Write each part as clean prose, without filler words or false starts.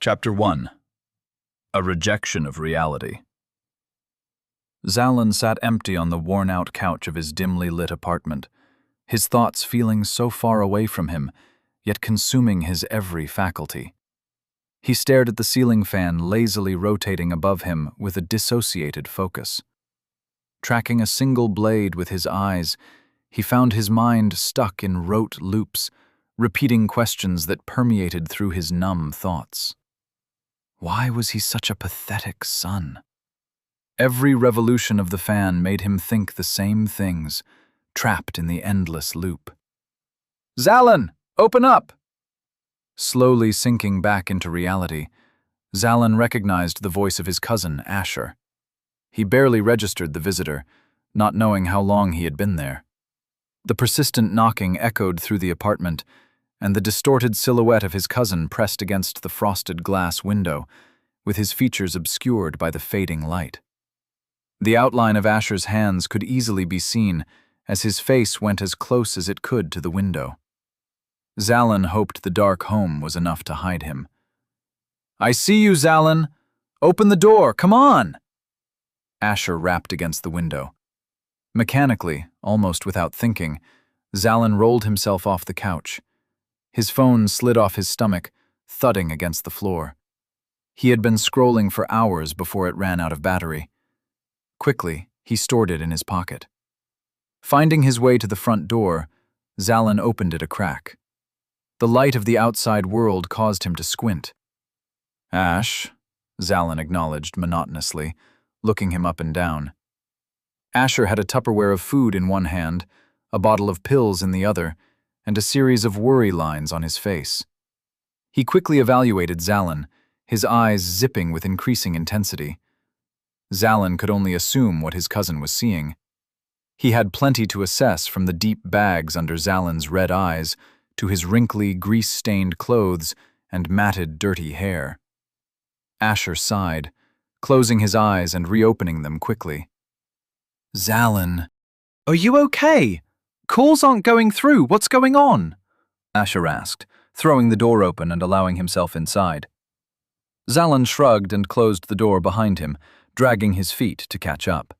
Chapter 1. A Rejection of Reality. Zalin sat empty on the worn-out couch of his dimly lit apartment, his thoughts feeling so far away from him, yet consuming his every faculty. He stared at the ceiling fan lazily rotating above him with a dissociated focus. Tracking a single blade with his eyes, he found his mind stuck in rote loops, repeating questions that permeated through his numb thoughts. Why was he such a pathetic son? Every revolution of the fan made him think the same things, trapped in the endless loop. "Zalin, open up!" Slowly sinking back into reality, Zalin recognized the voice of his cousin, Asher. He barely registered the visitor, not knowing how long he had been there. The persistent knocking echoed through the apartment, and the distorted silhouette of his cousin pressed against the frosted glass window, with his features obscured by the fading light. The outline of Asher's hands could easily be seen as his face went as close as it could to the window. Zalin hoped the dark home was enough to hide him. "I see you, Zalin! Open the door, come on!" Asher rapped against the window. Mechanically, almost without thinking, Zalin rolled himself off the couch. His phone slid off his stomach, thudding against the floor. He had been scrolling for hours before it ran out of battery. Quickly, he stored it in his pocket. Finding his way to the front door, Zalin opened it a crack. The light of the outside world caused him to squint. "Ash," Zalin acknowledged monotonously, looking him up and down. Asher had a Tupperware of food in one hand, a bottle of pills in the other, and a series of worry lines on his face. He quickly evaluated Zalin, his eyes zipping with increasing intensity. Zalin could only assume what his cousin was seeing. He had plenty to assess, from the deep bags under Zalin's red eyes to his wrinkly, grease-stained clothes and matted, dirty hair. Asher sighed, closing his eyes and reopening them quickly. "Zalin, are you okay? Calls aren't going through. What's going on?" Asher asked, throwing the door open and allowing himself inside. Zalin shrugged and closed the door behind him, dragging his feet to catch up.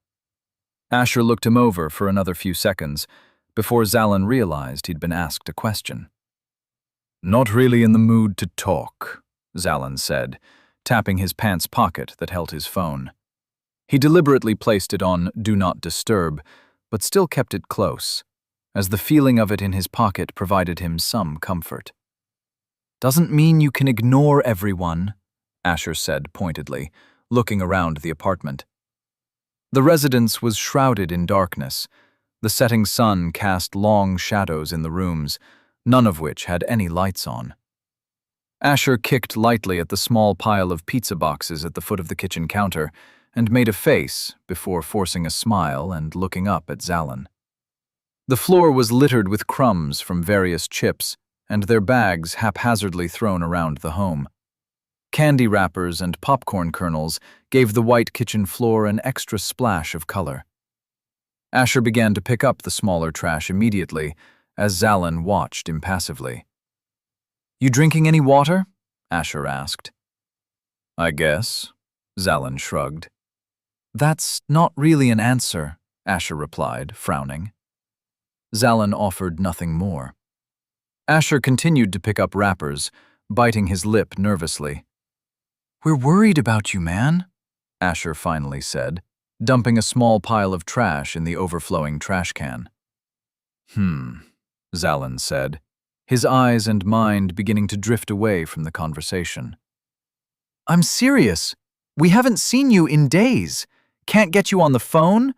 Asher looked him over for another few seconds before Zalin realized he'd been asked a question. "Not really in the mood to talk," Zalin said, tapping his pants pocket that held his phone. He deliberately placed it on Do Not Disturb, but still kept it close, as the feeling of it in his pocket provided him some comfort. "Doesn't mean you can ignore everyone," Asher said pointedly, looking around the apartment. The residence was shrouded in darkness. The setting sun cast long shadows in the rooms, none of which had any lights on. Asher kicked lightly at the small pile of pizza boxes at the foot of the kitchen counter and made a face before forcing a smile and looking up at Zalin. The floor was littered with crumbs from various chips and their bags haphazardly thrown around the home. Candy wrappers and popcorn kernels gave the white kitchen floor an extra splash of color. Asher began to pick up the smaller trash immediately as Zalin watched impassively. "You drinking any water?" Asher asked. "I guess," Zalin shrugged. "That's not really an answer," Asher replied, frowning. Zalin offered nothing more. Asher continued to pick up wrappers, biting his lip nervously. "We're worried about you, man," Asher finally said, dumping a small pile of trash in the overflowing trash can. Zalin said, his eyes and mind beginning to drift away from the conversation. "I'm serious. We haven't seen you in days. Can't get you on the phone?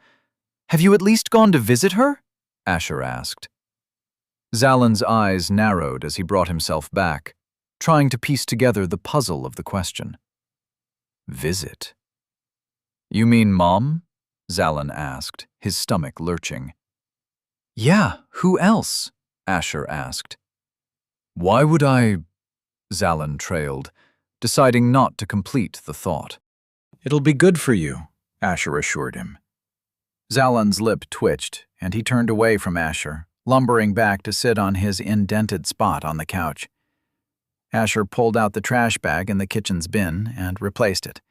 Have you at least gone to visit her?" Asher asked. Zalin's eyes narrowed as he brought himself back, trying to piece together the puzzle of the question. "Visit? You mean Mom?" Zalin asked, his stomach lurching. "Yeah, who else?" Asher asked. "Why would I?" Zalin trailed, deciding not to complete the thought. "It'll be good for you," Asher assured him. Zalin's lip twitched, and he turned away from Asher, lumbering back to sit on his indented spot on the couch. Asher pulled out the trash bag in the kitchen's bin and replaced it.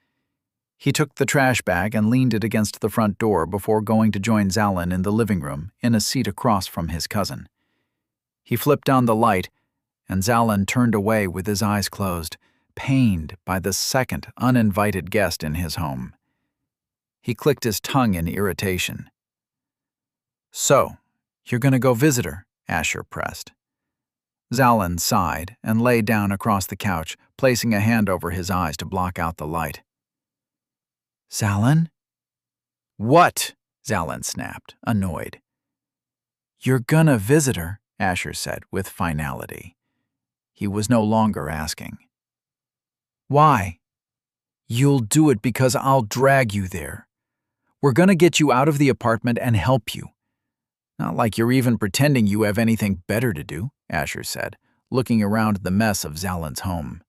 He took the trash bag and leaned it against the front door before going to join Zalin in the living room in a seat across from his cousin. He flipped on the light, and Zalin turned away with his eyes closed, pained by the second uninvited guest in his home. He clicked his tongue in irritation. "So, you're going to go visit her?" Asher pressed. Zalin sighed and lay down across the couch, placing a hand over his eyes to block out the light. "Zalin?" "What?" Zalin snapped, annoyed. "You're gonna visit her," Asher said with finality. He was no longer asking. "Why?" "You'll do it because I'll drag you there. We're gonna get you out of the apartment and help you. Not like you're even pretending you have anything better to do," Asher said, looking around the mess of Zalin's home.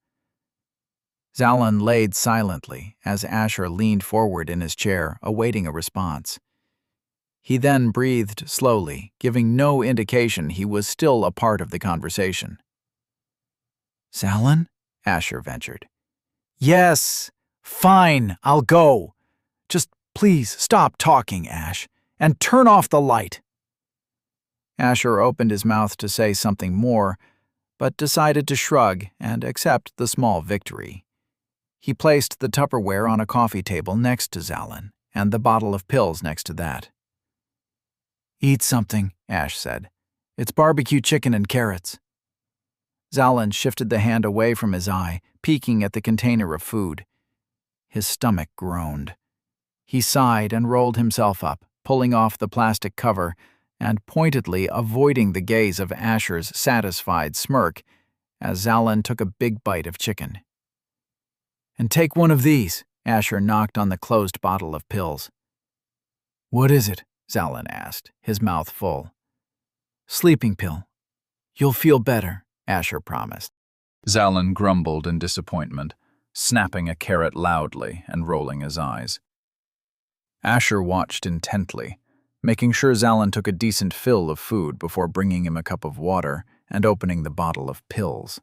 Zalin laid silently as Asher leaned forward in his chair, awaiting a response. He then breathed slowly, giving no indication he was still a part of the conversation. "Zalin?" Asher ventured. "Yes, fine, I'll go. Just please stop talking, Ash, and turn off the light." Asher opened his mouth to say something more, but decided to shrug and accept the small victory. He placed the Tupperware on a coffee table next to Zalin, and the bottle of pills next to that. "Eat something," Ash said. "It's barbecue chicken and carrots." Zalin shifted the hand away from his eye, peeking at the container of food. His stomach groaned. He sighed and rolled himself up, pulling off the plastic cover and pointedly avoiding the gaze of Asher's satisfied smirk as Zalin took a big bite of chicken. "And take one of these," Asher knocked on the closed bottle of pills. "What is it?" Zalin asked, his mouth full. "Sleeping pill. You'll feel better," Asher promised. Zalin grumbled in disappointment, snapping a carrot loudly and rolling his eyes. Asher watched intently, making sure Zalin took a decent fill of food before bringing him a cup of water and opening the bottle of pills.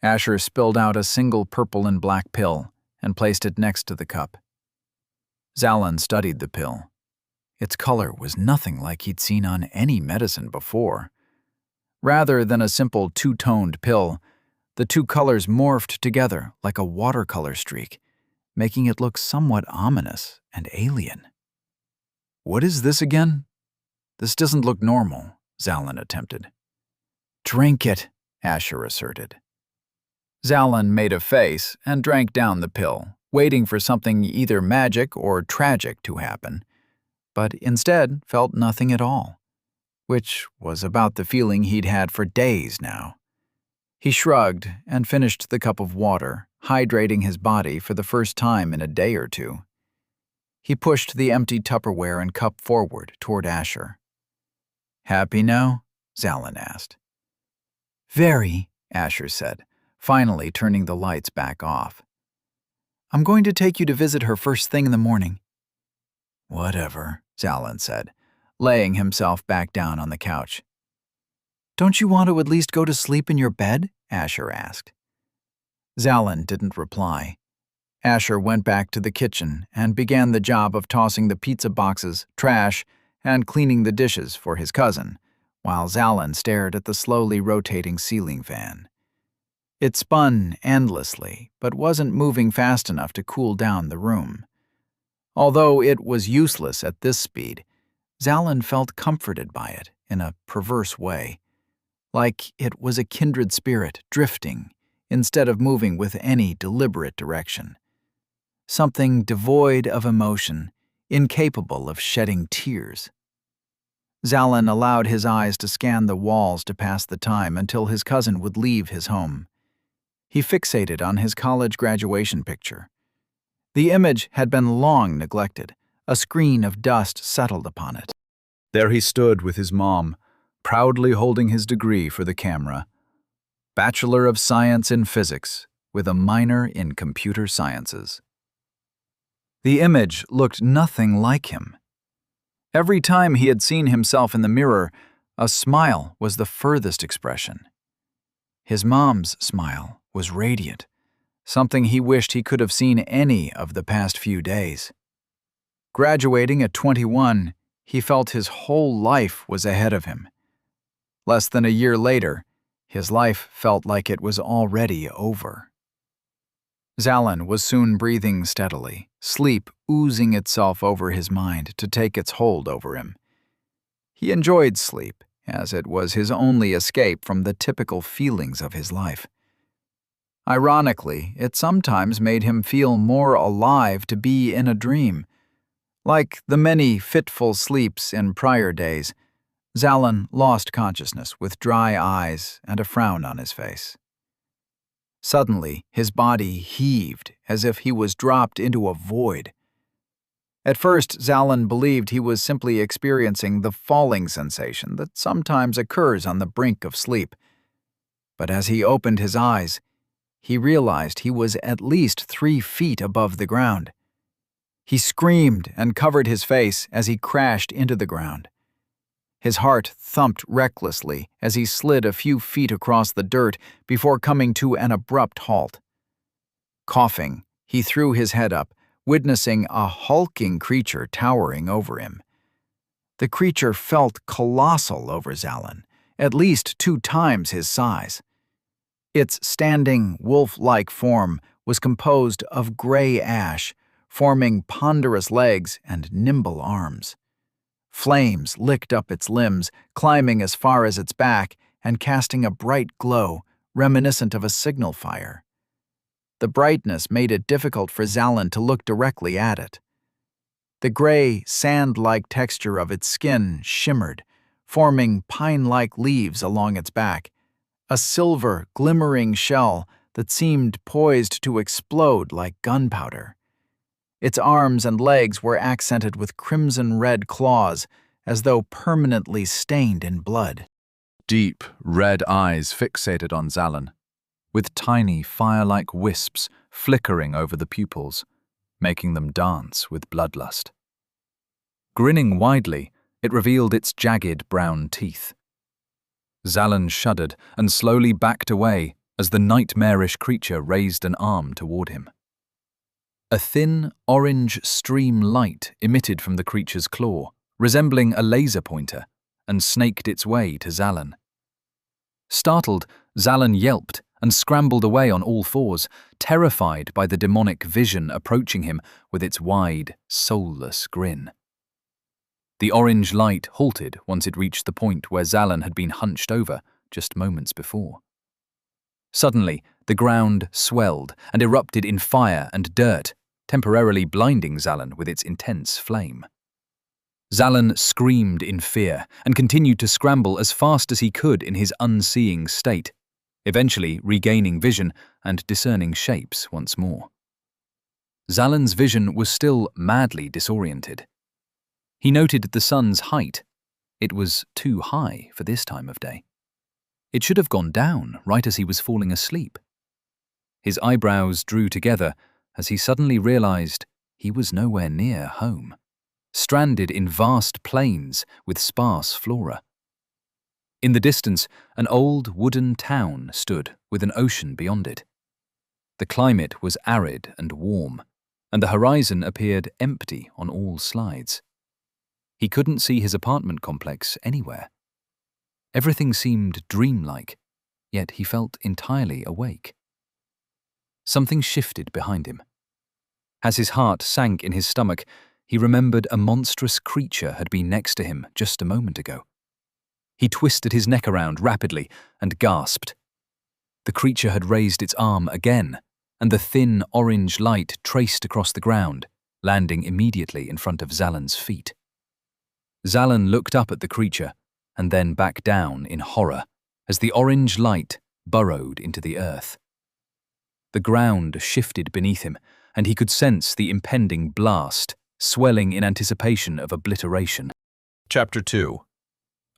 Asher spilled out a single purple and black pill and placed it next to the cup. Zalin studied the pill. Its color was nothing like he'd seen on any medicine before. Rather than a simple two-toned pill, the two colors morphed together like a watercolor streak, making it look somewhat ominous and alien. "What is this again? This doesn't look normal," Zalin attempted. "Drink it," Asher asserted. Zalin made a face and drank down the pill, waiting for something either magic or tragic to happen, but instead felt nothing at all, which was about the feeling he'd had for days now. He shrugged and finished the cup of water, hydrating his body for the first time in a day or two. He pushed the empty Tupperware and cup forward toward Asher. "Happy now?" Zalin asked. "Very," Asher said, finally turning the lights back off. "I'm going to take you to visit her first thing in the morning." "Whatever," Zalin said, laying himself back down on the couch. "Don't you want to at least go to sleep in your bed?" Asher asked. Zalin didn't reply. Asher went back to the kitchen and began the job of tossing the pizza boxes, trash, and cleaning the dishes for his cousin, while Zalin stared at the slowly rotating ceiling fan. It spun endlessly, but wasn't moving fast enough to cool down the room. Although it was useless at this speed, Zalin felt comforted by it in a perverse way, like it was a kindred spirit drifting instead of moving with any deliberate direction. Something devoid of emotion, incapable of shedding tears. Zalin allowed his eyes to scan the walls to pass the time until his cousin would leave his home. He fixated on his college graduation picture. The image had been long neglected. A screen of dust settled upon it. There he stood with his mom, proudly holding his degree for the camera. Bachelor of Science in Physics, with a minor in Computer Sciences. The image looked nothing like him. Every time he had seen himself in the mirror, a smile was the furthest expression. His mom's smile was radiant, something he wished he could have seen any of the past few days. Graduating at 21, he felt his whole life was ahead of him. Less than a year later, his life felt like it was already over. Zalin was soon breathing steadily, sleep oozing itself over his mind to take its hold over him. He enjoyed sleep, as it was his only escape from the typical feelings of his life. Ironically, it sometimes made him feel more alive to be in a dream. Like the many fitful sleeps in prior days, Zalin lost consciousness with dry eyes and a frown on his face. Suddenly, his body heaved as if he was dropped into a void. At first, Zalin believed he was simply experiencing the falling sensation that sometimes occurs on the brink of sleep. But as he opened his eyes, he realized he was at least 3 feet above the ground. He screamed and covered his face as he crashed into the ground. His heart thumped recklessly as he slid a few feet across the dirt before coming to an abrupt halt. Coughing, he threw his head up, witnessing a hulking creature towering over him. The creature felt colossal over Zalin, at least 2 times his size. Its standing, wolf-like form was composed of gray ash, forming ponderous legs and nimble arms. Flames licked up its limbs, climbing as far as its back and casting a bright glow, reminiscent of a signal fire. The brightness made it difficult for Zalin to look directly at it. The gray, sand-like texture of its skin shimmered, forming pine-like leaves along its back, a silver, glimmering shell that seemed poised to explode like gunpowder. Its arms and legs were accented with crimson-red claws, as though permanently stained in blood. Deep, red eyes fixated on Zalin, with tiny, fire-like wisps flickering over the pupils, making them dance with bloodlust. Grinning widely, it revealed its jagged brown teeth. Zalin shuddered and slowly backed away as the nightmarish creature raised an arm toward him. A thin, orange stream light emitted from the creature's claw, resembling a laser pointer, and snaked its way to Zalin. Startled, Zalin yelped and scrambled away on all fours, terrified by the demonic vision approaching him with its wide, soulless grin. The orange light halted once it reached the point where Zalin had been hunched over just moments before. Suddenly, the ground swelled and erupted in fire and dirt, temporarily blinding Zalin with its intense flame. Zalin screamed in fear and continued to scramble as fast as he could in his unseeing state, eventually regaining vision and discerning shapes once more. Zalin's vision was still madly disoriented. He noted the sun's height. It was too high for this time of day. It should have gone down right as he was falling asleep. His eyebrows drew together as he suddenly realized he was nowhere near home, stranded in vast plains with sparse flora. In the distance, an old wooden town stood with an ocean beyond it. The climate was arid and warm, and the horizon appeared empty on all sides. He couldn't see his apartment complex anywhere. Everything seemed dreamlike, yet he felt entirely awake. Something shifted behind him. As his heart sank in his stomach, he remembered a monstrous creature had been next to him just a moment ago. He twisted his neck around rapidly and gasped. The creature had raised its arm again, and the thin orange light traced across the ground, landing immediately in front of Zalin's feet. Zalin looked up at the creature and then back down in horror as the orange light burrowed into the earth. The ground shifted beneath him, and he could sense the impending blast, swelling in anticipation of obliteration. Chapter 2.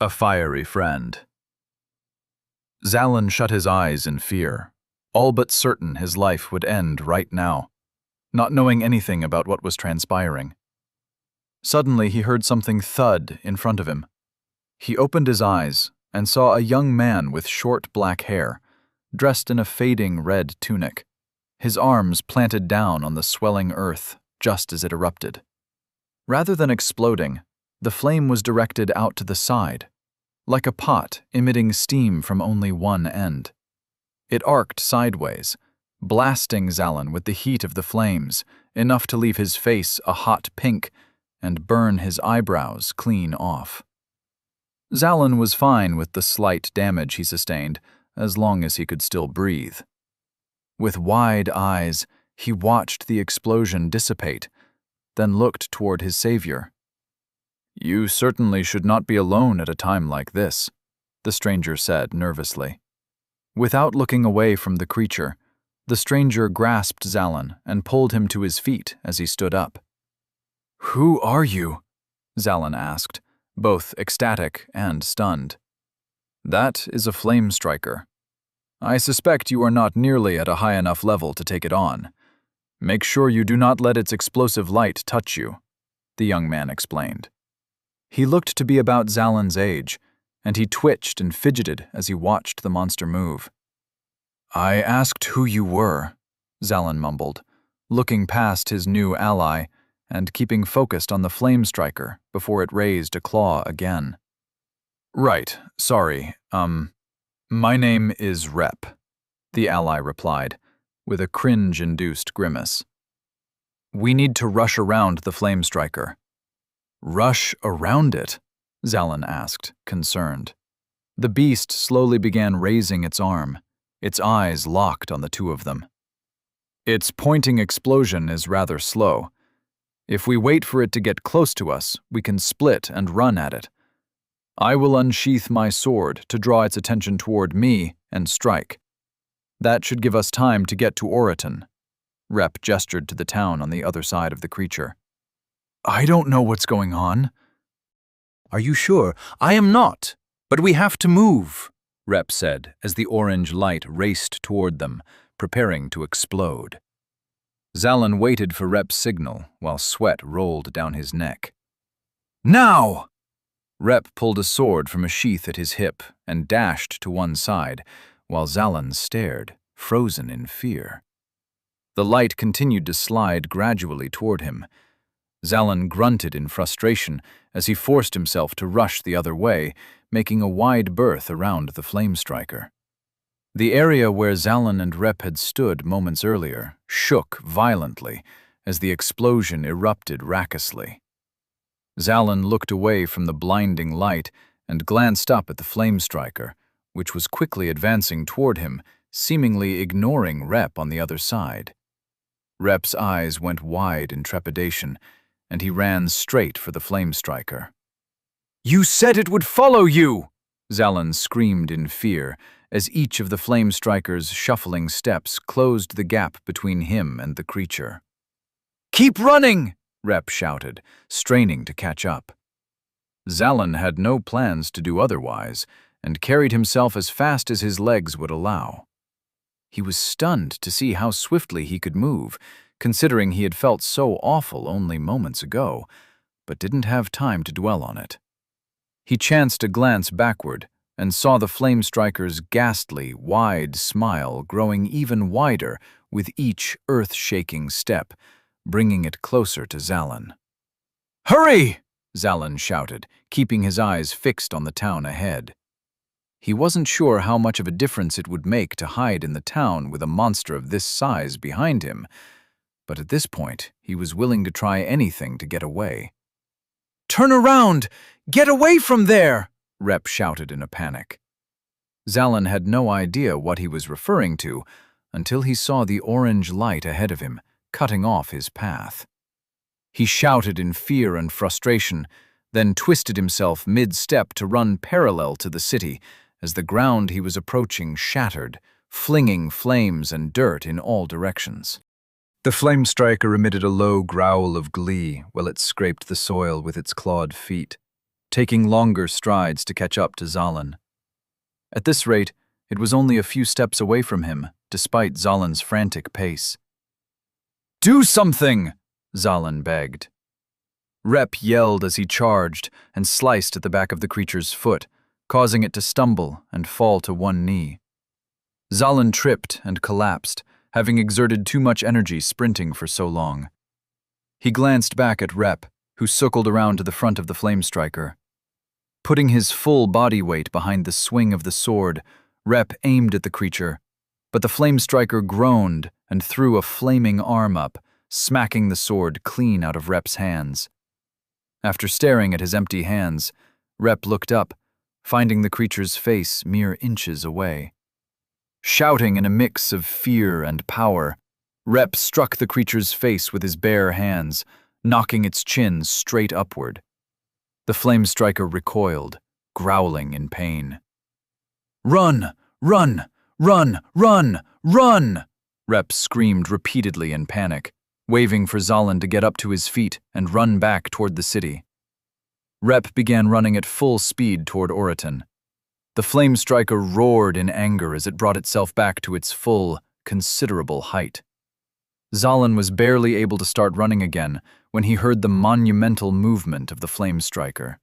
A Fiery Friend. Zalin shut his eyes in fear, all but certain his life would end right now, not knowing anything about what was transpiring. Suddenly he heard something thud in front of him. He opened his eyes and saw a young man with short black hair, dressed in a fading red tunic, his arms planted down on the swelling earth just as it erupted. Rather than exploding, the flame was directed out to the side, like a pot emitting steam from only one end. It arced sideways, blasting Zalon with the heat of the flames, enough to leave his face a hot pink and burn his eyebrows clean off. Zalon was fine with the slight damage he sustained, as long as he could still breathe. With wide eyes, he watched the explosion dissipate, then looked toward his savior. "You certainly should not be alone at a time like this," the stranger said nervously. Without looking away from the creature, the stranger grasped Zalon and pulled him to his feet as he stood up. "Who are you?" Zalon asked, both ecstatic and stunned. "That is a flame striker. I suspect you are not nearly at a high enough level to take it on. Make sure you do not let its explosive light touch you," the young man explained. He looked to be about Zalon's age, and he twitched and fidgeted as he watched the monster move. "I asked who you were," Zalon mumbled, looking past his new ally and keeping focused on the flame striker before it raised a claw again. "Right, sorry, my name is Rep," the ally replied, with a cringe-induced grimace. "We need to rush around the flame striker." "Rush around it?" Zalon asked, concerned. The beast slowly began raising its arm, its eyes locked on the two of them. "Its pointing explosion is rather slow. If we wait for it to get close to us, we can split and run at it. I will unsheath my sword to draw its attention toward me and strike. That should give us time to get to Oriton." Rep gestured to the town on the other side of the creature. "I don't know what's going on." "Are you sure?" "I am not, but we have to move," Rep said as the orange light raced toward them, preparing to explode. Zalon waited for Rep's signal while sweat rolled down his neck. "Now!" Rep pulled a sword from a sheath at his hip and dashed to one side, while Zalon stared, frozen in fear. The light continued to slide gradually toward him. Zalon grunted in frustration as he forced himself to rush the other way, making a wide berth around the flame striker. The area where Zalon and Rep had stood moments earlier shook violently as the explosion erupted raucously. Zalon looked away from the blinding light and glanced up at the flame striker, which was quickly advancing toward him, seemingly ignoring Rep on the other side. Rep's eyes went wide in trepidation, and he ran straight for the flame striker. "You said it would follow you!" Zalon screamed in fear as each of the flame striker's shuffling steps closed the gap between him and the creature. "Keep running!" Rep shouted, straining to catch up. Zalon had no plans to do otherwise and carried himself as fast as his legs would allow. He was stunned to see how swiftly he could move, considering he had felt so awful only moments ago, but didn't have time to dwell on it. He chanced a glance backward and saw the flame striker's ghastly, wide smile growing even wider with each earth-shaking step, bringing it closer to Zalon. "Hurry!" Zalon shouted, keeping his eyes fixed on the town ahead. He wasn't sure how much of a difference it would make to hide in the town with a monster of this size behind him, but at this point he was willing to try anything to get away. "Turn around! Get away from there!" Rep shouted in a panic. Zalon had no idea what he was referring to until he saw the orange light ahead of him, cutting off his path. He shouted in fear and frustration, then twisted himself mid-step to run parallel to the city as the ground he was approaching shattered, flinging flames and dirt in all directions. The flame striker emitted a low growl of glee while it scraped the soil with its clawed feet, taking longer strides to catch up to Zalon. At this rate, it was only a few steps away from him, despite Zalon's frantic pace. "Do something!" Zalon begged. Rep yelled as he charged and sliced at the back of the creature's foot, causing it to stumble and fall to one knee. Zalin tripped and collapsed, having exerted too much energy sprinting for so long. He glanced back at Rep, who circled around to the front of the flame striker. Putting his full body weight behind the swing of the sword, Rep aimed at the creature, but the flame striker groaned and threw a flaming arm up, smacking the sword clean out of Rep's hands. After staring at his empty hands, Rep looked up, finding the creature's face mere inches away. Shouting in a mix of fear and power, Rep struck the creature's face with his bare hands, knocking its chin straight upward. The flame striker recoiled, growling in pain. "Run! Run! Run! Run! Run!" Rep screamed repeatedly in panic, waving for Zalin to get up to his feet and run back toward the city. Rep began running at full speed toward Oriton. The flame striker roared in anger as it brought itself back to its full, considerable height. Zalin was barely able to start running again when he heard the monumental movement of the flame striker.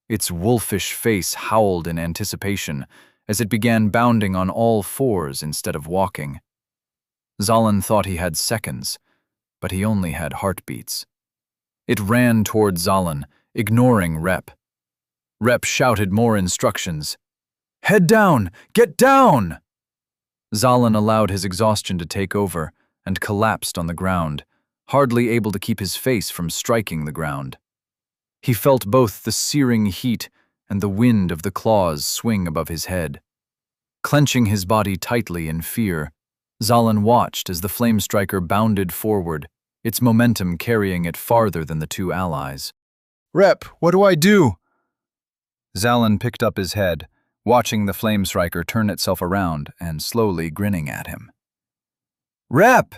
Its wolfish face howled in anticipation as it began bounding on all fours instead of walking. Zalin thought he had seconds, but he only had heartbeats. It ran toward Zalin, ignoring Rep. Rep shouted more instructions. "Head down! Get down!" Zalin allowed his exhaustion to take over and collapsed on the ground, hardly able to keep his face from striking the ground. He felt both the searing heat and the wind of the claws swing above his head. Clenching his body tightly in fear, Zalin watched as the flame striker bounded forward, its momentum carrying it farther than the two allies. "Rep, what do I do?" Zalin picked up his head, watching the flame striker turn itself around and slowly grinning at him. "Rep!"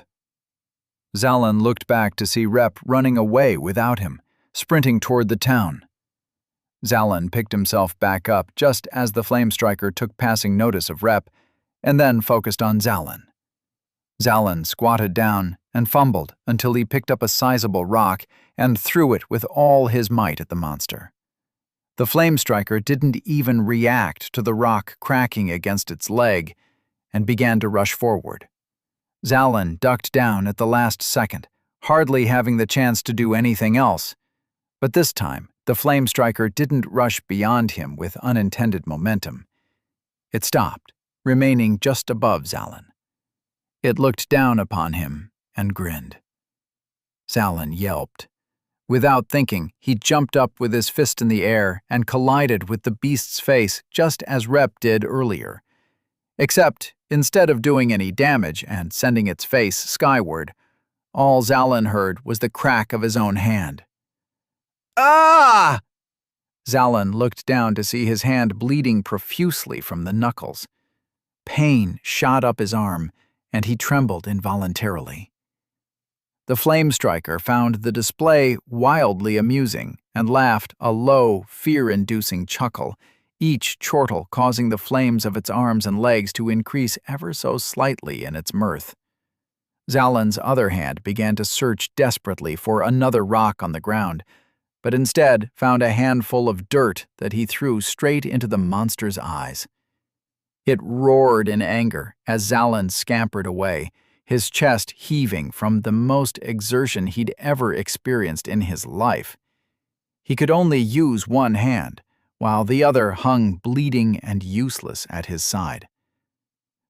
Zalin looked back to see Rep running away without him, sprinting toward the town. Zalin picked himself back up just as the flame striker took passing notice of Rep and then focused on Zalin. Zalin squatted down and fumbled until he picked up a sizable rock and threw it with all his might at the monster. The flame striker didn't even react to the rock cracking against its leg and began to rush forward. Zalin ducked down at the last second, hardly having the chance to do anything else. But this time, the flame striker didn't rush beyond him with unintended momentum. It stopped, remaining just above Zalin. It looked down upon him and grinned. Zalin yelped. Without thinking, he jumped up with his fist in the air and collided with the beast's face just as Rep did earlier. Except, instead of doing any damage and sending its face skyward, all Zalin heard was the crack of his own hand. "Ah!" Zalin looked down to see his hand bleeding profusely from the knuckles. Pain shot up his arm, and he trembled involuntarily. The flame striker found the display wildly amusing and laughed a low, fear-inducing chuckle, each chortle causing the flames of its arms and legs to increase ever so slightly in its mirth. Zalin's other hand began to search desperately for another rock on the ground, but instead found a handful of dirt that he threw straight into the monster's eyes. It roared in anger as Zalin scampered away, his chest heaving from the most exertion he'd ever experienced in his life. He could only use one hand, while the other hung bleeding and useless at his side.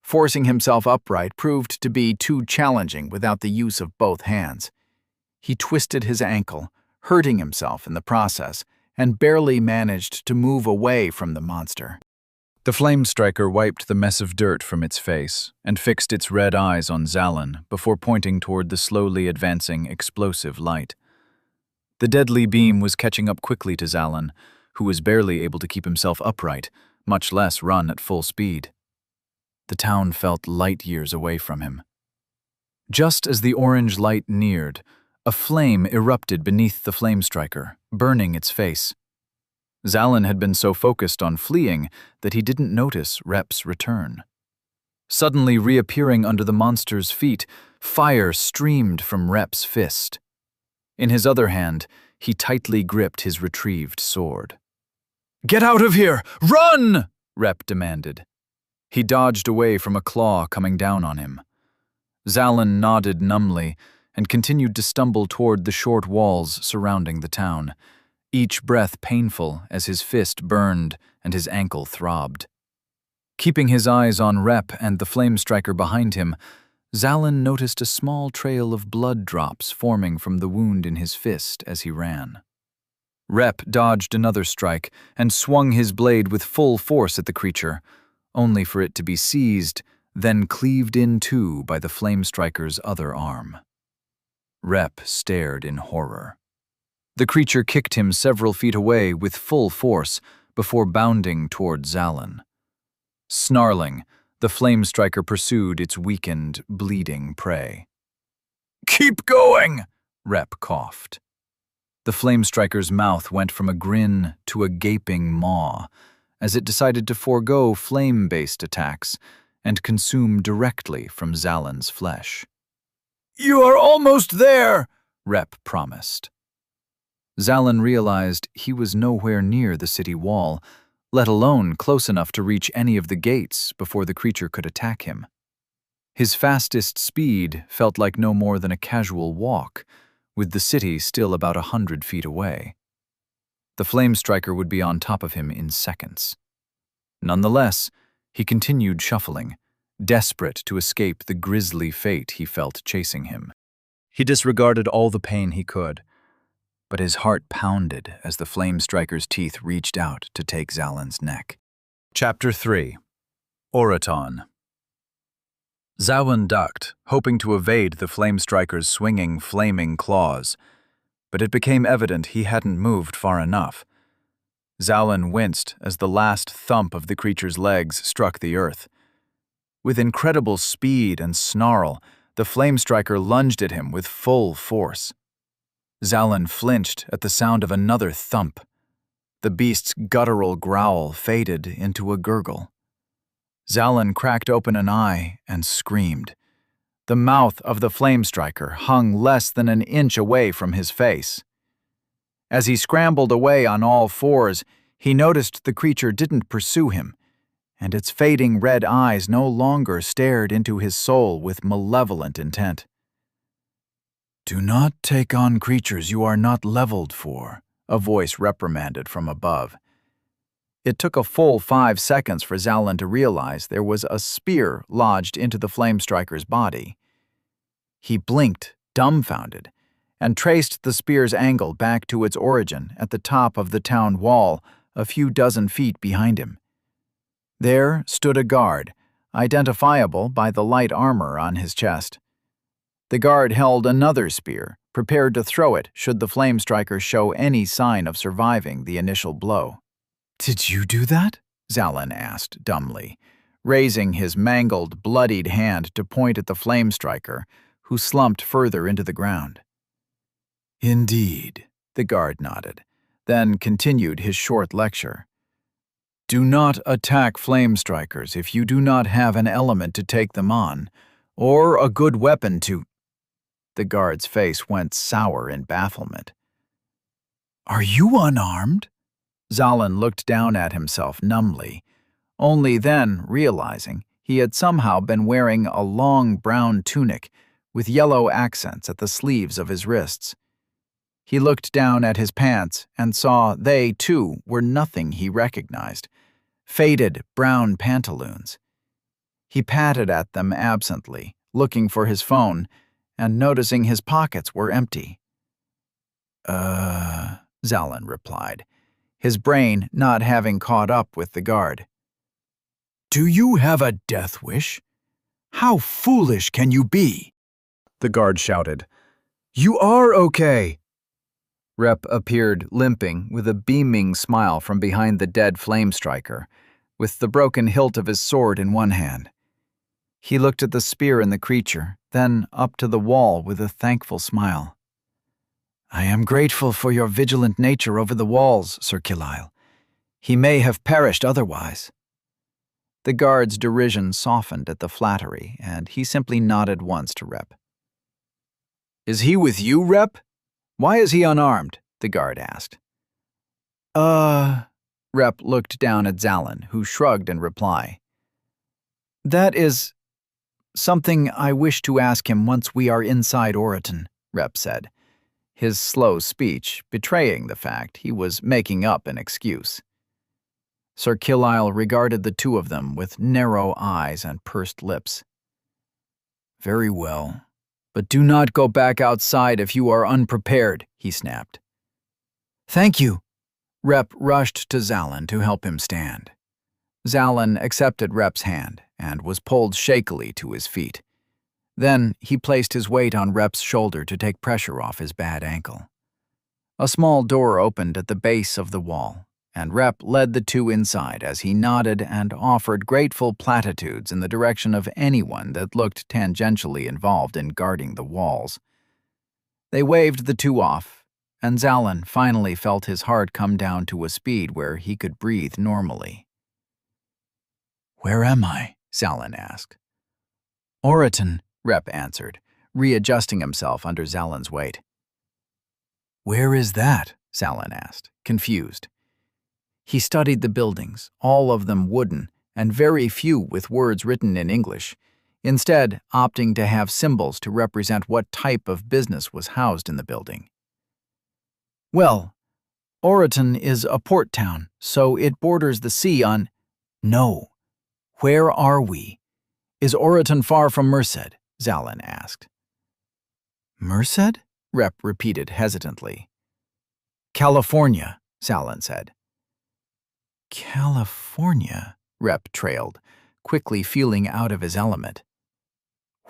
Forcing himself upright proved to be too challenging without the use of both hands. He twisted his ankle, hurting himself in the process, and barely managed to move away from the monster. The flame striker wiped the mess of dirt from its face and fixed its red eyes on Zalin before pointing toward the slowly advancing explosive light. The deadly beam was catching up quickly to Zalin, who was barely able to keep himself upright, much less run at full speed. The town felt light years away from him. Just as the orange light neared, a flame erupted beneath the flame striker, burning its face. Zalin had been so focused on fleeing that he didn't notice Rep's return. Suddenly reappearing under the monster's feet, fire streamed from Rep's fist. In his other hand, he tightly gripped his retrieved sword. "Get out of here! Run!" Rep demanded. He dodged away from a claw coming down on him. Zalin nodded numbly and continued to stumble toward the short walls surrounding the town, each breath painful as his fist burned and his ankle throbbed. Keeping his eyes on Rep and the flame striker behind him, Zalin noticed a small trail of blood drops forming from the wound in his fist as he ran. Rep dodged another strike and swung his blade with full force at the creature, only for it to be seized, then cleaved in two by the flame striker's other arm. Rep stared in horror. The creature kicked him several feet away with full force before bounding toward Zalin. Snarling, the flame striker pursued its weakened, bleeding prey. "Keep going!" Rep coughed. The flame striker's mouth went from a grin to a gaping maw as it decided to forego flame-based attacks and consume directly from Zalin's flesh. "You are almost there," Rep promised. Zalin realized he was nowhere near the city wall, let alone close enough to reach any of the gates before the creature could attack him. His fastest speed felt like no more than a casual walk, with the city still about 100 feet away. The flame striker would be on top of him in seconds. Nonetheless, he continued shuffling, desperate to escape the grisly fate he felt chasing him. He disregarded all the pain he could, but his heart pounded as the flame striker's teeth reached out to take Zalin's neck. Chapter 3. Oraton. Zawin ducked, hoping to evade the flame striker's swinging, flaming claws, but it became evident he hadn't moved far enough. Zalin winced as the last thump of the creature's legs struck the earth. With incredible speed and snarl, the flame striker lunged at him with full force. Zalin flinched at the sound of another thump. The beast's guttural growl faded into a gurgle. Zalin cracked open an eye and screamed. The mouth of the flame striker hung less than an inch away from his face. As he scrambled away on all fours, he noticed the creature didn't pursue him, and its fading red eyes no longer stared into his soul with malevolent intent. "Do not take on creatures you are not leveled for," a voice reprimanded from above. It took a full 5 seconds for Zalin to realize there was a spear lodged into the flame striker's body. He blinked, dumbfounded, and traced the spear's angle back to its origin at the top of the town wall a few dozen feet behind him. There stood a guard, identifiable by the light armor on his chest. The guard held another spear, prepared to throw it should the flame striker show any sign of surviving the initial blow. "Did you do that?" Zalin asked dumbly, raising his mangled, bloodied hand to point at the flame striker, who slumped further into the ground. "Indeed," the guard nodded, then continued his short lecture. "Do not attack flame strikers if you do not have an element to take them on, or a good weapon to—" The guard's face went sour in bafflement. "Are you unarmed?" Zalin looked down at himself numbly, only then realizing he had somehow been wearing a long brown tunic with yellow accents at the sleeves of his wrists. He looked down at his pants and saw they, too, were nothing he recognized, faded brown pantaloons. He patted at them absently, looking for his phone, and noticing his pockets were empty. Zalin replied, his brain not having caught up with the guard. "Do you have a death wish? How foolish can you be?" the guard shouted. "You are okay." Rep appeared limping with a beaming smile from behind the dead flame striker, with the broken hilt of his sword in one hand. He looked at the spear in the creature, then up to the wall with a thankful smile. "I am grateful for your vigilant nature over the walls, Sir Killisle. He may have perished otherwise." The guard's derision softened at the flattery, and he simply nodded once to Rep. "Is he with you, Rep? Why is he unarmed?" the guard asked. Rep looked down at Zalin, who shrugged in reply. That is something I wish to ask him once we are inside Oriton, Rep said, his slow speech betraying the fact he was making up an excuse. Sir Killisle regarded the two of them with narrow eyes and pursed lips. Very well, but do not go back outside if you are unprepared, he snapped. Thank you. Rep rushed to Zallen to help him stand. Zallen accepted Rep's hand and was pulled shakily to his feet. Then he placed his weight on Rep's shoulder to take pressure off his bad ankle. A small door opened at the base of the wall, and Rep led the two inside as he nodded and offered grateful platitudes in the direction of anyone that looked tangentially involved in guarding the walls. They waved the two off, and Zallen finally felt his heart come down to a speed where he could breathe normally. Where am I? Zallen asked. Oriton, Rep answered, readjusting himself under Zallen's weight. Where is that? Zallen asked, confused. He studied the buildings, all of them wooden, and very few with words written in English, instead opting to have symbols to represent what type of business was housed in the building. Well, Oriton is a port town, so it borders the sea on... No. Where are we? Is Oriton far from Merced? Zallen asked. Merced? Rep repeated hesitantly. California, Zallen said. California, Rep trailed, quickly feeling out of his element.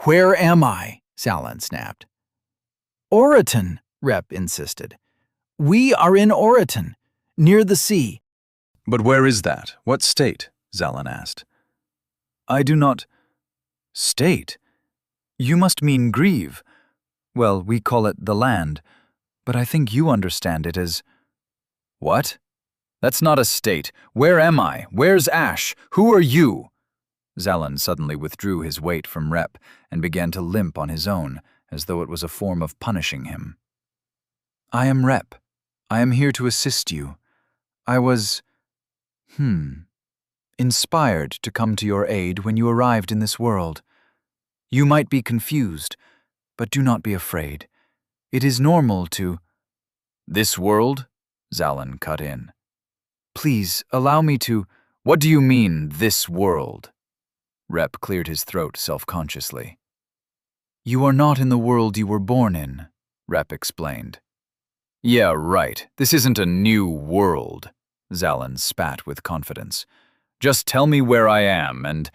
Where am I? Zallen snapped. Oriton, Rep insisted. We are in Oriton, near the sea. But where is that? What state? Zallen asked. I do not... State? You must mean Grieve. Well, we call it the land, but I think you understand it as... What? That's not a state. Where am I? Where's Ash? Who are you? Zallen suddenly withdrew his weight from Rep and began to limp on his own, as though it was a form of punishing him. I am Rep. I am here to assist you. I was... inspired to come to your aid when you arrived in this world. You might be confused, but do not be afraid. It is normal to... This world? Zallen cut in. Please, allow me to... What do you mean, this world? Rep cleared his throat self-consciously. You are not in the world you were born in, Rep explained. Yeah, right. This isn't a new world, Zallen spat with confidence. Just tell me where I am, and...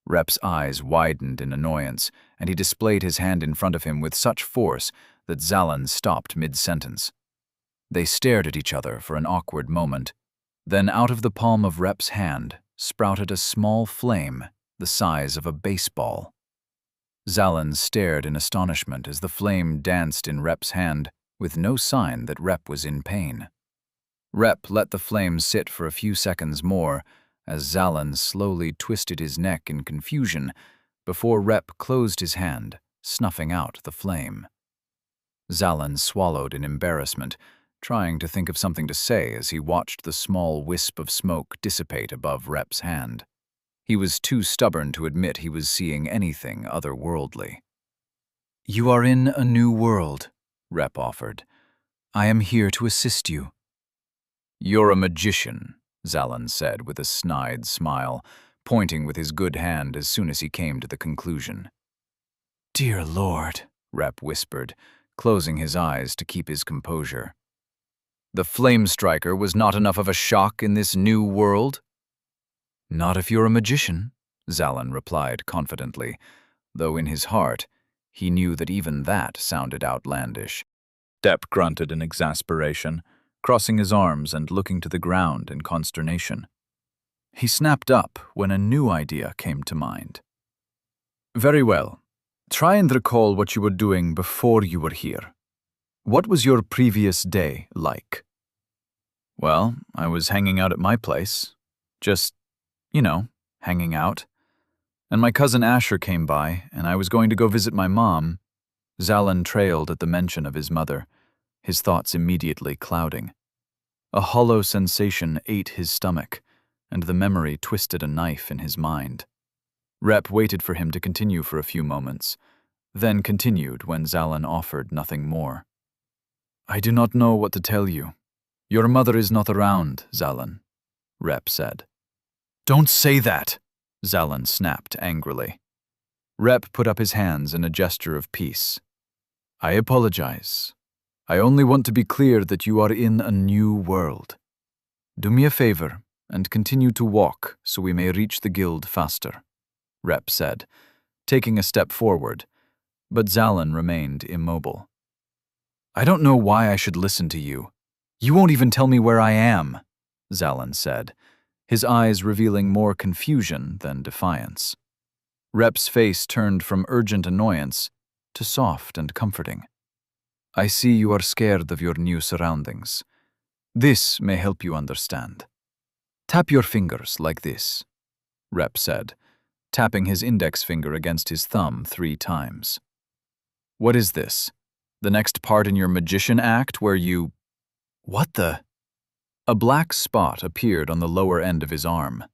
Rep's eyes widened in annoyance, and he displayed his hand in front of him with such force that Zallen stopped mid-sentence. They stared at each other for an awkward moment. Then out of the palm of Rep's hand sprouted a small flame the size of a baseball. Zallen stared in astonishment as the flame danced in Rep's hand, with no sign that Rep was in pain. Rep let the flame sit for a few seconds more, as Zallen slowly twisted his neck in confusion before Rep closed his hand, snuffing out the flame. Zallen swallowed in embarrassment, trying to think of something to say as he watched the small wisp of smoke dissipate above Rep's hand. He was too stubborn to admit he was seeing anything otherworldly. You are in a new world, Rep offered. I am here to assist you. You're a magician, Zallen said with a snide smile, pointing with his good hand as soon as he came to the conclusion. Dear Lord, Rep whispered, closing his eyes to keep his composure. The flame striker was not enough of a shock in this new world? Not if you're a magician, Zallen replied confidently, though in his heart he knew that even that sounded outlandish. Depp grunted in exasperation, crossing his arms and looking to the ground in consternation. He snapped up when a new idea came to mind. Very well. Try and recall what you were doing before you were here. What was your previous day like? Well, I was hanging out at my place. Just, hanging out. And my cousin Asher came by, and I was going to go visit my mom. Zallen trailed at the mention of his mother, his thoughts immediately clouding. A hollow sensation ate his stomach, and the memory twisted a knife in his mind. Rep waited for him to continue for a few moments, then continued when Zalin offered nothing more. I do not know what to tell you. Your mother is not around, Zalin, Rep said. Don't say that, Zalin snapped angrily. Rep put up his hands in a gesture of peace. I apologize. I only want to be clear that you are in a new world. Do me a favor and continue to walk so we may reach the guild faster, Rep said, taking a step forward, but Zalin remained immobile. I don't know why I should listen to you. You won't even tell me where I am, Zalin said, his eyes revealing more confusion than defiance. Rep's face turned from urgent annoyance to soft and comforting. I see you are scared of your new surroundings. This may help you understand. Tap your fingers like this, Rep said, tapping his index finger against his thumb 3 times. What is this? The next part in your magician act where you… What the… A black spot appeared on the lower end of his arm.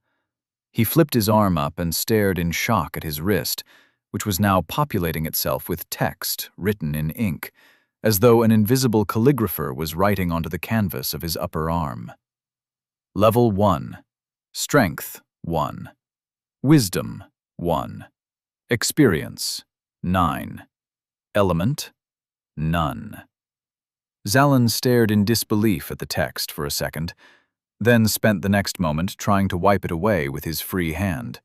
He flipped his arm up and stared in shock at his wrist, which was now populating itself with text written in ink, as though an invisible calligrapher was writing onto the canvas of his upper arm. Level 1. Strength 1. Wisdom 1. Experience 9. Element none. Zalin stared in disbelief at the text for a second, then spent the next moment trying to wipe it away with his free hand.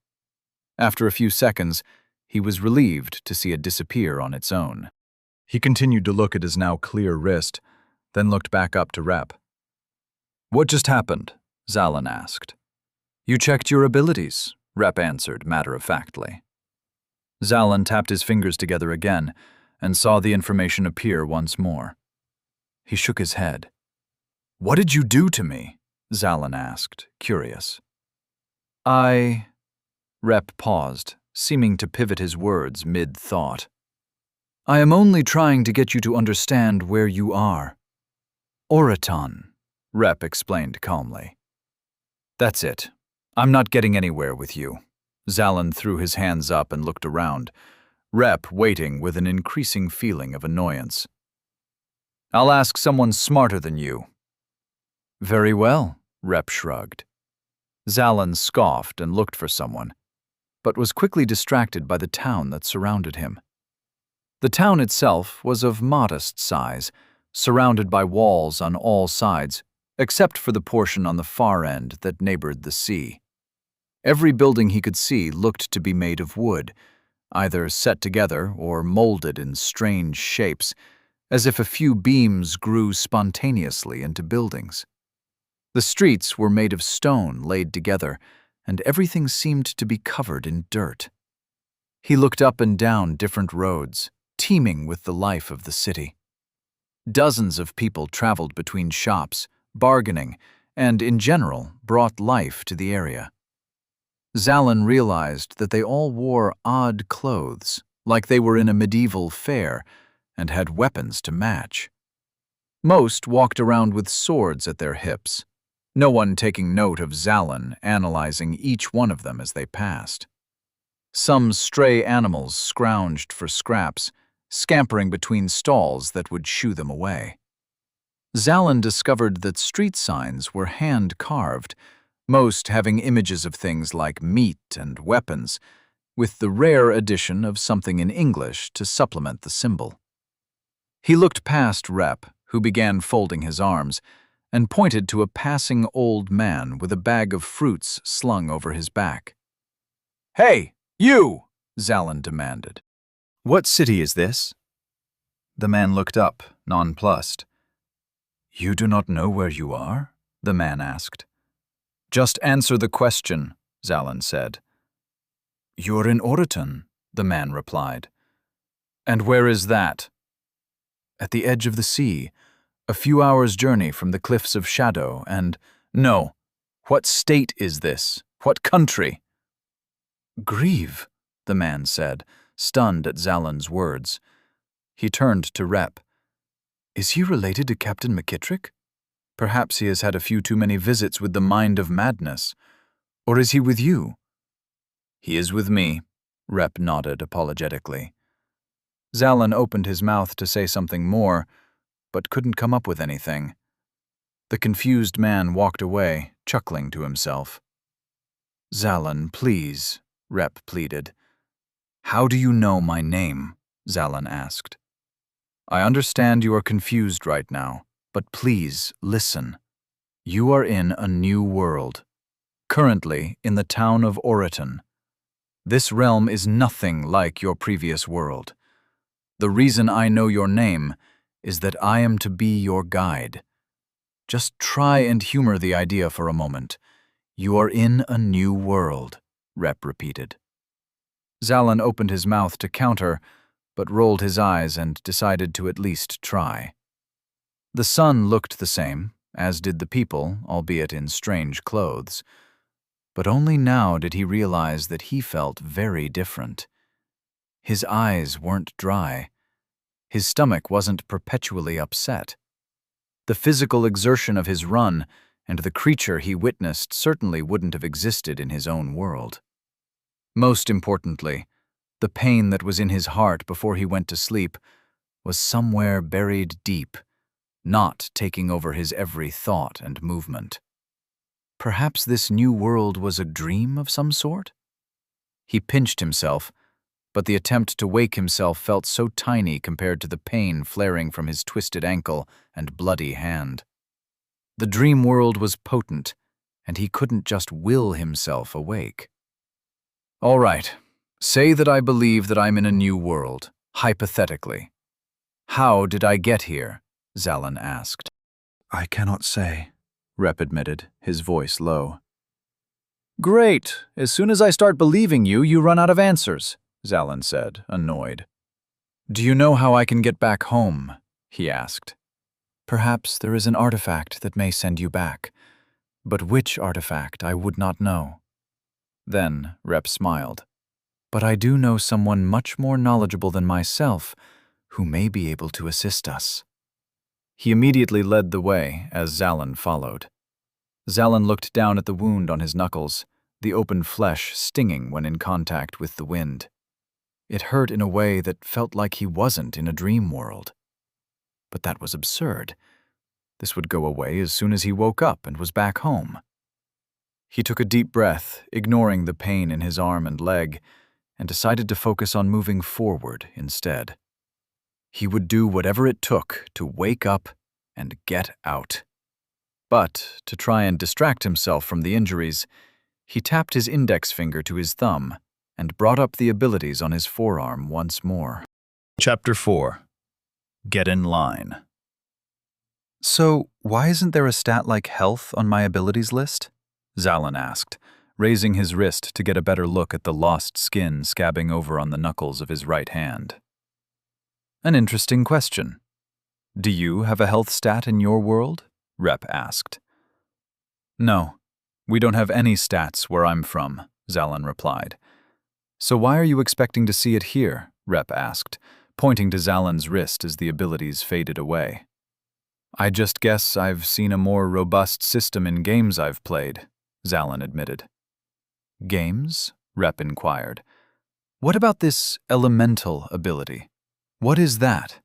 After a few seconds, he was relieved to see it disappear on its own. He continued to look at his now clear wrist, then looked back up to Rep. What just happened? Zalin asked. You checked your abilities, Rep answered matter-of-factly. Zalin tapped his fingers together again and saw the information appear once more. He shook his head. What did you do to me? Zalin asked, curious. Rep paused, seeming to pivot his words mid-thought. I am only trying to get you to understand where you are. Oraton, Rep explained calmly. That's it. I'm not getting anywhere with you. Zalin threw his hands up and looked around, Rep waiting with an increasing feeling of annoyance. I'll ask someone smarter than you. Very well, Rep shrugged. Zalin scoffed and looked for someone, but was quickly distracted by the town that surrounded him. The town itself was of modest size, surrounded by walls on all sides, except for the portion on the far end that neighbored the sea. Every building he could see looked to be made of wood, either set together or molded in strange shapes, as if a few beams grew spontaneously into buildings. The streets were made of stone laid together, and everything seemed to be covered in dirt. He looked up and down different roads, teeming with the life of the city. Dozens of people traveled between shops, bargaining, and, in general, brought life to the area. Zalin realized that they all wore odd clothes, like they were in a medieval fair, and had weapons to match. Most walked around with swords at their hips, no one taking note of Zalin analyzing each one of them as they passed. Some stray animals scrounged for scraps, scampering between stalls that would shoo them away. Zalin discovered that street signs were hand-carved, most having images of things like meat and weapons, with the rare addition of something in English to supplement the symbol. He looked past Rep, who began folding his arms, and pointed to a passing old man with a bag of fruits slung over his back. Hey, you! Zalin demanded. What city is this? The man looked up, nonplussed. You do not know where you are? The man asked. Just answer the question, Zalin said. You're in Oraton, the man replied. And where is that? At the edge of the sea, a few hours' journey from the Cliffs of Shadow, and… No, what state is this? What country? Grieve, the man said, stunned at Zalin's words. He turned to Rep. Is he related to Captain McKittrick? Perhaps he has had a few too many visits with the mind of madness. Or is he with you? He is with me, Rep nodded apologetically. Zalin opened his mouth to say something more, but couldn't come up with anything. The confused man walked away, chuckling to himself. "Zalin, please," Rep pleaded. "How do you know my name?" Zalin asked. "I understand you are confused right now, but please listen. You are in a new world, currently in the town of Oriton. This realm is nothing like your previous world. The reason I know your name is that I am to be your guide. Just try and humor the idea for a moment. You are in a new world," Rep repeated. Zalin opened his mouth to counter, but rolled his eyes and decided to at least try. The sun looked the same, as did the people, albeit in strange clothes. But only now did he realize that he felt very different. His eyes weren't dry. His stomach wasn't perpetually upset. The physical exertion of his run and the creature he witnessed certainly wouldn't have existed in his own world. Most importantly, the pain that was in his heart before he went to sleep was somewhere buried deep, not taking over his every thought and movement. Perhaps this new world was a dream of some sort? He pinched himself, but the attempt to wake himself felt so tiny compared to the pain flaring from his twisted ankle and bloody hand. The dream world was potent, and he couldn't just will himself awake. "All right, say that I believe that I'm in a new world, hypothetically. How did I get here?" Zalin asked. "I cannot say," Rep admitted, his voice low. "Great. As soon as I start believing you, you run out of answers," Zalin said, annoyed. "Do you know how I can get back home?" he asked. "Perhaps there is an artifact that may send you back, but which artifact I would not know." Then Rep smiled. "But I do know someone much more knowledgeable than myself who may be able to assist us." He immediately led the way as Zalin followed. Zalin looked down at the wound on his knuckles, the open flesh stinging when in contact with the wind. It hurt in a way that felt like he wasn't in a dream world. But that was absurd. This would go away as soon as he woke up and was back home. He took a deep breath, ignoring the pain in his arm and leg, and decided to focus on moving forward instead. He would do whatever it took to wake up and get out. But to try and distract himself from the injuries, he tapped his index finger to his thumb and brought up the abilities on his forearm once more. Chapter 4. Get in line. "So, why isn't there a stat like health on my abilities list?" Zalin asked, raising his wrist to get a better look at the lost skin scabbing over on the knuckles of his right hand. "An interesting question. Do you have a health stat in your world?" Rep asked. "No, we don't have any stats where I'm from," Zalin replied. "So why are you expecting to see it here?" Rep asked, pointing to Zalin's wrist as the abilities faded away. "I just guess I've seen a more robust system in games I've played," Zalin admitted. "Games?" Rep inquired. "What about this elemental ability? What is that?"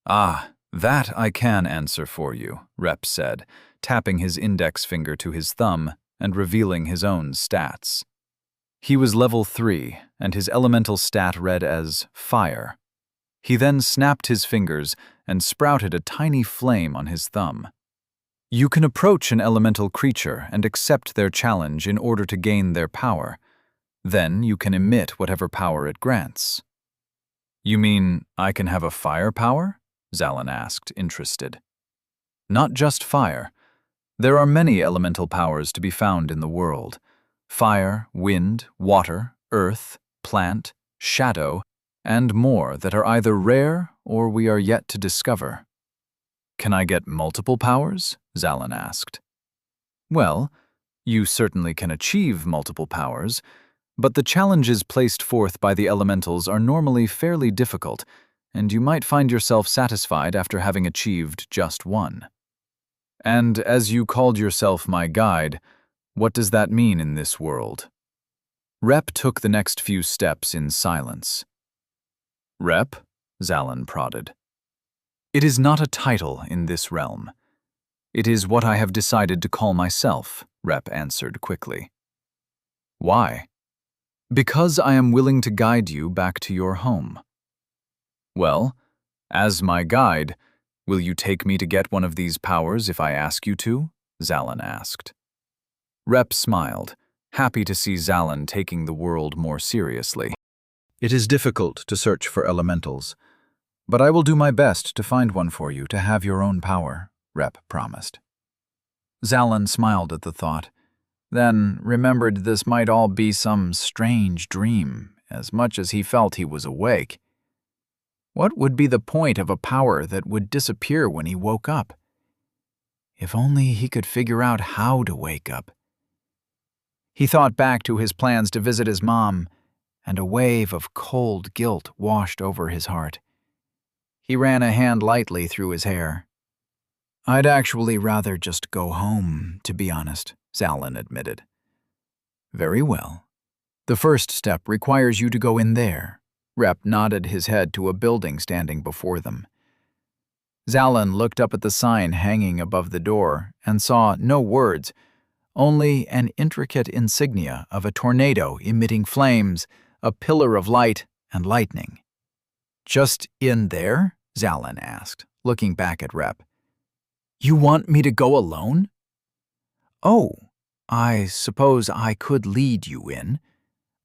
"Ah, that I can answer for you," Rep said, tapping his index finger to his thumb and revealing his own stats. He was level 3, and his elemental stat read as Fire. He then snapped his fingers and sprouted a tiny flame on his thumb. You can approach an elemental creature and accept their challenge in order to gain their power. Then you can emit whatever power it grants. "You mean I can have a fire power?" Zalin asked, interested. "Not just fire. There are many elemental powers to be found in the world. Fire, wind, water, earth, plant, shadow, and more that are either rare or we are yet to discover." "Can I get multiple powers?" Zalin asked. "Well, you certainly can achieve multiple powers, but the challenges placed forth by the elementals are normally fairly difficult, and you might find yourself satisfied after having achieved just one. And as you called yourself my guide, what does that mean in this world?" Rep took the next few steps in silence. Rep, Zallen prodded. It is not a title in this realm. It is what I have decided to call myself, Rep answered quickly. Why? Because I am willing to guide you back to your home. Well, as my guide, will you take me to get one of these powers if I ask you to? Zallen asked. Rep smiled, happy to see Zallen taking the world more seriously. It is difficult to search for elementals, but I will do my best to find one for you to have your own power, Rep promised. Zallen smiled at the thought, then remembered this might all be some strange dream, as much as he felt he was awake. What would be the point of a power that would disappear when he woke up? If only he could figure out how to wake up. He thought back to his plans to visit his mom, and a wave of cold guilt washed over his heart. He ran a hand lightly through his hair. I'd actually rather just go home, to be honest, Zallen admitted. Very well. The first step requires you to go in there. Rep nodded his head to a building standing before them. Zallen looked up at the sign hanging above the door and saw no words, only an intricate insignia of a tornado emitting flames, a pillar of light, and lightning. Just in there? Zallen asked, looking back at Rep. You want me to go alone? Oh, I suppose I could lead you in.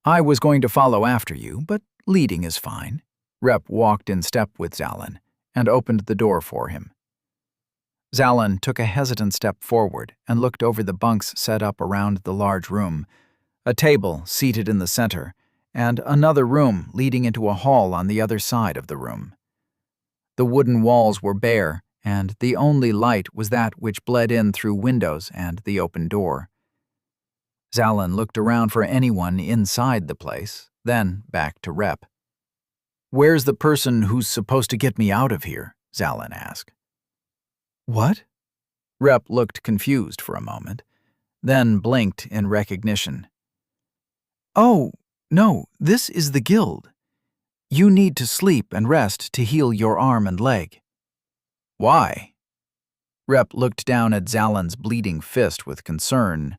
I was going to follow after you, but leading is fine. Rep walked in step with Zallen and opened the door for him. Zallen took a hesitant step forward and looked over the bunks set up around the large room, a table seated in the center, and another room leading into a hall on the other side of the room. The wooden walls were bare, and the only light was that which bled in through windows and the open door. Zallen looked around for anyone inside the place, then back to Rep. Where's the person who's supposed to get me out of here? Zallen asked. What? Rep looked confused for a moment, then blinked in recognition. Oh, no, this is the guild. You need to sleep and rest to heal your arm and leg. Why? Rep looked down at Zallen's bleeding fist with concern,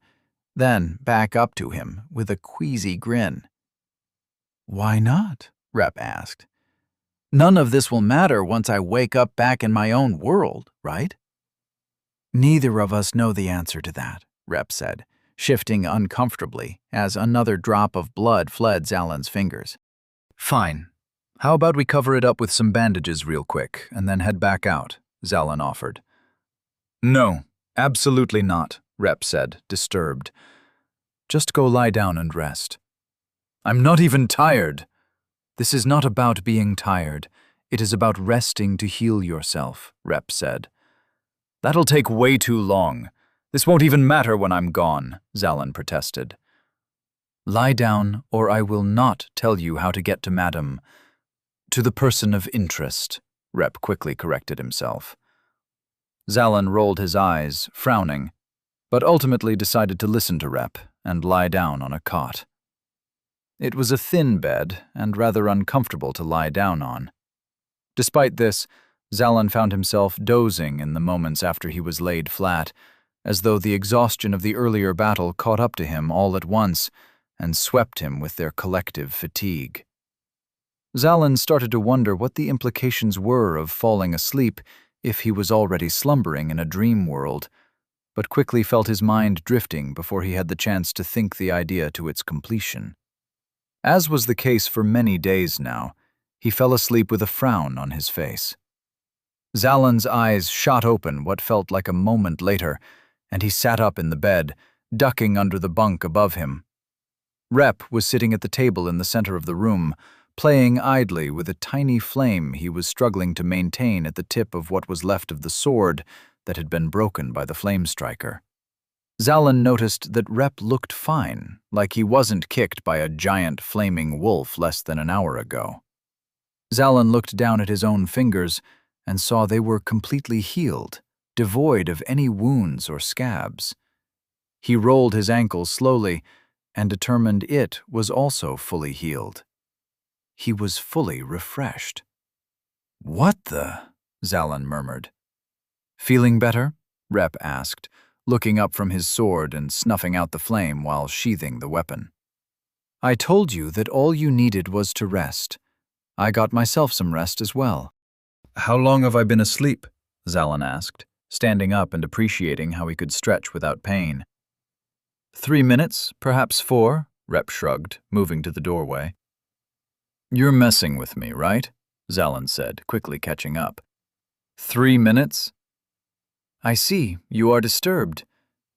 then back up to him with a queasy grin. Why not? Rep asked. None of this will matter once I wake up back in my own world, right? Neither of us know the answer to that, Rep said, shifting uncomfortably as another drop of blood fled Zallen's fingers. Fine. How about we cover it up with some bandages real quick and then head back out, Zallen offered. No, absolutely not, Rep said, disturbed. Just go lie down and rest. I'm not even tired. This is not about being tired. It is about resting to heal yourself, Rep said. That'll take way too long. This won't even matter when I'm gone, Zallen protested. Lie down, or I will not tell you how to get to Madam. To the person of interest, Rep quickly corrected himself. Zallen rolled his eyes, frowning, but ultimately decided to listen to Rep and lie down on a cot. It was a thin bed and rather uncomfortable to lie down on. Despite this, Zallen found himself dozing in the moments after he was laid flat, as though the exhaustion of the earlier battle caught up to him all at once and swept him with their collective fatigue. Zallen started to wonder what the implications were of falling asleep if he was already slumbering in a dream world, but quickly felt his mind drifting before he had the chance to think the idea to its completion. As was the case for many days now, he fell asleep with a frown on his face. Zallen's eyes shot open what felt like a moment later, and he sat up in the bed, ducking under the bunk above him. Rep was sitting at the table in the center of the room, playing idly with a tiny flame he was struggling to maintain at the tip of what was left of the sword that had been broken by the flame striker. Zallen noticed that Rep looked fine, like he wasn't kicked by a giant flaming wolf less than an hour ago. Zallen looked down at his own fingers and saw they were completely healed, devoid of any wounds or scabs. He rolled his ankles slowly and determined it was also fully healed. He was fully refreshed. "What the?" Zalin murmured. "Feeling better?" Rep asked, looking up from his sword and snuffing out the flame while sheathing the weapon. "I told you that all you needed was to rest. I got myself some rest as well." "How long have I been asleep?" Zalin asked, standing up and appreciating how he could stretch without pain. 3 minutes, perhaps 4, Rep shrugged, moving to the doorway. "You're messing with me, right?" Zalin said, quickly catching up. 3 minutes? "I see, you are disturbed.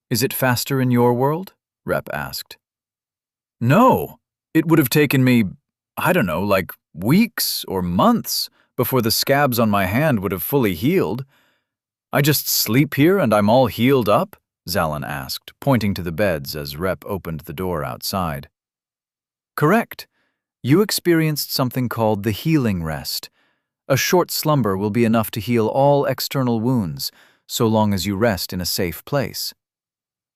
Is it faster in your world?" Rep asked. "No, it would have taken me, I don't know, like weeks or months before the scabs on my hand would have fully healed. I just sleep here and I'm all healed up?" Zalin asked, pointing to the beds as Rep opened the door outside. "Correct. You experienced something called the healing rest. A short slumber will be enough to heal all external wounds, so long as you rest in a safe place.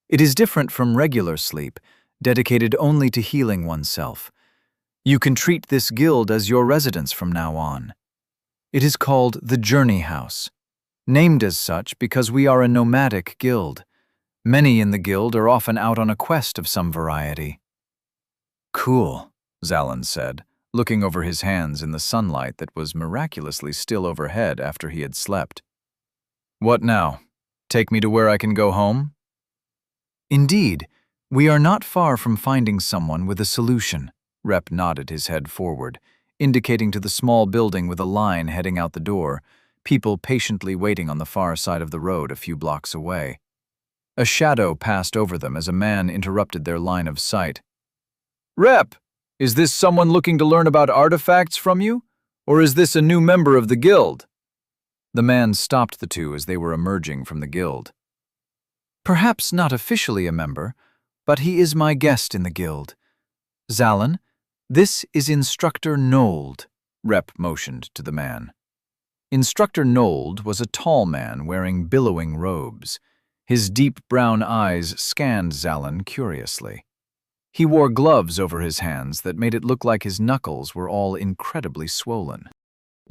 It is different from regular sleep, dedicated only to healing oneself. You can treat this guild as your residence from now on. It is called the Journey House, named as such because we are a nomadic guild. Many in the guild are often out on a quest of some variety." "Cool," Zalin said, looking over his hands in the sunlight that was miraculously still overhead after he had slept. "What now? Take me to where I can go home?" "Indeed, we are not far from finding someone with a solution." Rep nodded his head forward, indicating to the small building with a line heading out the door, people patiently waiting on the far side of the road a few blocks away. A shadow passed over them as a man interrupted their line of sight. "Rep, is this someone looking to learn about artifacts from you? Or is this a new member of the guild?" The man stopped the two as they were emerging from the guild. "Perhaps not officially a member, but he is my guest in the guild. Zalin, this is Instructor Nold," Rep motioned to the man. Instructor Nold was a tall man wearing billowing robes. His deep brown eyes scanned Zalin curiously. He wore gloves over his hands that made it look like his knuckles were all incredibly swollen.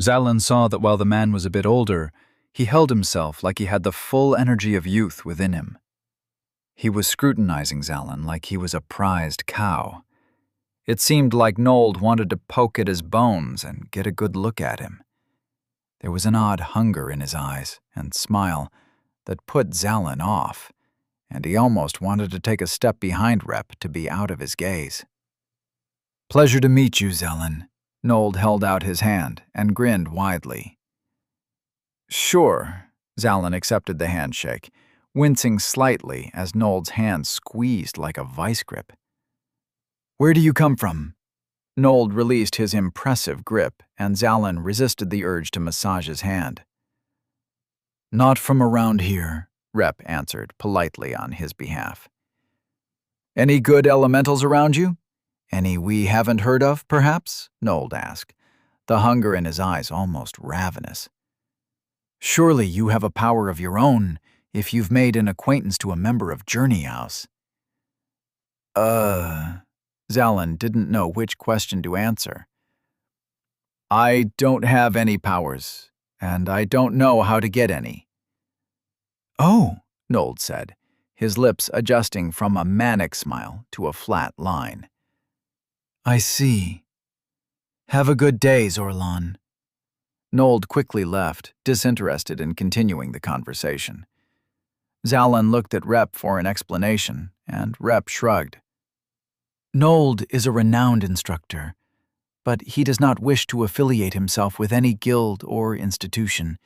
Zalin saw that while the man was a bit older, he held himself like he had the full energy of youth within him. He was scrutinizing Zalin like he was a prized cow. It seemed like Nold wanted to poke at his bones and get a good look at him. There was an odd hunger in his eyes and smile that put Zalin off, and he almost wanted to take a step behind Rep to be out of his gaze. "Pleasure to meet you, Zalin." Nold held out his hand and grinned widely. "Sure," Zalin accepted the handshake, wincing slightly as Nold's hand squeezed like a vice grip. "Where do you come from?" Nold released his impressive grip, and Zalin resisted the urge to massage his hand. "Not from around here," Rep answered politely on his behalf. "Any good elementals around you? Any we haven't heard of, perhaps?" Nold asked, the hunger in his eyes almost ravenous. "Surely you have a power of your own if you've made an acquaintance to a member of Journey House." Zalin didn't know which question to answer. "I don't have any powers, and I don't know how to get any." "Oh," Nold said, his lips adjusting from a manic smile to a flat line. "I see. Have a good day, Zorlan." Nold quickly left, disinterested in continuing the conversation. Zalin looked at Rep for an explanation, and Rep shrugged. "Nold is a renowned instructor, but he does not wish to affiliate himself with any guild or institution.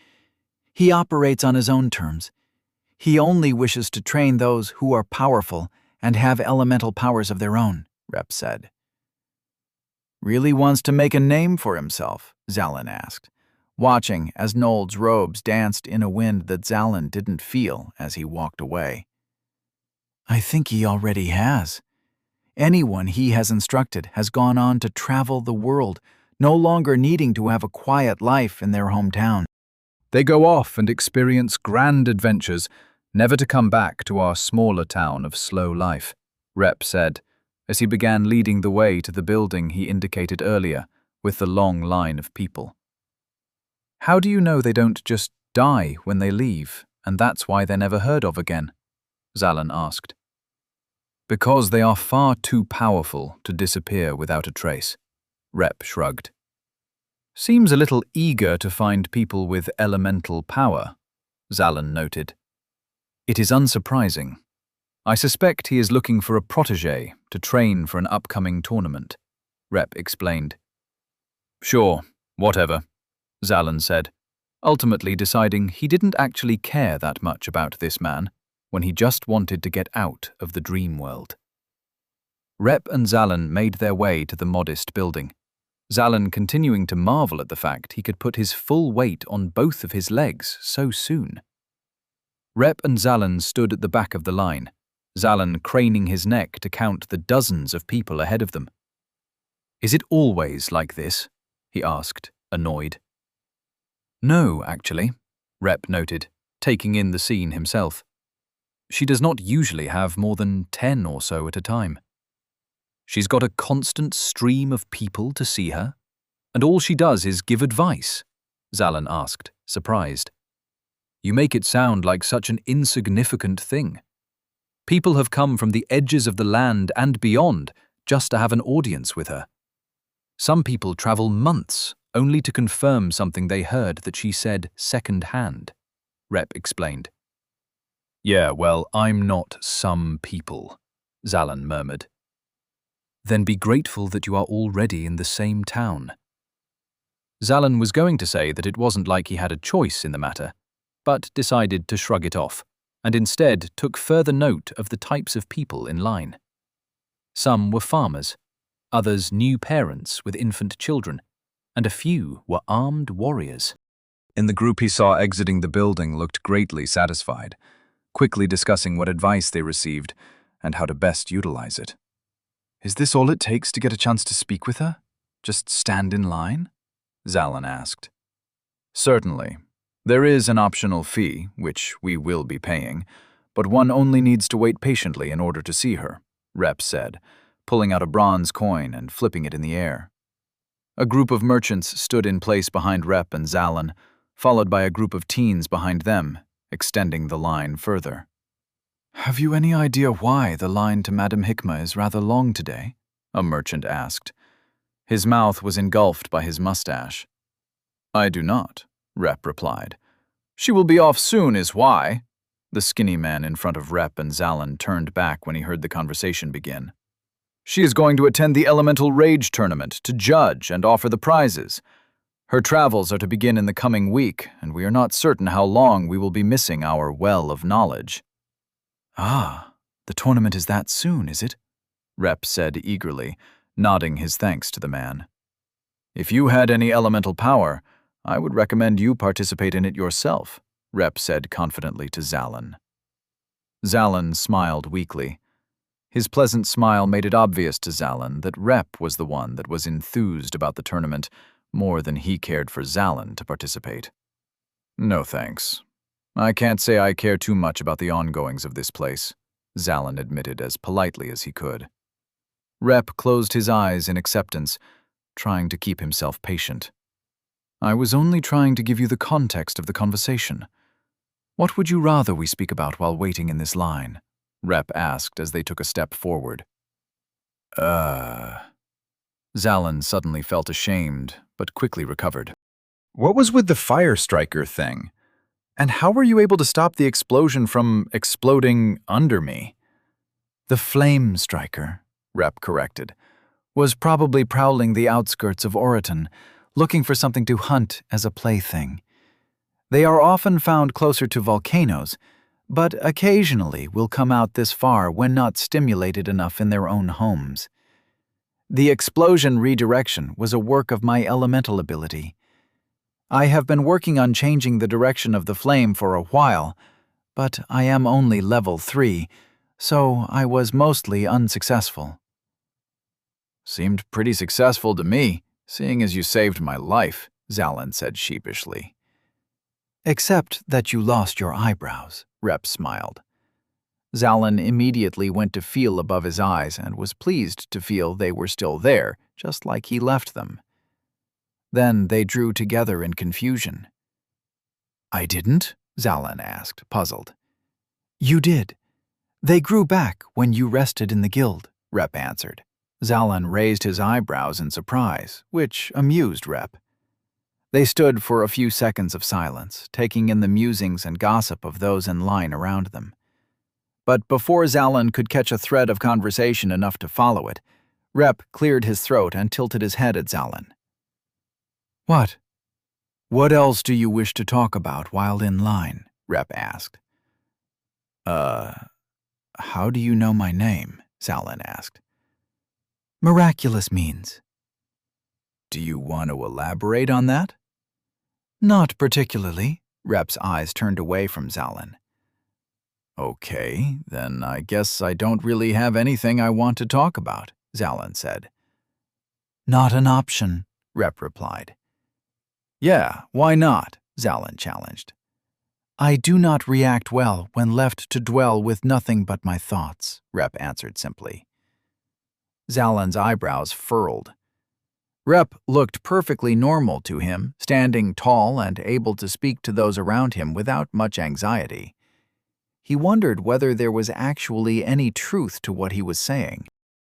He operates on his own terms. He only wishes to train those who are powerful and have elemental powers of their own," Rep said. "Really wants to make a name for himself?" Zalin asked, watching as Nold's robes danced in a wind that Zalin didn't feel as he walked away. "I think he already has. Anyone he has instructed has gone on to travel the world, no longer needing to have a quiet life in their hometown. They go off and experience grand adventures, never to come back to our smaller town of slow life," Rep said, as he began leading the way to the building he indicated earlier, with the long line of people. How do you know they don't just die when they leave, and that's why they're never heard of again? Zallen asked. Because they are far too powerful to disappear without a trace, Rep shrugged. Seems a little eager to find people with elemental power, Zallen noted. It is unsurprising. I suspect he is looking for a protégé to train for an upcoming tournament, Rep explained. Sure, whatever, Zallen said, ultimately deciding he didn't actually care that much about this man when he just wanted to get out of the dream world. Rep and Zallen made their way to the modest building, Zallen continuing to marvel at the fact he could put his full weight on both of his legs so soon. Rep and Zallen stood at the back of the line, Zallen craning his neck to count the dozens of people ahead of them. Is it always like this? He asked, annoyed. No, actually, Rep noted, taking in the scene himself. She does not usually have more than 10 or so at a time. She's got a constant stream of people to see her, and all she does is give advice, Zallen asked, surprised. You make it sound like such an insignificant thing. People have come from the edges of the land and beyond just to have an audience with her. Some people travel months only to confirm something they heard that she said second-hand, Rep explained. Yeah, well, I'm not some people, Zallen murmured. Then be grateful that you are already in the same town. Zallen was going to say that it wasn't like he had a choice in the matter, but decided to shrug it off, and instead took further note of the types of people in line. Some were farmers, others new parents with infant children, and a few were armed warriors. In the group he saw exiting the building looked greatly satisfied, quickly discussing what advice they received and how to best utilize it. Is this all it takes to get a chance to speak with her? Just stand in line? Zallen asked. Certainly. There is an optional fee, which we will be paying, but one only needs to wait patiently in order to see her, Rep said, pulling out a bronze coin and flipping it in the air. A group of merchants stood in place behind Rep and Zallen, followed by a group of teens behind them, extending the line further. Have you any idea why the line to Madame Hikmah is rather long today? A merchant asked. His mouth was engulfed by his mustache. I do not, Rep replied. She will be off soon is why. The skinny man in front of Rep and Zallen turned back when he heard the conversation begin. She is going to attend the Elemental Rage tournament to judge and offer the prizes. Her travels are to begin in the coming week, and we are not certain how long we will be missing our well of knowledge. Ah, the tournament is that soon, is it? Rep said eagerly, nodding his thanks to the man. If you had any elemental power, I would recommend you participate in it yourself, Rep said confidently to Zallen. Zallen smiled weakly. His pleasant smile made it obvious to Zallen that Rep was the one that was enthused about the tournament more than he cared for Zallen to participate. No thanks. I can't say I care too much about the ongoings of this place, Zallen admitted as politely as he could. Rep closed his eyes in acceptance, trying to keep himself patient. I was only trying to give you the context of the conversation. What would you rather we speak about while waiting in this line? Rep asked as they took a step forward. Zallen suddenly felt ashamed, but quickly recovered. What was with the fire striker thing? And how were you able to stop the explosion from exploding under me? The flame striker, Rep corrected, was probably prowling the outskirts of Oriton, looking for something to hunt as a plaything. They are often found closer to volcanoes, but occasionally will come out this far when not stimulated enough in their own homes. The explosion redirection was a work of my elemental ability. I have been working on changing the direction of the flame for a while, but I am only level 3, so I was mostly unsuccessful. Seemed pretty successful to me, seeing as you saved my life, Zallen said sheepishly. Except that you lost your eyebrows, Rep smiled. Zalin immediately went to feel above his eyes and was pleased to feel they were still there, just like he left them. Then they drew together in confusion. "I didn't?" Zalin asked, puzzled. "You did. They grew back when you rested in the guild," Rep answered. Zalin raised his eyebrows in surprise, which amused Rep. They stood for a few seconds of silence, taking in the musings and gossip of those in line around them. But before Zalin could catch a thread of conversation enough to follow it, Rep cleared his throat and tilted his head at Zalin. "What? What else do you wish to talk about while in line?" Rep asked. How do you know my name?" Zalin asked. "Miraculous means." "Do you want to elaborate on that?" "Not particularly." Rep's eyes turned away from Zalin. "Okay, then I guess I don't really have anything I want to talk about," Zalin said. "Not an option," Rep replied. "Yeah, why not?" Zalin challenged. "I do not react well when left to dwell with nothing but my thoughts," Rep answered simply. Zalin's eyebrows furrowed. Rep looked perfectly normal to him, standing tall and able to speak to those around him without much anxiety. He wondered whether there was actually any truth to what he was saying.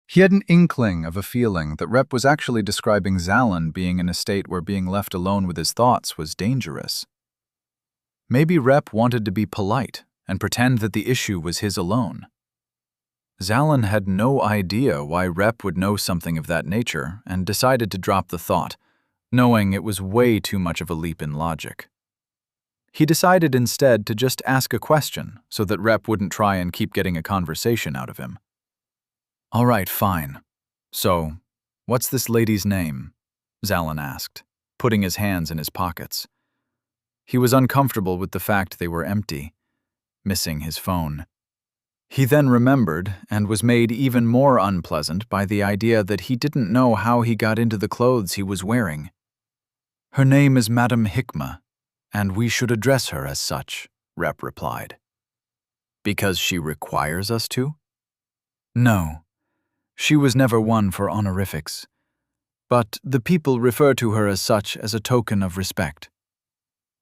He had an inkling of a feeling that Rep was actually describing Zalin being in a state where being left alone with his thoughts was dangerous. Maybe Rep wanted to be polite and pretend that the issue was his alone. Zalin had no idea why Rep would know something of that nature and decided to drop the thought, knowing it was way too much of a leap in logic. He decided instead to just ask a question so that Rep wouldn't try and keep getting a conversation out of him. "All right, fine. So, what's this lady's name?" Zalin asked, putting his hands in his pockets. He was uncomfortable with the fact they were empty, missing his phone. He then remembered and was made even more unpleasant by the idea that he didn't know how he got into the clothes he was wearing. "Her name is Madame Hikma, and we should address her as such," Rep replied. "Because she requires us to?" "No. She was never one for honorifics. But the people refer to her as such as a token of respect.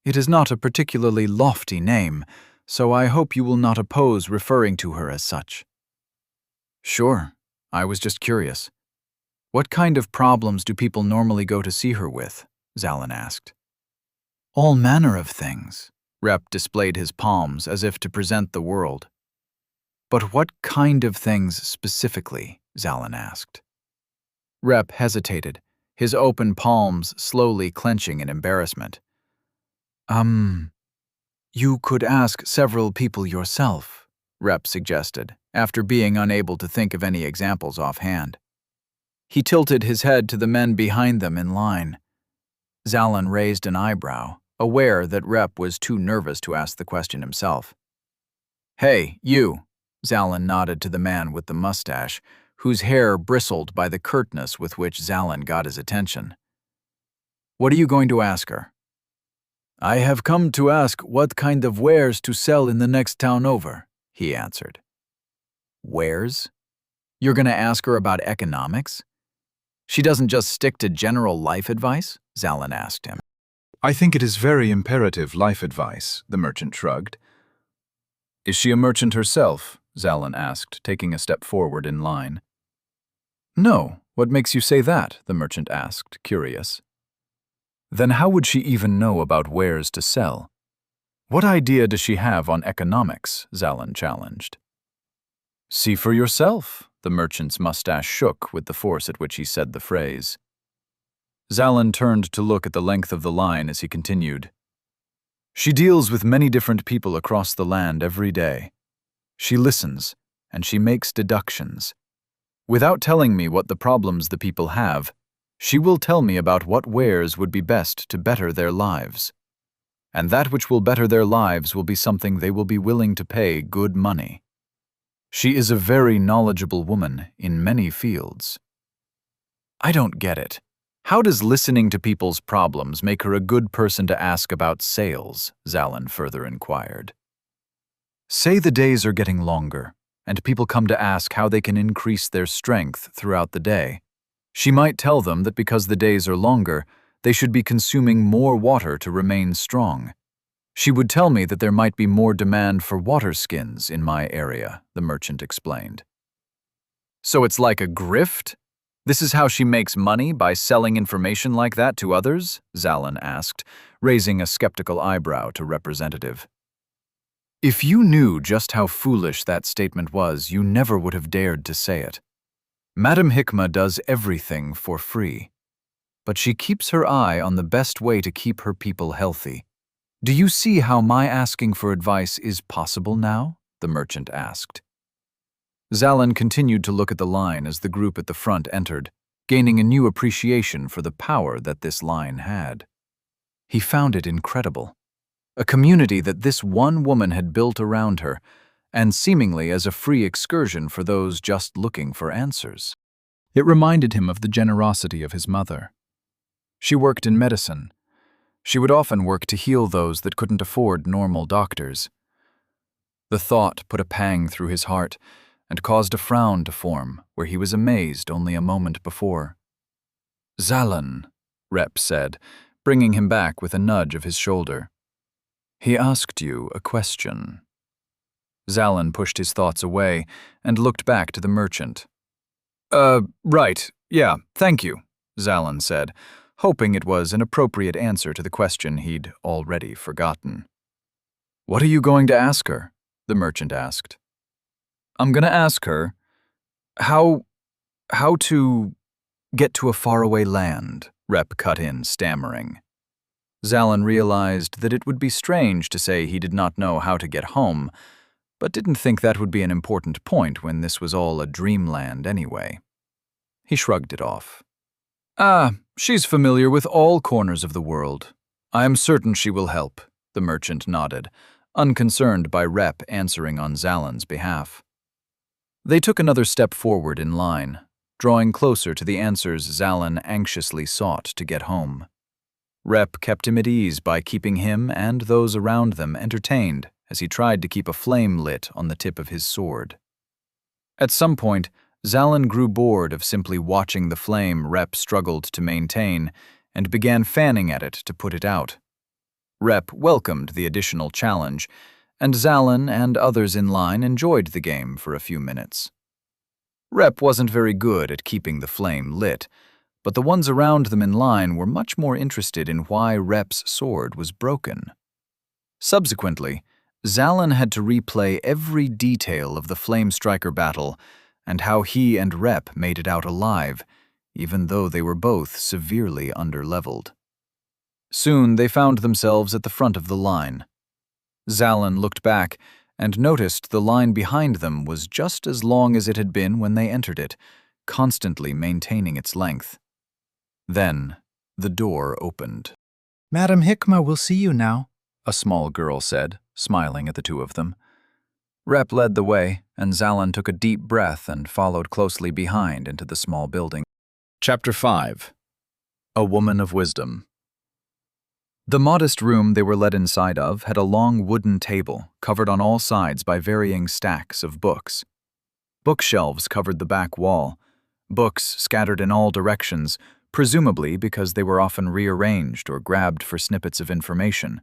It is not a particularly lofty name, so I hope you will not oppose referring to her as such." "Sure, I was just curious. What kind of problems do people normally go to see her with?" Zalin asked. "All manner of things." Rep displayed his palms as if to present the world. "But what kind of things specifically?" Zalin asked. Rep hesitated, his open palms slowly clenching in embarrassment. You could ask several people yourself," Rep suggested, after being unable to think of any examples offhand. He tilted his head to the men behind them in line. Zalin raised an eyebrow, aware that Rep was too nervous to ask the question himself. "Hey, you," Zalin nodded to the man with the mustache, whose hair bristled by the curtness with which Zalin got his attention. "What are you going to ask her?" "I have come to ask what kind of wares to sell in the next town over," he answered. "Wares? You're going to ask her about economics? She doesn't just stick to general life advice?" Zalin asked him. "I think it is very imperative life advice," the merchant shrugged. "Is she a merchant herself?" Zalin asked, taking a step forward in line. "No, what makes you say that?" the merchant asked, curious. "Then how would she even know about wares to sell? What idea does she have on economics?" Zalin challenged. "See for yourself." The merchant's mustache shook with the force at which he said the phrase. Zalin turned to look at the length of the line as he continued. "She deals with many different people across the land every day. She listens, and she makes deductions. Without telling me what the problems the people have, she will tell me about what wares would be best to better their lives. And that which will better their lives will be something they will be willing to pay good money. She is a very knowledgeable woman in many fields." "I don't get it. How does listening to people's problems make her a good person to ask about sales?" Zalin further inquired. Say the days are getting longer, and people come to ask how they can increase their strength throughout the day. She might tell them that because the days are longer, they should be consuming more water to remain strong. She would tell me that there might be more demand for water skins in my area, the merchant explained. So it's like a grift? This is how she makes money, by selling information like that to others? Zalin asked, raising a skeptical eyebrow to representative. If you knew just how foolish that statement was, you never would have dared to say it. Madam Hikmah does everything for free, but she keeps her eye on the best way to keep her people healthy. Do you see how my asking for advice is possible now? The merchant asked. Zalin continued to look at the line as the group at the front entered, gaining a new appreciation for the power that this line had. He found it incredible. A community that this one woman had built around her, and seemingly as a free excursion for those just looking for answers. It reminded him of the generosity of his mother. She worked in medicine. She would often work to heal those that couldn't afford normal doctors. The thought put a pang through his heart and caused a frown to form where he was amazed only a moment before. Zalin, Rep said, bringing him back with a nudge of his shoulder. He asked you a question. Zalin pushed his thoughts away and looked back to the merchant. Right, yeah, thank you, Zalin said, hoping it was an appropriate answer to the question he'd already forgotten. What are you going to ask her? The merchant asked. I'm going to ask her how to get to a faraway land, Rep cut in, stammering. Zalin realized that it would be strange to say he did not know how to get home, but didn't think that would be an important point when this was all a dreamland anyway. He shrugged it off. She's familiar with all corners of the world. I am certain she will help, the merchant nodded, unconcerned by Rep answering on Zalin's behalf. They took another step forward in line, drawing closer to the answers Zalin anxiously sought to get home. Rep kept him at ease by keeping him and those around them entertained as he tried to keep a flame lit on the tip of his sword. At some point, Zalin grew bored of simply watching the flame Rep struggled to maintain and began fanning at it to put it out. Rep welcomed the additional challenge, and Zalin and others in line enjoyed the game for a few minutes. Rep wasn't very good at keeping the flame lit, but the ones around them in line were much more interested in why Rep's sword was broken. Subsequently, Zalin had to replay every detail of the Flame Striker battle and how he and Rep made it out alive, even though they were both severely underleveled. Soon they found themselves at the front of the line. Zalin looked back and noticed the line behind them was just as long as it had been when they entered it, constantly maintaining its length. Then, the door opened. Madam Hikmah will see you now, a small girl said, smiling at the two of them. Rep led the way, and Zalin took a deep breath and followed closely behind into the small building. Chapter 5. A Woman of Wisdom. The modest room they were led inside of had a long wooden table covered on all sides by varying stacks of books. Bookshelves covered the back wall, books scattered in all directions, presumably because they were often rearranged or grabbed for snippets of information.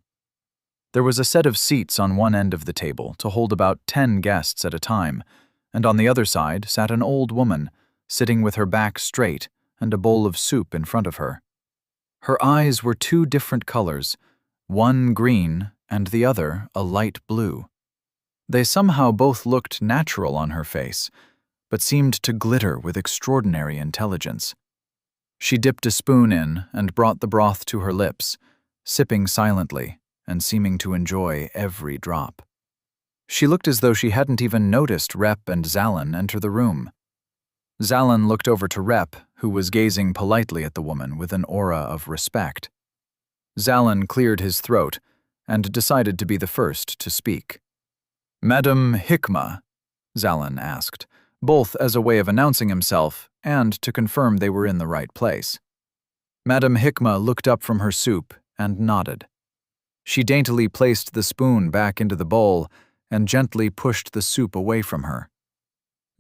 There was a set of seats on one end of the table to hold about 10 guests at a time, and on the other side sat an old woman, sitting with her back straight and a bowl of soup in front of her. Her eyes were two different colors, one green and the other a light blue. They somehow both looked natural on her face, but seemed to glitter with extraordinary intelligence. She dipped a spoon in and brought the broth to her lips, sipping silently and seeming to enjoy every drop. She looked as though she hadn't even noticed Rep and Zalin enter the room. Zalin looked over to Rep, who was gazing politely at the woman with an aura of respect. Zalin cleared his throat and decided to be the first to speak. Madam Hikmah, Zalin asked, both as a way of announcing himself and to confirm they were in the right place. Madam Hikmah looked up from her soup and nodded. She daintily placed the spoon back into the bowl and gently pushed the soup away from her.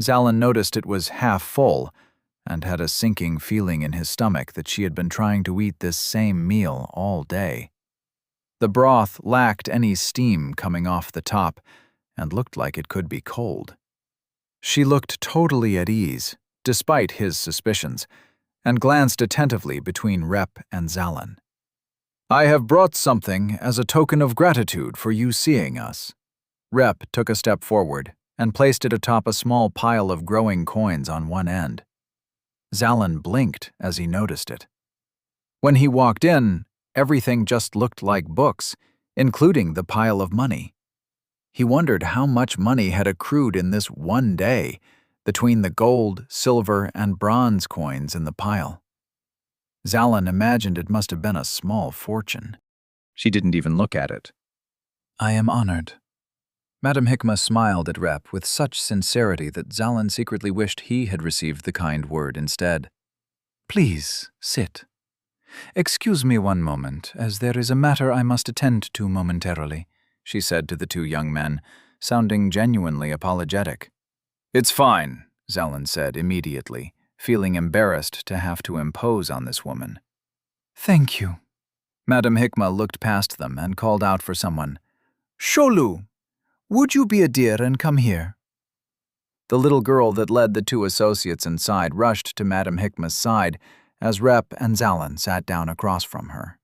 Zalin noticed it was half full and had a sinking feeling in his stomach that she had been trying to eat this same meal all day. The broth lacked any steam coming off the top and looked like it could be cold. She looked totally at ease, despite his suspicions, and glanced attentively between Rep and Zalin. "I have brought something as a token of gratitude for you seeing us." Rep took a step forward and placed it atop a small pile of growing coins on one end. Zalin blinked as he noticed it. When he walked in, everything just looked like books, including the pile of money. He wondered how much money had accrued in this one day between the gold, silver, and bronze coins in the pile. Zalin imagined it must have been a small fortune. She didn't even look at it. "I am honored." Madame Hikmah smiled at Rep with such sincerity that Zalin secretly wished he had received the kind word instead. "Please, sit. Excuse me one moment, as there is a matter I must attend to momentarily," she said to the two young men, sounding genuinely apologetic. "It's fine," Zalin said immediately, feeling embarrassed to have to impose on this woman. "Thank you." Madame Hikmah looked past them and called out for someone. "Sholu, would you be a dear and come here?" The little girl that led the two associates inside rushed to Madame Hikmah's side as Rep and Zalin sat down across from her.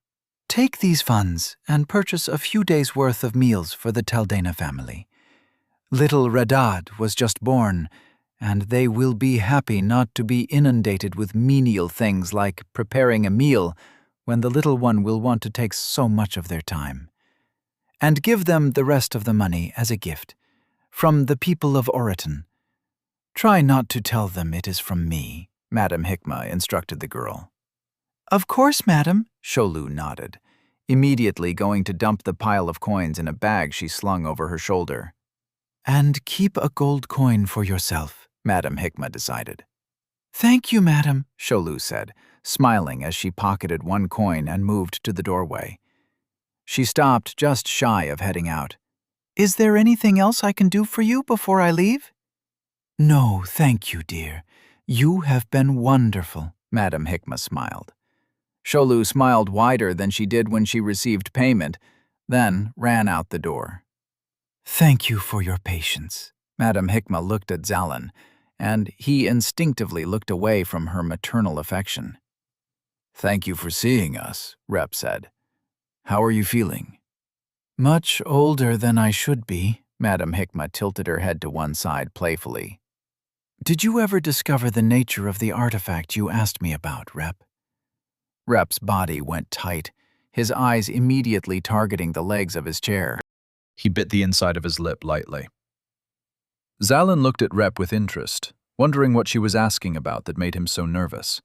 "Take these funds and purchase a few days' worth of meals for the Taldana family. Little Radad was just born, and they will be happy not to be inundated with menial things like preparing a meal when the little one will want to take so much of their time. And give them the rest of the money as a gift, from the people of Oriton. Try not to tell them it is from me," Madame Hikmah instructed the girl. "Of course, madam," Sholu nodded, immediately going to dump the pile of coins in a bag she slung over her shoulder. "And keep a gold coin for yourself," Madame Hikmah decided. "Thank you, madam," Sholu said, smiling as she pocketed one coin and moved to the doorway. She stopped just shy of heading out. "Is there anything else I can do for you before I leave?" "No, thank you, dear. You have been wonderful," Madame Hikmah smiled. Sholu smiled wider than she did when she received payment, then ran out the door. "Thank you for your patience." Madame Hikmah looked at Zalin, and he instinctively looked away from her maternal affection. "Thank you for seeing us," Rep said. "How are you feeling?" "Much older than I should be." Madame Hikmah tilted her head to one side playfully. "Did you ever discover the nature of the artifact you asked me about, Rep?" Rep's body went tight, his eyes immediately targeting the legs of his chair. He bit the inside of his lip lightly. Zalin looked at Rep with interest, wondering what she was asking about that made him so nervous.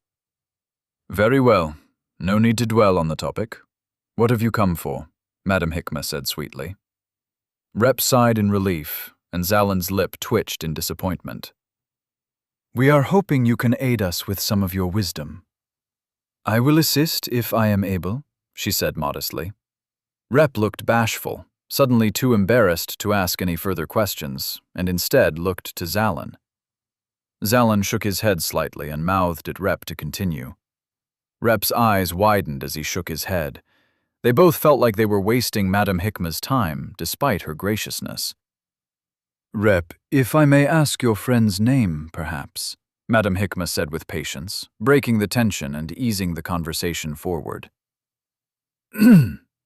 "Very well. No need to dwell on the topic. What have you come for?" Madame Hikmah said sweetly. Rep sighed in relief, and Zalin's lip twitched in disappointment. "We are hoping you can aid us with some of your wisdom." "I will assist if I am able," she said modestly. Rep looked bashful, suddenly too embarrassed to ask any further questions, and instead looked to Zalin. Zalin shook his head slightly and mouthed at Rep to continue. Rep's eyes widened as he shook his head. They both felt like they were wasting Madame Hikmah's time, despite her graciousness. "Rep, if I may ask your friend's name, perhaps," Madame Hikmah said with patience, breaking the tension and easing the conversation forward.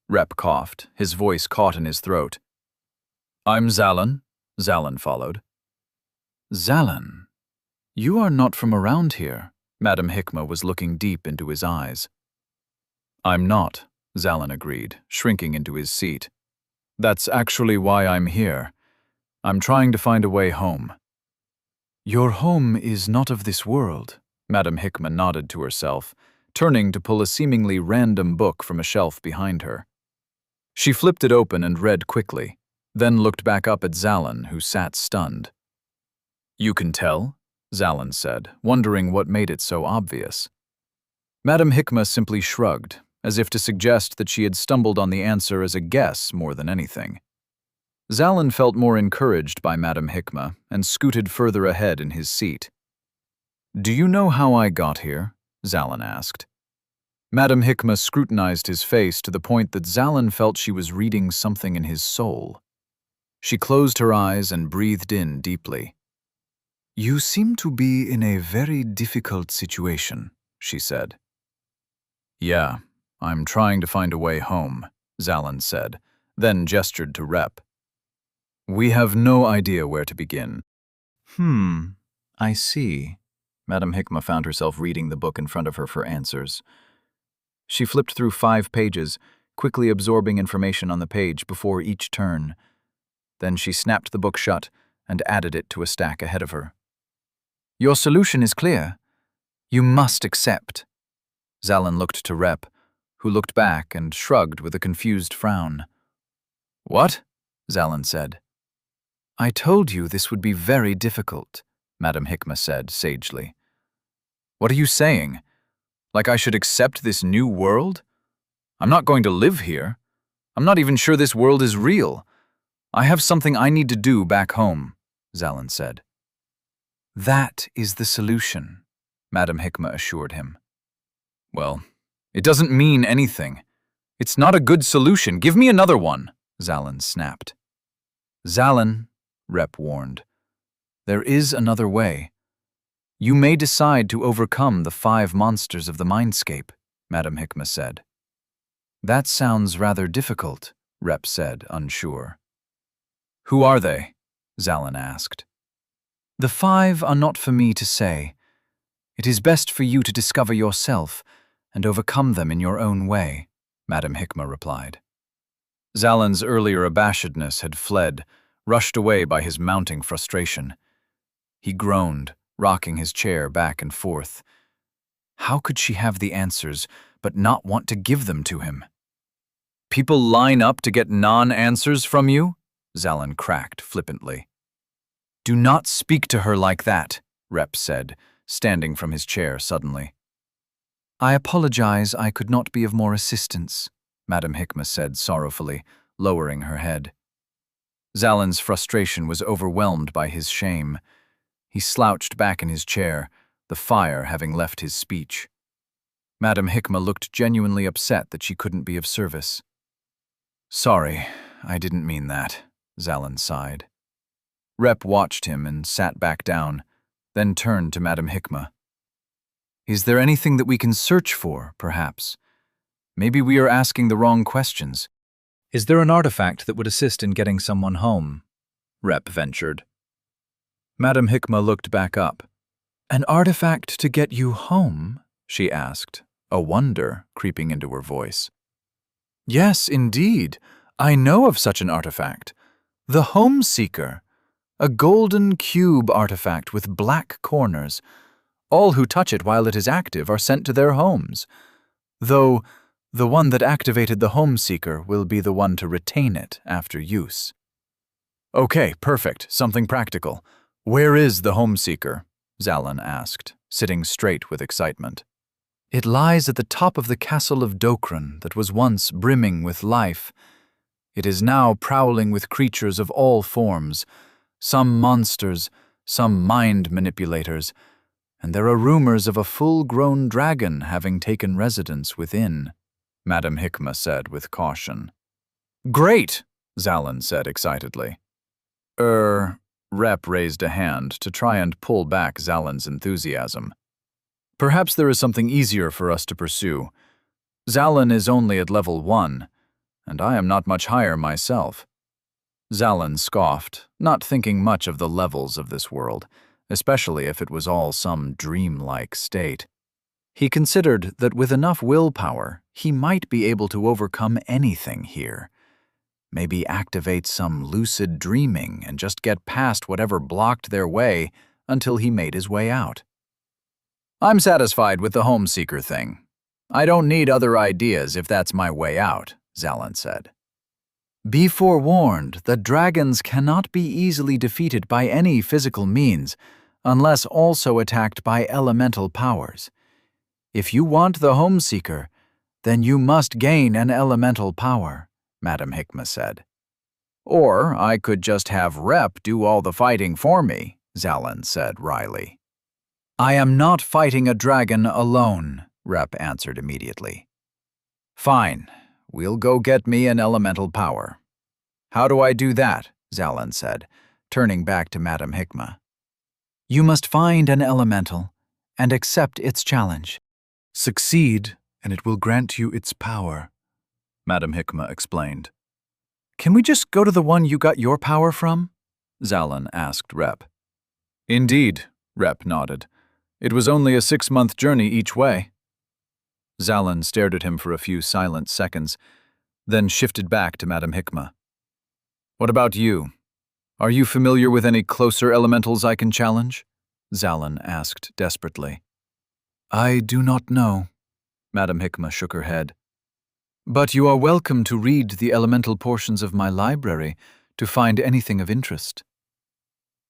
Rep coughed, his voice caught in his throat. "I'm Zalin," Zalin followed. "Zalin, you are not from around here." Madame Hikmah was looking deep into his eyes. "I'm not," Zalin agreed, shrinking into his seat. "That's actually why I'm here. I'm trying to find a way home." "Your home is not of this world," Madame Hikmah nodded to herself, turning to pull a seemingly random book from a shelf behind her. She flipped it open and read quickly, then looked back up at Zalin, who sat stunned. "You can tell?" Zalin said, wondering what made it so obvious. Madame Hikmah simply shrugged, as if to suggest that she had stumbled on the answer as a guess more than anything. Zalin felt more encouraged by Madame Hikmah and scooted further ahead in his seat. "Do you know how I got here?" Zalin asked. Madame Hikmah scrutinized his face to the point that Zalin felt she was reading something in his soul. She closed her eyes and breathed in deeply. "You seem to be in a very difficult situation," she said. "Yeah, I'm trying to find a way home," Zalin said, then gestured to Rep. "We have no idea where to begin." I see." Madame Hikmah found herself reading the book in front of her for answers. She flipped through 5 pages, quickly absorbing information on the page before each turn. Then she snapped the book shut and added it to a stack ahead of her. "Your solution is clear. You must accept." Zalin looked to Rep, who looked back and shrugged with a confused frown. "What?" Zalin said. "I told you this would be very difficult," Madame Hikmah said sagely. "What are you saying? Like I should accept this new world? I'm not going to live here. I'm not even sure this world is real. I have something I need to do back home," Zalin said. "That is the solution," Madame Hikmah assured him. "Well, it doesn't mean anything. It's not a good solution. Give me another one," Zalin snapped. "Zalin," Rep warned, "there is another way. You may decide to overcome the 5 monsters of the mindscape," Madame Hikmah said. "That sounds rather difficult," Rep said, unsure. "Who are they?" Zalin asked. "The 5 are not for me to say. It is best for you to discover yourself and overcome them in your own way," Madame Hikmah replied. Zalin's earlier abashedness had fled, rushed away by his mounting frustration. He groaned, rocking his chair back and forth. How could she have the answers but not want to give them to him? "People line up to get non-answers from you?" Zalin cracked flippantly. "Do not speak to her like that," Rep said, standing from his chair suddenly. "I apologize I could not be of more assistance," Madame Hikmah said sorrowfully, lowering her head. Zalin's frustration was overwhelmed by his shame. He slouched back in his chair, the fire having left his speech. Madame Hikmah looked genuinely upset that she couldn't be of service. "Sorry, I didn't mean that," Zalin sighed. Rep watched him and sat back down, then turned to Madame Hikmah. "Is there anything that we can search for, perhaps? Maybe we are asking the wrong questions." "Is there an artifact that would assist in getting someone home?" Rep ventured. Madame Hikmah looked back up. "An artifact to get you home?" she asked, a wonder creeping into her voice. "Yes, indeed. I know of such an artifact. The Home Seeker. A golden cube artifact with black corners. All who touch it while it is active are sent to their homes. Though the one that activated the Home Seeker will be the one to retain it after use." "Okay, perfect. Something practical. Where is the Home Seeker?" Zalin asked, sitting straight with excitement. "It lies at the top of the castle of Dokran that was once brimming with life. It is now prowling with creatures of all forms, some monsters, some mind manipulators, and there are rumors of a full-grown dragon having taken residence within," Madame Hikmah said with caution. "Great!" Zalin said excitedly. Rep raised a hand to try and pull back Zalin's enthusiasm. "Perhaps there is something easier for us to pursue. Zalin is only at level 1, and I am not much higher myself." Zalin scoffed, not thinking much of the levels of this world, especially if it was all some dreamlike state. He considered that with enough willpower, he might be able to overcome anything here. Maybe activate some lucid dreaming and just get past whatever blocked their way until he made his way out. "I'm satisfied with the Home Seeker thing. I don't need other ideas if that's my way out," Zalin said. "Be forewarned that dragons cannot be easily defeated by any physical means, unless also attacked by elemental powers. If you want the Home Seeker, then you must gain an elemental power," Madame Hikmah said. Or I could just have Rep do all the fighting for me, Zalin said wryly. I am not fighting a dragon alone, Rep answered immediately. Fine, we'll go get me an elemental power. How do I do that? Zalin said, turning back to Madame Hikma. You must find an elemental and accept its challenge. Succeed, and it will grant you its power, Madame Hikma explained. Can we just go to the one you got your power from? Zalin asked Rep. Indeed, Rep nodded. It was only a 6-month journey each way. Zalin stared at him for a few silent seconds, then shifted back to Madame Hikma. What about you? Are you familiar with any closer elementals I can challenge? Zalin asked desperately. I do not know, Madame Hikma shook her head. But you are welcome to read the elemental portions of my library to find anything of interest.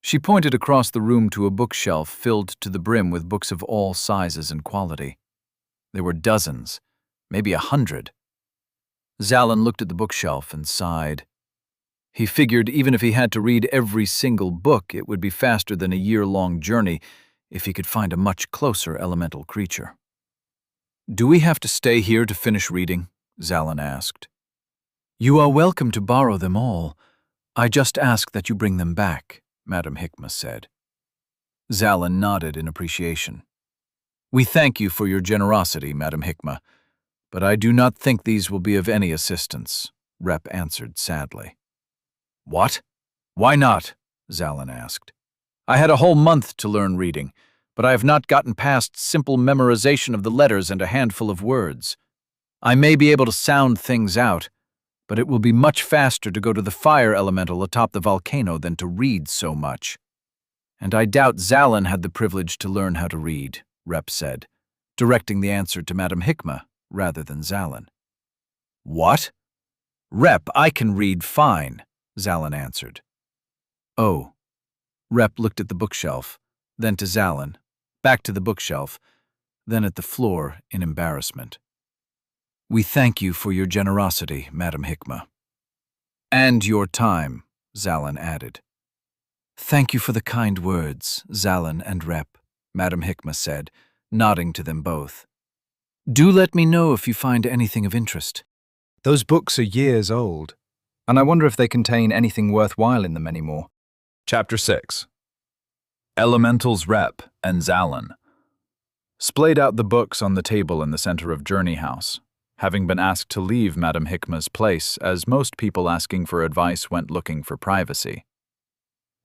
She pointed across the room to a bookshelf filled to the brim with books of all sizes and quality. There were dozens, maybe 100. Zalin looked at the bookshelf and sighed. He figured even if he had to read every single book, it would be faster than a year-long journey if he could find a much closer elemental creature. Do we have to stay here to finish reading? Zalin asked. You are welcome to borrow them all. I just ask that you bring them back, Madame Hikma said. Zalin nodded in appreciation. We thank you for your generosity, Madame Hikma, but I do not think these will be of any assistance, Rep answered sadly. What? Why not? Zalin asked. I had a whole month to learn reading, but I have not gotten past simple memorization of the letters and a handful of words. I may be able to sound things out, but it will be much faster to go to the fire elemental atop the volcano than to read so much. And I doubt Zalin had the privilege to learn how to read, Rep said, directing the answer to Madame Hikma rather than Zalin. What? Rep, I can read fine, Zalin answered. Oh. Rep looked at the bookshelf, then to Zalin, back to the bookshelf, then at the floor in embarrassment. We thank you for your generosity, Madame Hikma. And your time, Zalin added. Thank you for the kind words, Zalin and Rep, Madame Hikma said, nodding to them both. Do let me know if you find anything of interest. Those books are years old, and I wonder if they contain anything worthwhile in them anymore. Chapter 6. Elementals Rep and Zalin splayed out the books on the table in the center of Journey House, having been asked to leave Madame Hikma's place as most people asking for advice went looking for privacy.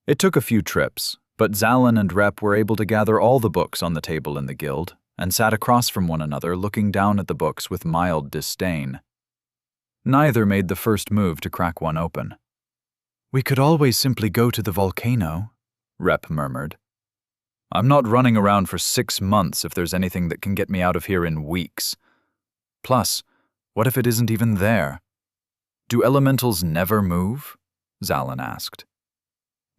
It took a few trips, but Zalin and Rep were able to gather all the books on the table in the guild and sat across from one another looking down at the books with mild disdain. Neither made the first move to crack one open. We could always simply go to the volcano, Rep murmured. I'm not running around for 6 months if there's anything that can get me out of here in weeks. Plus, what if it isn't even there? Do elementals never move? Zalin asked.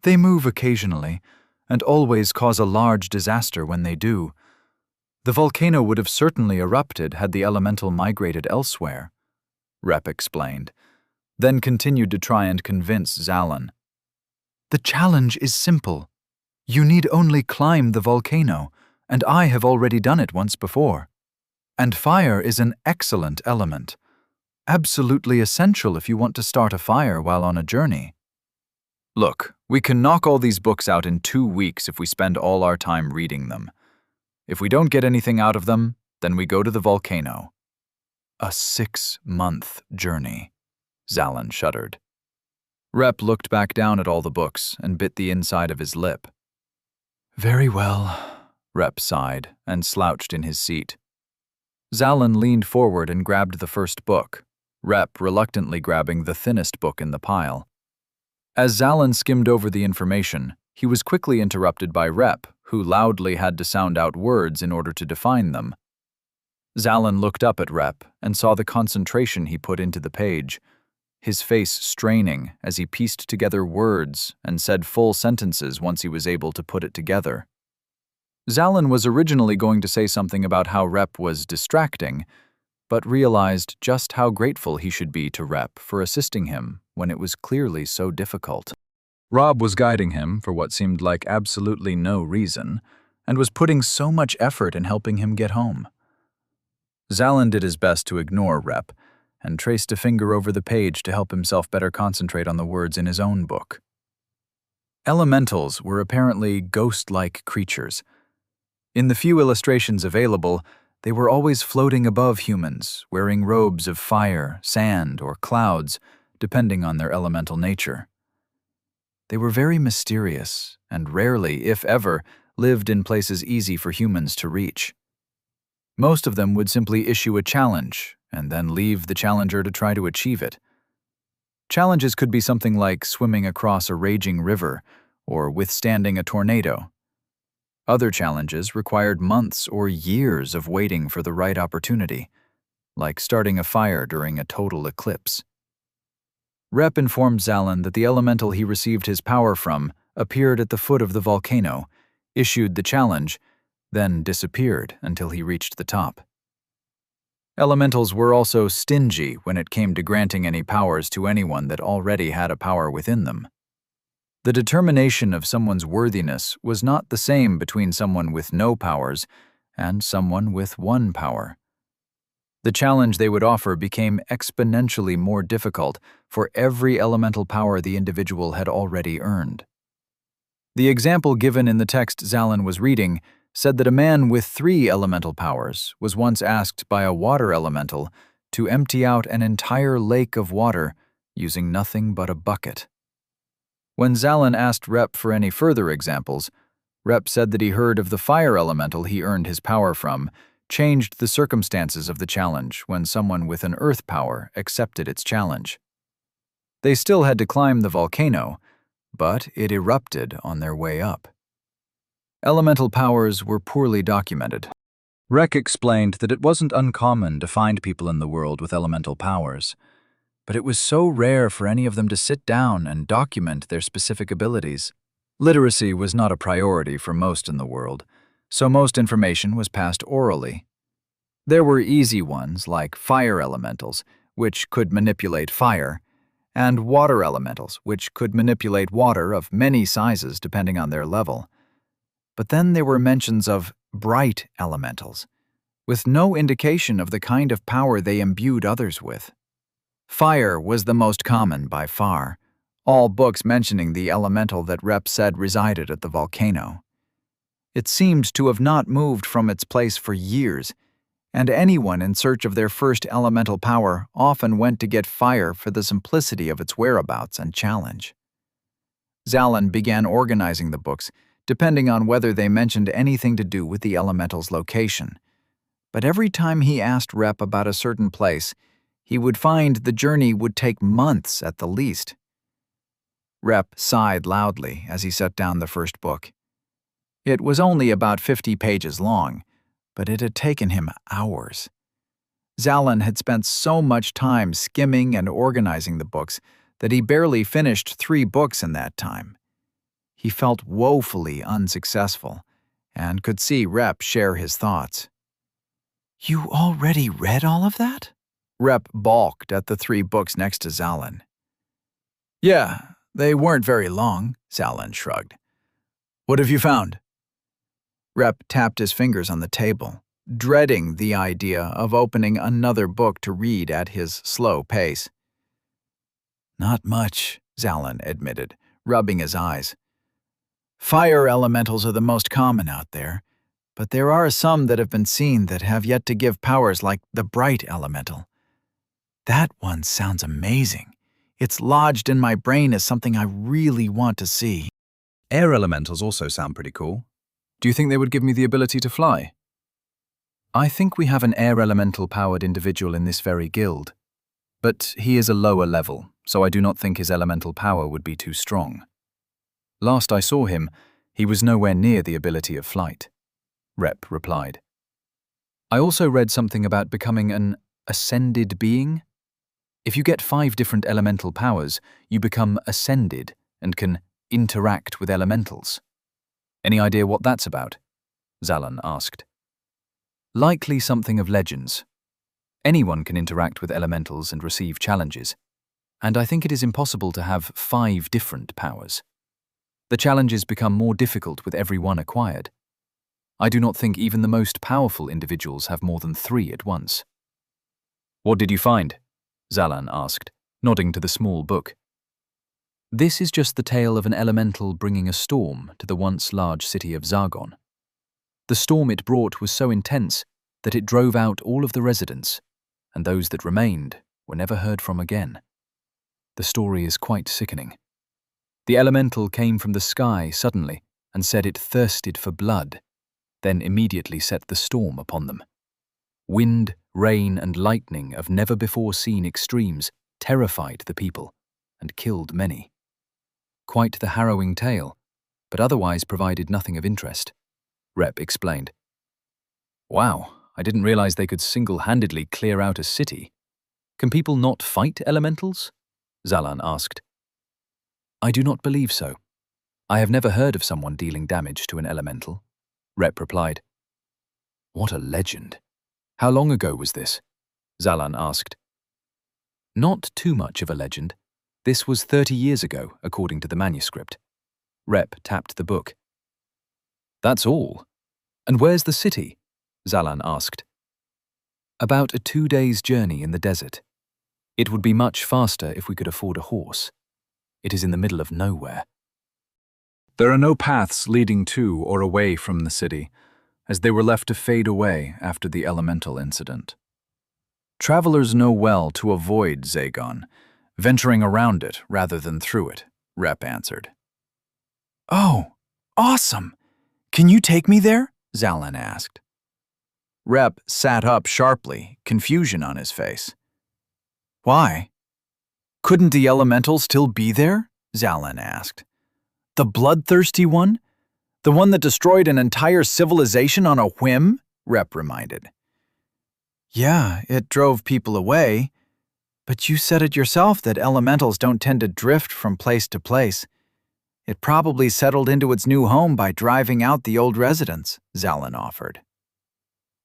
They move occasionally, and always cause a large disaster when they do. The volcano would have certainly erupted had the elemental migrated elsewhere, Rep explained, then continued to try and convince Zalin. The challenge is simple. You need only climb the volcano, and I have already done it once before. And fire is an excellent element. Absolutely essential if you want to start a fire while on a journey. Look, we can knock all these books out in 2 weeks if we spend all our time reading them. If we don't get anything out of them, then we go to the volcano. A 6-month journey, Zalin shuddered. Rep looked back down at all the books and bit the inside of his lip. Very well, Rep sighed and slouched in his seat. Zalin leaned forward and grabbed the first book, Rep reluctantly grabbing the thinnest book in the pile. As Zalin skimmed over the information, he was quickly interrupted by Rep, who loudly had to sound out words in order to define them. Zalin looked up at Rep and saw the concentration he put into the page, his face straining as he pieced together words and said full sentences once he was able to put it together. Zalin was originally going to say something about how Rep was distracting, but realized just how grateful he should be to Rep for assisting him when it was clearly so difficult. Rob was guiding him for what seemed like absolutely no reason, and was putting so much effort in helping him get home. Zalin did his best to ignore Rep, and traced a finger over the page to help himself better concentrate on the words in his own book. Elementals were apparently ghost-like creatures. In the few illustrations available, they were always floating above humans, wearing robes of fire, sand, or clouds, depending on their elemental nature. They were very mysterious, and rarely, if ever, lived in places easy for humans to reach. Most of them would simply issue a challenge, and then leave the challenger to try to achieve it. Challenges could be something like swimming across a raging river or withstanding a tornado. Other challenges required months or years of waiting for the right opportunity, like starting a fire during a total eclipse. Rep informed Zalin that the elemental he received his power from appeared at the foot of the volcano, issued the challenge, then disappeared until he reached the top. Elementals were also stingy when it came to granting any powers to anyone that already had a power within them. The determination of someone's worthiness was not the same between someone with no powers and someone with one power. The challenge they would offer became exponentially more difficult for every elemental power the individual had already earned. The example given in the text Zalin was reading said that a man with 3 elemental powers was once asked by a water elemental to empty out an entire lake of water using nothing but a bucket. When Zalin asked Rep for any further examples, Rep said that he heard of the fire elemental he earned his power from changed the circumstances of the challenge when someone with an earth power accepted its challenge. They still had to climb the volcano, but it erupted on their way up. Elemental powers were poorly documented. Rek explained that it wasn't uncommon to find people in the world with elemental powers, but it was so rare for any of them to sit down and document their specific abilities. Literacy was not a priority for most in the world, so most information was passed orally. There were easy ones like fire elementals, which could manipulate fire, and water elementals, which could manipulate water of many sizes depending on their level. But then there were mentions of bright elementals, with no indication of the kind of power they imbued others with. Fire was the most common by far, all books mentioning the elemental that Rep said resided at the volcano. It seemed to have not moved from its place for years, and anyone in search of their first elemental power often went to get fire for the simplicity of its whereabouts and challenge. Zalin began organizing the books, depending on whether they mentioned anything to do with the elemental's location. But every time he asked Rep about a certain place, he would find the journey would take months at the least. Rep sighed loudly as he set down the first book. It was only about 50 pages long, but it had taken him hours. Zalin had spent so much time skimming and organizing the books that he barely finished 3 books in that time. He felt woefully unsuccessful and could see Rep share his thoughts. "You already read all of that?" Rep balked at the 3 books next to Zalin. "Yeah, they weren't very long," Zalin shrugged. "What have you found?" Rep tapped his fingers on the table, dreading the idea of opening another book to read at his slow pace. "Not much," Zalin admitted, rubbing his eyes. "Fire elementals are the most common out there, but there are some that have been seen that have yet to give powers like the bright elemental. That one sounds amazing. It's lodged in my brain as something I really want to see." Air elementals also sound pretty cool. Do you think they would give me the ability to fly? I think we have an air elemental-powered individual in this very guild, but he is a lower level, so I do not think his elemental power would be too strong. Last I saw him, he was nowhere near the ability of flight, Rep replied. I also read something about becoming an ascended being. If you get 5 different elemental powers, you become ascended and can interact with elementals. Any idea what that's about? Zalin asked. Likely something of legends. Anyone can interact with elementals and receive challenges. and I think it is impossible to have 5 different powers. The challenges become more difficult with every one acquired. I do not think even the most powerful individuals have more than 3 at once. What did you find? Zalan asked, nodding to the small book. This is just the tale of an elemental bringing a storm to the once large city of Zargon. The storm it brought was so intense that it drove out all of the residents, and those that remained were never heard from again. The story is quite sickening. The elemental came from the sky suddenly and said it thirsted for blood, then immediately set the storm upon them. Wind, rain, and lightning of never-before-seen extremes terrified the people and killed many. Quite the harrowing tale, but otherwise provided nothing of interest, Rep explained. Wow, I didn't realize they could single-handedly clear out a city. Can people not fight elementals? Zalan asked. I do not believe so. I have never heard of someone dealing damage to an elemental, Rep replied. What a legend. How long ago was this? Zalan asked. Not too much of a legend. This was 30 years ago, according to the manuscript. Rep tapped the book. That's all? And where's the city? Zalan asked. About a 2 days' journey in the desert. It would be much faster if we could afford a horse. It is in the middle of nowhere. There are no paths leading to or away from the city, as they were left to fade away after the elemental incident. Travelers know well to avoid Zagon, venturing around it rather than through it, Rep answered. Oh, awesome! Can you take me there? Zalan asked. Rep sat up sharply, confusion on his face. Why? Couldn't the elemental still be there? Zalan asked. The bloodthirsty one? The one that destroyed an entire civilization on a whim? Rep reminded. Yeah, it drove people away. But you said it yourself that elementals don't tend to drift from place to place. It probably settled into its new home by driving out the old residents, Zalan offered.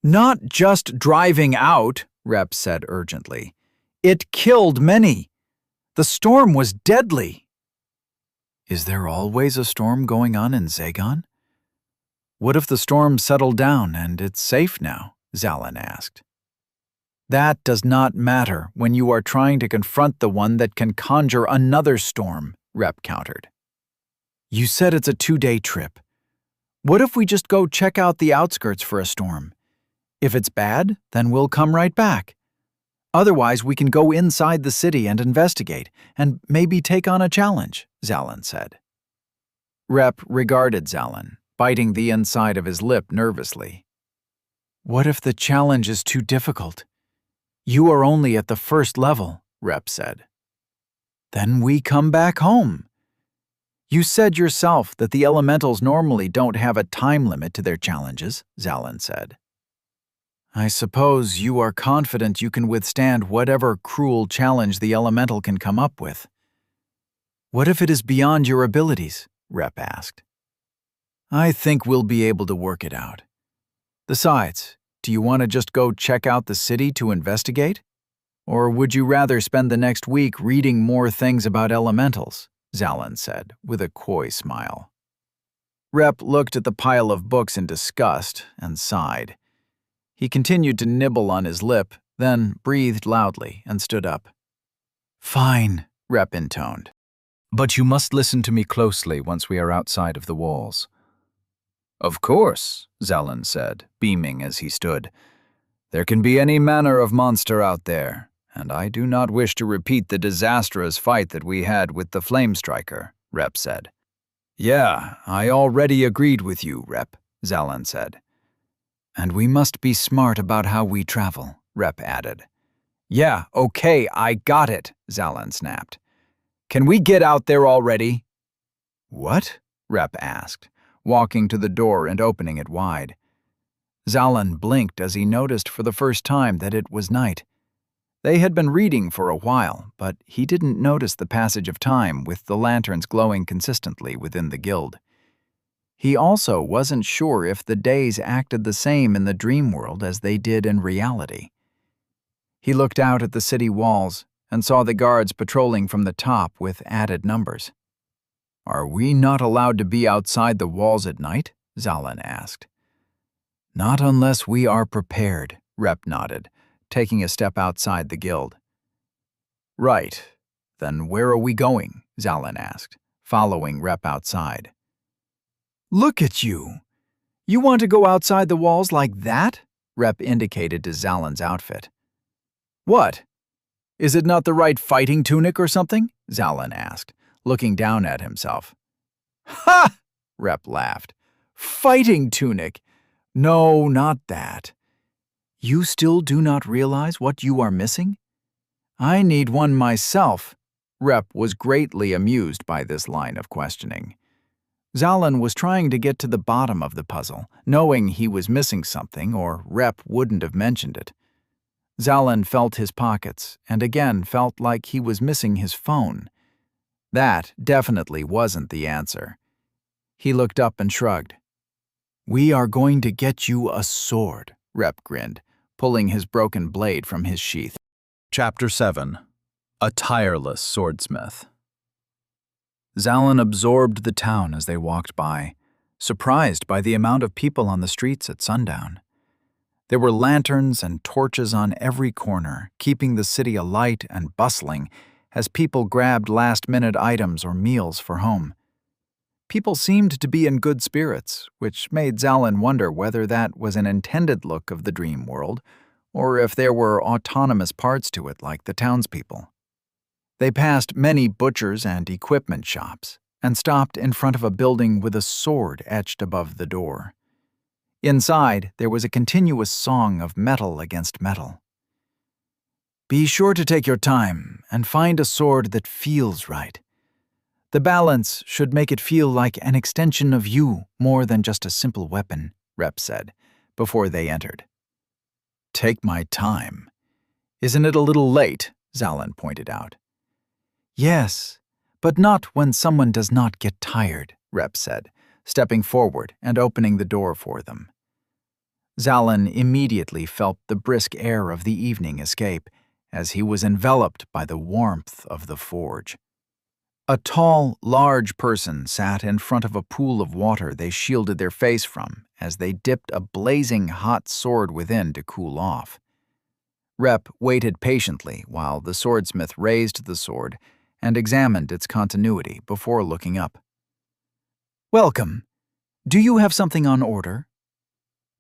Not just driving out, Rep said urgently. It killed many. The storm was deadly. Is there always a storm going on in Zagon? What if the storm settled down and it's safe now? Zalan asked. That does not matter when you are trying to confront the one that can conjure another storm, Rep countered. You said it's a 2-day trip. What if we just go check out the outskirts for a storm? If it's bad, then we'll come right back. Otherwise, we can go inside the city and investigate, and maybe take on a challenge, Zalan said. Rep regarded Zalan, biting the inside of his lip nervously. What if the challenge is too difficult? You are only at the first level, Rep said. Then we come back home. You said yourself that the elementals normally don't have a time limit to their challenges, Zalan said. I suppose you are confident you can withstand whatever cruel challenge the elemental can come up with. What if it is beyond your abilities? Rep asked. I think we'll be able to work it out. Besides, do you want to just go check out the city to investigate? Or would you rather spend the next week reading more things about elementals? Zalan said, with a coy smile. Rep looked at the pile of books in disgust and sighed. He continued to nibble on his lip, then breathed loudly and stood up. Fine, Rep intoned. But you must listen to me closely once we are outside of the walls. Of course, Zalan said, beaming as he stood. There can be any manner of monster out there, and I do not wish to repeat the disastrous fight that we had with the Flame Striker, Rep said. Yeah, I already agreed with you, Rep, Zalan said. And we must be smart about how we travel, Rep added. Yeah, okay, I got it, Zalan snapped. Can we get out there already? What? Rep asked, walking to the door and opening it wide. Zalan blinked as he noticed for the first time that it was night. They had been reading for a while, but he didn't notice the passage of time with the lanterns glowing consistently within the guild. He also wasn't sure if the days acted the same in the dream world as they did in reality. He looked out at the city walls and saw the guards patrolling from the top with added numbers. "Are we not allowed to be outside the walls at night?" Zalan asked. "Not unless we are prepared," Rep nodded, taking a step outside the guild. "Right. Then where are we going?" Zalan asked, following Rep outside. "Look at you! You want to go outside the walls like that?" Rep indicated to Zalan's outfit. "What? Is it not the right fighting tunic or something?" Zalan asked, looking down at himself. "Ha!" Rep laughed. "Fighting tunic? No, not that. You still do not realize what you are missing? I need one myself." Rep was greatly amused by this line of questioning. Zalan was trying to get to the bottom of the puzzle, knowing he was missing something or Rep wouldn't have mentioned it. Zalan felt his pockets and again felt like he was missing his phone. That definitely wasn't the answer. He looked up and shrugged. "We are going to get you a sword," Rep grinned, pulling his broken blade from his sheath. Chapter 7. A Tireless Swordsmith. Zalan absorbed the town as they walked by, surprised by the amount of people on the streets at sundown. There were lanterns and torches on every corner, keeping the city alight and bustling as people grabbed last-minute items or meals for home. People seemed to be in good spirits, which made Zalan wonder whether that was an intended look of the dream world, or if there were autonomous parts to it like the townspeople. They passed many butchers and equipment shops, and stopped in front of a building with a sword etched above the door. Inside, there was a continuous song of metal against metal. "Be sure to take your time and find a sword that feels right. The balance should make it feel like an extension of you more than just a simple weapon," Rep said, before they entered. "Take my time. Isn't it a little late?" Zalan pointed out. "Yes, but not when someone does not get tired," Rep said, stepping forward and opening the door for them. Zalan immediately felt the brisk air of the evening escape as he was enveloped by the warmth of the forge. A tall, large person sat in front of a pool of water they shielded their face from as they dipped a blazing hot sword within to cool off. Rep waited patiently while the swordsmith raised the sword and examined its continuity before looking up. "Welcome. Do you have something on order?"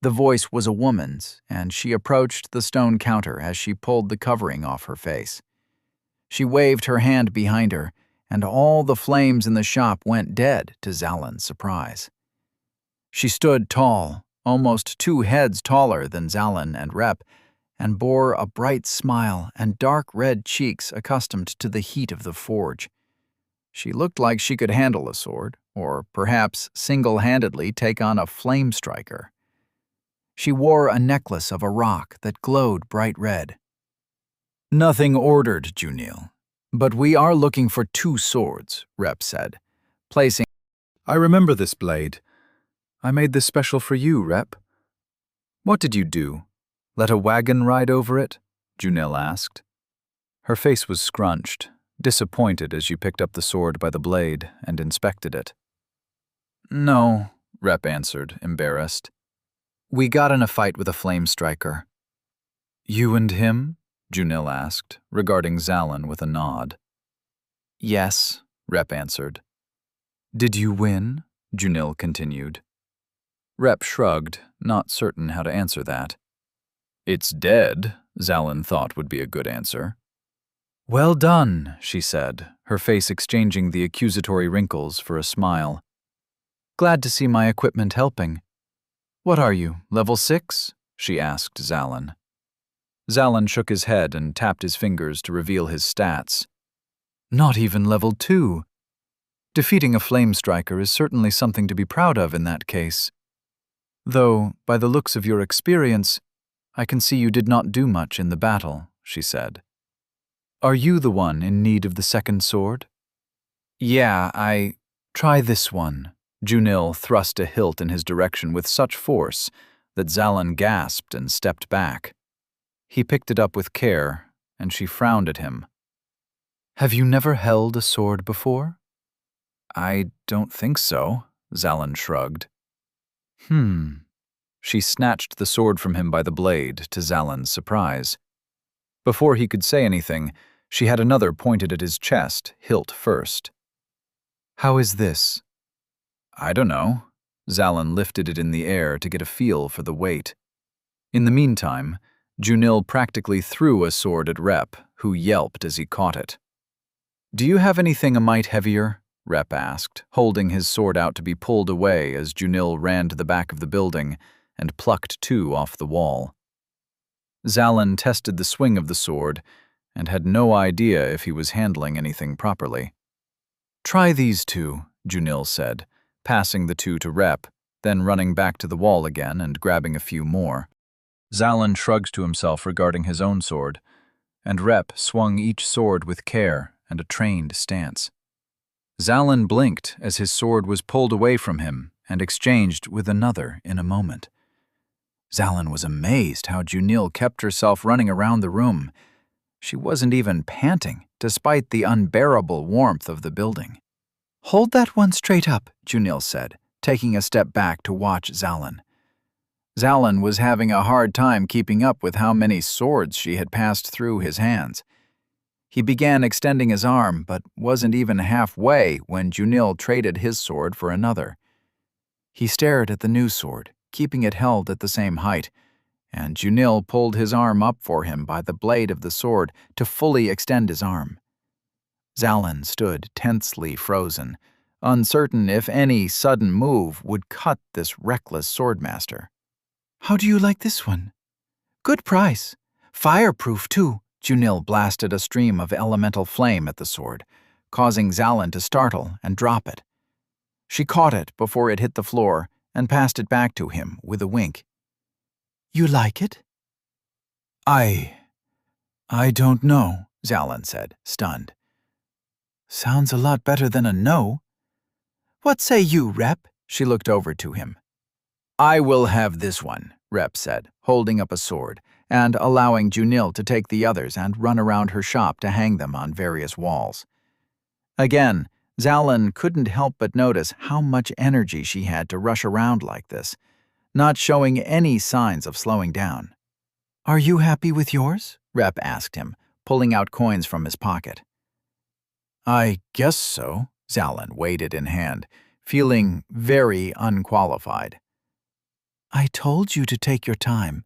The voice was a woman's, and she approached the stone counter as she pulled the covering off her face. She waved her hand behind her, and all the flames in the shop went dead to Zalan's surprise. She stood tall, almost 2 heads taller than Zalan and Rep, and bore a bright smile and dark red cheeks accustomed to the heat of the forge. She looked like she could handle a sword, or perhaps single-handedly take on a flame striker. She wore a necklace of a rock that glowed bright red. "Nothing ordered, Junil, but we are looking for 2 swords," Rep said, placing— "I remember this blade. I made this special for you, Rep." "What did you do? Let a wagon ride over it?" Junil asked. Her face was scrunched, disappointed as she picked up the sword by the blade and inspected it. "No," Rep answered, embarrassed. "We got in a fight with a flame striker." "You and him?" Junil asked, regarding Zalan with a nod. "Yes," Rep answered. "Did you win?" Junil continued. Rep shrugged, not certain how to answer that. "It's dead," Zalan thought would be a good answer. "Well done," she said, her face exchanging the accusatory wrinkles for a smile. "Glad to see my equipment helping. What are you, level 6? She asked Zalan. Zalan shook his head and tapped his fingers to reveal his stats. "Not even level 2. Defeating a flame striker is certainly something to be proud of in that case. Though, by the looks of your experience, I can see you did not do much in the battle," she said. "Are you the one in need of the second sword?" "Yeah, Try this one." Junil thrust a hilt in his direction with such force that Zalan gasped and stepped back. He picked it up with care, and she frowned at him. Have you never held a sword before? I don't think so, Zalin shrugged. She snatched the sword from him by the blade, to Zalin's surprise. Before he could say anything, she had another pointed at his chest, hilt first. How is this? I don't know. Zalin lifted it in the air to get a feel for the weight. In the meantime, Junil practically threw a sword at Rep, who yelped as he caught it. Do you have anything a mite heavier? Rep asked, holding his sword out to be pulled away as Junil ran to the back of the building and plucked two off the wall. Zalin tested the swing of the sword and had no idea if he was handling anything properly. Try these two, Junil said, passing the two to Rep, then running back to the wall again and grabbing a few more. Zalin shrugged to himself regarding his own sword, and Rep swung each sword with care and a trained stance. Zalin blinked as his sword was pulled away from him and exchanged with another in a moment. Zalin was amazed how Junil kept herself running around the room. She wasn't even panting, despite the unbearable warmth of the building. Hold that one straight up, Junil said, taking a step back to watch Zalin. Zalin was having a hard time keeping up with how many swords she had passed through his hands. He began extending his arm, but wasn't even halfway when Junil traded his sword for another. He stared at the new sword, keeping it held at the same height, and Junil pulled his arm up for him by the blade of the sword to fully extend his arm. Zalin stood tensely frozen, uncertain if any sudden move would cut this reckless swordmaster. How do you like this one? Good price. Fireproof, too. Junil blasted a stream of elemental flame at the sword, causing Zalin to startle and drop it. She caught it before it hit the floor and passed it back to him with a wink. You like it? I don't know, Zalin said, stunned. Sounds a lot better than a no. What say you, Rep? She looked over to him. I will have this one, Rep said, holding up a sword and allowing Junil to take the others and run around her shop to hang them on various walls. Again, Zalin couldn't help but notice how much energy she had to rush around like this, not showing any signs of slowing down. Are you happy with yours? Rep asked him, pulling out coins from his pocket. I guess so, Zalin weighed it in hand, feeling very unqualified. I told you to take your time.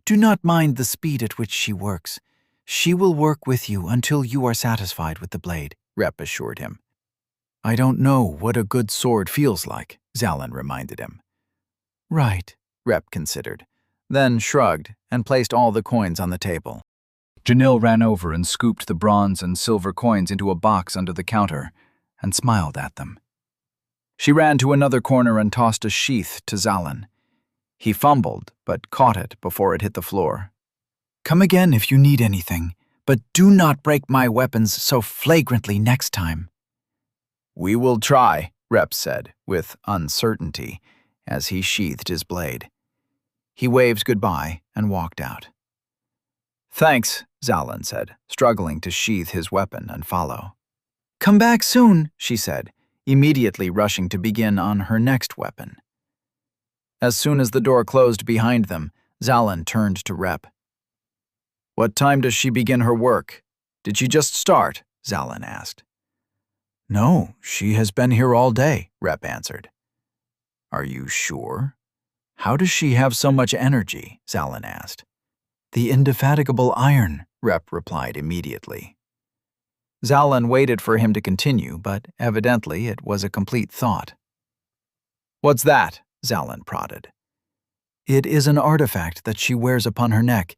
Do not mind the speed at which she works. She will work with you until you are satisfied with the blade, Rep assured him. I don't know what a good sword feels like, Zalin reminded him. Right, Rep considered, then shrugged and placed all the coins on the table. Junil ran over and scooped the bronze and silver coins into a box under the counter and smiled at them. She ran to another corner and tossed a sheath to Zalin. He fumbled, but caught it before it hit the floor. Come again if you need anything, but do not break my weapons so flagrantly next time. We will try, Rep said, with uncertainty, as he sheathed his blade. He waved goodbye and walked out. Thanks, Zalin said, struggling to sheath his weapon and follow. Come back soon, she said, immediately rushing to begin on her next weapon. As soon as the door closed behind them, Zalin turned to Rep. What time does she begin her work? Did she just start? Zalin asked. No, she has been here all day, Rep answered. Are you sure? How does she have so much energy? Zalin asked. The indefatigable iron, Rep replied immediately. Zalin waited for him to continue, but evidently it was a complete thought. What's that? Zalin prodded. It is an artifact that she wears upon her neck.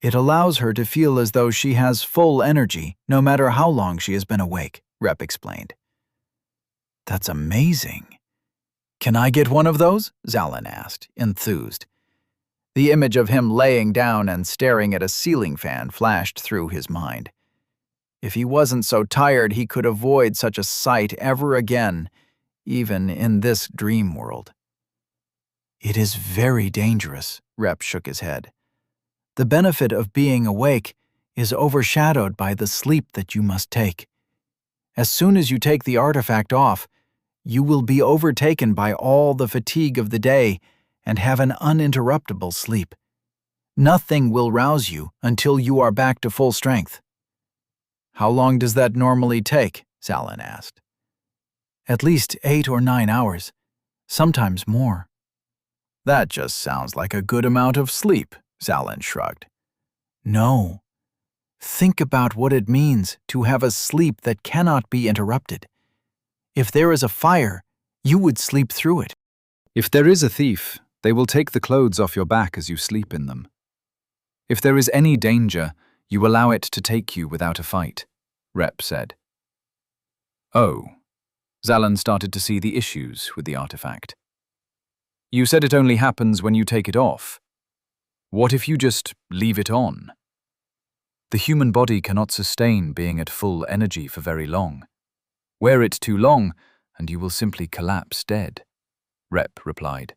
It allows her to feel as though she has full energy, no matter how long she has been awake, Rep explained. That's amazing. Can I get one of those? Zalin asked, enthused. The image of him laying down and staring at a ceiling fan flashed through his mind. If he wasn't so tired, he could avoid such a sight ever again, even in this dream world. It is very dangerous, Rep shook his head. The benefit of being awake is overshadowed by the sleep that you must take. As soon as you take the artifact off, you will be overtaken by all the fatigue of the day and have an uninterruptible sleep. Nothing will rouse you until you are back to full strength." "How long does that normally take?" Zalin asked. "At least 8 or 9 hours, sometimes more." "That just sounds like a good amount of sleep," Zalin shrugged. "No. Think about what it means to have a sleep that cannot be interrupted. If there is a fire, you would sleep through it. If there is a thief, they will take the clothes off your back as you sleep in them. If there is any danger, you allow it to take you without a fight," Rep said. Oh. Zalin started to see the issues with the artifact. "You said it only happens when you take it off. What if you just leave it on?" "The human body cannot sustain being at full energy for very long. Wear it too long, and you will simply collapse dead," Rep replied.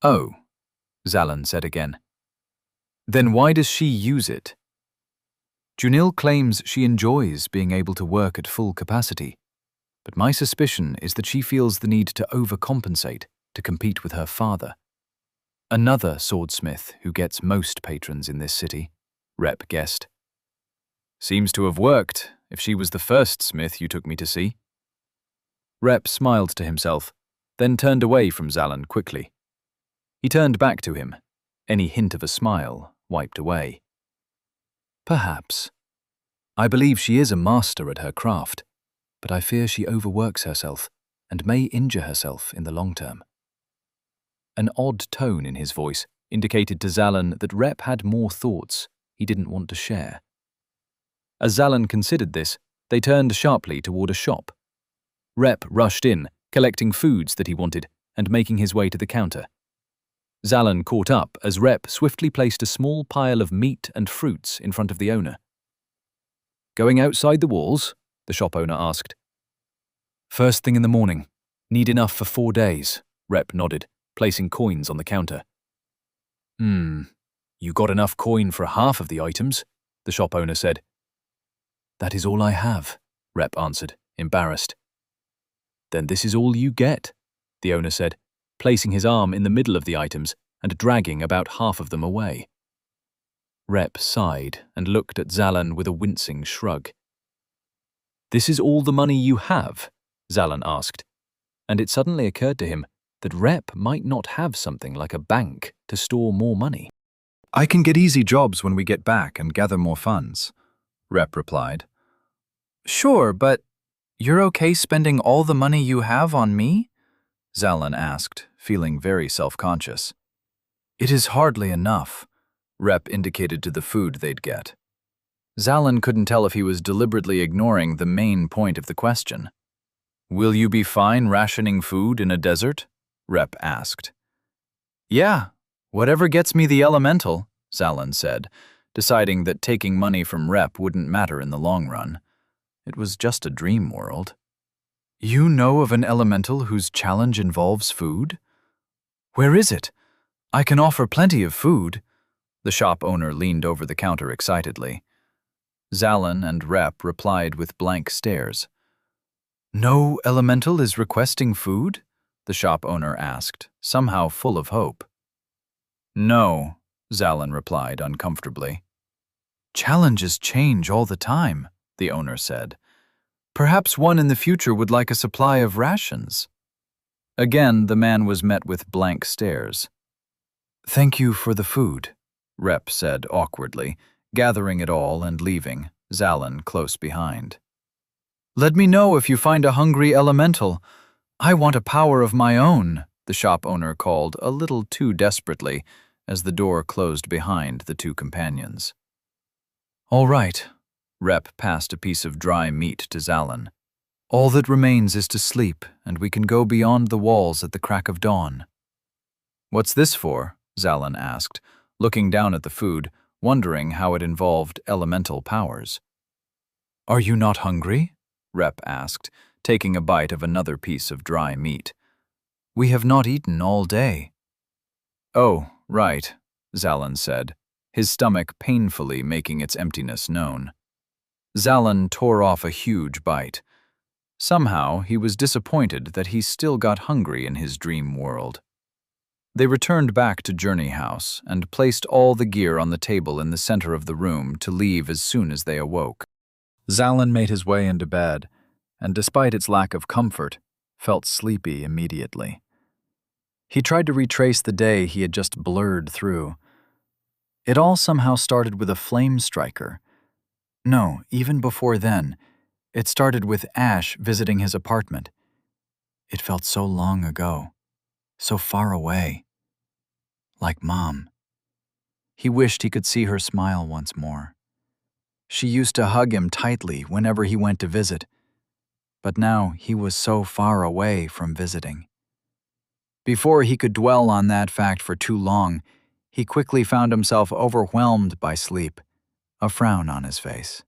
"Oh," Zalin said again. "Then why does she use it?" "Junil claims she enjoys being able to work at full capacity, but my suspicion is that she feels the need to overcompensate to compete with her father. Another swordsmith who gets most patrons in this city," Rep guessed. "Seems to have worked, if she was the first smith you took me to see." Rep smiled to himself, then turned away from Zalin quickly. He turned back to him, any hint of a smile wiped away. "Perhaps. I believe she is a master at her craft, but I fear she overworks herself and may injure herself in the long term." An odd tone in his voice indicated to Zalin that Rep had more thoughts he didn't want to share. As Zalin considered this, they turned sharply toward a shop. Rep rushed in, collecting foods that he wanted and making his way to the counter. Zalin caught up as Rep swiftly placed a small pile of meat and fruits in front of the owner. "Going outside the walls?" the shop owner asked. "First thing in the morning. Need enough for 4 days," Rep nodded, placing coins on the counter. You got enough coin for half of the items," the shop owner said. "That is all I have," Rep answered, embarrassed. "Then this is all you get," the owner said, placing his arm in the middle of the items and dragging about half of them away. Rep sighed and looked at Zalin with a wincing shrug. "This is all the money you have?" Zalin asked, and it suddenly occurred to him that Rep might not have something like a bank to store more money. "I can get easy jobs when we get back and gather more funds," Rep replied. "Sure, but you're okay spending all the money you have on me?" Zalin asked, feeling very self-conscious. "It is hardly enough," Rep indicated to the food they'd get. Zalin couldn't tell if he was deliberately ignoring the main point of the question. "Will you be fine rationing food in a desert?" Rep asked. "Yeah, whatever gets me the elemental," Zalin said, deciding that taking money from Rep wouldn't matter in the long run. It was just a dream world. "You know of an elemental whose challenge involves food? Where is it? I can offer plenty of food." The shop owner leaned over the counter excitedly. Zalin and Rep replied with blank stares. "No elemental is requesting food?" the shop owner asked, somehow full of hope. "No," Zalin replied uncomfortably. "Challenges change all the time," the owner said. "Perhaps one in the future would like a supply of rations." Again, the man was met with blank stares. "Thank you for the food," Rep said awkwardly, gathering it all and leaving, Zalin close behind. "Let me know if you find a hungry elemental. I want a power of my own," the shop owner called a little too desperately as the door closed behind the two companions. "All right." Rep passed a piece of dry meat to Zalin. "All that remains is to sleep, and we can go beyond the walls at the crack of dawn." "What's this for?" Zalin asked, looking down at the food, wondering how it involved elemental powers. "Are you not hungry?" Rep asked, taking a bite of another piece of dry meat. "We have not eaten all day." "Oh, right," Zalin said, his stomach painfully making its emptiness known. Zalin tore off a huge bite. Somehow, he was disappointed that he still got hungry in his dream world. They returned back to Journey House and placed all the gear on the table in the center of the room to leave as soon as they awoke. Zalin made his way into bed, and despite its lack of comfort, felt sleepy immediately. He tried to retrace the day he had just blurred through. It all somehow started with a flame striker. No, even before then, it started with Ash visiting his apartment. It felt so long ago, so far away. Like Mom. He wished he could see her smile once more. She used to hug him tightly whenever he went to visit, but now he was so far away from visiting. Before he could dwell on that fact for too long, he quickly found himself overwhelmed by sleep, a frown on his face.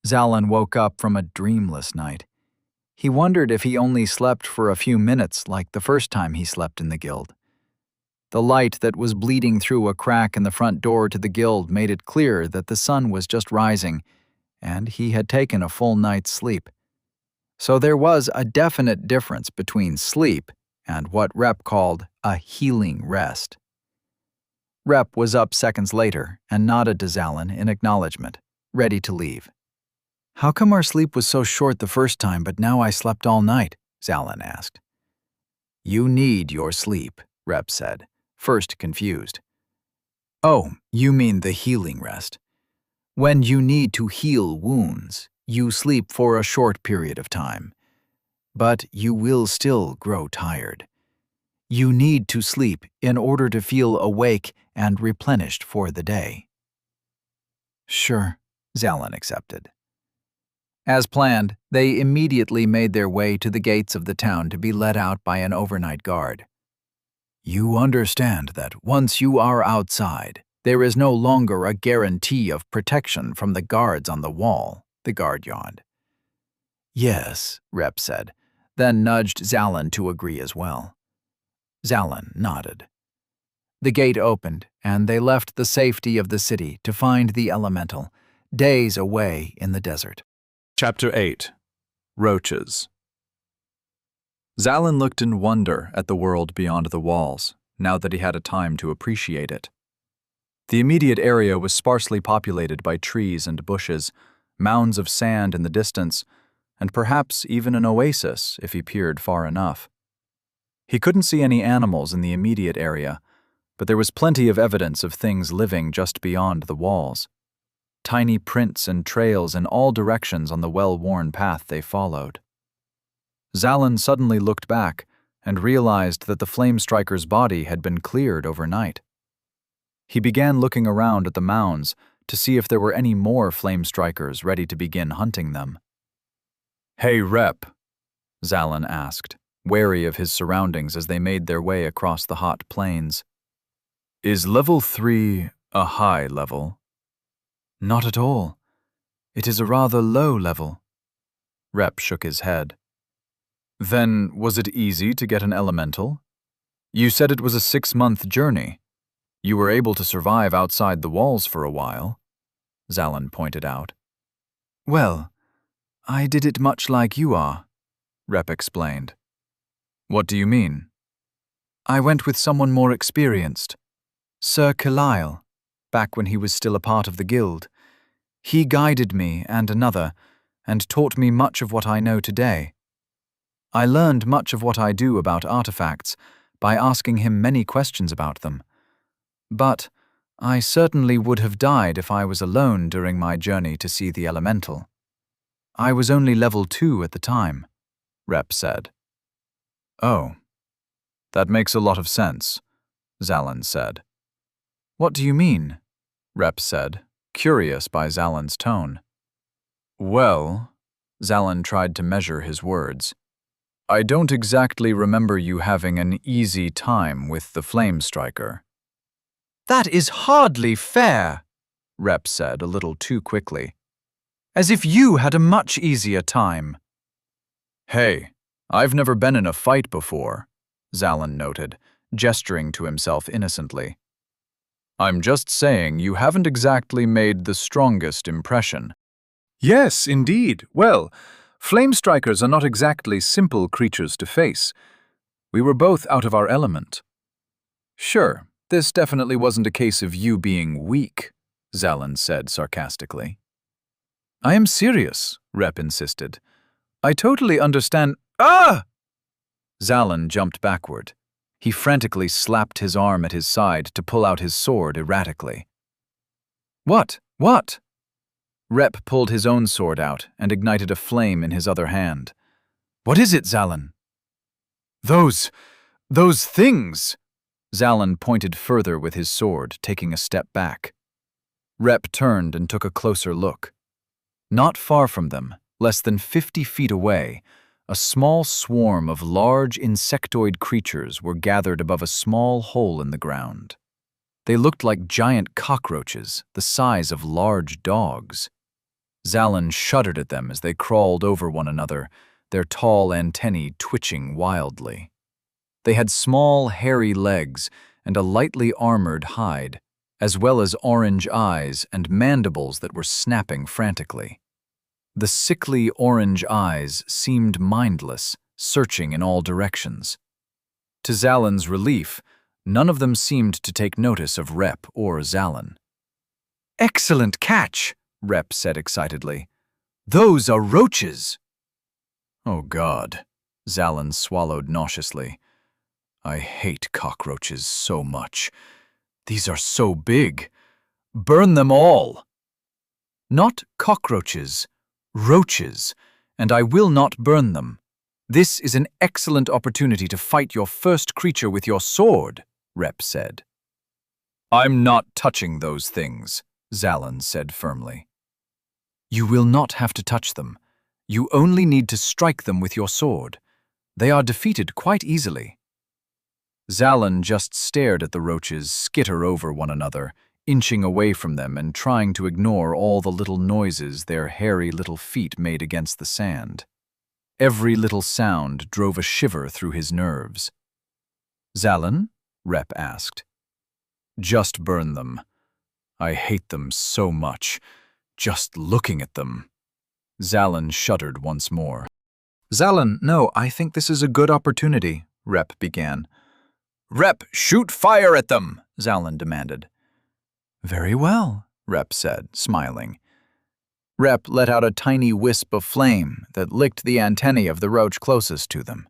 Zalin woke up from a dreamless night. He wondered if he only slept for a few minutes like the first time he slept in the guild. The light that was bleeding through a crack in the front door to the guild made it clear that the sun was just rising, and he had taken a full night's sleep. So there was a definite difference between sleep and what Rep called a healing rest. Rep was up seconds later and nodded to Zalin in acknowledgement, ready to leave. "How come our sleep was so short the first time, but now I slept all night?" Zalin asked. "You need your sleep," Rep said, first confused. "Oh, you mean the healing rest. When you need to heal wounds, you sleep for a short period of time. But you will still grow tired. You need to sleep in order to feel awake and replenished for the day." "Sure," Zalin accepted. As planned, they immediately made their way to the gates of the town to be let out by an overnight guard. "You understand that once you are outside, there is no longer a guarantee of protection from the guards on the wall," the guard yawned. "Yes," Rep said, then nudged Zalin to agree as well. Zalin nodded. The gate opened, and they left the safety of the city to find the elemental, days away in the desert. Chapter 8. Roaches. Zalin looked in wonder at the world beyond the walls, now that he had a time to appreciate it. The immediate area was sparsely populated by trees and bushes, mounds of sand in the distance, and perhaps even an oasis if he peered far enough. He couldn't see any animals in the immediate area, but there was plenty of evidence of things living just beyond the walls. Tiny prints and trails in all directions on the well-worn path they followed. Zalin suddenly looked back and realized that the flame striker's body had been cleared overnight. He began looking around at the mounds to see if there were any more flame strikers ready to begin hunting them. "Hey, Rep," Zalin asked, wary of his surroundings as they made their way across the hot plains. "Is level 3 a high level?" "Not at all. It is a rather low level." Rep shook his head. "Then was it easy to get an elemental? You said it was a 6-month journey. You were able to survive outside the walls for a while," Zalin pointed out. "Well, I did it much like you are," Rep explained. "What do you mean?" "I went with someone more experienced, Sir Kalile, back when he was still a part of the guild. He guided me and another, and taught me much of what I know today. I learned much of what I do about artifacts by asking him many questions about them. But I certainly would have died if I was alone during my journey to see the elemental. I was only level 2 at the time," Rep said. "Oh, that makes a lot of sense," Zalin said. "What do you mean?" Rep said, curious by Zalin's tone. "Well," Zalin tried to measure his words, "I don't exactly remember you having an easy time with the flame striker." "That is hardly fair," Rep said a little too quickly. "As if you had a much easier time." "Hey, I've never been in a fight before," Zalin noted, gesturing to himself innocently. I'm just saying you haven't exactly made the strongest impression. Yes, indeed. Well, flame strikers are not exactly simple creatures to face. We were both out of our element. Sure, this definitely wasn't a case of you being weak, Zalin said sarcastically. I am serious, Rep insisted. I totally understand. Ah! Zalin jumped backward. He frantically slapped his arm at his side to pull out his sword erratically. What? What? Rep pulled his own sword out and ignited a flame in his other hand. What is it, Zalin? Those things! Zalin pointed further with his sword, taking a step back. Rep turned and took a closer look. Not far from them, less than 50 feet away, a small swarm of large insectoid creatures were gathered above a small hole in the ground. They looked like giant cockroaches, the size of large dogs. Zalin shuddered at them as they crawled over one another, their tall antennae twitching wildly. They had small, hairy legs and a lightly armored hide, as well as orange eyes and mandibles that were snapping frantically. The sickly orange eyes seemed mindless, searching in all directions. To Zalin's relief, none of them seemed to take notice of Rep or Zalin. "Excellent catch," Rep said excitedly. "Those are roaches." "Oh God," Zalin swallowed nauseously. "I hate cockroaches so much. These are so big. Burn them all." "Not cockroaches, roaches, and I will not burn them. This is an excellent opportunity to fight your first creature with your sword," Rep said. "I'm not touching those things," Zalin said firmly. "You will not have to touch them. You only need to strike them with your sword. They are defeated quite easily." Zalin just stared at the roaches skitter over one another, inching away from them and trying to ignore all the little noises their hairy little feet made against the sand. Every little sound drove a shiver through his nerves. "Zalin?" Rep asked. "Just burn them. I hate them so much, just looking at them." Zalin shuddered once more. "Zalin, no, I think this is a good opportunity," Rep began. "Rep, shoot fire at them!" Zalin demanded. "Very well," Rep said, smiling. Rep let out a tiny wisp of flame that licked the antennae of the roach closest to them.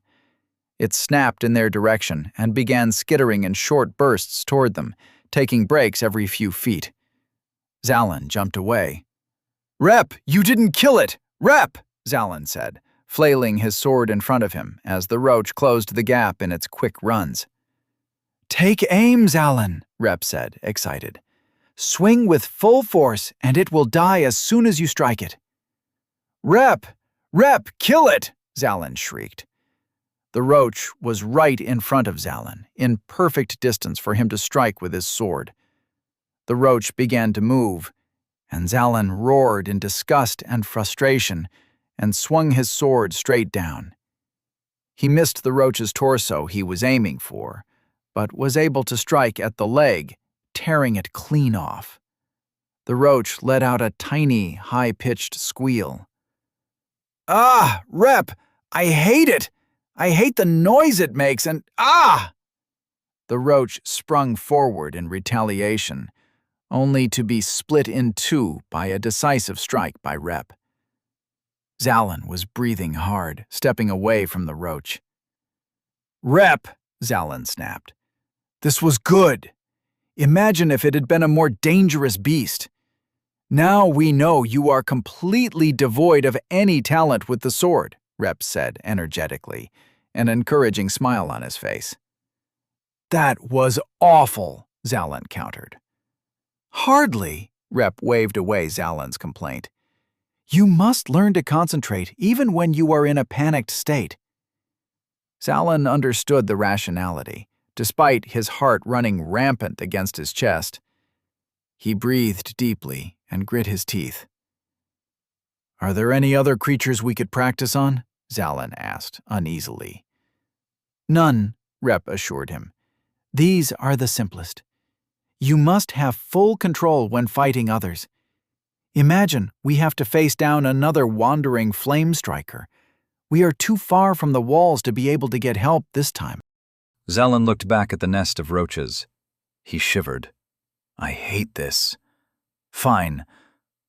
It snapped in their direction and began skittering in short bursts toward them, taking breaks every few feet. Zalin jumped away. "Rep, you didn't kill it! Rep!" Zalin said, flailing his sword in front of him as the roach closed the gap in its quick runs. "Take aim, Zalin," Rep said, excited. "Swing with full force, and it will die as soon as you strike it." "Rep! Rep, kill it!" Zalin shrieked. The roach was right in front of Zalin, in perfect distance for him to strike with his sword. The roach began to move, and Zalin roared in disgust and frustration and swung his sword straight down. He missed the roach's torso he was aiming for, but was able to strike at the leg, tearing it clean off. The roach let out a tiny, high-pitched squeal. "Ah, Rep! I hate it! I hate the noise it makes and ah!" The roach sprung forward in retaliation, only to be split in two by a decisive strike by Rep. Zalin was breathing hard, stepping away from the roach. "Rep!" Zalin snapped. "This was good. Imagine if it had been a more dangerous beast. Now we know you are completely devoid of any talent with the sword," Rep said energetically, an encouraging smile on his face. "That was awful," Zalin countered. "Hardly," Rep waved away Zalin's complaint. "You must learn to concentrate even when you are in a panicked state." Zalin understood the rationality, despite his heart running rampant against his chest. He breathed deeply and grit his teeth. "Are there any other creatures we could practice on?" Zalin asked, uneasily. "None," Rep assured him. "These are the simplest. You must have full control when fighting others. Imagine we have to face down another wandering flame striker. We are too far from the walls to be able to get help this time. Zalin looked back at the nest of roaches. He shivered. I hate this. Fine.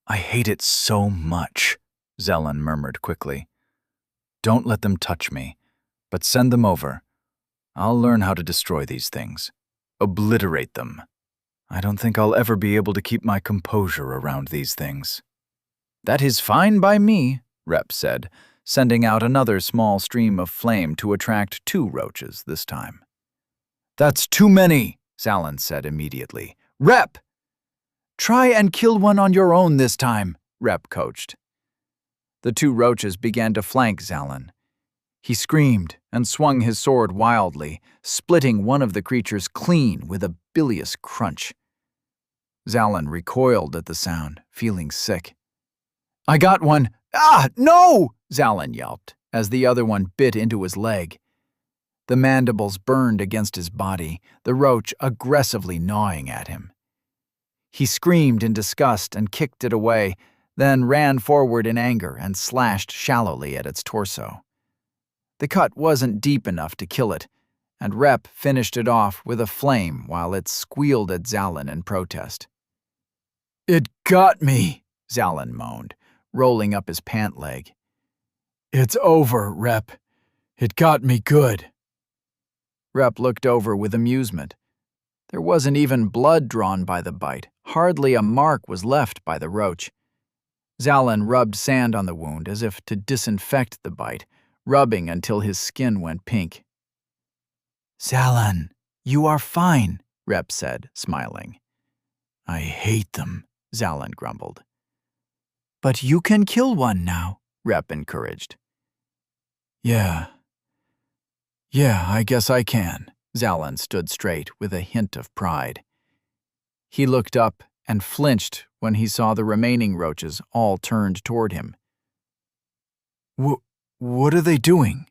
I hate it so much, Zalin murmured quickly. Don't let them touch me, but send them over. I'll learn how to destroy these things. Obliterate them. I don't think I'll ever be able to keep my composure around these things. That is fine by me, Rep said, sending out another small stream of flame to attract 2 roaches this time. That's too many, Zalin said immediately. Rep! Try and kill one on your own this time, Rep coached. The 2 roaches began to flank Zalin. He screamed and swung his sword wildly, splitting one of the creatures clean with a bilious crunch. Zalin recoiled at the sound, feeling sick. I got one! Ah, no! Zalin yelped, as the other one bit into his leg. The mandibles burned against his body, the roach aggressively gnawing at him. He screamed in disgust and kicked it away, then ran forward in anger and slashed shallowly at its torso. The cut wasn't deep enough to kill it, and Rep finished it off with a flame while it squealed at Zalin in protest. It got me, Zalin moaned, rolling up his pant leg. It's over, Rep. It got me good. Rep looked over with amusement. There wasn't even blood drawn by the bite. Hardly a mark was left by the roach. Zalin rubbed sand on the wound as if to disinfect the bite, rubbing until his skin went pink. Zalin, you are fine, Rep said, smiling. I hate them, Zalin grumbled. But you can kill one now, Rep encouraged. Yeah, I guess I can. Zalin stood straight with a hint of pride. He looked up and flinched when he saw the remaining roaches all turned toward him. What are they doing?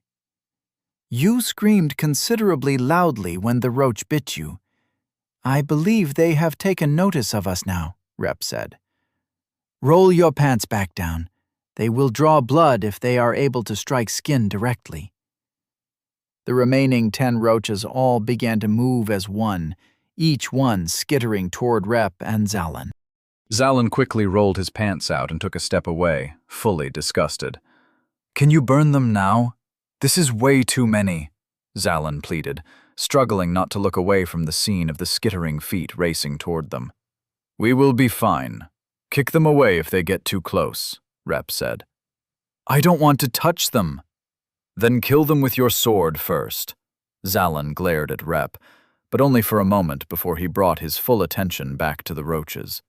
You screamed considerably loudly when the roach bit you. I believe they have taken notice of us now, Rep said. Roll your pants back down. They will draw blood if they are able to strike skin directly. The remaining 10 roaches all began to move as one, each one skittering toward Rep and Zalin. Zalin quickly rolled his pants out and took a step away, fully disgusted. Can you burn them now? This is way too many, Zalin pleaded, struggling not to look away from the scene of the skittering feet racing toward them. We will be fine. Kick them away if they get too close, Rep said. I don't want to touch them. Then kill them with your sword first. Zalin glared at Rep, but only for a moment before he brought his full attention back to the roaches.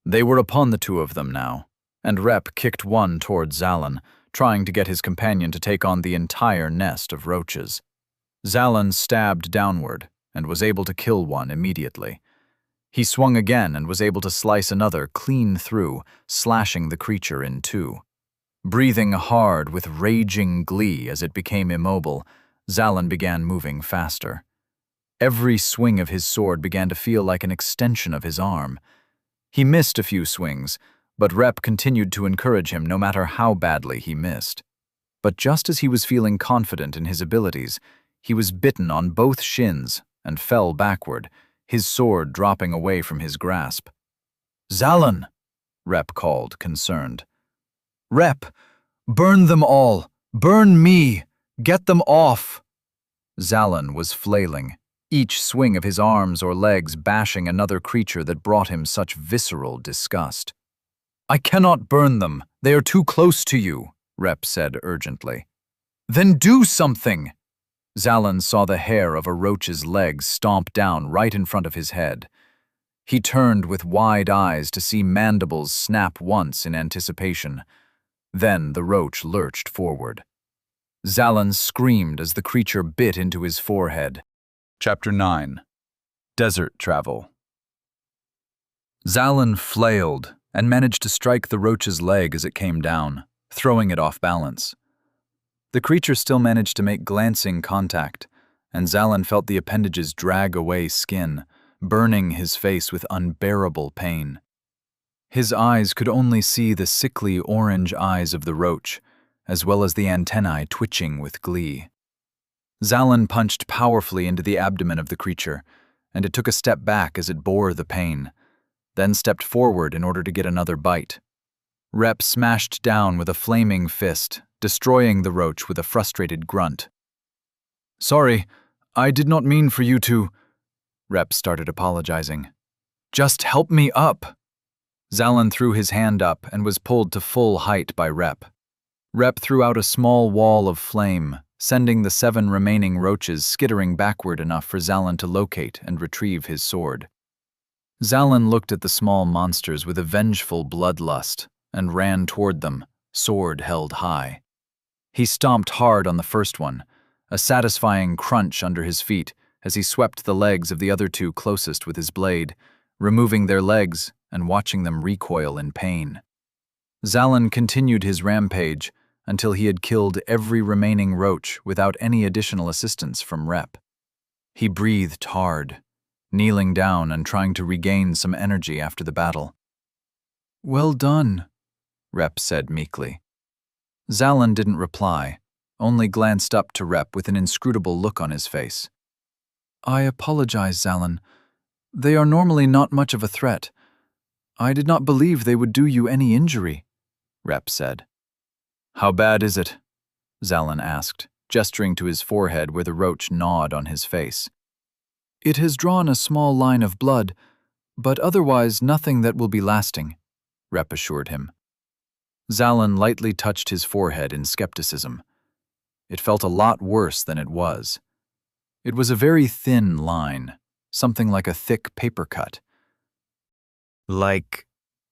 They were upon the 2 of them now, and Rep kicked one toward Zalin, trying to get his companion to take on the entire nest of roaches. Zalin stabbed downward and was able to kill one immediately. He swung again and was able to slice another clean through, slashing the creature in 2. Breathing hard with raging glee as it became immobile, Zalin began moving faster. Every swing of his sword began to feel like an extension of his arm. He missed a few swings, but Rep continued to encourage him no matter how badly he missed. But just as he was feeling confident in his abilities, he was bitten on both shins and fell backward, his sword dropping away from his grasp. Zalin, Rep called, concerned. Rep, burn them all. Burn me. Get them off. Zalin was flailing, each swing of his arms or legs bashing another creature that brought him such visceral disgust. I cannot burn them. They are too close to you, Rep said urgently. Then do something. Zalin saw the hair of a roach's legs stomp down right in front of his head. He turned with wide eyes to see mandibles snap once in anticipation. Then the roach lurched forward. Zalin screamed as the creature bit into his forehead. Chapter 9. Desert Travel. Zalin flailed and managed to strike the roach's leg as it came down, throwing it off balance. The creature still managed to make glancing contact, and Zalin felt the appendages drag away skin, burning his face with unbearable pain. His eyes could only see the sickly orange eyes of the roach, as well as the antennae twitching with glee. Zallen punched powerfully into the abdomen of the creature, and it took a step back as it bore the pain, then stepped forward in order to get another bite. Rep smashed down with a flaming fist, destroying the roach with a frustrated grunt. "Sorry, I did not mean for you to—" Rep started apologizing. "Just help me up!" Zallen threw his hand up and was pulled to full height by Rep. Rep threw out a small wall of flame, sending the 7 remaining roaches skittering backward enough for Zallen to locate and retrieve his sword. Zallen looked at the small monsters with a vengeful bloodlust and ran toward them, sword held high. He stomped hard on the first one, a satisfying crunch under his feet as he swept the legs of the other 2 closest with his blade, removing their legs and watching them recoil in pain. Zallen continued his rampage until he had killed every remaining roach without any additional assistance from Rep. He breathed hard, kneeling down and trying to regain some energy after the battle. "Well done," Rep said meekly. Zallen didn't reply, only glanced up to Rep with an inscrutable look on his face. "I apologize, Zallen. They are normally not much of a threat. I did not believe they would do you any injury," Rep said. "How bad is it?" Zallen asked, gesturing to his forehead where the roach gnawed on his face. "It has drawn a small line of blood, but otherwise nothing that will be lasting," Rep assured him. Zallen lightly touched his forehead in skepticism. It felt a lot worse than it was. It was a very thin line, something like a thick paper cut. "Like,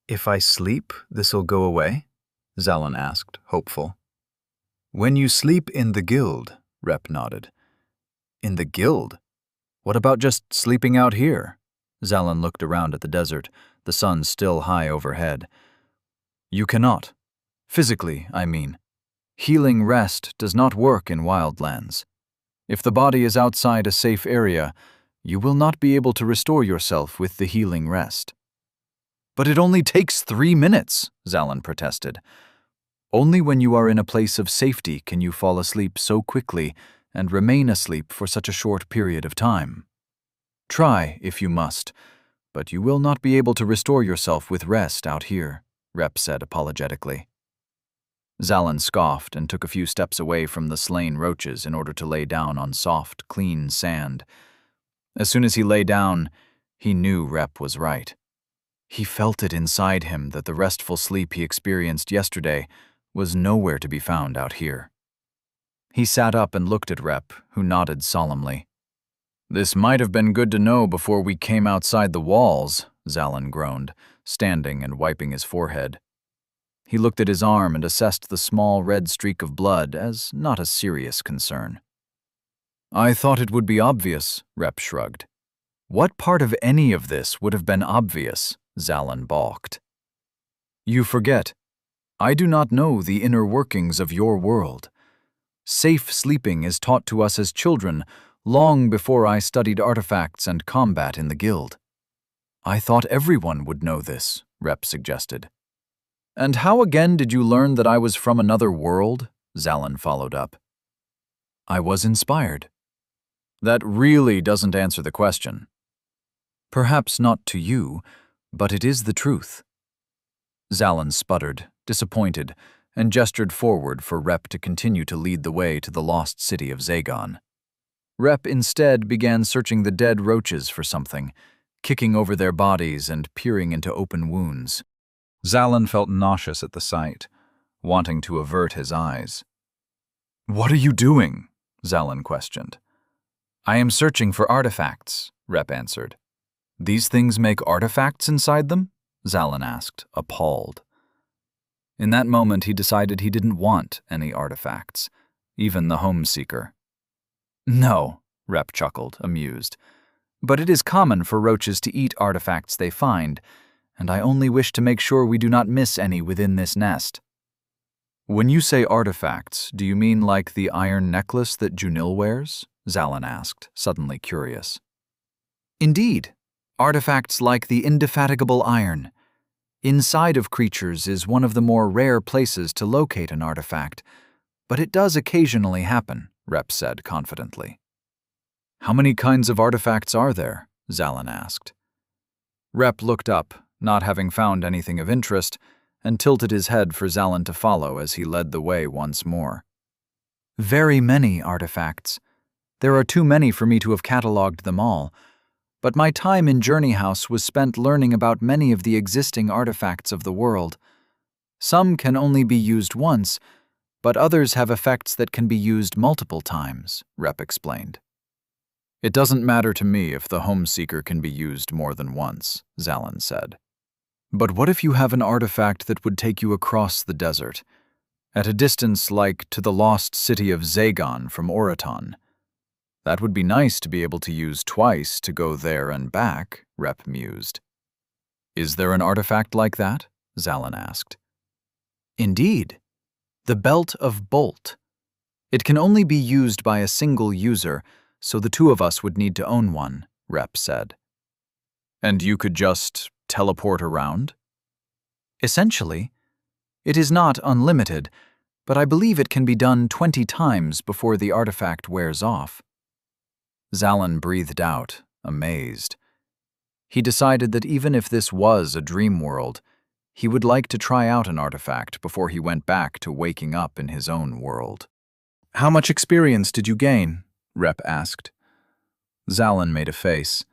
if I sleep, this'll go away?" Zallen asked, hopeful. "When you sleep in the guild," Rep nodded. "In the guild? What about just sleeping out here?" Zallen looked around at the desert, the sun still high overhead. "You cannot. Physically, I mean. Healing rest does not work in wildlands. If the body is outside a safe area, you will not be able to restore yourself with the healing rest." "But it only takes 3 minutes," Zallen protested. "Only when you are in a place of safety can you fall asleep so quickly and remain asleep for such a short period of time. Try, if you must, but you will not be able to restore yourself with rest out here," Rep said apologetically. Zallen scoffed and took a few steps away from the slain roaches in order to lay down on soft, clean sand. As soon as he lay down, he knew Rep was right. He felt it inside him that the restful sleep he experienced yesterday was nowhere to be found out here. He sat up and looked at Rep, who nodded solemnly. "This might have been good to know before we came outside the walls," Zallen groaned, standing and wiping his forehead. He looked at his arm and assessed the small red streak of blood as not a serious concern. "I thought it would be obvious," Rep shrugged. "What part of any of this would have been obvious?" Zallen balked. "You forget. I do not know the inner workings of your world. Safe sleeping is taught to us as children long before I studied artifacts and combat in the guild. I thought everyone would know this," Rep suggested. "And how again did you learn that I was from another world?" Zallen followed up. "I was inspired." "That really doesn't answer the question." "Perhaps not to you, but it is the truth." Zallen sputtered, disappointed, and gestured forward for Rep to continue to lead the way to the lost city of Zagon. Rep instead began searching the dead roaches for something, kicking over their bodies and peering into open wounds. Zallen felt nauseous at the sight, wanting to avert his eyes. "What are you doing?" Zallen questioned. "I am searching for artifacts," Rep answered. "These things make artifacts inside them?" Zallen asked, appalled. In that moment, he decided he didn't want any artifacts, even the Homeseeker. "No," Rep chuckled, amused. "But it is common for roaches to eat artifacts they find, and I only wish to make sure we do not miss any within this nest." "When you say artifacts, do you mean like the iron necklace that Junil wears?" Zallen asked, suddenly curious. "Indeed," Artifacts like the indefatigable iron. Inside of creatures is one of the more rare places to locate an artifact, but it does occasionally happen, Rep said confidently. How many kinds of artifacts are there? Zalin asked. Rep looked up, not having found anything of interest, and tilted his head for Zalin to follow as he led the way once more. Very many artifacts. There are too many for me to have catalogued them all, but my time in Journey House was spent learning about many of the existing artifacts of the world. Some can only be used once, but others have effects that can be used multiple times, Rep explained. It doesn't matter to me if the Homeseeker can be used more than once, Zalin said. But what if you have an artifact that would take you across the desert, at a distance like to the lost city of Zagon from Oraton? That would be nice to be able to use twice to go there and back, Rep mused. Is there an artifact like that? Zalin asked. Indeed. The Belt of Bolt. It can only be used by a single user, so the two of us would need to own one, Rep said. And you could just teleport around? Essentially. It is not unlimited, but I believe it can be done 20 times before the artifact wears off. Zalin breathed out, amazed. He decided that even if this was a dream world, he would like to try out an artifact before he went back to waking up in his own world. How much experience did you gain? Rep asked. Zalin made a face.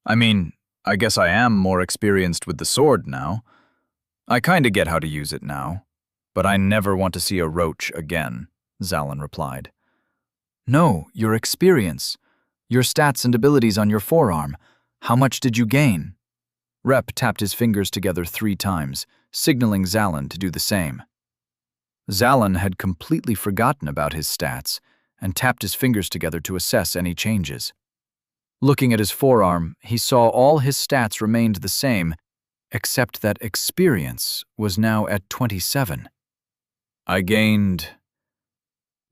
I mean, I guess I am more experienced with the sword now. I kinda get how to use it now, but I never want to see a roach again, Zalin replied. No, your experience. Your stats and abilities on your forearm. How much did you gain? Rep tapped his fingers together 3 times, signaling Zalin to do the same. Zalin had completely forgotten about his stats and tapped his fingers together to assess any changes. Looking at his forearm, he saw all his stats remained the same, except that experience was now at 27. I gained...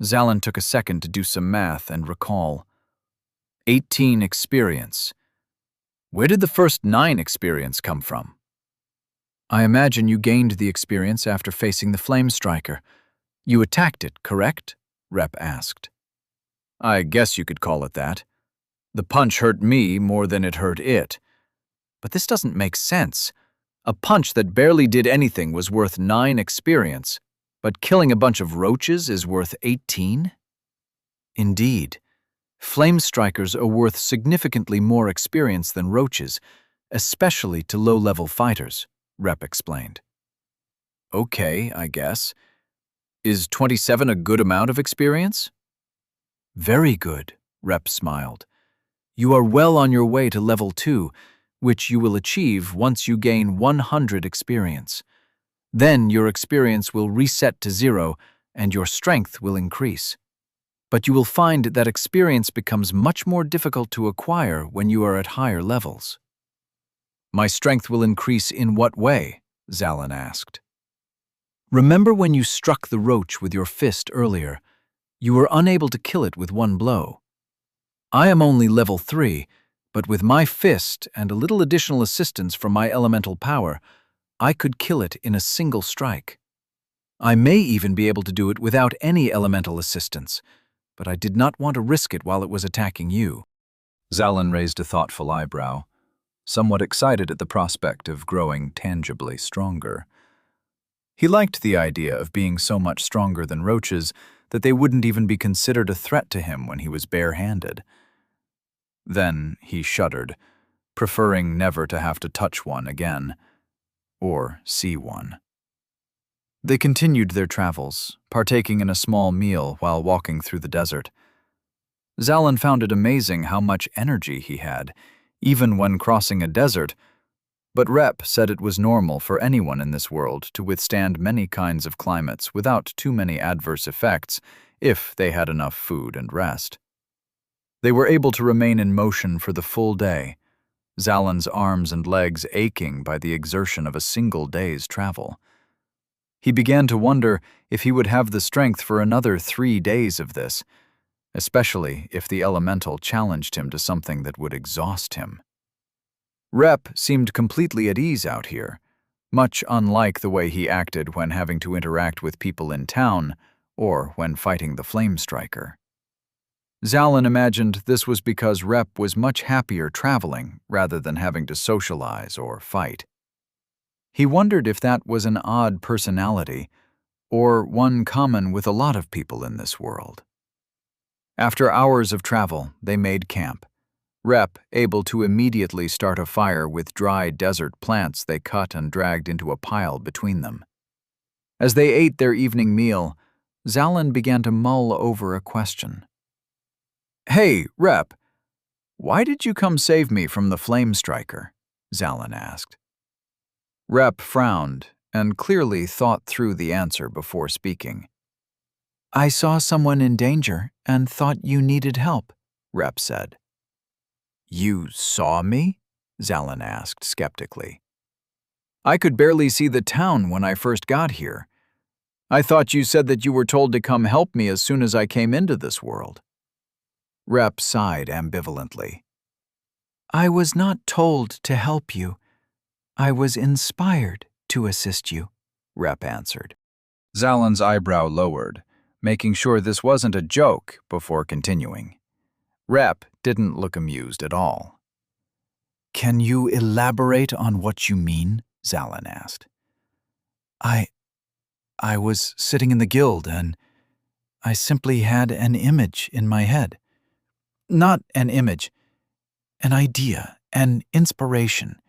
Zalin took a second to do some math and recall. 18 experience. Where did the first 9 experience come from? I imagine you gained the experience after facing the Flame Striker. You attacked it, correct? Rep asked. I guess you could call it that. The punch hurt me more than it hurt it. But this doesn't make sense. A punch that barely did anything was worth 9 experience. But killing a bunch of roaches is worth 18? Indeed. Flame Strikers are worth significantly more experience than roaches, especially to low-level fighters, Rep explained. Okay, I guess. Is 27 a good amount of experience? Very good, Rep smiled. You are well on your way to level 2, which you will achieve once you gain 100 experience. Then your experience will reset to 0 and your strength will increase. But you will find that experience becomes much more difficult to acquire when you are at higher levels. My strength will increase in what way? Zalin asked. Remember when you struck the roach with your fist earlier? You were unable to kill it with one blow. I am only level 3, but with my fist and a little additional assistance from my elemental power, I could kill it in a single strike. I may even be able to do it without any elemental assistance, but I did not want to risk it while it was attacking you. Zalin raised a thoughtful eyebrow, somewhat excited at the prospect of growing tangibly stronger. He liked the idea of being so much stronger than roaches that they wouldn't even be considered a threat to him when he was bare-handed. Then he shuddered, preferring never to have to touch one again. Or see one. They continued their travels, partaking in a small meal while walking through the desert. Zalin found it amazing how much energy he had, even when crossing a desert, but Rep said it was normal for anyone in this world to withstand many kinds of climates without too many adverse effects if they had enough food and rest. They were able to remain in motion for the full day, Zalin's arms and legs aching by the exertion of a single day's travel. He began to wonder if he would have the strength for another 3 days of this, especially if the elemental challenged him to something that would exhaust him. Rep seemed completely at ease out here, much unlike the way he acted when having to interact with people in town or when fighting the Flame Striker. Zalin imagined this was because Rep was much happier traveling rather than having to socialize or fight. He wondered if that was an odd personality or one common with a lot of people in this world. After hours of travel, they made camp. Rep able to immediately start a fire with dry desert plants they cut and dragged into a pile between them. As they ate their evening meal, Zalin began to mull over a question. "Hey, Rep, why did you come save me from the Flame Striker?" Zalin asked. Rep frowned and clearly thought through the answer before speaking. "I saw someone in danger and thought you needed help," Rep said. "You saw me?" Zalin asked skeptically. "I could barely see the town when I first got here. I thought you said that you were told to come help me as soon as I came into this world." Rep sighed ambivalently. "I was not told to help you. I was inspired to assist you," Rep answered. Zalin's eyebrow lowered, making sure this wasn't a joke before continuing. Rep didn't look amused at all. "Can you elaborate on what you mean?" Zalin asked. I was sitting in the guild and I simply had an image in my head. Not an image, an idea, an inspiration.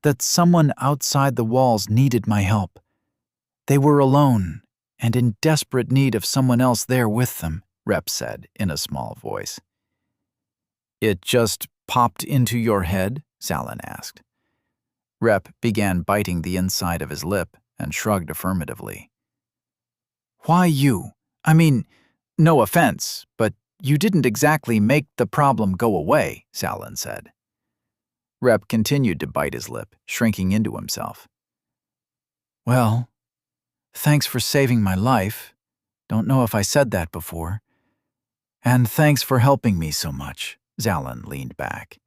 That someone outside the walls needed my help. They were alone and in desperate need of someone else there with them, Rep said in a small voice. "It just popped into your head?" Zalin asked. Rep began biting the inside of his lip and shrugged affirmatively. "Why you? I mean, no offense, but you didn't exactly make the problem go away," Zalin said. Rep continued to bite his lip, shrinking into himself. "Well, thanks for saving my life. Don't know if I said that before. And thanks for helping me so much," Zalin leaned back.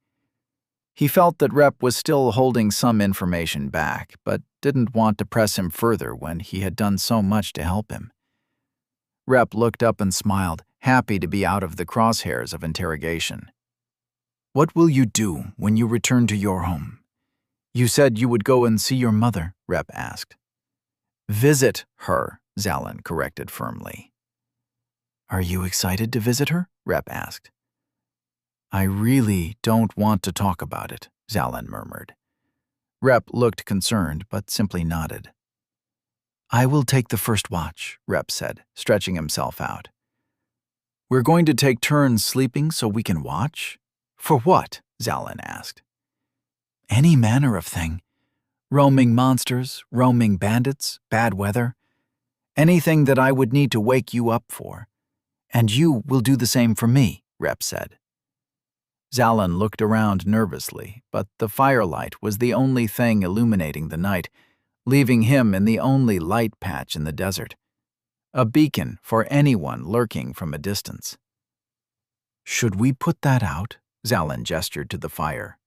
He felt that Rep was still holding some information back, but didn't want to press him further when he had done so much to help him. Rep looked up and smiled, happy to be out of the crosshairs of interrogation. "What will you do when you return to your home? You said you would go and see your mother," Rep asked. "Visit her," Zalin corrected firmly. "Are you excited to visit her?" Rep asked. "I really don't want to talk about it," Zalin murmured. Rep looked concerned, but simply nodded. "I will take the first watch," Rep said, stretching himself out. "We're going to take turns sleeping so we can watch?" "For what?" Zalin asked. "Any manner of thing. Roaming monsters, roaming bandits, bad weather. Anything that I would need to wake you up for. And you will do the same for me," Rep said. Zalin looked around nervously, but the firelight was the only thing illuminating the night, leaving him in the only light patch in the desert. A beacon for anyone lurking from a distance. "Should we put that out?" Zalin gestured to the fire.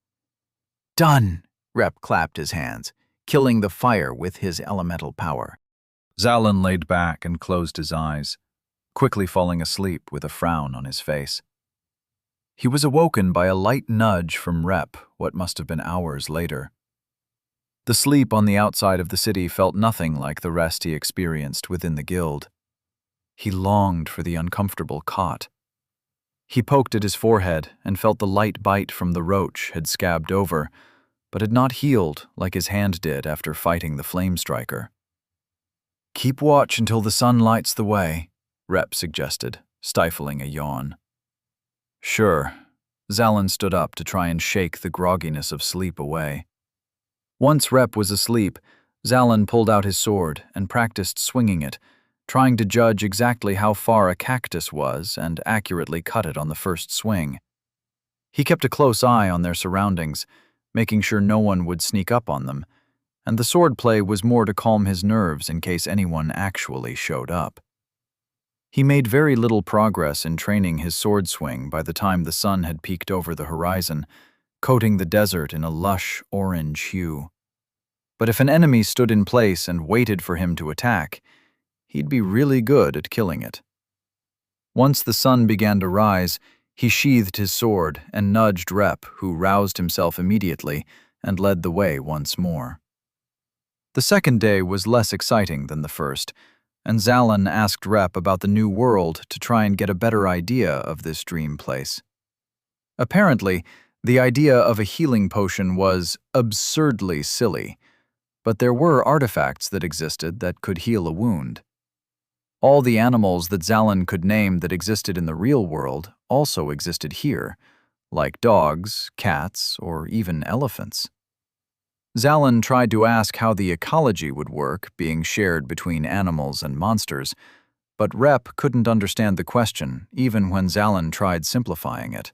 "Done!" Rep clapped his hands, killing the fire with his elemental power. Zalin laid back and closed his eyes, quickly falling asleep with a frown on his face. He was awoken by a light nudge from Rep what must have been hours later. The sleep on the outside of the city felt nothing like the rest he experienced within the guild. He longed for the uncomfortable cot. He poked at his forehead and felt the light bite from the roach had scabbed over, but had not healed like his hand did after fighting the Flame Striker. "Keep watch until the sun lights the way," Rep suggested, stifling a yawn. "Sure." Zalin stood up to try and shake the grogginess of sleep away. Once Rep was asleep, Zalin pulled out his sword and practiced swinging it, trying to judge exactly how far a cactus was and accurately cut it on the first swing. He kept a close eye on their surroundings, making sure no one would sneak up on them, and the swordplay was more to calm his nerves in case anyone actually showed up. He made very little progress in training his sword swing by the time the sun had peeked over the horizon, coating the desert in a lush orange hue. But if an enemy stood in place and waited for him to attack, he'd be really good at killing it. Once the sun began to rise, he sheathed his sword and nudged Rep, who roused himself immediately and led the way once more. The second day was less exciting than the first, and Zalin asked Rep about the new world to try and get a better idea of this dream place. Apparently, the idea of a healing potion was absurdly silly, but there were artifacts that existed that could heal a wound. All the animals that Zalin could name that existed in the real world also existed here, like dogs, cats, or even elephants. Zalin tried to ask how the ecology would work being shared between animals and monsters, but Rep couldn't understand the question even when Zalin tried simplifying it.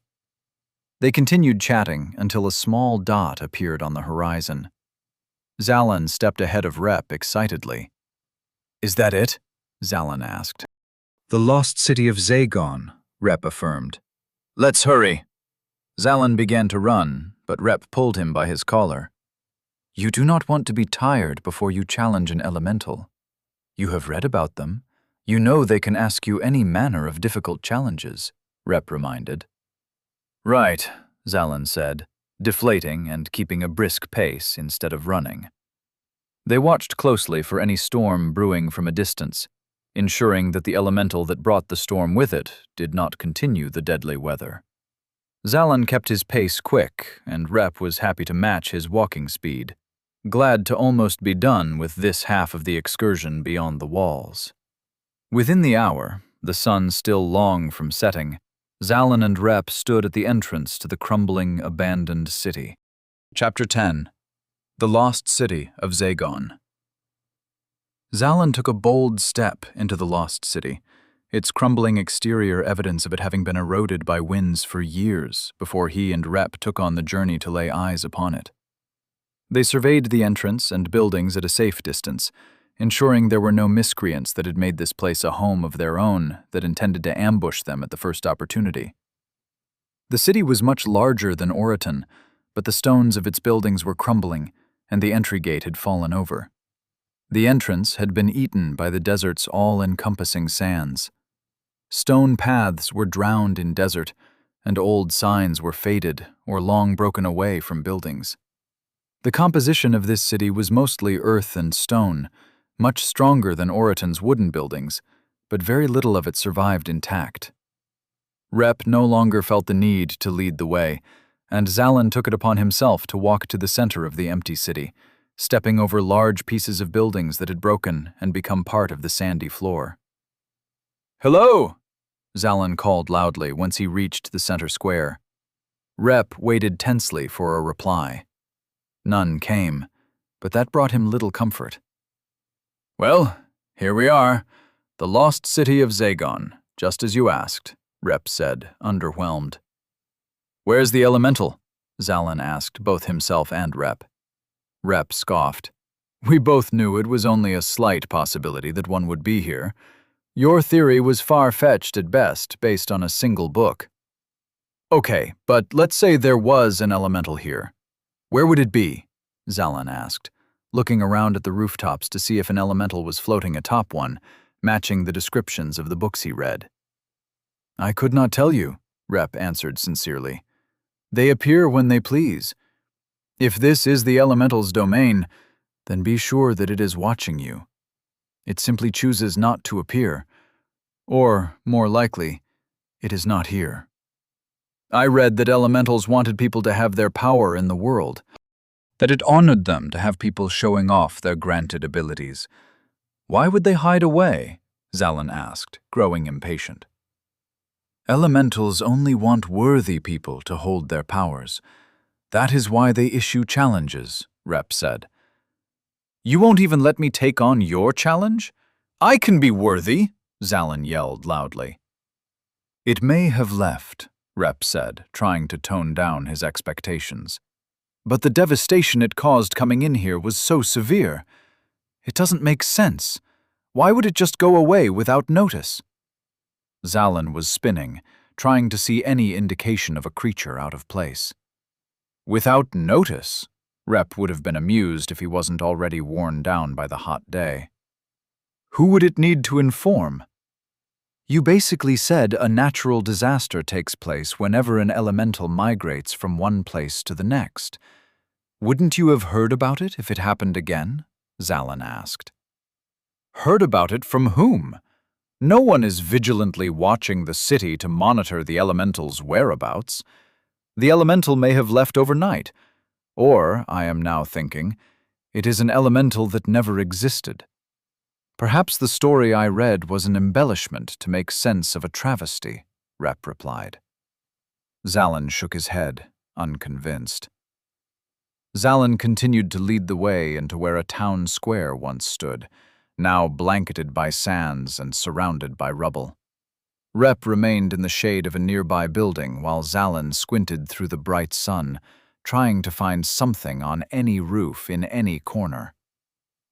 They continued chatting until a small dot appeared on the horizon. Zalin stepped ahead of Rep excitedly. "Is that it?" Zalin asked. "The lost city of Zagon," Rep affirmed. "Let's hurry." Zalin began to run, but Rep pulled him by his collar. "You do not want to be tired before you challenge an elemental. You have read about them. You know they can ask you any manner of difficult challenges," Rep reminded. "Right," Zalin said, deflating and keeping a brisk pace instead of running. They watched closely for any storm brewing from a distance, ensuring that the elemental that brought the storm with it did not continue the deadly weather. Zalin kept his pace quick, and Rep was happy to match his walking speed, glad to almost be done with this half of the excursion beyond the walls. Within the hour, the sun still long from setting, Zalin and Rep stood at the entrance to the crumbling, abandoned city. Chapter 10. The Lost City of Zagon. Zalin took a bold step into the lost city, its crumbling exterior evidence of it having been eroded by winds for years before he and Rep took on the journey to lay eyes upon it. They surveyed the entrance and buildings at a safe distance, ensuring there were no miscreants that had made this place a home of their own that intended to ambush them at the first opportunity. The city was much larger than Oriton, but the stones of its buildings were crumbling, and the entry gate had fallen over. The entrance had been eaten by the desert's all-encompassing sands. Stone paths were drowned in desert, and old signs were faded or long broken away from buildings. The composition of this city was mostly earth and stone, much stronger than Oriton's wooden buildings, but very little of it survived intact. Rep no longer felt the need to lead the way, and Zalin took it upon himself to walk to the center of the empty city, stepping over large pieces of buildings that had broken and become part of the sandy floor. "Hello!" Zalin called loudly once he reached the center square. Rep waited tensely for a reply. None came, but that brought him little comfort. "Well, here we are, the lost city of Zagon, just as you asked," Rep said, underwhelmed. "Where's the elemental?" Zalin asked both himself and Rep. Rep scoffed. "We both knew it was only a slight possibility that one would be here. Your theory was far-fetched at best, based on a single book." "Okay, but let's say there was an elemental here. Where would it be?" Zalin asked, looking around at the rooftops to see if an elemental was floating atop one, matching the descriptions of the books he read. "I could not tell you," Rep answered sincerely. "They appear when they please. If this is the elemental's domain, then be sure that it is watching you. It simply chooses not to appear. Or, more likely, it is not here. I read that elementals wanted people to have their power in the world, that it honored them to have people showing off their granted abilities. Why would they hide away?" Zalin asked, growing impatient. "Elementals only want worthy people to hold their powers. That is why they issue challenges," Rep said. "You won't even let me take on your challenge? I can be worthy!" Zalin yelled loudly. "It may have left," Rep said, trying to tone down his expectations. "But the devastation it caused coming in here was so severe. It doesn't make sense. Why would it just go away without notice?" Zalin was spinning, trying to see any indication of a creature out of place. Without notice? Rep would have been amused if he wasn't already worn down by the hot day. Who would it need to inform? You basically said a natural disaster takes place whenever an elemental migrates from one place to the next. Wouldn't you have heard about it if it happened again? Zalin asked. Heard about it from whom? No one is vigilantly watching the city to monitor the elemental's whereabouts. The elemental may have left overnight, or, I am now thinking, it is an elemental that never existed. Perhaps the story I read was an embellishment to make sense of a travesty, Rep replied. Zalin shook his head, unconvinced. Zalin continued to lead the way into where a town square once stood, now blanketed by sands and surrounded by rubble. Rep remained in the shade of a nearby building while Zalin squinted through the bright sun, trying to find something on any roof in any corner.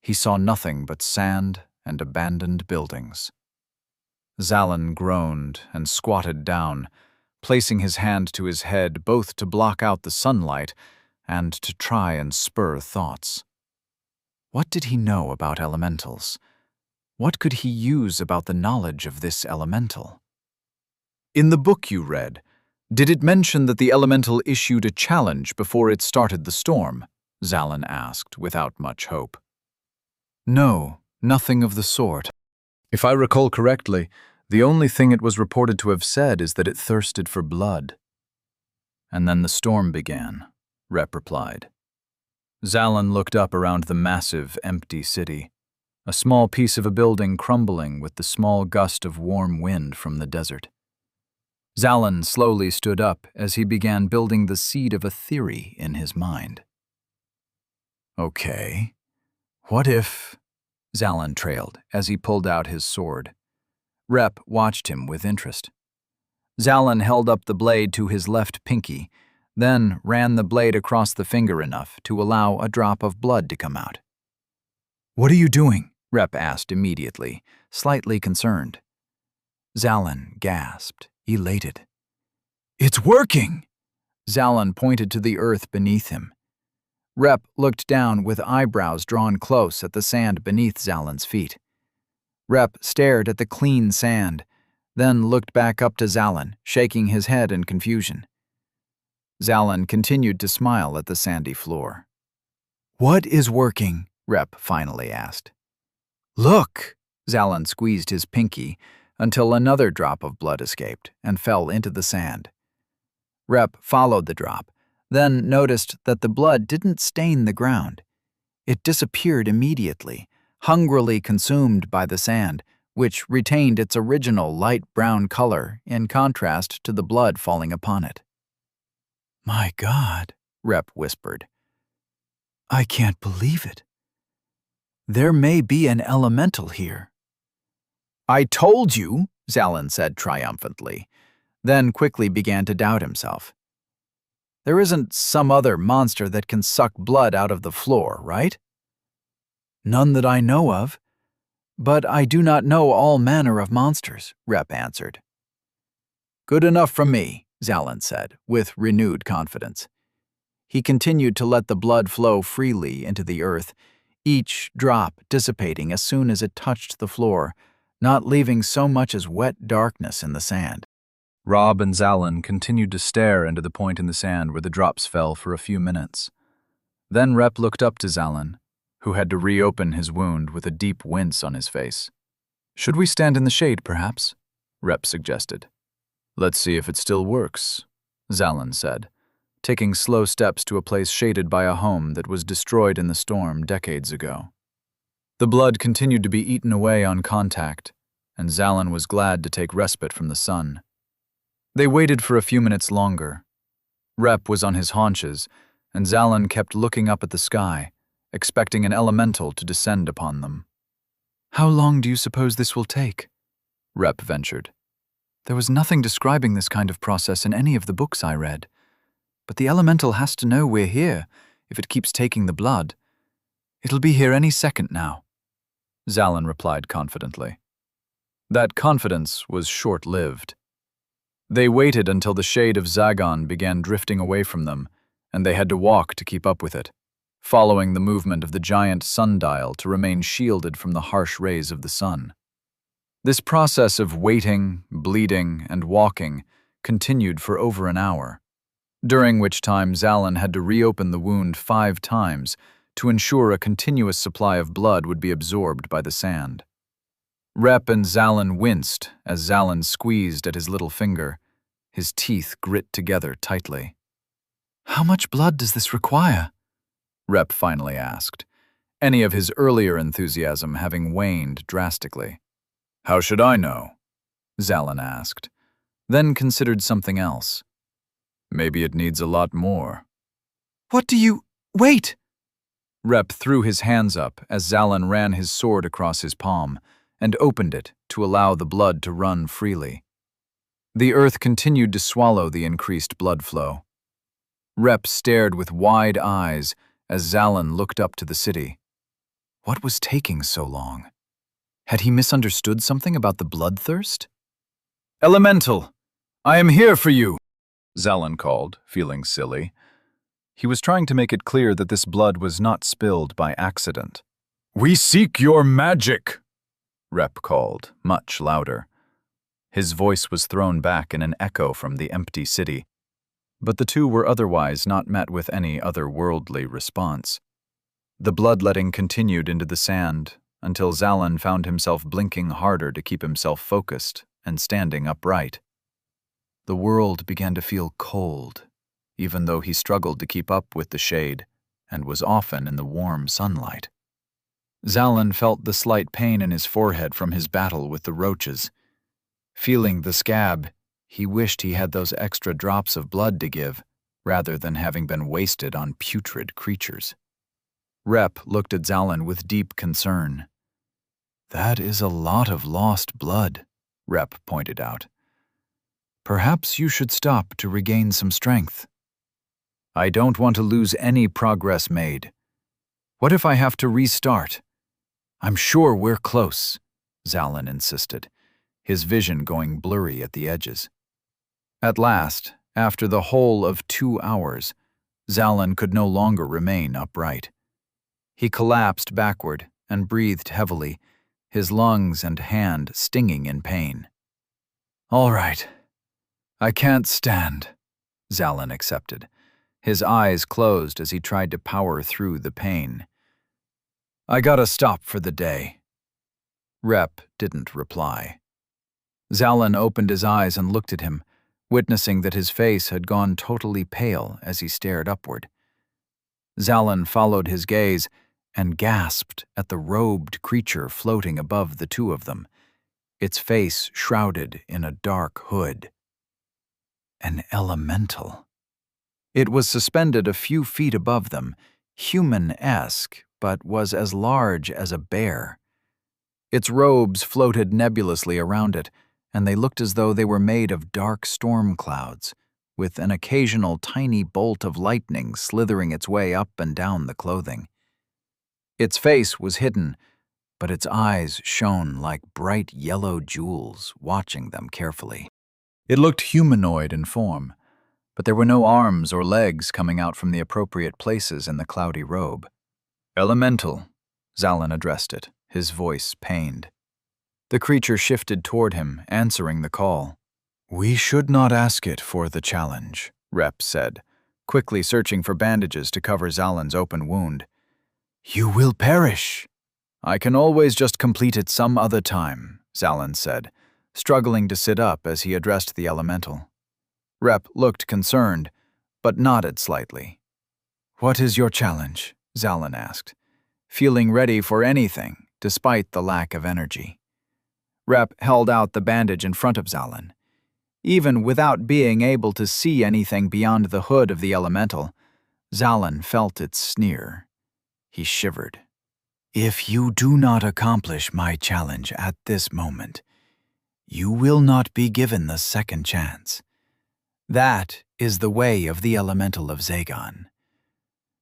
He saw nothing but sand and abandoned buildings. Zalin groaned and squatted down, placing his hand to his head both to block out the sunlight and to try and spur thoughts. What did he know about elementals? What could he use about the knowledge of this elemental? In the book you read, did it mention that the elemental issued a challenge before it started the storm? Zalin asked, without much hope. No, nothing of the sort. If I recall correctly, the only thing it was reported to have said is that it thirsted for blood. And then the storm began, Rep replied. Zalin looked up around the massive, empty city, a small piece of a building crumbling with the small gust of warm wind from the desert. Zalin slowly stood up as he began building the seed of a theory in his mind. Okay, what if... Zalin trailed as he pulled out his sword. Rep watched him with interest. Zalin held up the blade to his left pinky, then ran the blade across the finger enough to allow a drop of blood to come out. "What are you doing?" Rep asked immediately, slightly concerned. Zalin gasped, elated. "It's working!" Zalin pointed to the earth beneath him. Rep looked down with eyebrows drawn close at the sand beneath Zalin's feet. Rep stared at the clean sand, then looked back up to Zalin, shaking his head in confusion. Zalin continued to smile at the sandy floor. "What is working?" Rep finally asked. "Look!" Zalin squeezed his pinky until another drop of blood escaped and fell into the sand. Rep followed the drop, then noticed that the blood didn't stain the ground. It disappeared immediately, hungrily consumed by the sand, which retained its original light brown color in contrast to the blood falling upon it. "My God," Rep whispered. "I can't believe it. There may be an elemental here." "I told you," Zalin said triumphantly, then quickly began to doubt himself. "There isn't some other monster that can suck blood out of the floor, right?" "None that I know of. But I do not know all manner of monsters," Rep answered. "Good enough for me," Zalin said, with renewed confidence. He continued to let the blood flow freely into the earth, each drop dissipating as soon as it touched the floor, not leaving so much as wet darkness in the sand. Rob and Zalin continued to stare into the point in the sand where the drops fell for a few minutes. Then Rep looked up to Zalin, who had to reopen his wound with a deep wince on his face. "Should we stand in the shade, perhaps?" Rep suggested. "Let's see if it still works," Zalin said, taking slow steps to a place shaded by a home that was destroyed in the storm decades ago. The blood continued to be eaten away on contact, and Zalin was glad to take respite from the sun. They waited for a few minutes longer. Rep was on his haunches, and Zalin kept looking up at the sky, expecting an elemental to descend upon them. "How long do you suppose this will take?" Rep ventured. "There was nothing describing this kind of process in any of the books I read. But the elemental has to know we're here if it keeps taking the blood. It'll be here any second now," Zalin replied confidently. That confidence was short-lived. They waited until the shade of Zagon began drifting away from them, and they had to walk to keep up with it, following the movement of the giant sundial to remain shielded from the harsh rays of the sun. This process of waiting, bleeding, and walking continued for over an hour, during which time Zalin had to reopen the wound 5 times to ensure a continuous supply of blood would be absorbed by the sand. Rep and Zalin winced as Zalin squeezed at his little finger, his teeth grit together tightly. "How much blood does this require?" Rep finally asked, any of his earlier enthusiasm having waned drastically. "How should I know?" Zalin asked, then considered something else. "Maybe it needs a lot more." Wait! Rep threw his hands up as Zalin ran his sword across his palm and opened it to allow the blood to run freely. The earth continued to swallow the increased blood flow. Rep stared with wide eyes as Zalin looked up to the city. What was taking so long? Had he misunderstood something about the bloodthirst? "Elemental, I am here for you," Zalin called, feeling silly. He was trying to make it clear that this blood was not spilled by accident. "We seek your magic," Rep called, much louder. His voice was thrown back in an echo from the empty city, but the two were otherwise not met with any otherworldly response. The bloodletting continued into the sand until Zalin found himself blinking harder to keep himself focused and standing upright. The world began to feel cold, even though he struggled to keep up with the shade and was often in the warm sunlight. Zalin felt the slight pain in his forehead from his battle with the roaches. Feeling the scab, he wished he had those extra drops of blood to give, rather than having been wasted on putrid creatures. Rep looked at Zalin with deep concern. "That is a lot of lost blood," Rep pointed out. "Perhaps you should stop to regain some strength." "I don't want to lose any progress made. What if I have to restart?" "I'm sure we're close," Zalin insisted, his vision going blurry at the edges. At last, after the whole of 2 hours, Zalin could no longer remain upright. He collapsed backward and breathed heavily, his lungs and hand stinging in pain. "All right. I can't stand," Zalin accepted, his eyes closed as he tried to power through the pain. "I gotta stop for the day." Rep didn't reply. Zalin opened his eyes and looked at him, witnessing that his face had gone totally pale as he stared upward. Zalin followed his gaze and gasped at the robed creature floating above the two of them, its face shrouded in a dark hood. An elemental. It was suspended a few feet above them, human-esque, but was as large as a bear. Its robes floated nebulously around it, and they looked as though they were made of dark storm clouds, with an occasional tiny bolt of lightning slithering its way up and down the clothing. Its face was hidden, but its eyes shone like bright yellow jewels, watching them carefully. It looked humanoid in form, but there were no arms or legs coming out from the appropriate places in the cloudy robe. "Elemental," Zalin addressed it, his voice pained. The creature shifted toward him, answering the call. "We should not ask it for the challenge," Rep said, quickly searching for bandages to cover Zalin's open wound. "You will perish." "I can always just complete it some other time," Zalin said, struggling to sit up as he addressed the elemental. Rep looked concerned, but nodded slightly. "What is your challenge?" Zalin asked, feeling ready for anything, despite the lack of energy. Rep held out the bandage in front of Zalin. Even without being able to see anything beyond the hood of the elemental, Zalin felt its sneer. He shivered. "If you do not accomplish my challenge at this moment, you will not be given the second chance. That is the way of the elemental of Zagon.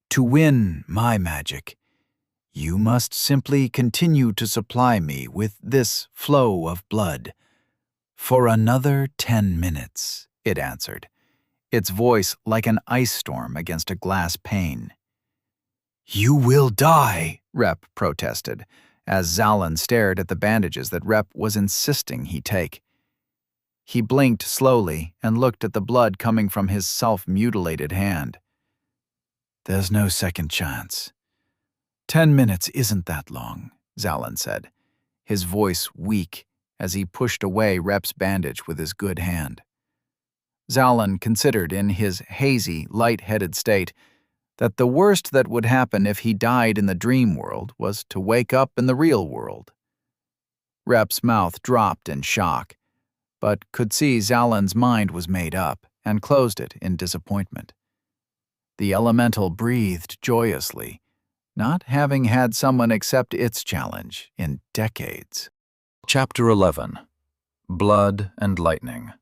To win my magic, you must simply continue to supply me with this flow of blood. For another 10 minutes, it answered, its voice like an ice storm against a glass pane. "You will die," Rep protested, as Zalin stared at the bandages that Rep was insisting he take. He blinked slowly and looked at the blood coming from his self-mutilated hand. "There's no second chance. 10 minutes isn't that long," Zalin said, his voice weak as he pushed away Rep's bandage with his good hand. Zalin considered in his hazy, light-headed state that the worst that would happen if he died in the dream world was to wake up in the real world. Rep's mouth dropped in shock, but could see Zalin's mind was made up and closed it in disappointment. The elemental breathed joyously, not having had someone accept its challenge in decades. Chapter 11. Blood and Lightning.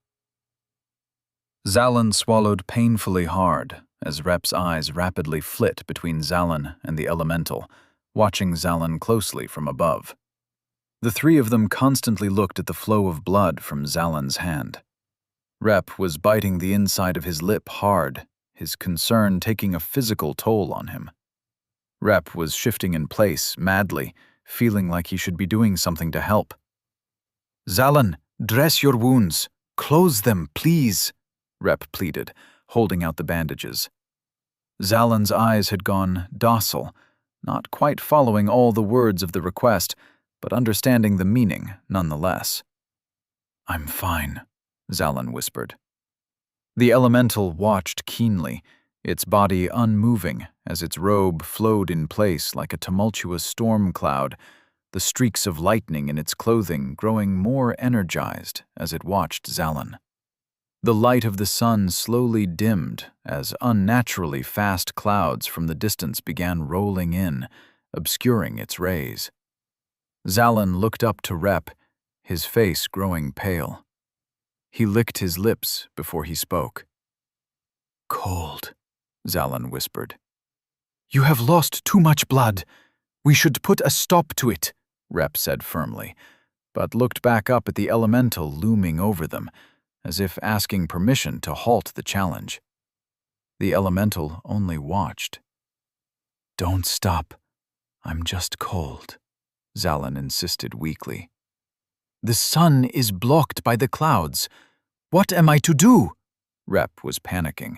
Zalin swallowed painfully hard as Rep's eyes rapidly flit between Zalin and the elemental, watching Zalin closely from above. The three of them constantly looked at the flow of blood from Zalin's hand. Rep was biting the inside of his lip hard, his concern taking a physical toll on him. Rep was shifting in place madly, feeling like he should be doing something to help. "Zalin, dress your wounds. Close them, please," Rep pleaded, holding out the bandages. Zalin's eyes had gone docile, not quite following all the words of the request, but understanding the meaning nonetheless. "I'm fine," Zalin whispered. The elemental watched keenly, its body unmoving as its robe flowed in place like a tumultuous storm cloud, the streaks of lightning in its clothing growing more energized as it watched Zalin. The light of the sun slowly dimmed as unnaturally fast clouds from the distance began rolling in, obscuring its rays. Zalin looked up to Rep, his face growing pale. He licked his lips before he spoke. "Cold," Zalin whispered. "You have lost too much blood. We should put a stop to it," Rep said firmly, but looked back up at the elemental looming over them, as if asking permission to halt the challenge. The elemental only watched. "Don't stop. I'm just cold," Zalin insisted weakly. "The sun is blocked by the clouds. What am I to do?" Rep was panicking.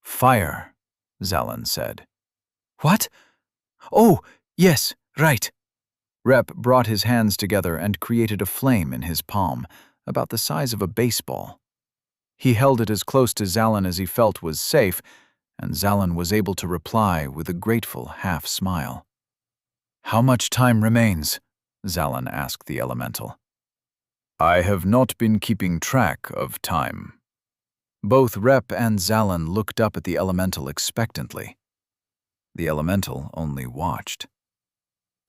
"Fire," Zalin said. "What? Oh, yes, right." Rep brought his hands together and created a flame in his palm, about the size of a baseball. He held it as close to Zalin as he felt was safe, and Zalin was able to reply with a grateful half-smile. "How much time remains?" Zalin asked the elemental. "I have not been keeping track of time." Both Rep and Zalin looked up at the elemental expectantly. The elemental only watched.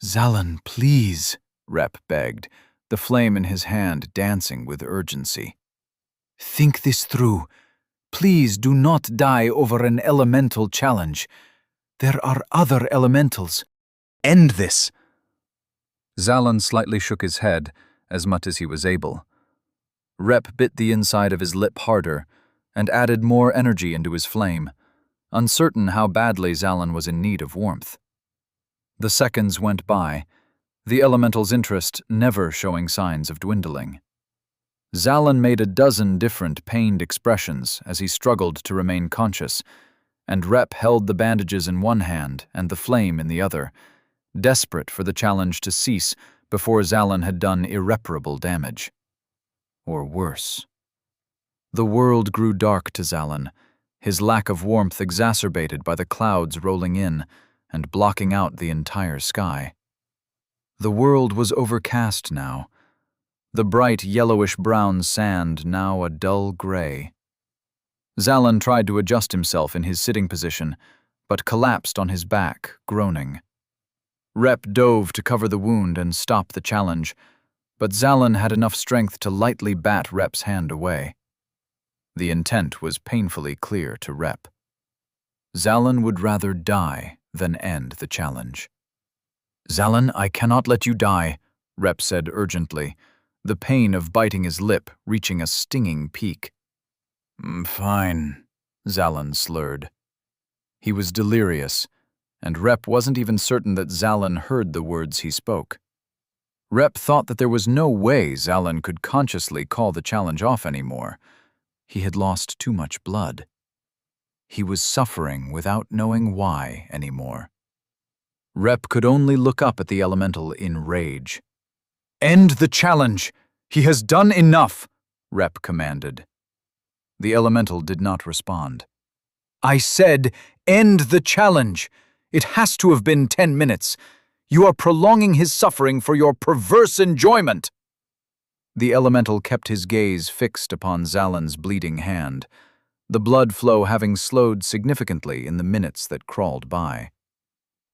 "Zalin, please," Rep begged, the flame in his hand dancing with urgency. "Think this through. Please do not die over an elemental challenge. There are other elementals. End this." Zalin slightly shook his head, as much as he was able. Rep bit the inside of his lip harder and added more energy into his flame, uncertain how badly Zalin was in need of warmth. The seconds went by, the elemental's interest never showing signs of dwindling. Zalin made a dozen different pained expressions as he struggled to remain conscious, and Rep held the bandages in one hand and the flame in the other, desperate for the challenge to cease before Zalin had done irreparable damage. Or worse. The world grew dark to Zalin, his lack of warmth exacerbated by the clouds rolling in and blocking out the entire sky. The world was overcast now, the bright yellowish-brown sand now a dull gray. Zalin tried to adjust himself in his sitting position, but collapsed on his back, groaning. Rep dove to cover the wound and stop the challenge, but Zalin had enough strength to lightly bat Rep's hand away. The intent was painfully clear to Rep. Zalin would rather die than end the challenge. "Zalin, I cannot let you die," Rep said urgently, the pain of biting his lip reaching a stinging peak. Fine, Zalin slurred. He was delirious, and Rep wasn't even certain that Zalin heard the words he spoke. Rep thought that there was no way Zalin could consciously call the challenge off anymore. He had lost too much blood. He was suffering without knowing why anymore. Rep could only look up at the elemental in rage. "End the challenge! He has done enough!" Rep commanded. The elemental did not respond. "I said, end the challenge! It has to have been 10 minutes. You are prolonging his suffering for your perverse enjoyment!" The elemental kept his gaze fixed upon Zalin's bleeding hand, the blood flow having slowed significantly in the minutes that crawled by.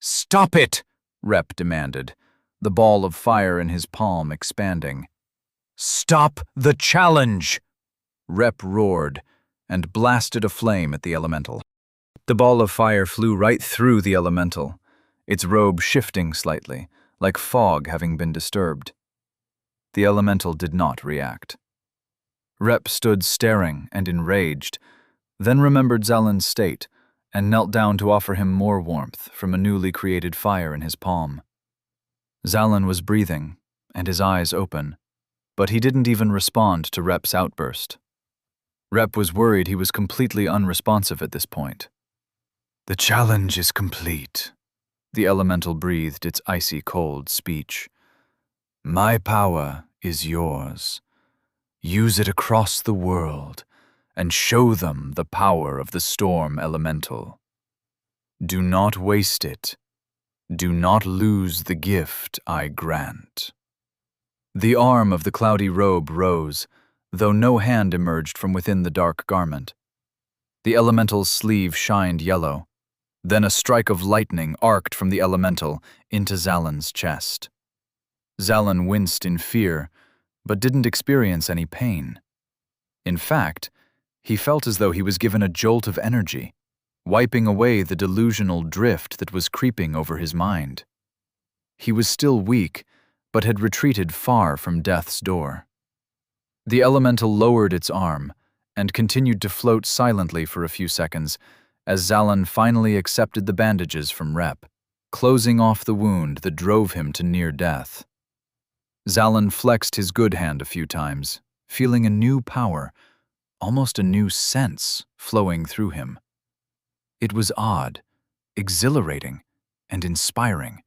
"Stop it!" Rep demanded, the ball of fire in his palm expanding. "Stop the challenge!" Rep roared and blasted a flame at the elemental. The ball of fire flew right through the elemental, its robe shifting slightly, like fog having been disturbed. The elemental did not react. Rep stood staring and enraged, then remembered Zalin's state and knelt down to offer him more warmth from a newly created fire in his palm. Zalin was breathing and his eyes open, but he didn't even respond to Rep's outburst. Rep was worried he was completely unresponsive at this point. "The challenge is complete," the elemental breathed its icy cold speech. "My power is yours. Use it across the world and show them the power of the storm elemental. Do not waste it. Do not lose the gift I grant." The arm of the cloudy robe rose, though no hand emerged from within the dark garment. The elemental's sleeve shined yellow. Then a strike of lightning arced from the elemental into Zalin's chest. Zalin winced in fear, but didn't experience any pain. In fact, he felt as though he was given a jolt of energy, wiping away the delusional drift that was creeping over his mind. He was still weak, but had retreated far from death's door. The elemental lowered its arm and continued to float silently for a few seconds as Zalin finally accepted the bandages from Rep, closing off the wound that drove him to near death. Zalin flexed his good hand a few times, feeling a new power, almost a new sense, flowing through him. It was odd, exhilarating, and inspiring,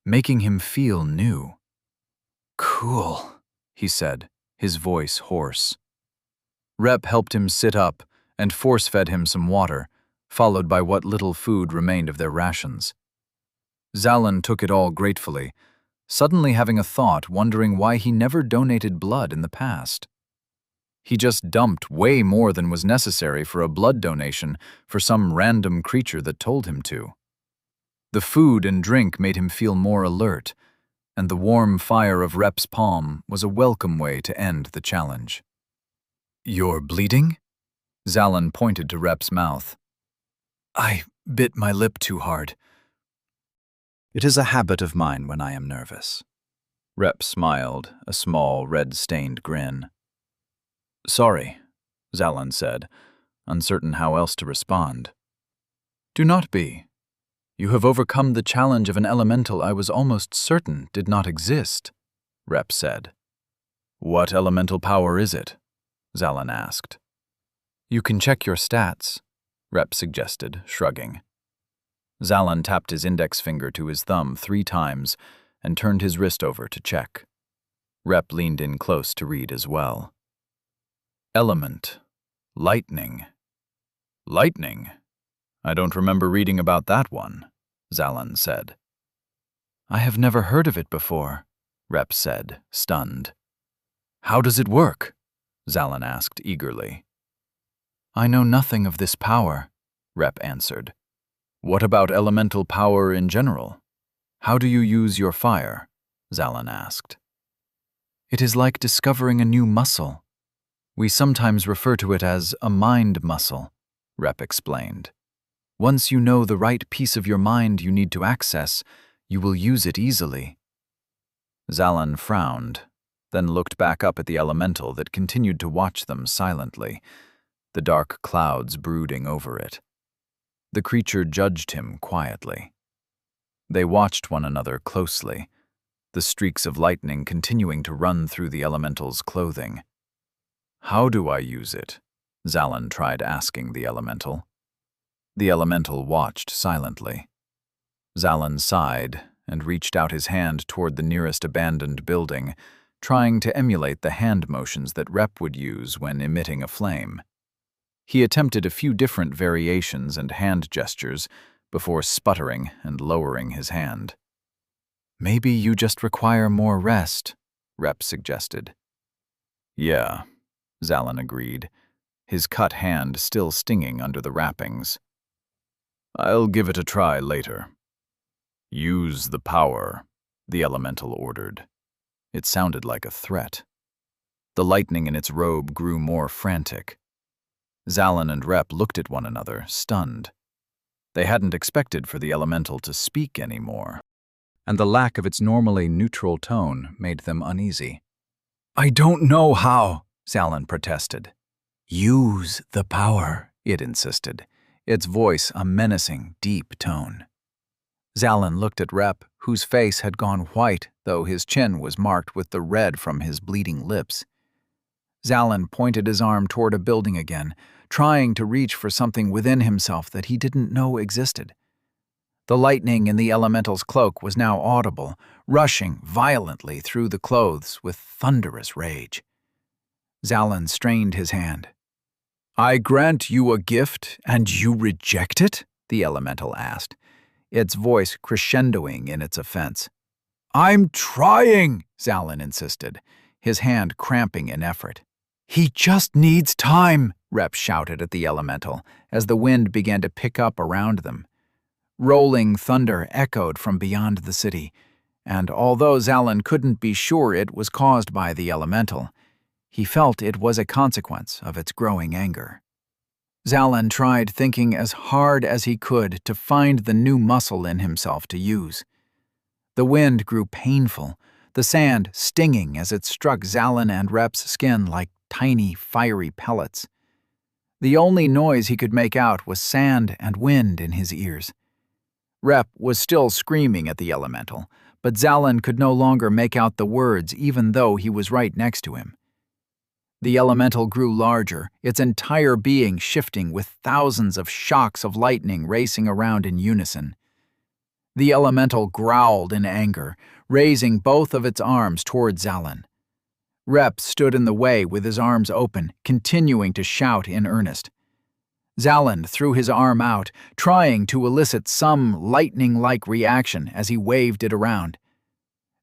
making him feel new. "Cool," he said, his voice hoarse. Rep helped him sit up and force-fed him some water, followed by what little food remained of their rations. Zalin took it all gratefully, suddenly having a thought wondering why he never donated blood in the past. He just dumped way more than was necessary for a blood donation for some random creature that told him to. The food and drink made him feel more alert, and the warm fire of Rep's palm was a welcome way to end the challenge. "You're bleeding?" Zalin pointed to Rep's mouth. "I bit my lip too hard." "It is a habit of mine when I am nervous." Rep smiled, a small, red-stained grin. "Sorry," Zalin said, uncertain how else to respond. "Do not be. You have overcome the challenge of an elemental I was almost certain did not exist," Rep said. "What elemental power is it?" Zalin asked. "You can check your stats," Rep suggested, shrugging. Zalin tapped his index finger to his thumb 3 times and turned his wrist over to check. Rep leaned in close to read as well. "Element. Lightning. Lightning? I don't remember reading about that one," Zalin said. "I have never heard of it before," Rep said, stunned. "How does it work?" Zalin asked eagerly. "I know nothing of this power," Rep answered. "What about elemental power in general? How do you use your fire?" Zalin asked. "It is like discovering a new muscle. We sometimes refer to it as a mind muscle," Rep explained. "Once you know the right piece of your mind you need to access, you will use it easily." Zalin frowned, then looked back up at the elemental that continued to watch them silently. the dark clouds brooding over it. The creature judged him quietly. They watched one another closely, the streaks of lightning continuing to run through the elemental's clothing. "How do I use it?" Zalin tried asking the elemental. The elemental watched silently. Zalin sighed and reached out his hand toward the nearest abandoned building, trying to emulate the hand motions that Rep would use when emitting a flame. He attempted a few different variations and hand gestures before sputtering and lowering his hand. "Maybe you just require more rest," Rep suggested. "Yeah," Zalin agreed, his cut hand still stinging under the wrappings. "I'll give it a try later." "Use the power," the elemental ordered. It sounded like a threat. The lightning in its robe grew more frantic. Zalin and Rep looked at one another, stunned. They hadn't expected for the elemental to speak anymore, and the lack of its normally neutral tone made them uneasy. "I don't know how," Zalin protested. "Use the power," it insisted, its voice a menacing, deep tone. Zalin looked at Rep, whose face had gone white, though his chin was marked with the red from his bleeding lips. Zalin pointed his arm toward a building again, trying to reach for something within himself that he didn't know existed. The lightning in the elemental's cloak was now audible, rushing violently through the clothes with thunderous rage. Zalin strained his hand. "I grant you a gift, and you reject it?" the elemental asked, its voice crescendoing in its offense. "I'm trying," Zalin insisted, his hand cramping in effort. "He just needs time," Rep shouted at the elemental as the wind began to pick up around them. Rolling thunder echoed from beyond the city, and although Zalin couldn't be sure it was caused by the elemental, he felt it was a consequence of its growing anger. Zalin tried thinking as hard as he could to find the new muscle in himself to use. The wind grew painful, the sand stinging as it struck Zalin and Rep's skin like tiny, fiery pellets. The only noise he could make out was sand and wind in his ears. Rep was still screaming at the elemental, but Zalin could no longer make out the words even though he was right next to him. The elemental grew larger, its entire being shifting with thousands of shocks of lightning racing around in unison. The elemental growled in anger, raising both of its arms toward Zalin. Rep stood in the way with his arms open, continuing to shout in earnest. Zalin threw his arm out, trying to elicit some lightning-like reaction as he waved it around.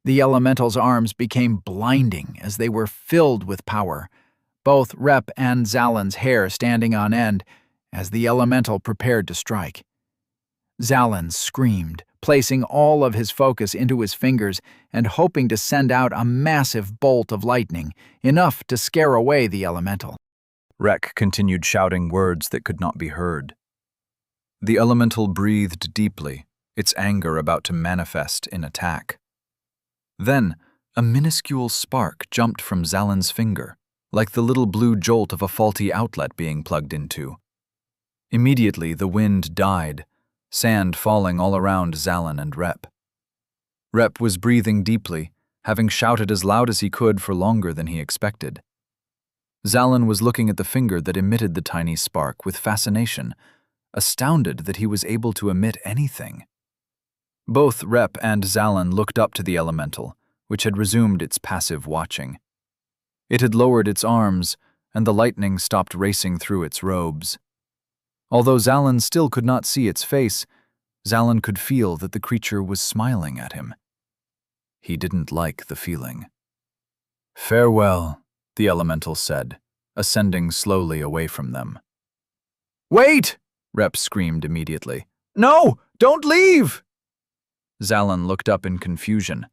The elemental's arms became blinding as they were filled with power, both Rep and Zalin's hair standing on end as the elemental prepared to strike. Zalin screamed, placing all of his focus into his fingers and hoping to send out a massive bolt of lightning, enough to scare away the elemental. Rek continued shouting words that could not be heard. The elemental breathed deeply, its anger about to manifest in attack. Then, a minuscule spark jumped from Zalin's finger, like the little blue jolt of a faulty outlet being plugged into. Immediately, the wind died, sand falling all around Zalin and Rep. Rep was breathing deeply, having shouted as loud as he could for longer than he expected. Zalin was looking at the finger that emitted the tiny spark with fascination, astounded that he was able to emit anything. Both Rep and Zalin looked up to the elemental, which had resumed its passive watching. It had lowered its arms, and the lightning stopped racing through its robes. Although Zalin still could not see its face, Zalin could feel that the creature was smiling at him. He didn't like the feeling. "Farewell," the elemental said, ascending slowly away from them. "Wait!" Rep screamed immediately. "No! Don't leave!" Zalin looked up in confusion.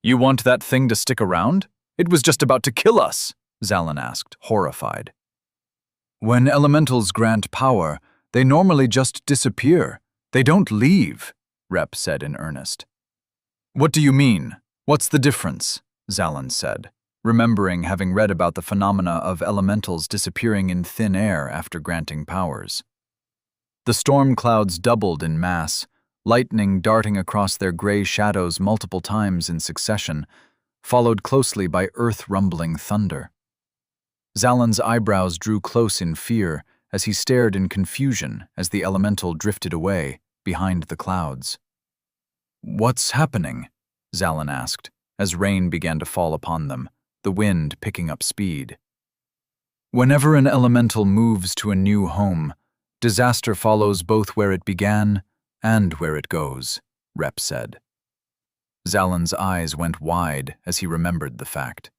"You want that thing to stick around? It was just about to kill us," Zalin asked, horrified. "When elementals grant power, they normally just disappear. They don't leave," Rep said in earnest. "What do you mean? What's the difference?" Zalin said, remembering having read about the phenomena of elementals disappearing in thin air after granting powers. The storm clouds doubled in mass, lightning darting across their gray shadows multiple times in succession, followed closely by earth-rumbling thunder. Zalan's eyebrows drew close in fear as he stared in confusion as the elemental drifted away behind the clouds. "What's happening?" Zalan asked, as rain began to fall upon them, the wind picking up speed. "Whenever an elemental moves to a new home, disaster follows both where it began and where it goes," Rep said. Zalan's eyes went wide as he remembered the fact.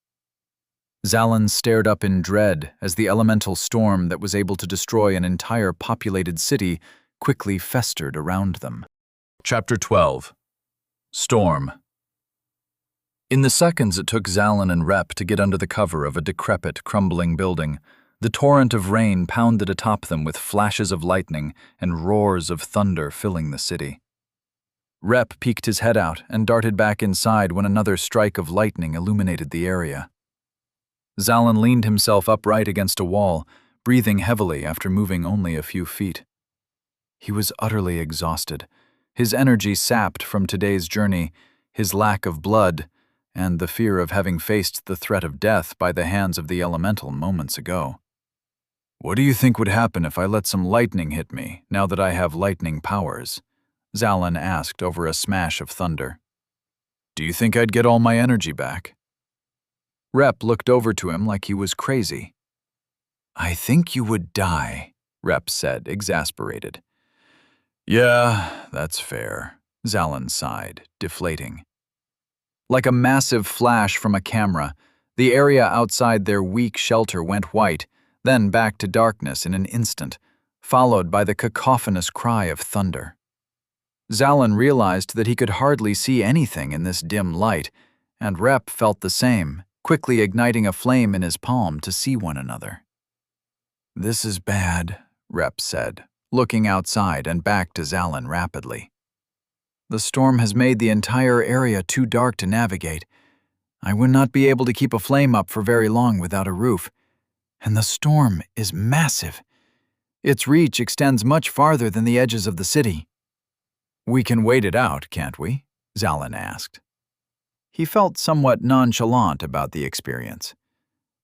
Zalan stared up in dread as the elemental storm that was able to destroy an entire populated city quickly festered around them. Chapter 12. Storm. In the seconds it took Zalan and Rep to get under the cover of a decrepit, crumbling building, the torrent of rain pounded atop them with flashes of lightning and roars of thunder filling the city. Rep peeked his head out and darted back inside when another strike of lightning illuminated the area. Zalan leaned himself upright against a wall, breathing heavily after moving only a few feet. He was utterly exhausted, his energy sapped from today's journey, his lack of blood, and the fear of having faced the threat of death by the hands of the elemental moments ago. "What do you think would happen if I let some lightning hit me, now that I have lightning powers?" Zalan asked over a smash of thunder. "Do you think I'd get all my energy back?" Rep looked over to him like he was crazy. "I think you would die," Rep said, exasperated. "Yeah, that's fair," Zalan sighed, deflating. Like a massive flash from a camera, the area outside their weak shelter went white, then back to darkness in an instant, followed by the cacophonous cry of thunder. Zalan realized that he could hardly see anything in this dim light, and Rep felt the same, quickly igniting a flame in his palm to see one another. "This is bad," Rep said, looking outside and back to Zalan rapidly. "The storm has made the entire area too dark to navigate. I would not be able to keep a flame up for very long without a roof. And the storm is massive. Its reach extends much farther than the edges of the city." "We can wait it out, can't we?" Zalan asked. He felt somewhat nonchalant about the experience.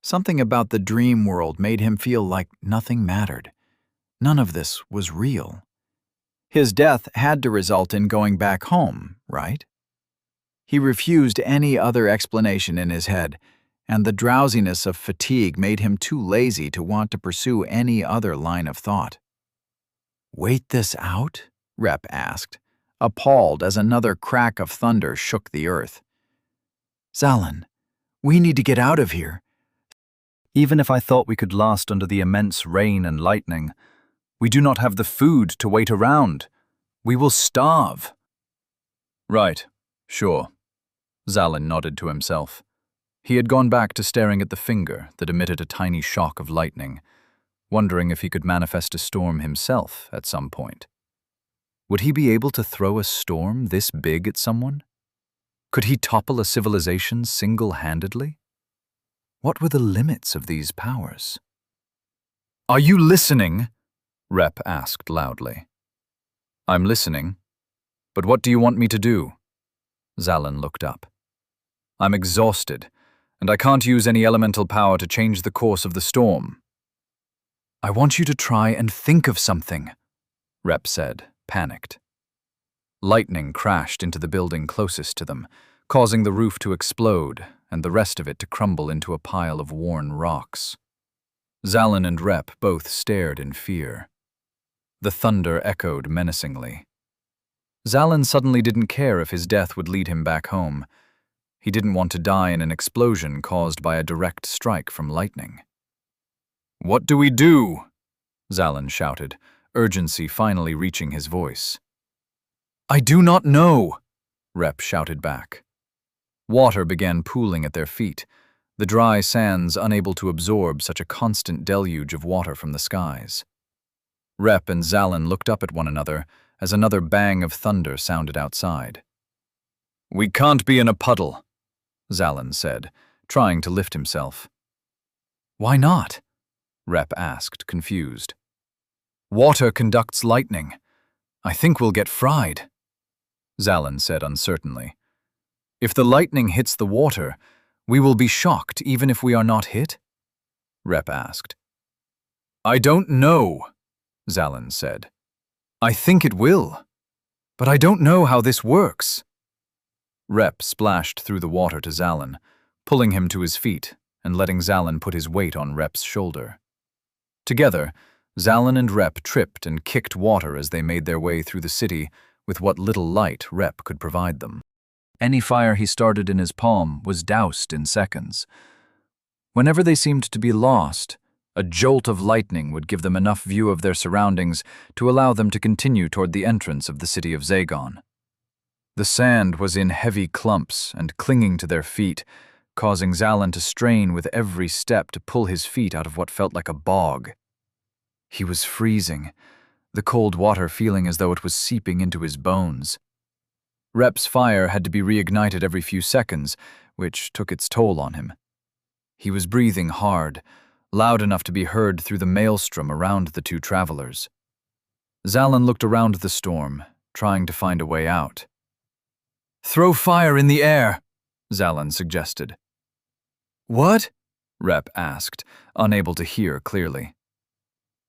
Something about the dream world made him feel like nothing mattered. None of this was real. His death had to result in going back home, right? He refused any other explanation in his head, and the drowsiness of fatigue made him too lazy to want to pursue any other line of thought. "Wait this out?" Rep asked, appalled as another crack of thunder shook the earth. "Zalan, we need to get out of here. Even if I thought we could last under the immense rain and lightning, we do not have the food to wait around. We will starve." "Right, sure." Zalan nodded to himself. He had gone back to staring at the finger that emitted a tiny shock of lightning, wondering if he could manifest a storm himself at some point. Would he be able to throw a storm this big at someone? Could he topple a civilization single-handedly? What were the limits of these powers? "Are you listening?" Rep asked loudly. "I'm listening. But what do you want me to do?" Zalan looked up. "I'm exhausted, and I can't use any elemental power to change the course of the storm." "I want you to try and think of something," Rep said, panicked. Lightning crashed into the building closest to them, causing the roof to explode and the rest of it to crumble into a pile of worn rocks. Zalan and Rep both stared in fear. The thunder echoed menacingly. Zalan suddenly didn't care if his death would lead him back home. He didn't want to die in an explosion caused by a direct strike from lightning. "What do we do?" Zalan shouted, urgency finally reaching his voice. "I do not know," Rep shouted back. Water began pooling at their feet, the dry sands unable to absorb such a constant deluge of water from the skies. Rep and Zalan looked up at one another as another bang of thunder sounded outside. "We can't be in a puddle," Zalan said, trying to lift himself. "Why not?" Rep asked, confused. "Water conducts lightning. I think we'll get fried," Zalin said uncertainly. "If the lightning hits the water, we will be shocked even if we are not hit?" Rep asked. "I don't know," Zalin said. "I think it will, but I don't know how this works." Rep splashed through the water to Zalin, pulling him to his feet and letting Zalin put his weight on Rep's shoulder. Together, Zalin and Rep tripped and kicked water as they made their way through the city with what little light Rep could provide them. Any fire he started in his palm was doused in seconds. Whenever they seemed to be lost, a jolt of lightning would give them enough view of their surroundings to allow them to continue toward the entrance of the city of Zagon. The sand was in heavy clumps and clinging to their feet, causing Zalin to strain with every step to pull his feet out of what felt like a bog. He was freezing, the cold water feeling as though it was seeping into his bones. Rep's fire had to be reignited every few seconds, which took its toll on him. He was breathing hard, loud enough to be heard through the maelstrom around the two travelers. Zalin looked around the storm, trying to find a way out. "Throw fire in the air," Zalin suggested. "What?" Rep asked, unable to hear clearly.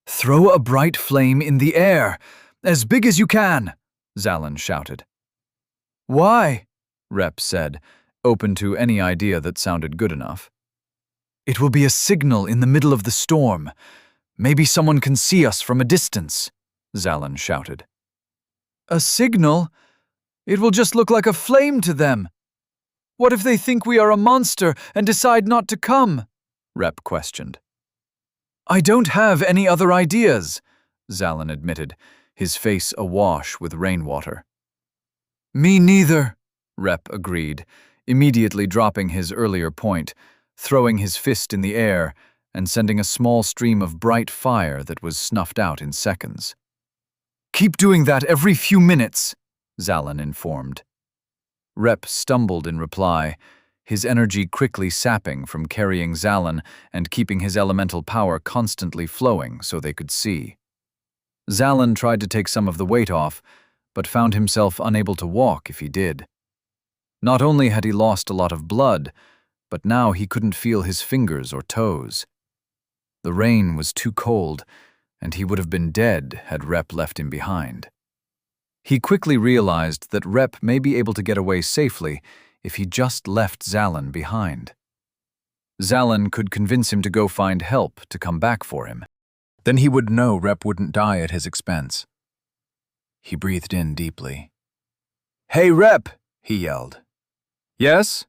"Throw a bright flame in the air, as big as you can," Zalin shouted. "Why?" Rep said, open to any idea that sounded good enough. "It will be a signal in the middle of the storm. Maybe someone can see us from a distance," Zalin shouted. "A signal? It will just look like a flame to them. What if they think we are a monster and decide not to come?" Rep questioned. "I don't have any other ideas," Zalin admitted, his face awash with rainwater. "Me neither," Rep agreed, immediately dropping his earlier point, throwing his fist in the air and sending a small stream of bright fire that was snuffed out in seconds. "Keep doing that every few minutes," Zalin informed. Rep stumbled in reply, his energy quickly sapping from carrying Zalin and keeping his elemental power constantly flowing so they could see. Zalin tried to take some of the weight off, but found himself unable to walk if he did. Not only had he lost a lot of blood, but now he couldn't feel his fingers or toes. The rain was too cold, and he would have been dead had Rep left him behind. He quickly realized that Rep may be able to get away safely if he just left Zalin behind. Zalin could convince him to go find help to come back for him. Then he would know Rep wouldn't die at his expense. He breathed in deeply. "Hey, Rep!" he yelled. "Yes?"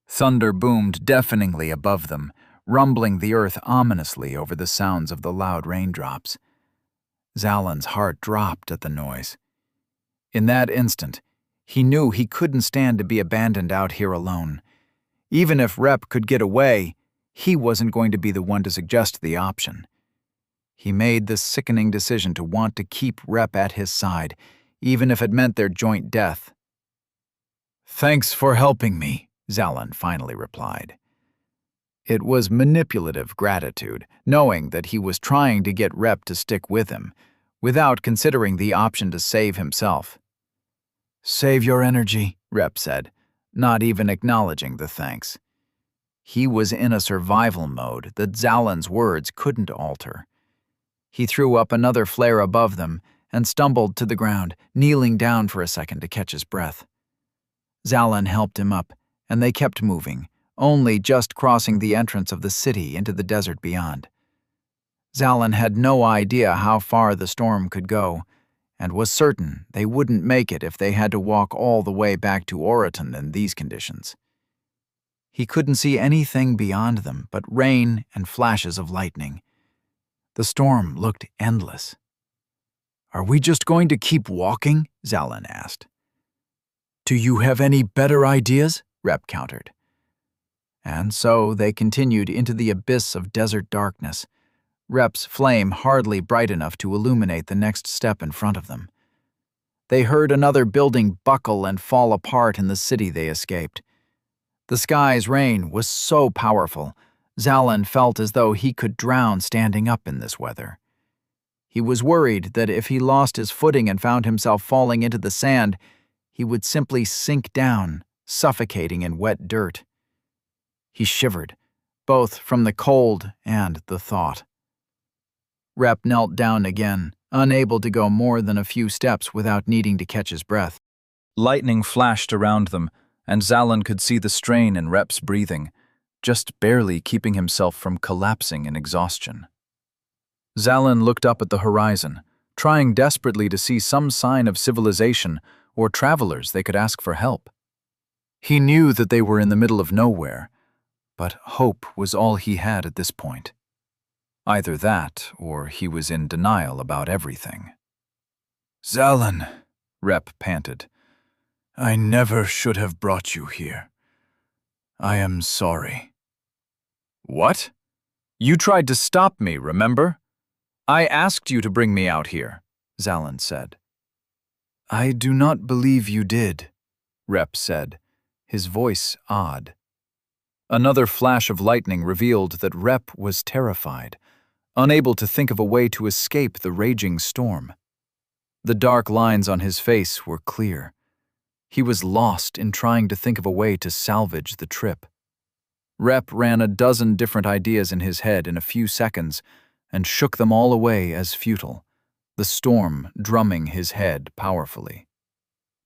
Thunder boomed deafeningly above them, rumbling the earth ominously over the sounds of the loud raindrops. Zalin's heart dropped at the noise. In that instant, he knew he couldn't stand to be abandoned out here alone. Even if Rep could get away, he wasn't going to be the one to suggest the option. He made the sickening decision to want to keep Rep at his side, even if it meant their joint death. "Thanks for helping me," Zalin finally replied. It was manipulative gratitude, knowing that he was trying to get Rep to stick with him, without considering the option to save himself. "Save your energy," Rep said, not even acknowledging the thanks. He was in a survival mode that Zalin's words couldn't alter. He threw up another flare above them and stumbled to the ground, kneeling down for a second to catch his breath. Zalin helped him up, and they kept moving, only just crossing the entrance of the city into the desert beyond. Zalin had no idea how far the storm could go, and was certain they wouldn't make it if they had to walk all the way back to Oriton in these conditions. He couldn't see anything beyond them but rain and flashes of lightning. The storm looked endless. "Are we just going to keep walking?" Zalin asked. "Do you have any better ideas?" Rep countered. And so they continued into the abyss of desert darkness, Rep's flame hardly bright enough to illuminate the next step in front of them. They heard another building buckle and fall apart in the city they escaped. The sky's rain was so powerful, Zalin felt as though he could drown standing up in this weather. He was worried that if he lost his footing and found himself falling into the sand, he would simply sink down, suffocating in wet dirt. He shivered, both from the cold and the thought. Rep knelt down again, unable to go more than a few steps without needing to catch his breath. Lightning flashed around them, and Zalin could see the strain in Rep's breathing, just barely keeping himself from collapsing in exhaustion. Zalin looked up at the horizon, trying desperately to see some sign of civilization or travelers they could ask for help. He knew that they were in the middle of nowhere, but hope was all he had at this point. Either that, or he was in denial about everything. "Zalin," Rep panted, "I never should have brought you here. I am sorry." "What? You tried to stop me, remember? I asked you to bring me out here," Zalin said. "I do not believe you did," Rep said, his voice odd. Another flash of lightning revealed that Rep was terrified, unable to think of a way to escape the raging storm. The dark lines on his face were clear. He was lost in trying to think of a way to salvage the trip. Rep ran a dozen different ideas in his head in a few seconds and shook them all away as futile, the storm drumming his head powerfully.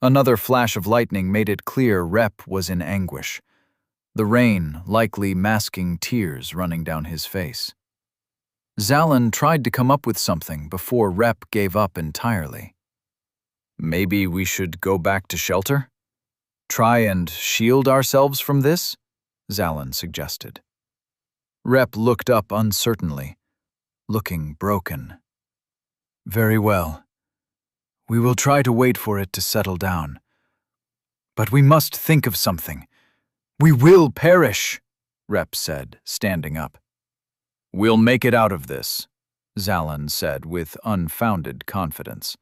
Another flash of lightning made it clear Rep was in anguish, the rain likely masking tears running down his face. Zalin tried to come up with something before Rep gave up entirely. "Maybe we should go back to shelter? Try and shield ourselves from this?" Zalin suggested. Rep looked up uncertainly, looking broken. "Very well. We will try to wait for it to settle down. But we must think of something. We will perish," Rep said, standing up. "We'll make it out of this," Zalin said with unfounded confidence.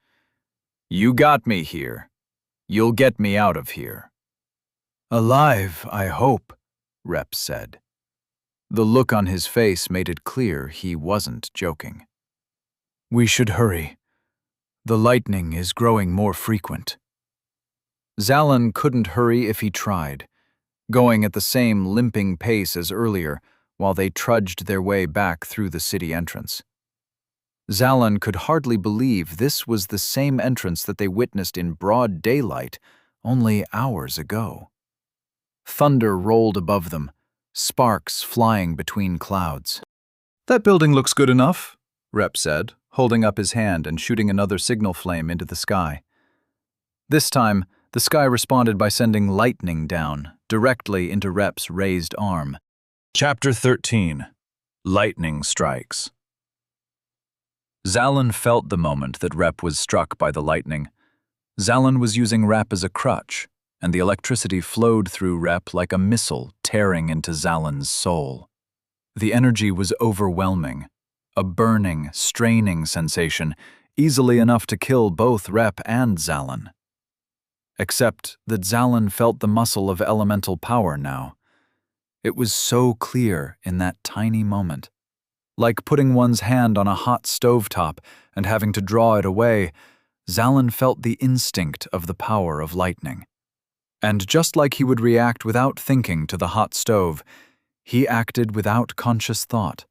"You got me here. You'll get me out of here." "Alive, I hope," Rep said. The look on his face made it clear he wasn't joking. "We should hurry. The lightning is growing more frequent." Zalin couldn't hurry if he tried, going at the same limping pace as earlier while they trudged their way back through the city entrance. Zalin could hardly believe this was the same entrance that they witnessed in broad daylight only hours ago. Thunder rolled above them, sparks flying between clouds. "That building looks good enough," Rep said, holding up his hand and shooting another signal flame into the sky. This time, the sky responded by sending lightning down, directly into Rep's raised arm. Chapter 13. Lightning Strikes. Zalin felt the moment that Rep was struck by the lightning. Zalin was using Rep as a crutch, and the electricity flowed through Rep like a missile tearing into Zalin's soul. The energy was overwhelming, a burning, straining sensation, easily enough to kill both Rep and Zalin. Except that Zalin felt the muscle of elemental power now. It was so clear in that tiny moment. Like putting one's hand on a hot stovetop and having to draw it away, Zalin felt the instinct of the power of lightning. And just like he would react without thinking to the hot stove, he acted without conscious thought.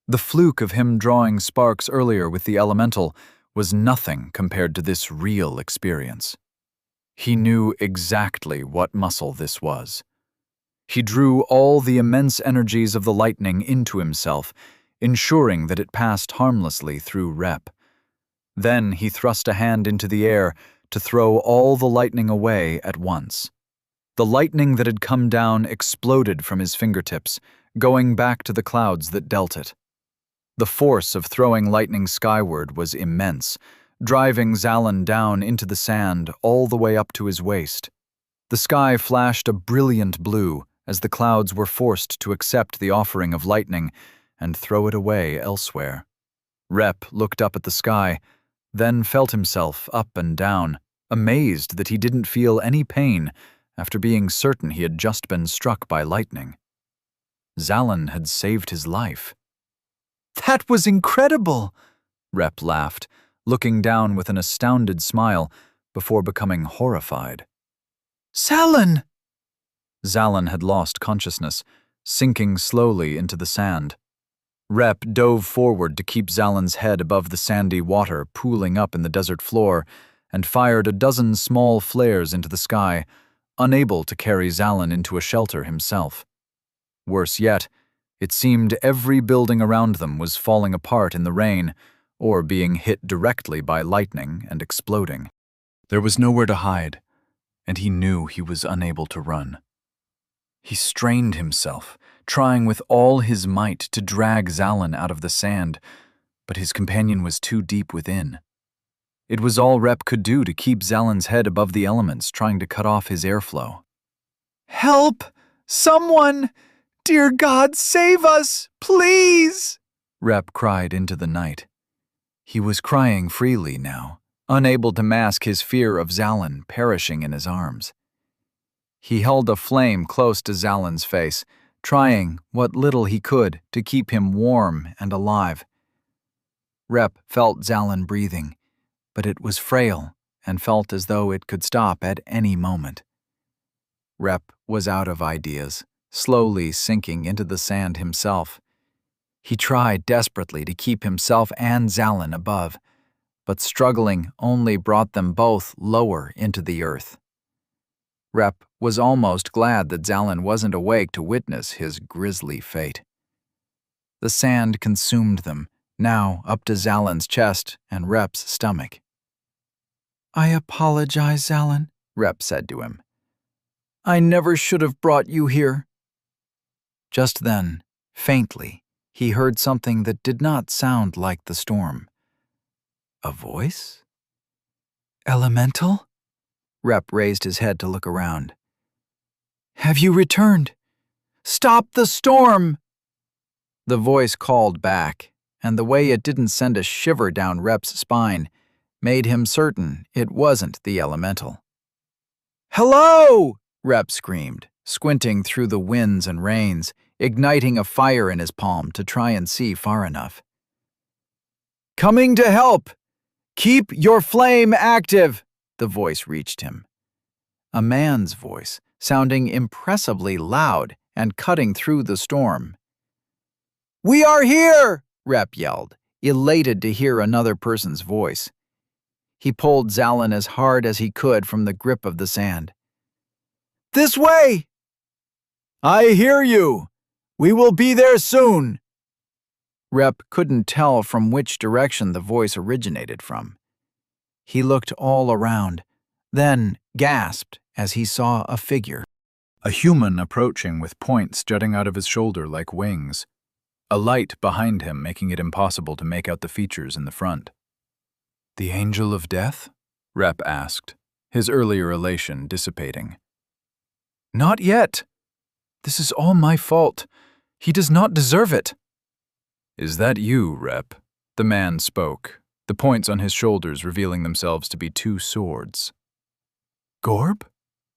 The fluke of him drawing sparks earlier with the elemental was nothing compared to this real experience. He knew exactly what muscle this was. He drew all the immense energies of the lightning into himself, ensuring that it passed harmlessly through Rep. Then he thrust a hand into the air to throw all the lightning away at once. The lightning that had come down exploded from his fingertips, going back to the clouds that dealt it. The force of throwing lightning skyward was immense, driving Zalin down into the sand all the way up to his waist. The sky flashed a brilliant blue as the clouds were forced to accept the offering of lightning and throw it away elsewhere. Rep looked up at the sky, then felt himself up and down, amazed that he didn't feel any pain after being certain he had just been struck by lightning. Zalin had saved his life. That was incredible, Rep laughed, looking down with an astounded smile before becoming horrified. Zalin! Zalin had lost consciousness, sinking slowly into the sand. Rep dove forward to keep Zalin's head above the sandy water pooling up in the desert floor and fired a dozen small flares into the sky, unable to carry Zalin into a shelter himself. Worse yet, it seemed every building around them was falling apart in the rain or being hit directly by lightning and exploding. There was nowhere to hide, and he knew he was unable to run. He strained himself, trying with all his might to drag Zalin out of the sand, but his companion was too deep within. It was all Rep could do to keep Zalin's head above the elements, trying to cut off his airflow. Help! Someone! Dear God, save us! Please! Rep cried into the night. He was crying freely now, unable to mask his fear of Zalin perishing in his arms. He held a flame close to Zalin's face, trying what little he could to keep him warm and alive. Rep felt Zalin breathing, but it was frail and felt as though it could stop at any moment. Rep was out of ideas, slowly sinking into the sand himself. He tried desperately to keep himself and Zalin above, but struggling only brought them both lower into the earth. Rep was almost glad that Zalin wasn't awake to witness his grisly fate. The sand consumed them, now up to Zalin's chest and Rep's stomach. I apologize, Zalin, Rep said to him. I never should have brought you here. Just then, faintly, he heard something that did not sound like the storm. A voice? Elemental? Rep raised his head to look around. Have you returned? Stop the storm! The voice called back, and the way it didn't send a shiver down Rep's spine made him certain it wasn't the elemental. Hello! Rep screamed, squinting through the winds and rains, igniting a fire in his palm to try and see far enough. Coming to help! Keep your flame active! The voice reached him. A man's voice, sounding impressively loud and cutting through the storm. We are here! Rep yelled, elated to hear another person's voice. He pulled Zalin as hard as he could from the grip of the sand. This way! I hear you. We will be there soon. Rep couldn't tell from which direction the voice originated from. He looked all around, then gasped as he saw a figure. A human approaching with points jutting out of his shoulder like wings. A light behind him making it impossible to make out the features in the front. The Angel of Death? Rep asked, his earlier elation dissipating. Not yet. This is all my fault. He does not deserve it. Is that you, Rep? The man spoke, the points on his shoulders revealing themselves to be two swords. Gorb?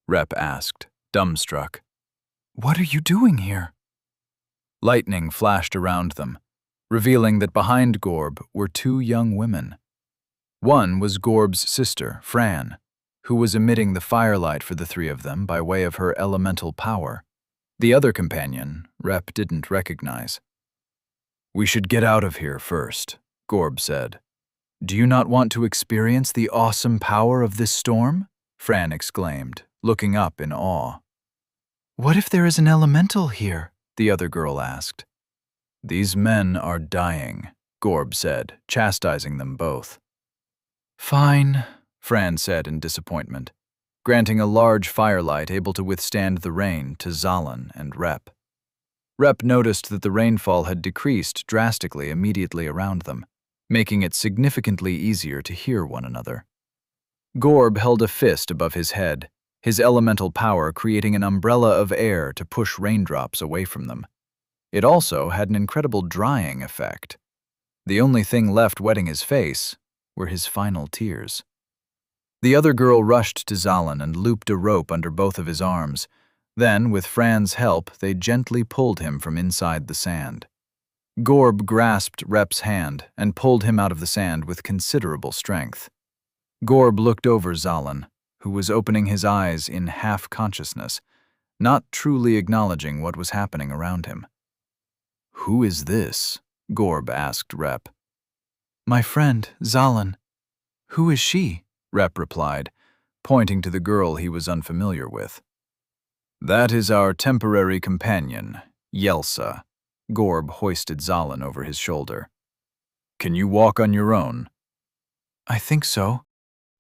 Rep asked, dumbstruck. What are you doing here? Lightning flashed around them, revealing that behind Gorb were two young women. One was Gorb's sister, Fran, who was emitting the firelight for the three of them by way of her elemental power. The other companion, Rep didn't recognize. We should get out of here first, Gorb said. Do you not want to experience the awesome power of this storm? Fran exclaimed, looking up in awe. What if there is an elemental here? The other girl asked. These men are dying, Gorb said, chastising them both. Fine, Fran said in disappointment, granting a large firelight able to withstand the rain to Zalin and Rep. Rep noticed that the rainfall had decreased drastically immediately around them, making it significantly easier to hear one another. Gorb held a fist above his head, his elemental power creating an umbrella of air to push raindrops away from them. It also had an incredible drying effect. The only thing left wetting his face were his final tears. The other girl rushed to Zalin and looped a rope under both of his arms. Then, with Fran's help, they gently pulled him from inside the sand. Gorb grasped Rep's hand and pulled him out of the sand with considerable strength. Gorb looked over Zalin, who was opening his eyes in half-consciousness, not truly acknowledging what was happening around him. "Who is this?" Gorb asked Rep. "My friend, Zalin. Who is she?" Rep replied, pointing to the girl he was unfamiliar with. "That is our temporary companion, Yelsa." Gorb hoisted Zalin over his shoulder. "Can you walk on your own?" "I think so.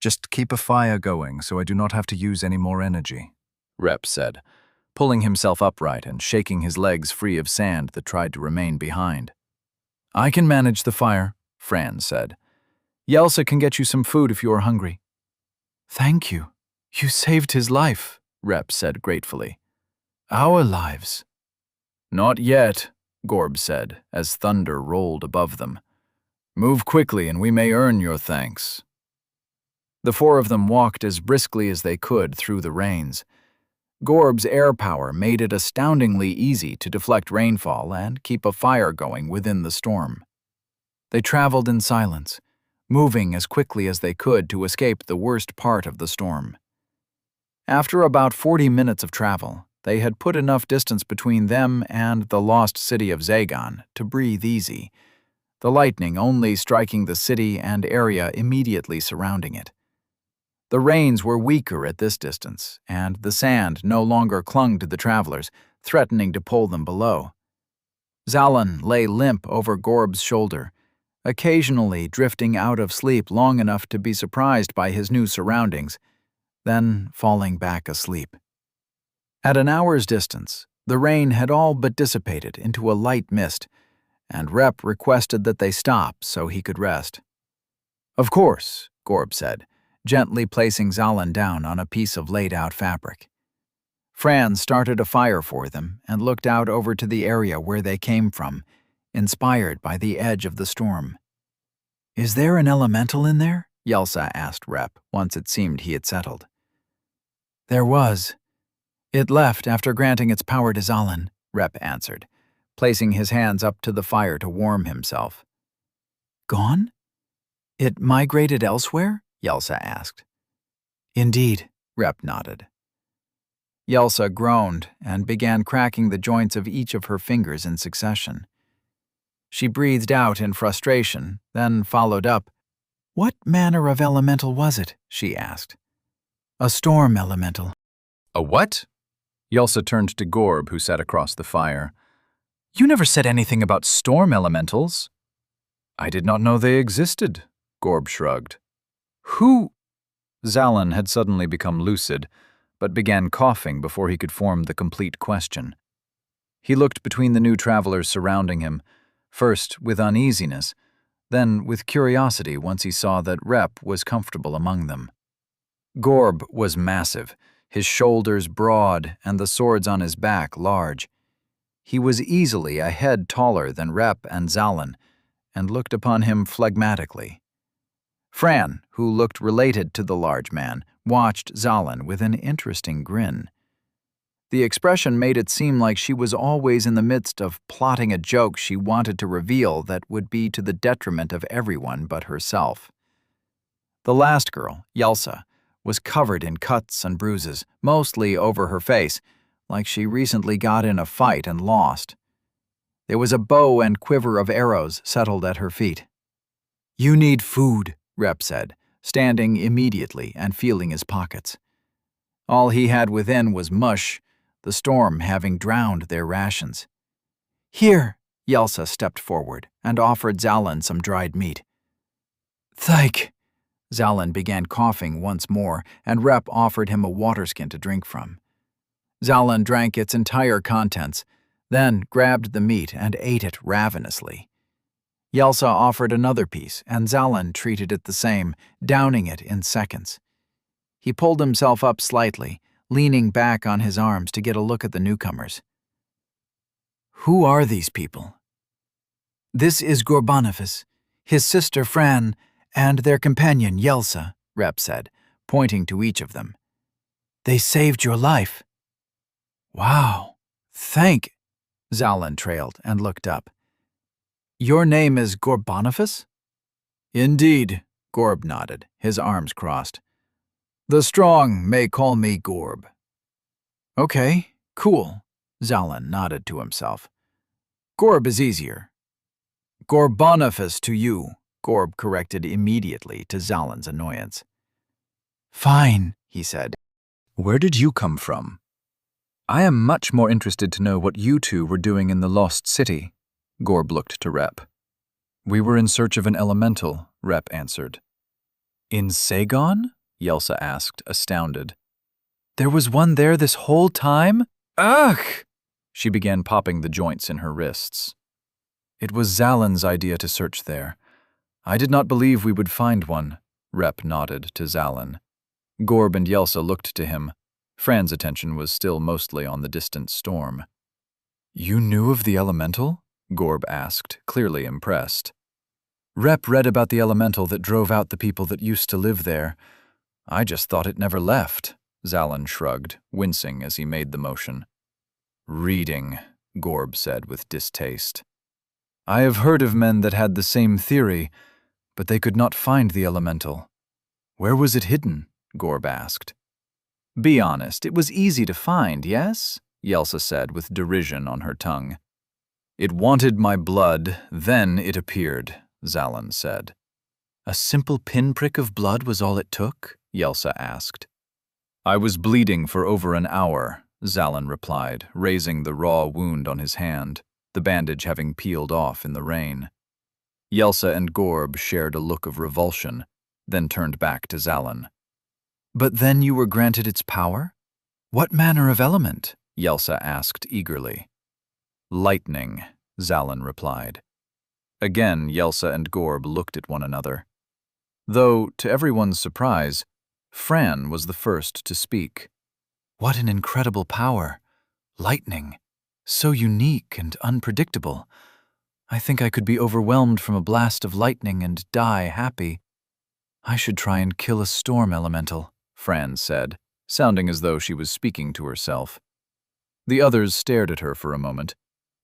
Just keep a fire going so I do not have to use any more energy," Rep said, pulling himself upright and shaking his legs free of sand that tried to remain behind. "I can manage the fire," Fran said. "Yelsa can get you some food if you are hungry." "Thank you. You saved his life," Rep said gratefully. "Our lives." "Not yet," Gorb said, as thunder rolled above them. "Move quickly and we may earn your thanks." The four of them walked as briskly as they could through the rains. Gorb's air power made it astoundingly easy to deflect rainfall and keep a fire going within the storm. They traveled in silence, moving as quickly as they could to escape the worst part of the storm. After about 40 minutes of travel, they had put enough distance between them and the lost city of Zagon to breathe easy, the lightning only striking the city and area immediately surrounding it. The rains were weaker at this distance, and the sand no longer clung to the travelers, threatening to pull them below. Zalin lay limp over Gorb's shoulder, occasionally drifting out of sleep long enough to be surprised by his new surroundings, then falling back asleep. At an hour's distance, the rain had all but dissipated into a light mist, and Rep requested that they stop so he could rest. "Of course," Gorb said, gently placing Zalin down on a piece of laid-out fabric. Fran started a fire for them and looked out over to the area where they came from, inspired by the edge of the storm. "Is there an elemental in there?" Yelsa asked Rep once it seemed he had settled. "There was. It left after granting its power to Zalin," Rep answered, placing his hands up to the fire to warm himself. "Gone? It migrated elsewhere?" Yelsa asked. "Indeed," Rep nodded. Yelsa groaned and began cracking the joints of each of her fingers in succession. She breathed out in frustration, then followed up. "What manner of elemental was it?" she asked. "A storm elemental." "A what?" Yelsa turned to Gorb, who sat across the fire. "You never said anything about storm elementals." "I did not know they existed," Gorb shrugged. "Who?" Zalin had suddenly become lucid, but began coughing before he could form the complete question. He looked between the new travelers surrounding him, first with uneasiness, then with curiosity once he saw that Rep was comfortable among them. Gorb was massive, his shoulders broad and the swords on his back large. He was easily a head taller than Rep and Zalin, and looked upon him phlegmatically. Fran, who looked related to the large man, watched Zalin with an interesting grin. The expression made it seem like she was always in the midst of plotting a joke she wanted to reveal that would be to the detriment of everyone but herself. The last girl, Yelsa, was covered in cuts and bruises, mostly over her face, like she recently got in a fight and lost. There was a bow and quiver of arrows settled at her feet. "You need food," Rep said, standing immediately and feeling his pockets. All he had within was mush, the storm having drowned their rations. "Here," Yelsa stepped forward and offered Zalin some dried meat. "Thank." Zalin began coughing once more, and Rep offered him a waterskin to drink from. Zalin drank its entire contents, then grabbed the meat and ate it ravenously. Yelsa offered another piece, and Zalin treated it the same, downing it in seconds. He pulled himself up slightly, leaning back on his arms to get a look at the newcomers. "Who are these people?" "This is Gorbanifus, his sister Fran, and their companion Yelsa," Rep said, pointing to each of them. "They saved your life." "Wow, thank—" Zalan trailed and looked up. "Your name is Gorboniface?" "Indeed," Gorb nodded, his arms crossed. "The strong may call me Gorb." "Okay, cool," Zalan nodded to himself. "Gorb is easier." "Gorboniface to you," Gorb corrected immediately to Zalan's annoyance. "Fine," he said. Where did you come from? I am much more interested to know what you two were doing in the Lost City. Gorb looked to Rep. We were in search of an elemental, Rep answered. In Sagon? Yelsa asked, astounded. There was one there this whole time? Ugh! She began popping the joints in her wrists. It was Zalan's idea to search there. I did not believe we would find one, Rep nodded to Zalan. Gorb and Yelsa looked to him. Fran's attention was still mostly on the distant storm. You knew of the elemental? Gorb asked, clearly impressed. Rep read about the elemental that drove out the people that used to live there. I just thought it never left, Zalan shrugged, wincing as he made the motion. Reading, Gorb said with distaste. I have heard of men that had the same theory, but they could not find the elemental. Where was it hidden? Gorb asked. Be honest, it was easy to find, yes? Yelsa said with derision on her tongue. It wanted my blood, then it appeared, Zalan said. A simple pinprick of blood was all it took? Yelsa asked. I was bleeding for over an hour, Zalan replied, raising the raw wound on his hand, the bandage having peeled off in the rain. Yelsa and Gorb shared a look of revulsion, then turned back to Zalan. But then you were granted its power? What manner of element? Yelsa asked eagerly. Lightning, Zalan replied. Again, Yelsa and Gorb looked at one another. Though, to everyone's surprise, Fran was the first to speak. What an incredible power! Lightning! So unique and unpredictable. I think I could be overwhelmed from a blast of lightning and die happy. I should try and kill a storm elemental, Fran said, sounding as though she was speaking to herself. The others stared at her for a moment.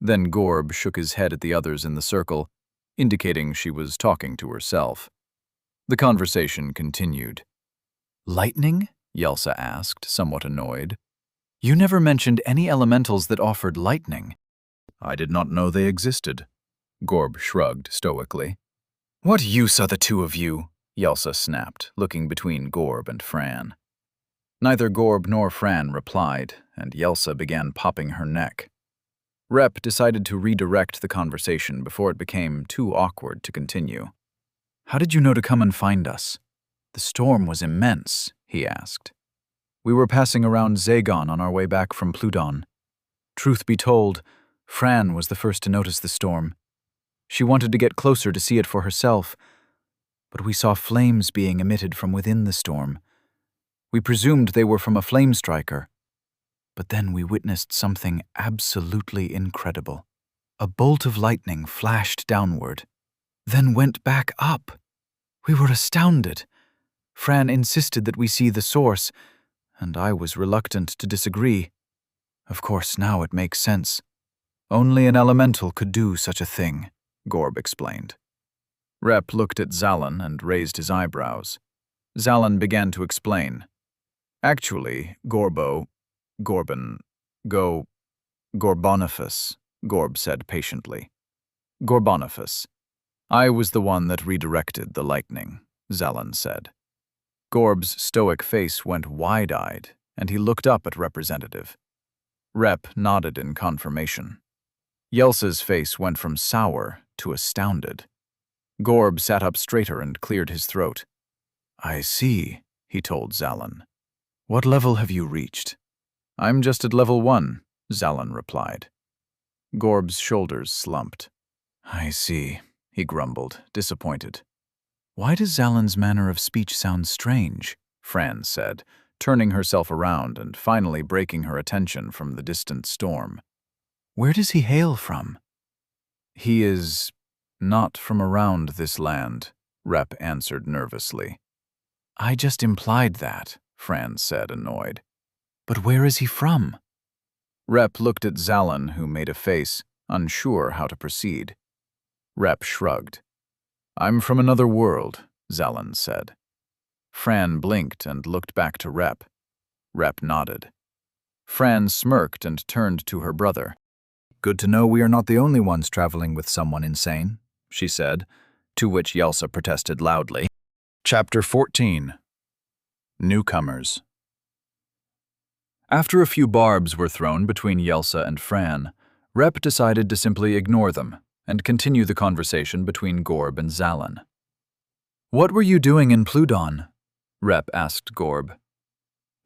Then Gorb shook his head at the others in the circle, indicating she was talking to herself. The conversation continued. Lightning? Yelsa asked, somewhat annoyed. You never mentioned any elementals that offered lightning. I did not know they existed. Gorb shrugged stoically. What use are the two of you? Yelsa snapped, looking between Gorb and Fran. Neither Gorb nor Fran replied, and Yelsa began popping her neck. Rep decided to redirect the conversation before it became too awkward to continue. How did you know to come and find us? The storm was immense, he asked. We were passing around Zagon on our way back from Pludon. Truth be told, Fran was the first to notice the storm. She wanted to get closer to see it for herself, but we saw flames being emitted from within the storm. We presumed they were from a flame striker. But then we witnessed something absolutely incredible. A bolt of lightning flashed downward, then went back up. We were astounded. Fran insisted that we see the source, and I was reluctant to disagree. Of course, now it makes sense. Only an elemental could do such a thing, Gorb explained. Rep looked at Zalan and raised his eyebrows. Zalan began to explain. Actually, Gorboniface, Gorb said patiently. Gorboniface. I was the one that redirected the lightning, Zalan said. Gorb's stoic face went wide-eyed, and he looked up at Representative. Rep nodded in confirmation. Yelsa's face went from sour to astounded. Gorb sat up straighter and cleared his throat. I see, he told Zalan. What level have you reached? I'm just at level 1, Zalan replied. Gorb's shoulders slumped. I see, he grumbled, disappointed. Why does Zalan's manner of speech sound strange? Fran said, turning herself around and finally breaking her attention from the distant storm. Where does he hail from? He is not from around this land, Rep answered nervously. I just implied that, Fran said, annoyed. But where is he from? Rep looked at Zallen, who made a face, unsure how to proceed. Rep shrugged. I'm from another world, Zallen said. Fran blinked and looked back to Rep. Rep nodded. Fran smirked and turned to her brother. Good to know we are not the only ones traveling with someone insane, she said, to which Yelsa protested loudly. Chapter 14. Newcomers. After a few barbs were thrown between Yelsa and Fran, Rep decided to simply ignore them and continue the conversation between Gorb and Zallen. What were you doing in Pludon? Rep asked Gorb.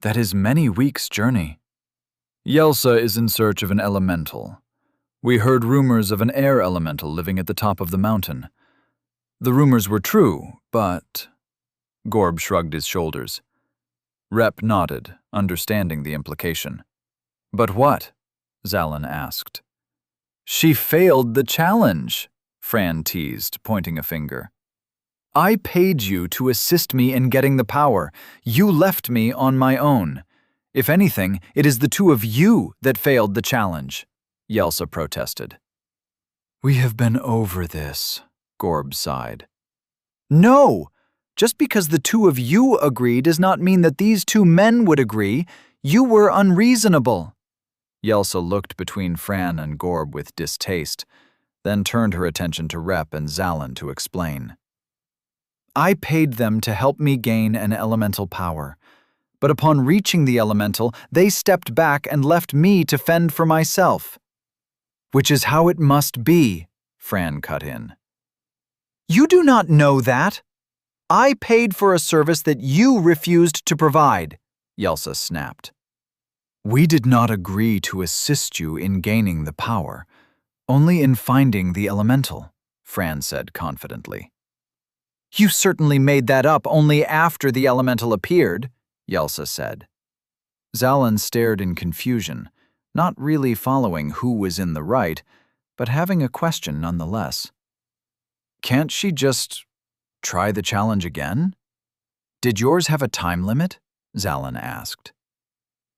That is many weeks' journey. Yelsa is in search of an elemental. We heard rumors of an air elemental living at the top of the mountain. The rumors were true, but... Gorb shrugged his shoulders. Rep nodded, understanding the implication. But what? Zallen asked. She failed the challenge, Fran teased, pointing a finger. I paid you to assist me in getting the power. You left me on my own. If anything, it is the two of you that failed the challenge, Yelsa protested. We have been over this, Gorb sighed. No! Just because the two of you agree does not mean that these two men would agree. You were unreasonable. Yelsa looked between Fran and Gorb with distaste, then turned her attention to Rep and Zallen to explain. I paid them to help me gain an elemental power, but upon reaching the elemental, they stepped back and left me to fend for myself. Which is how it must be, Fran cut in. You do not know that. I paid for a service that you refused to provide, Yelsa snapped. We did not agree to assist you in gaining the power, only in finding the elemental, Fran said confidently. You certainly made that up only after the elemental appeared, Yelsa said. Zallen stared in confusion, not really following who was in the right, but having a question nonetheless. Can't she just try the challenge again? Did yours have a time limit? Zallen asked.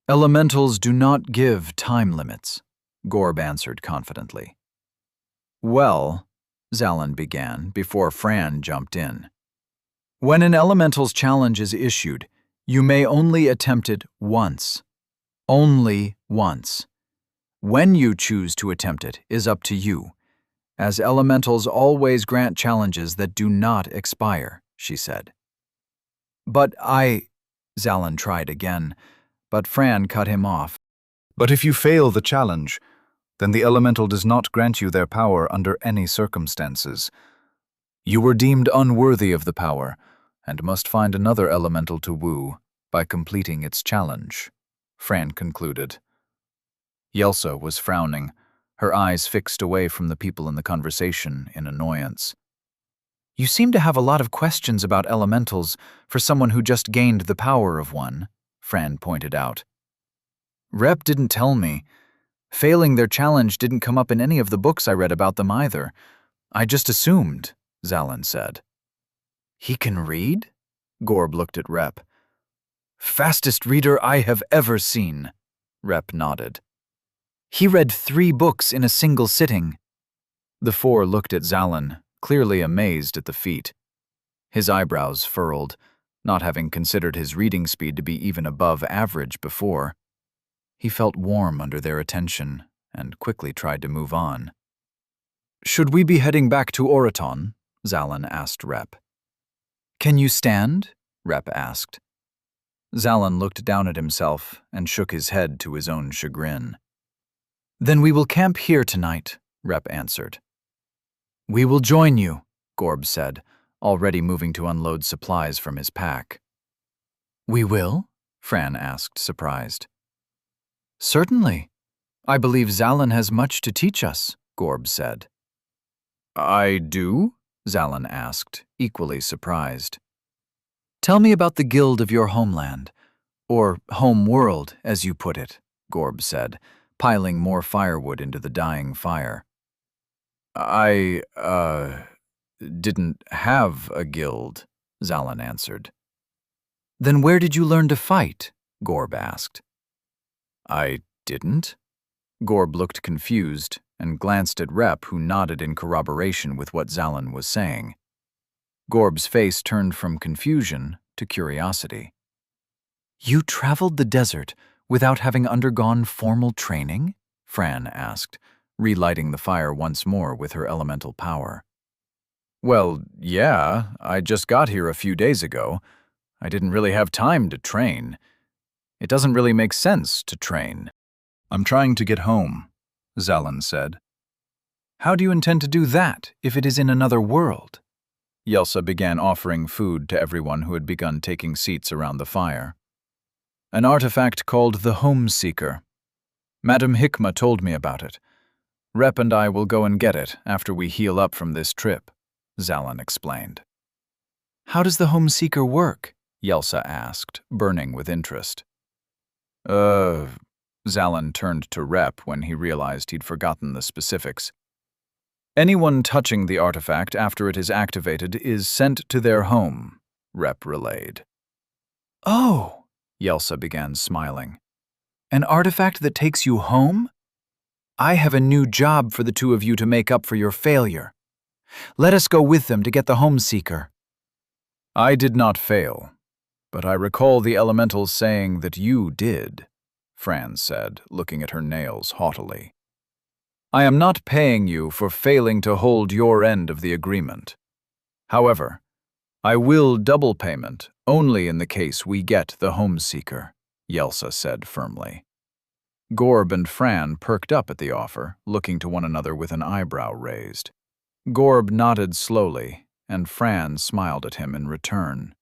Elementals do not give time limits, Gorb answered confidently. Well, Zallen began before Fran jumped in. When an elemental's challenge is issued, you may only attempt it once. Only once. When you choose to attempt it is up to you, as elementals always grant challenges that do not expire, she said. But Zallen tried again, but Fran cut him off. But if you fail the challenge, then the elemental does not grant you their power under any circumstances. You were deemed unworthy of the power, and must find another elemental to woo by completing its challenge, Fran concluded. Yelsa was frowning, her eyes fixed away from the people in the conversation in annoyance. You seem to have a lot of questions about elementals for someone who just gained the power of one, Fran pointed out. Rep didn't tell me. Failing their challenge didn't come up in any of the books I read about them either. I just assumed, Zallen said. He can read? Gorb looked at Rep. Fastest reader I have ever seen, Rep nodded. He read 3 books in a single sitting. The 4 looked at Zallen, clearly amazed at the feat. His eyebrows furrowed, not having considered his reading speed to be even above average before. He felt warm under their attention and quickly tried to move on. Should we be heading back to Oraton? Zallen asked Rep. Can you stand? Rep asked. Zallen looked down at himself and shook his head to his own chagrin. Then we will camp here tonight, Rep answered. We will join you, Gorb said, already moving to unload supplies from his pack. We will? Fran asked, surprised. Certainly. I believe Zallen has much to teach us, Gorb said. I do? Zallen asked, equally surprised. Tell me about the guild of your homeland, or home world, as you put it, Gorb said, piling more firewood into the dying fire. I, didn't have a guild, Zallen answered. Then where did you learn to fight? Gorb asked. I didn't? Gorb looked confused and glanced at Rep, who nodded in corroboration with what Zallen was saying. Gorb's face turned from confusion to curiosity. You traveled the desert without having undergone formal training? Fran asked, relighting the fire once more with her elemental power. Well, yeah, I just got here a few days ago. I didn't really have time to train. It doesn't really make sense to train. I'm trying to get home, Zallen said. How do you intend to do that if it is in another world? Yelsa began offering food to everyone who had begun taking seats around the fire. An artifact called the Home Seeker. Madam Hikma told me about it. Rep and I will go and get it after we heal up from this trip, Zallen explained. How does the Home Seeker work? Yelsa asked, burning with interest. Zallen turned to Rep when he realized he'd forgotten the specifics. Anyone touching the artifact after it is activated is sent to their home, Rep relayed. Oh, Yelsa began smiling. An artifact that takes you home? I have a new job for the two of you to make up for your failure. Let us go with them to get the Home Seeker. I did not fail, but I recall the elementals saying that you did, Fran said, looking at her nails haughtily. I am not paying you for failing to hold your end of the agreement. However, I will double payment only in the case we get the Home Seeker, Yelsa said firmly. Gorb and Fran perked up at the offer, looking to one another with an eyebrow raised. Gorb nodded slowly, and Fran smiled at him in return.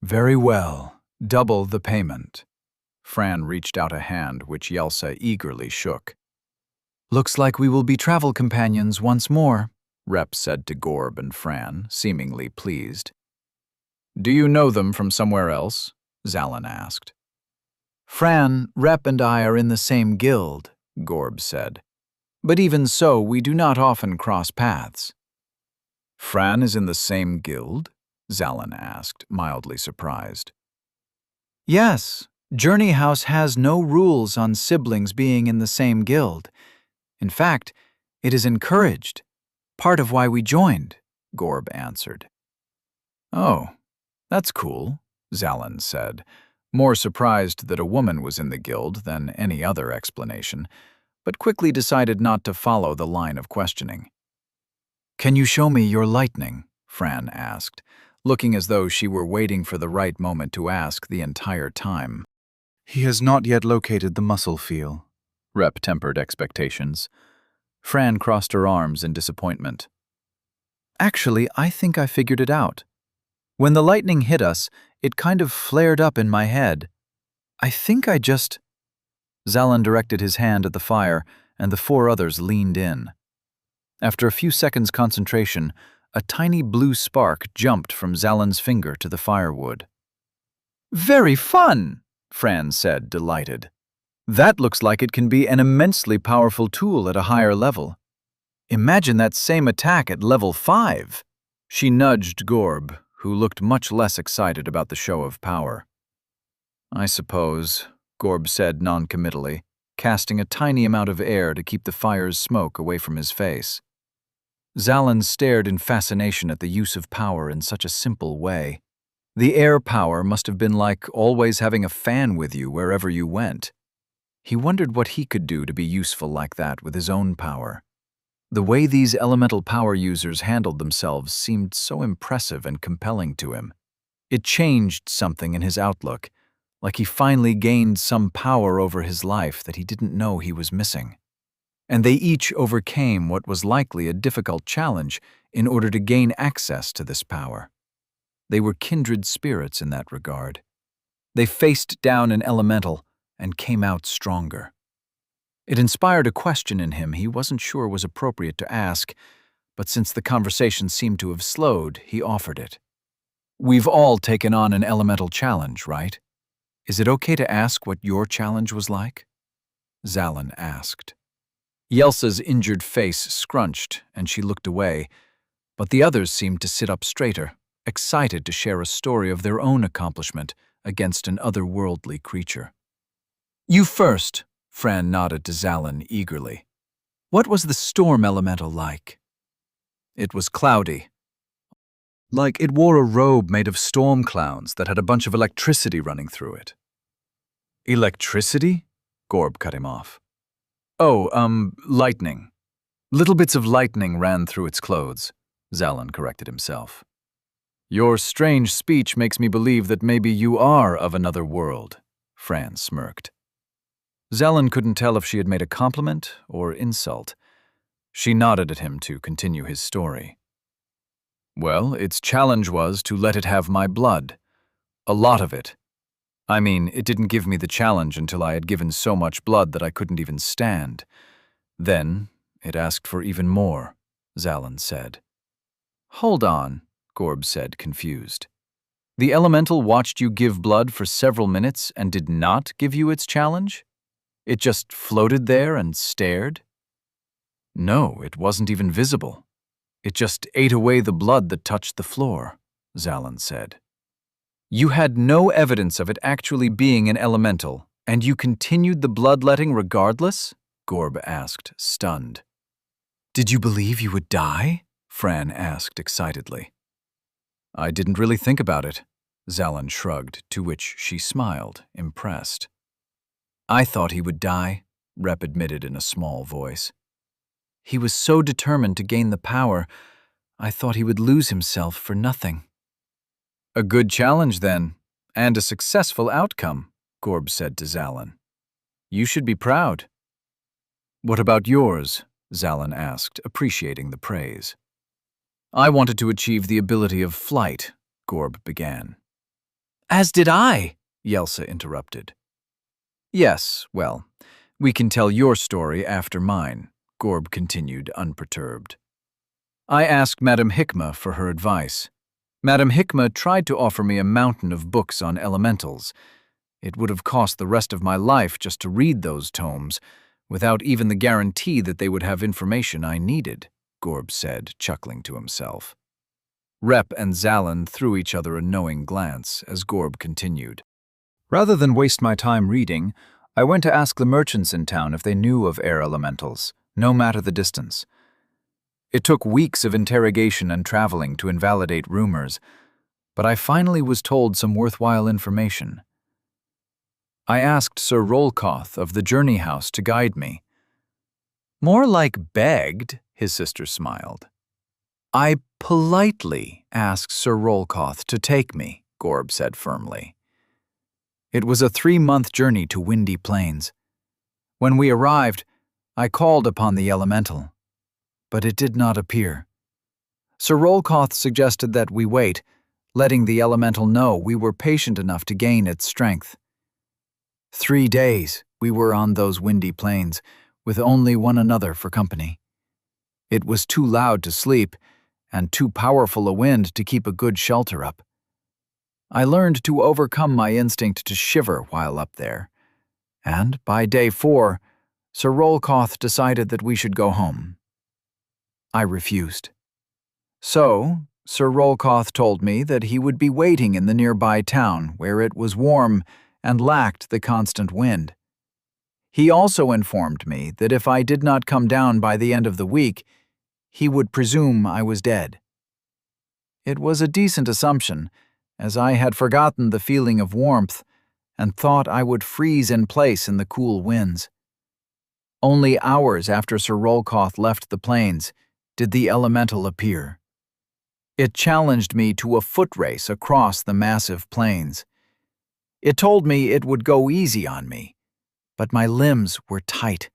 Very well, double the payment. Fran reached out a hand which Yelsa eagerly shook. Looks like we will be travel companions once more, Rep said to Gorb and Fran, seemingly pleased. Do you know them from somewhere else? Zallen asked. Fran, Rep, and I are in the same guild, Gorb said. But even so, we do not often cross paths. Fran is in the same guild? Zallen asked, mildly surprised. Yes, Journey House has no rules on siblings being in the same guild. In fact, it is encouraged. Part of why we joined, Gorb answered. Oh, that's cool, Zallen said, more surprised that a woman was in the guild than any other explanation, but quickly decided not to follow the line of questioning. Can you show me your lightning? Fran asked, looking as though she were waiting for the right moment to ask the entire time. He has not yet located the muscle feel. Rep tempered expectations. Fran crossed her arms in disappointment. Actually, I think I figured it out. When the lightning hit us, it kind of flared up in my head. I think I just... Zallen directed his hand at the fire, and the four others leaned in. After a few seconds' concentration, a tiny blue spark jumped from Zallen's finger to the firewood. Very fun, Fran said, delighted. That looks like it can be an immensely powerful tool at a higher level. Imagine that same attack at level 5. She nudged Gorb, who looked much less excited about the show of power. I suppose, Gorb said noncommittally, casting a tiny amount of air to keep the fire's smoke away from his face. Zallen stared in fascination at the use of power in such a simple way. The air power must have been like always having a fan with you wherever you went. He wondered what he could do to be useful like that with his own power. The way these elemental power users handled themselves seemed so impressive and compelling to him. It changed something in his outlook, like he finally gained some power over his life that he didn't know he was missing. And they each overcame what was likely a difficult challenge in order to gain access to this power. They were kindred spirits in that regard. They faced down an elemental and came out stronger. It inspired a question in him he wasn't sure was appropriate to ask, but since the conversation seemed to have slowed, he offered it. We've all taken on an elemental challenge, right? Is it okay to ask what your challenge was like? Zallen asked. Yelsa's injured face scrunched, and she looked away, but the others seemed to sit up straighter, excited to share a story of their own accomplishment against an otherworldly creature. "You first," Fran nodded to Zalin eagerly. "What was the storm elemental like?" "It was cloudy. Like it wore a robe made of storm clouds that had a bunch of electricity running through it." "Electricity?" Gorb cut him off. "Oh, lightning. Little bits of lightning ran through its clothes," Zalin corrected himself. "Your strange speech makes me believe that maybe you are of another world," Fran smirked. Zalin couldn't tell if she had made a compliment or insult. She nodded at him to continue his story. "Well, its challenge was to let it have my blood. A lot of it. I mean, it didn't give me the challenge until I had given so much blood that I couldn't even stand. Then it asked for even more," Zalin said. "Hold on," Gorb said, confused. "The elemental watched you give blood for several minutes and did not give you its challenge? It just floated there and stared?" "No, it wasn't even visible. It just ate away the blood that touched the floor," Zalin said. "You had no evidence of it actually being an elemental, and you continued the bloodletting regardless?" Gorb asked, stunned. "Did you believe you would die?" Fran asked excitedly. "I didn't really think about it," Zalin shrugged, to which she smiled, impressed. "I thought he would die," Rep admitted in a small voice. "He was so determined to gain the power, I thought he would lose himself for nothing." "A good challenge, then, and a successful outcome," Gorb said to Zalin. "You should be proud." "What about yours?" Zalin asked, appreciating the praise. "I wanted to achieve the ability of flight," Gorb began. "As did I," Yelsa interrupted. "Yes, well, we can tell your story after mine," Gorb continued, unperturbed. "I asked Madame Hikma for her advice. Madame Hikma tried to offer me a mountain of books on elementals. It would have cost the rest of my life just to read those tomes, without even the guarantee that they would have information I needed," Gorb said, chuckling to himself. Rep and Zalin threw each other a knowing glance as Gorb continued. "Rather than waste my time reading, I went to ask the merchants in town if they knew of air elementals, no matter the distance. It took weeks of interrogation and traveling to invalidate rumors, but I finally was told some worthwhile information. I asked Sir Rolkoth of the Journey House to guide me." "More like begged," his sister smiled. "I politely asked Sir Rolkoth to take me," Gorb said firmly. "It was a 3-month journey to Windy Plains. When we arrived, I called upon the elemental, but it did not appear. Sir Rolkoth suggested that we wait, letting the elemental know we were patient enough to gain its strength. 3 days we were on those windy plains, with only one another for company. It was too loud to sleep, and too powerful a wind to keep a good shelter up. I learned to overcome my instinct to shiver while up there, and by day 4, Sir Rolkoth decided that we should go home. I refused. So, Sir Rolkoth told me that he would be waiting in the nearby town where it was warm and lacked the constant wind. He also informed me that if I did not come down by the end of the week, he would presume I was dead. It was a decent assumption, as I had forgotten the feeling of warmth and thought I would freeze in place in the cool winds. Only hours after Sir Rolkoth left the plains did the elemental appear. It challenged me to a foot race across the massive plains. It told me it would go easy on me, but my limbs were tight.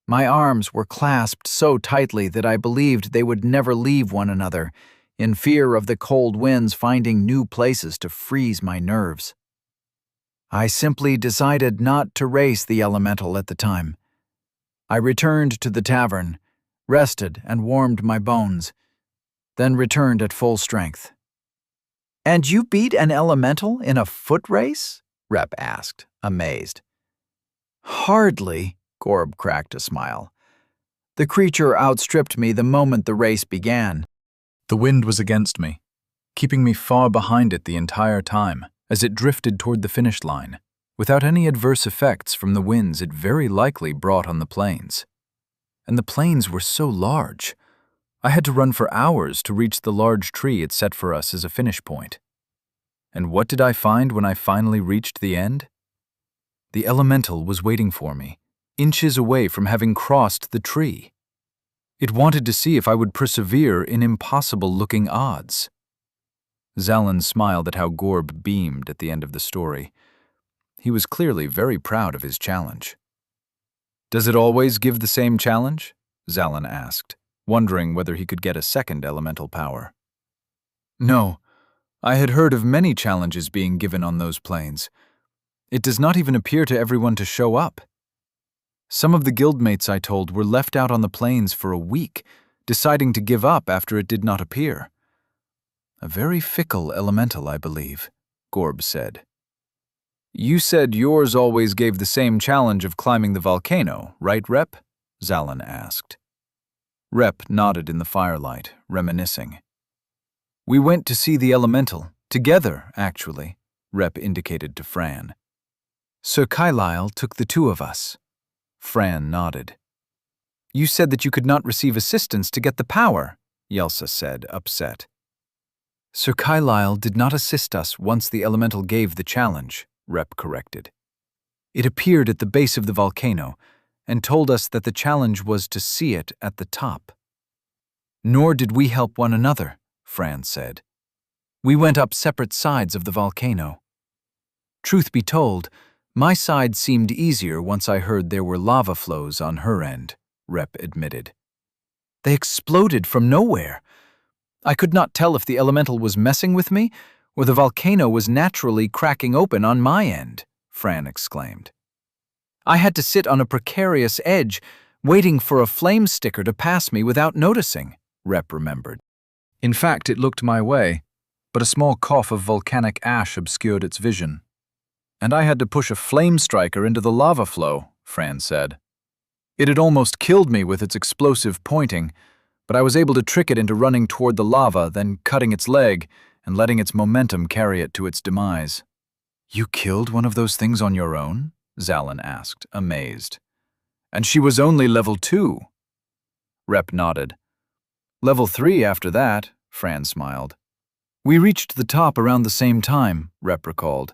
My arms were clasped so tightly that I believed they would never leave one another, in fear of the cold winds finding new places to freeze my nerves. I simply decided not to race the elemental at the time. I returned to the tavern, rested and warmed my bones, then returned at full strength. "And you beat an elemental in a foot race?" Rep asked, amazed. "Hardly," Gorb cracked a smile. "The creature outstripped me the moment the race began." The wind was against me. keeping me far behind it the entire time as it drifted toward the finish line, without any adverse effects from the winds it very likely brought on the plains. And the plains were so large. I had to run for hours to reach the large tree it set for us as a finish point. And what did I find when I finally reached the end? The elemental was waiting for me, inches away from having crossed the tree. It wanted to see if I would persevere in impossible-looking odds. Zalin smiled at how Gorb beamed at the end of the story. He was clearly very proud of his challenge. "Does it always give the same challenge?" Zalin asked, wondering whether he could get a second elemental power. "No. I had heard of many challenges being given on those plains. It does not even appear to everyone to show up. Some of the guildmates I told were left out on the plains for a week, deciding to give up after it did not appear. A very fickle elemental, I believe," Gorb said. "You said yours always gave the same challenge of climbing the volcano, right, Rep?" Zalin asked. Rep nodded in the firelight, reminiscing. "We went to see the elemental, together, actually," Rep indicated to Fran. "Sir Kylile took the two of us." Fran nodded. "You said that you could not receive assistance to get the power," Yelsa said, upset. "Sir Kylile did not assist us once the elemental gave the challenge," Rep corrected. "It appeared at the base of the volcano and told us that the challenge was to see it at the top." "Nor did we help one another," Fran said. "We went up separate sides of the volcano. Truth be told, my side seemed easier once I heard there were lava flows on her end," Rep admitted. "They exploded from nowhere. I could not tell if the elemental was messing with me or the volcano was naturally cracking open on my end," Fran exclaimed. "I had to sit on a precarious edge, waiting for a flame sticker to pass me without noticing," Rep remembered. "In fact, it looked my way, but a small cough of volcanic ash obscured its vision. And I had to push a flame striker into the lava flow," Fran said. "It had almost killed me with its explosive pointing, but I was able to trick it into running toward the lava, then cutting its leg and letting its momentum carry it to its demise." "You killed one of those things on your own?" Zalin asked, amazed. "And she was only level 2. Rep nodded. "Level 3 after that," Fran smiled. "We reached the top around the same time," Rep recalled,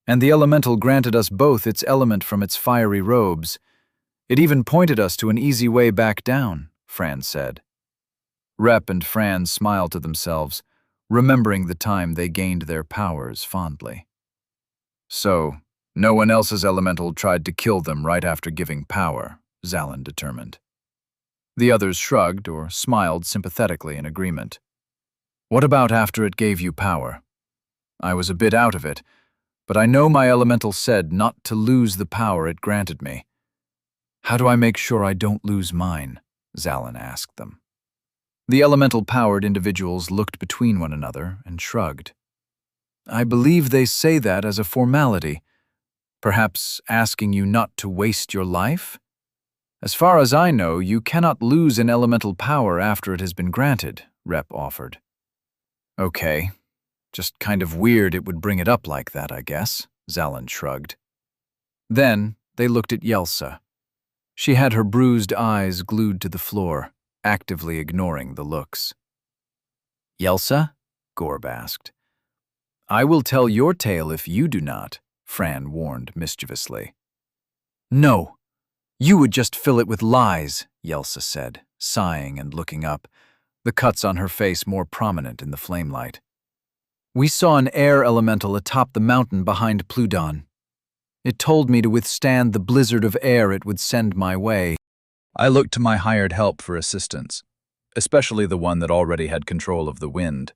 "and the elemental granted us both its element from its fiery robes. It even pointed us to an easy way back down," Fran said. Rep and Fran smiled to themselves, remembering the time they gained their powers fondly. "So, no one else's elemental tried to kill them right after giving power," Zalin determined. The others shrugged or smiled sympathetically in agreement. "What about after it gave you power? I was a bit out of it, but I know my elemental said not to lose the power it granted me. How do I make sure I don't lose mine?" Zalin asked them. The elemental-powered individuals looked between one another and shrugged. "I believe they say that as a formality, perhaps asking you not to waste your life? As far as I know, you cannot lose an elemental power after it has been granted," Rep offered. "Okay, just kind of weird it would bring it up like that, I guess," Zalin shrugged. Then they looked at Yelsa. She had her bruised eyes glued to the floor, actively ignoring the looks. "Yelsa?" Gorb asked. "I will tell your tale if you do not," Fran warned mischievously. "No, you would just fill it with lies," Yelsa said, sighing and looking up, the cuts on her face more prominent in the flamelight. "We saw an air elemental atop the mountain behind Pludon. It told me to withstand the blizzard of air it would send my way. I looked to my hired help for assistance, especially the one that already had control of the wind.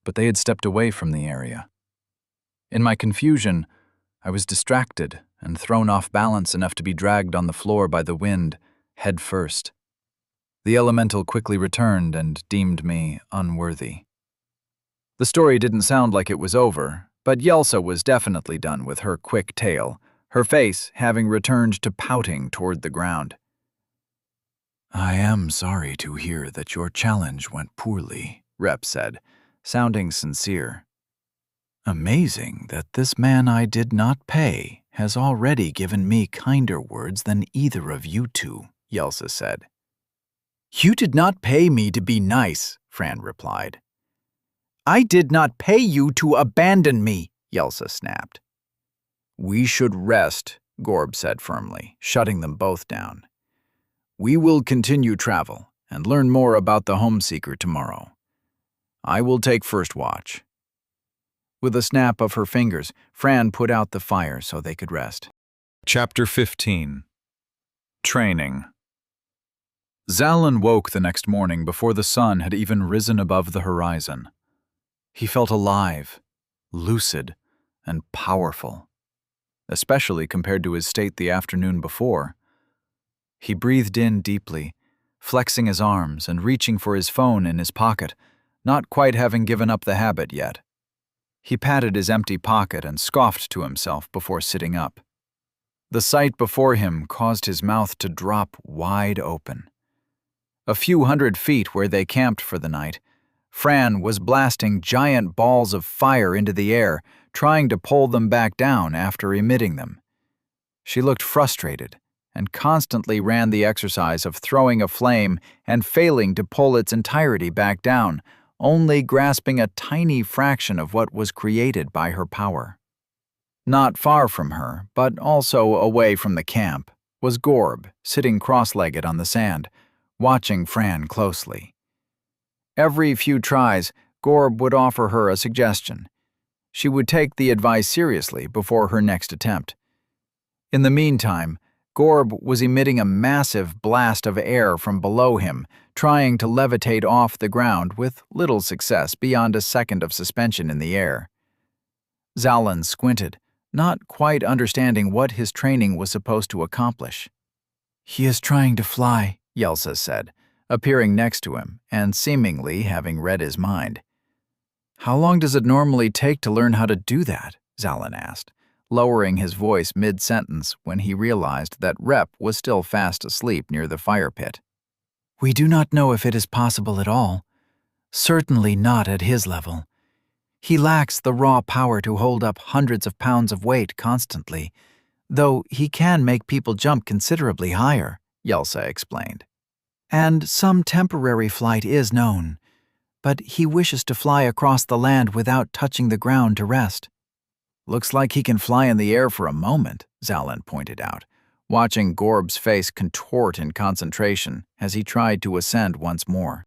But they had stepped away from the area. In my confusion, I was distracted and thrown off balance enough to be dragged on the floor by the wind, head first. The elemental quickly returned and deemed me unworthy." The story didn't sound like it was over, but Yelsa was definitely done with her quick tale, her face having returned to pouting toward the ground. "I am sorry to hear that your challenge went poorly," Rep said, sounding sincere. Amazing that this man I did not pay has already given me kinder words than either of you two, Yelsa said. You did not pay me to be nice, Fran replied. I did not pay you to abandon me, Yelsa snapped. We should rest, Gorb said firmly, shutting them both down. We will continue travel and learn more about the Homeseeker tomorrow. I will take first watch. With a snap of her fingers, Fran put out the fire so they could rest. Chapter 15. Training. Zalin woke the next morning before the sun had even risen above the horizon. He felt alive, lucid, and powerful, especially compared to his state the afternoon before. He breathed in deeply, flexing his arms and reaching for his phone in his pocket, not quite having given up the habit yet. He patted his empty pocket and scoffed to himself before sitting up. The sight before him caused his mouth to drop wide open. A few hundred feet where they camped for the night, Fran was blasting giant balls of fire into the air, trying to pull them back down after emitting them. She looked frustrated and constantly ran the exercise of throwing a flame and failing to pull its entirety back down, only grasping a tiny fraction of what was created by her power. Not far from her, but also away from the camp, was Gorb, sitting cross-legged on the sand, watching Fran closely. Every few tries, Gorb would offer her a suggestion. She would take the advice seriously before her next attempt. In the meantime, Gorb was emitting a massive blast of air from below him, trying to levitate off the ground with little success beyond a second of suspension in the air. Zalin squinted, not quite understanding what his training was supposed to accomplish. He is trying to fly, Yelsa said, appearing next to him and seemingly having read his mind. How long does it normally take to learn how to do that? Zalin asked, lowering his voice mid-sentence when he realized that Rep was still fast asleep near the fire pit. We do not know if it is possible at all. Certainly not at his level. He lacks the raw power to hold up hundreds of pounds of weight constantly, though he can make people jump considerably higher, Yelsa explained. And some temporary flight is known, but he wishes to fly across the land without touching the ground to rest. Looks like he can fly in the air for a moment, Zalin pointed out, watching Gorb's face contort in concentration as he tried to ascend once more.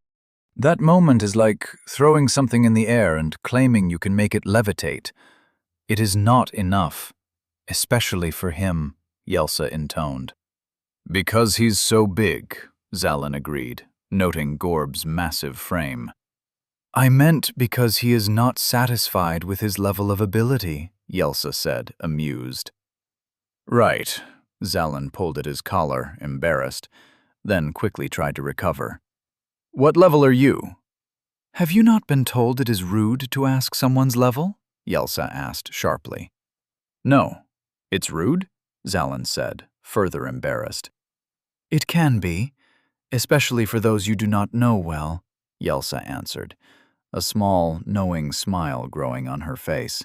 That moment is like throwing something in the air and claiming you can make it levitate. It is not enough, especially for him, Yelsa intoned. Because he's so big, Zalin agreed, noting Gorb's massive frame. I meant because he is not satisfied with his level of ability, Yelsa said, amused. Right, Zalin pulled at his collar, embarrassed, then quickly tried to recover. What level are you? Have you not been told it is rude to ask someone's level? Yelsa asked sharply. No, it's rude, Zalin said, further embarrassed. It can be, especially for those you do not know well, Yelsa answered, a small, knowing smile growing on her face.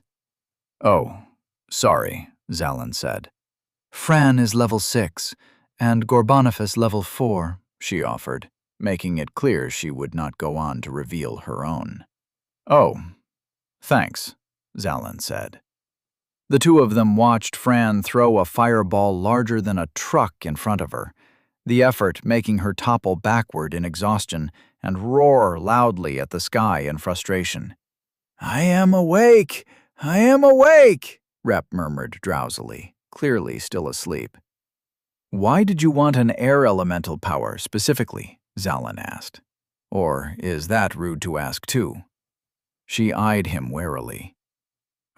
Oh, sorry, Zalin said. Fran is level 6, and Gorbanifus level 4, she offered, making it clear she would not go on to reveal her own. Oh, thanks, Zalin said. The two of them watched Fran throw a fireball larger than a truck in front of her, the effort making her topple backward in exhaustion and roar loudly at the sky in frustration. I am awake! I am awake! Rep murmured drowsily, clearly still asleep. Why did you want an air elemental power specifically? Zalin asked. Or is that rude to ask too? She eyed him warily.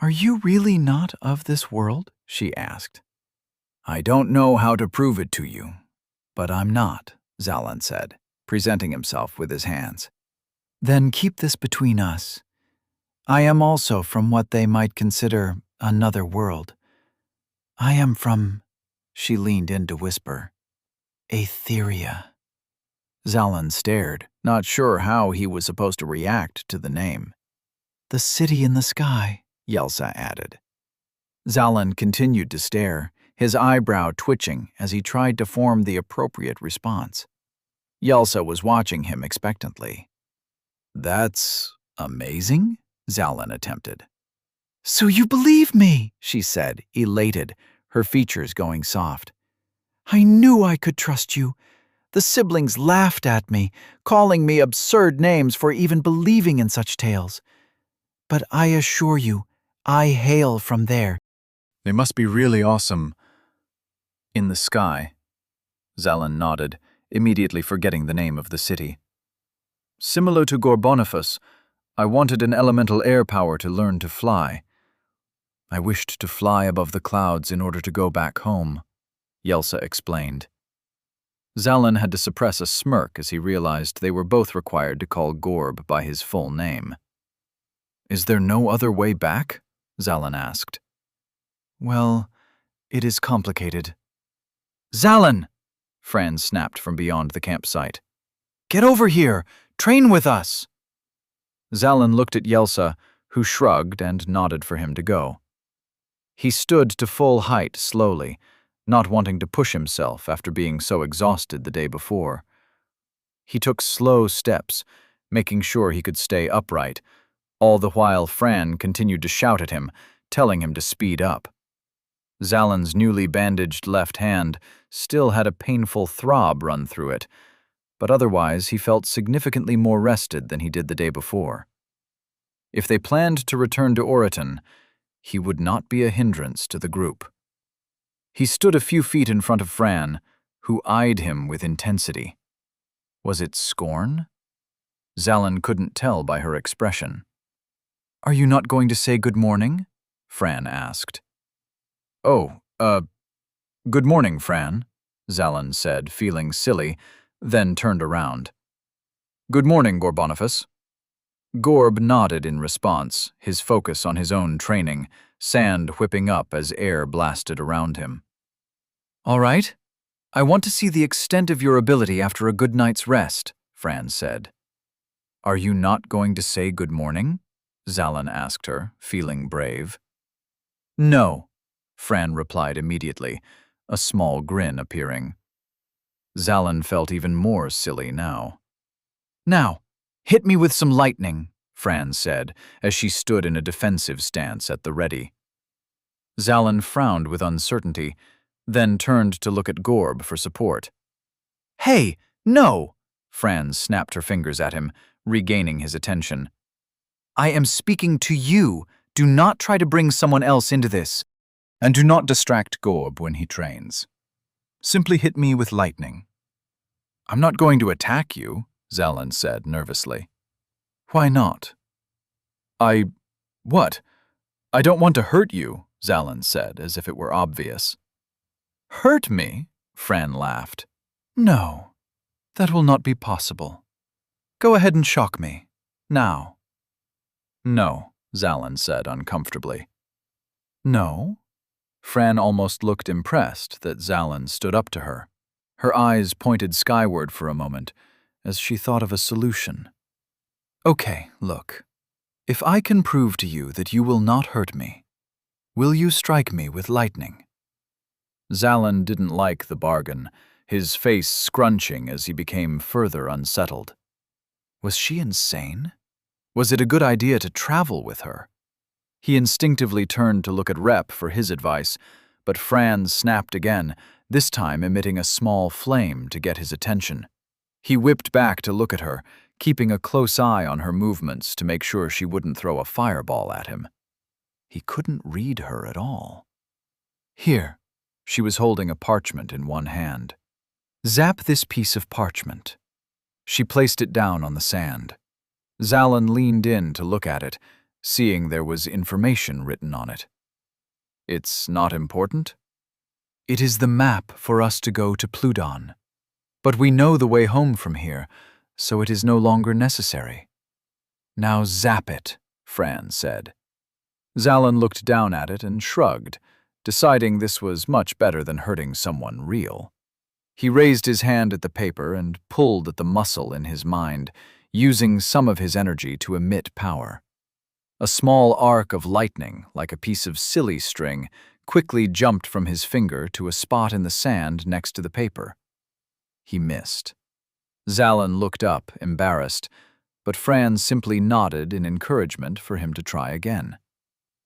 Are you really not of this world? She asked. I don't know how to prove it to you, but I'm not, Zalin said, presenting himself with his hands. Then keep this between us. I am also from what they might consider another world. I am from, she leaned in to whisper, Aetheria. Zalin stared, not sure how he was supposed to react to the name. The city in the sky, Yelsa added. Zalan continued to stare, his eyebrow twitching as he tried to form the appropriate response. Yelsa was watching him expectantly. That's amazing, Zalan attempted. So you believe me, she said, elated, her features going soft. I knew I could trust you. The siblings laughed at me, calling me absurd names for even believing in such tales. But I assure you, I hail from there. They must be really awesome. In the sky. Zalan nodded, immediately forgetting the name of the city. Similar to Gorboniface, I wanted an elemental air power to learn to fly. I wished to fly above the clouds in order to go back home, Yelsa explained. Zalan had to suppress a smirk as he realized they were both required to call Gorb by his full name. Is there no other way back? Zalan asked. Well, it is complicated. Zalan! Fran snapped from beyond the campsite. Get over here! Train with us! Zalan looked at Yelsa, who shrugged and nodded for him to go. He stood to full height slowly, not wanting to push himself after being so exhausted the day before. He took slow steps, making sure he could stay upright, all the while Fran continued to shout at him, telling him to speed up. Zalan's newly bandaged left hand still had a painful throb run through it, but otherwise he felt significantly more rested than he did the day before. If they planned to return to Oriton, he would not be a hindrance to the group. He stood a few feet in front of Fran, who eyed him with intensity. Was it scorn? Zalan couldn't tell by her expression. Are you not going to say good morning? Fran asked. Oh, good morning, Fran, Zalan said, feeling silly, then turned around. Good morning, Gorboniface. Gorb nodded in response, his focus on his own training, sand whipping up as air blasted around him. All right. I want to see the extent of your ability after a good night's rest, Fran said. Are you not going to say good morning? Zalan asked her, feeling brave. No, Fran replied immediately, a small grin appearing. Zalan felt even more silly now. Now, hit me with some lightning, Fran said, as she stood in a defensive stance at the ready. Zalan frowned with uncertainty, then turned to look at Gorb for support. Hey, no! Fran snapped her fingers at him, regaining his attention. I am speaking to you. Do not try to bring someone else into this. And do not distract Gorb when he trains. Simply hit me with lightning. I'm not going to attack you, Zalan said nervously. Why not? What? I don't want to hurt you, Zalan said, as if it were obvious. Hurt me? Fran laughed. No, that will not be possible. Go ahead and shock me. Now. No, Zalan said uncomfortably. No? Fran almost looked impressed that Zalan stood up to her. Her eyes pointed skyward for a moment, as she thought of a solution. Okay, look. If I can prove to you that you will not hurt me, will you strike me with lightning? Zalan didn't like the bargain, his face scrunching as he became further unsettled. Was she insane? Was it a good idea to travel with her? He instinctively turned to look at Rep for his advice, but Fran snapped again, this time emitting a small flame to get his attention. He whipped back to look at her, keeping a close eye on her movements to make sure she wouldn't throw a fireball at him. He couldn't read her at all. Here, she was holding a parchment in one hand. Zap this piece of parchment. She placed it down on the sand. Zalan leaned in to look at it, seeing there was information written on it. It's not important? It is the map for us to go to Pludon. But we know the way home from here, so it is no longer necessary. Now zap it, Fran said. Zalan looked down at it and shrugged, deciding this was much better than hurting someone real. He raised his hand at the paper and pulled at the muscle in his mind, using some of his energy to emit power. A small arc of lightning, like a piece of silly string, quickly jumped from his finger to a spot in the sand next to the paper. He missed. Zalin looked up, embarrassed, but Fran simply nodded in encouragement for him to try again.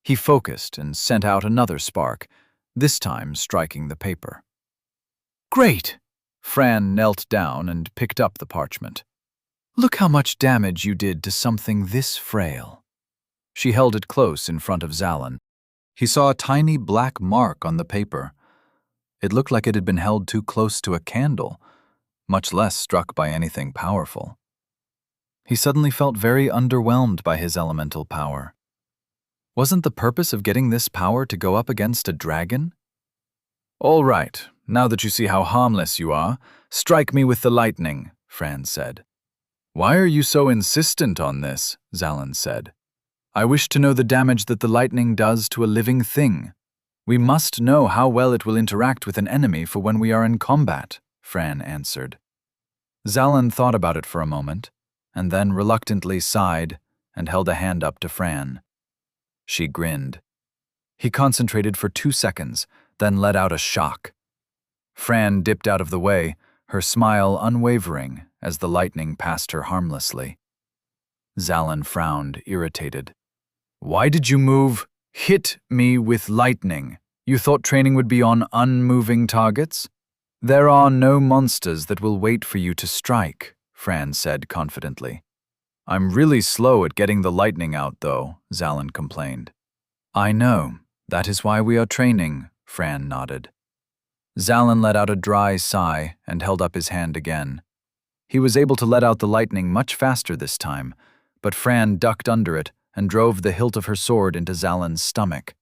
He focused and sent out another spark, this time striking the paper. "Great!" Fran knelt down and picked up the parchment. "Look how much damage you did to something this frail." She held it close in front of Zalin. He saw a tiny black mark on the paper. It looked like it had been held too close to a candle, much less struck by anything powerful. He suddenly felt very underwhelmed by his elemental power. Wasn't the purpose of getting this power to go up against a dragon? "All right, now that you see how harmless you are, strike me with the lightning," Fran said. "Why are you so insistent on this?" Zalin said. "I wish to know the damage that the lightning does to a living thing. We must know how well it will interact with an enemy for when we are in combat," Fran answered. Zalin thought about it for a moment, and then reluctantly sighed and held a hand up to Fran. She grinned. He concentrated for 2 seconds, then let out a shock. Fran dipped out of the way, her smile unwavering as the lightning passed her harmlessly. Zalin frowned, irritated. "Why did you move? Hit me with lightning. You thought training would be on unmoving targets? There are no monsters that will wait for you to strike," Fran said confidently. "I'm really slow at getting the lightning out, though," Zalin complained. "I know. That is why we are training," Fran nodded. Zalin let out a dry sigh and held up his hand again. He was able to let out the lightning much faster this time, but Fran ducked under it and drove the hilt of her sword into Zalin's stomach.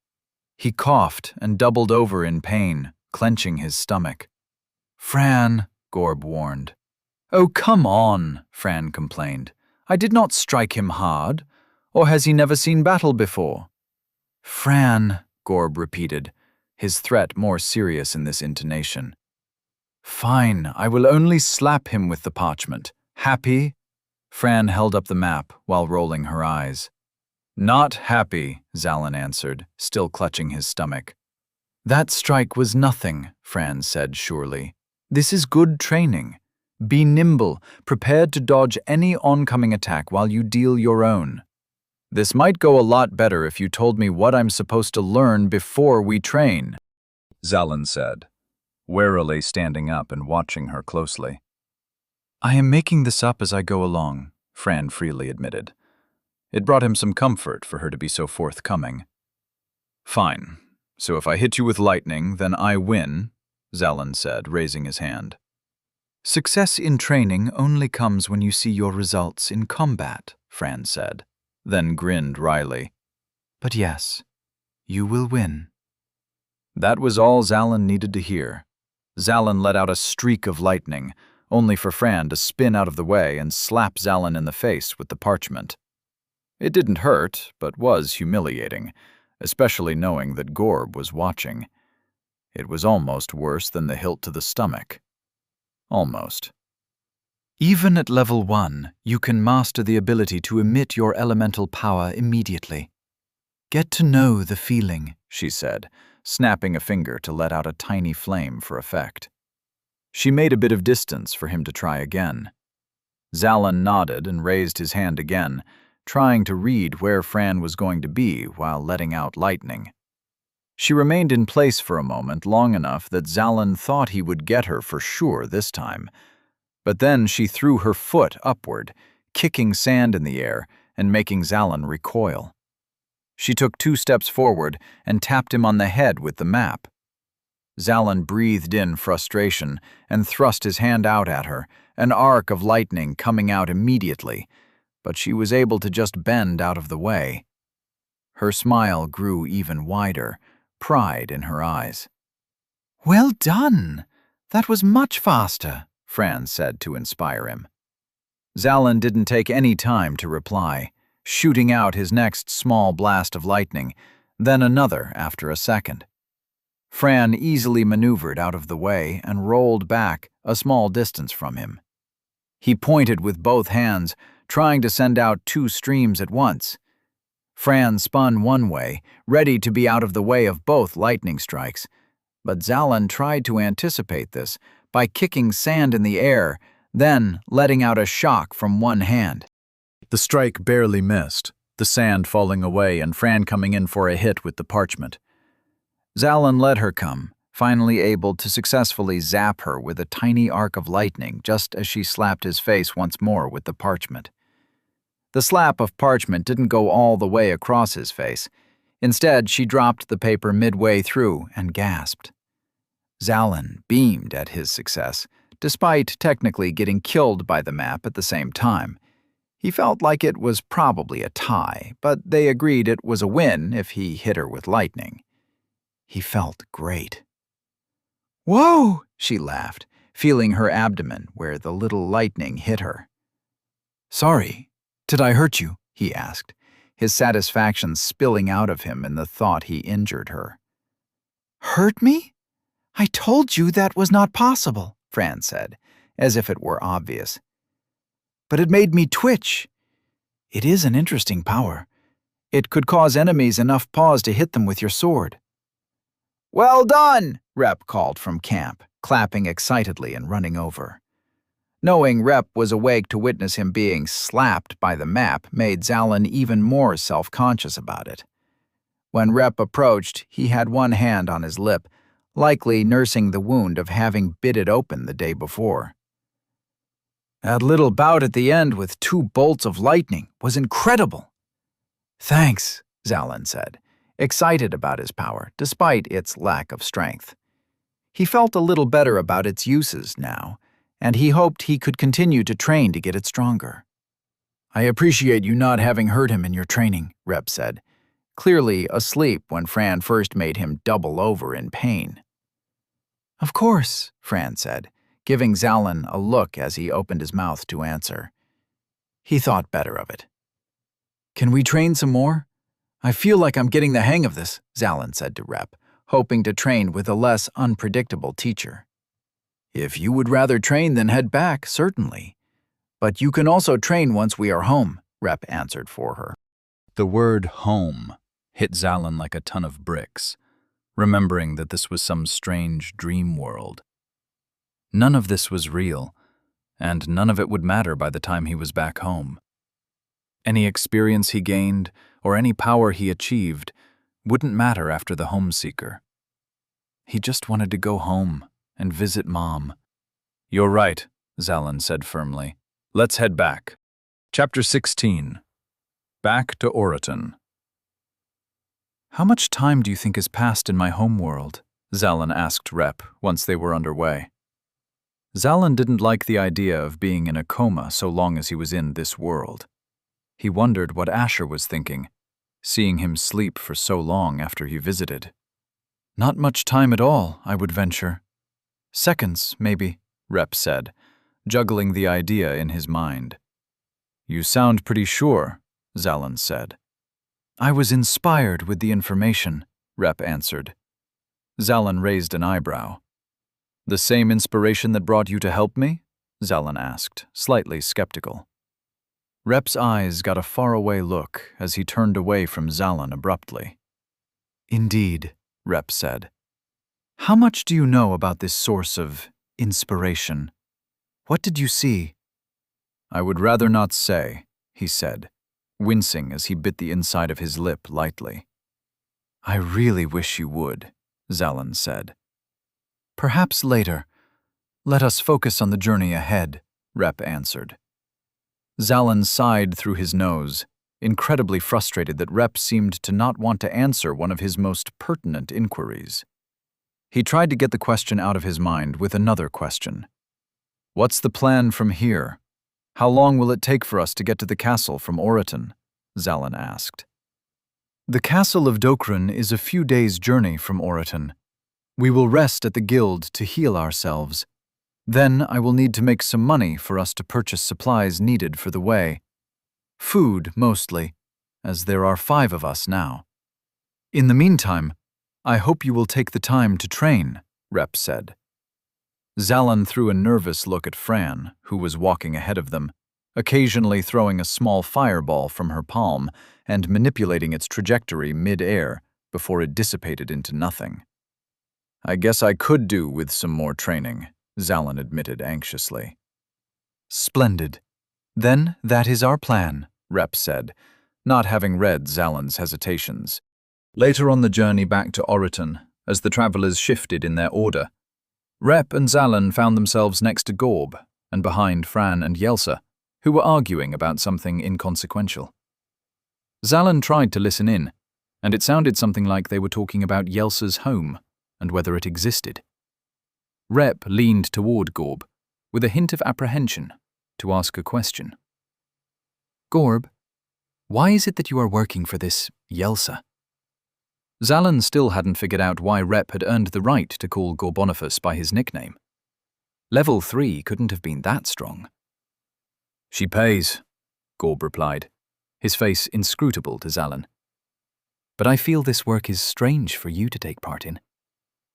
He coughed and doubled over in pain, clenching his stomach. "Fran," Gorb warned. "Oh, come on," Fran complained. "I did not strike him hard. Or has he never seen battle before?" "Fran," Gorb repeated, his threat more serious in this intonation. "Fine, I will only slap him with the parchment. Happy?" Fran held up the map while rolling her eyes. "Not happy," Zalin answered, still clutching his stomach. "That strike was nothing," Fran said surely. "This is good training. Be nimble, prepared to dodge any oncoming attack while you deal your own. This might go a lot better if you told me what I'm supposed to learn before we train," Zalin said, warily standing up and watching her closely. "I am making this up as I go along," Fran freely admitted. It brought him some comfort for her to be so forthcoming. "Fine. So if I hit you with lightning, then I win," Zalin said, raising his hand. "Success in training only comes when you see your results in combat," Fran said, then grinned wryly. "But yes, you will win." That was all Zalin needed to hear. Zalin let out a streak of lightning, only for Fran to spin out of the way and slap Zalin in the face with the parchment. It didn't hurt, but was humiliating, especially knowing that Gorb was watching. It was almost worse than the hilt to the stomach. Almost. "Even at level 1, you can master the ability to emit your elemental power immediately. Get to know the feeling," she said, snapping a finger to let out a tiny flame for effect. She made a bit of distance for him to try again. Zalin nodded and raised his hand again, trying to read where Fran was going to be while letting out lightning. She remained in place for a moment, long enough that Zalin thought he would get her for sure this time. But then she threw her foot upward, kicking sand in the air and making Zalin recoil. She took 2 steps forward and tapped him on the head with the map. Zalin breathed in frustration and thrust his hand out at her, an arc of lightning coming out immediately, but she was able to just bend out of the way. Her smile grew even wider, pride in her eyes. "Well done! That was much faster," Fran said to inspire him. Zalin didn't take any time to reply, shooting out his next small blast of lightning, then another after a second. Fran easily maneuvered out of the way and rolled back a small distance from him. He pointed with both hands, trying to send out 2 streams at once. Fran spun one way, ready to be out of the way of both lightning strikes. But Zalon tried to anticipate this by kicking sand in the air, then letting out a shock from one hand. The strike barely missed, the sand falling away and Fran coming in for a hit with the parchment. Zalon let her come, finally able to successfully zap her with a tiny arc of lightning just as she slapped his face once more with the parchment. The slap of parchment didn't go all the way across his face. Instead, she dropped the paper midway through and gasped. Zalon beamed at his success, despite technically getting killed by the map at the same time. He felt like it was probably a tie, but they agreed it was a win if he hit her with lightning. He felt great. "Whoa!" she laughed, feeling her abdomen where the little lightning hit her. "Sorry, did I hurt you?" he asked, his satisfaction spilling out of him in the thought he injured her. "Hurt me? I told you that was not possible," Fran said, as if it were obvious. "But it made me twitch. It is an interesting power. It could cause enemies enough pause to hit them with your sword." "Well done!" Rep called from camp, clapping excitedly and running over. Knowing Rep was awake to witness him being slapped by the map made Zalon even more self-conscious about it. When Rep approached, he had one hand on his lip, likely nursing the wound of having bit it open the day before. "That little bout at the end with 2 bolts of lightning was incredible." "Thanks," Zalon said, excited about his power despite its lack of strength. He felt a little better about its uses now, and he hoped he could continue to train to get it stronger. "I appreciate you not having hurt him in your training," Rep said, clearly asleep when Fran first made him double over in pain. "Of course," Fran said, giving Zalon a look as he opened his mouth to answer. He thought better of it. "Can we train some more? I feel like I'm getting the hang of this," Zalon said to Rep, hoping to train with a less unpredictable teacher. "If you would rather train than head back, certainly. But you can also train once we are home," Rep answered for her. The word home hit Zalon like a ton of bricks, remembering that this was some strange dream world. None of this was real, and none of it would matter by the time he was back home. Any experience he gained, or any power he achieved, wouldn't matter after the homeseeker. He just wanted to go home and visit Mom. "You're right," Zalon said firmly. "Let's head back." Chapter 16. Back to Oriton. "How much time do you think has passed in my home world?" Zalon asked Rep once they were underway. Zalon didn't like the idea of being in a coma so long as he was in this world. He wondered what Asher was thinking, seeing him sleep for so long after he visited. "Not much time at all, I would venture. Seconds, maybe," Rep said, juggling the idea in his mind. "You sound pretty sure," Zalon said. "I was inspired with the information," Rep answered. Zalon raised an eyebrow. "The same inspiration that brought you to help me?" Zalon asked, slightly skeptical. Rep's eyes got a faraway look as he turned away from Zalon abruptly. "Indeed," Rep said. "How much do you know about this source of inspiration? What did you see?" "I would rather not say," he said, wincing as he bit the inside of his lip lightly. "I really wish you would," Zalon said. "Perhaps later. Let us focus on the journey ahead," Rep answered. Zalon sighed through his nose, incredibly frustrated that Rep seemed to not want to answer one of his most pertinent inquiries. He tried to get the question out of his mind with another question. "What's the plan from here? How long will it take for us to get to the castle from Oriton?" Zalon asked. "The castle of Dokran is a few days' journey from Oriton. We will rest at the guild to heal ourselves. Then I will need to make some money for us to purchase supplies needed for the way. Food, mostly, as there are 5 of us now. In the meantime, I hope you will take the time to train," Rep said. Zalon threw a nervous look at Fran, who was walking ahead of them, occasionally throwing a small fireball from her palm and manipulating its trajectory mid-air before it dissipated into nothing. "I guess I could do with some more training," Zalin admitted anxiously. "Splendid. Then that is our plan," Rep said, not having read Zalin's hesitations. Later on the journey back to Oriton, as the travelers shifted in their order, Rep and Zalin found themselves next to Gorb and behind Fran and Yelsa, who were arguing about something inconsequential. Zalin tried to listen in, and it sounded something like they were talking about Yelsa's home and whether it existed. Rep leaned toward Gorb, with a hint of apprehension, to ask a question. "Gorb, why is it that you are working for this Yelsa?" Zalin still hadn't figured out why Rep had earned the right to call Gorboniface by his nickname. Level 3 couldn't have been that strong. "She pays," Gorb replied, his face inscrutable to Zalin. "But I feel this work is strange for you to take part in.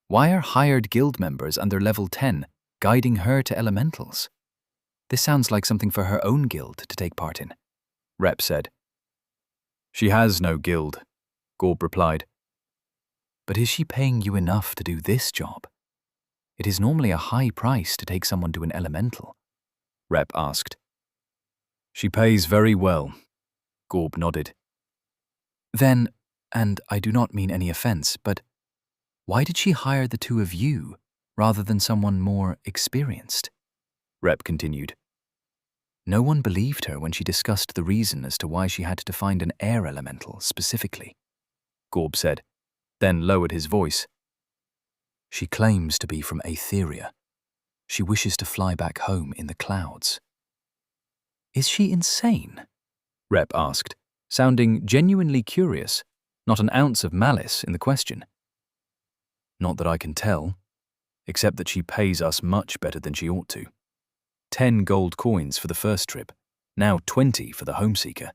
Why are hired guild members under level 10 guiding her to elementals? This sounds like something for her own guild to take part in," Rep said. "She has no guild," Gorb replied. "But is she paying you enough to do this job? It is normally a high price to take someone to an elemental," Rep asked. "She pays very well," Gorb nodded. "Then, and I do not mean any offense, but why did she hire the two of you rather than someone more experienced?" Rep continued. "No one believed her when she discussed the reason as to why she had to find an air elemental specifically," Gorb said, then lowered his voice. "She claims to be from Aetheria. She wishes to fly back home in the clouds." "Is she insane?" Rep asked, sounding genuinely curious, not an ounce of malice in the question. "Not that I can tell, except that she pays us much better than she ought to. 10 gold coins for the first trip, now 20 for the homeseeker.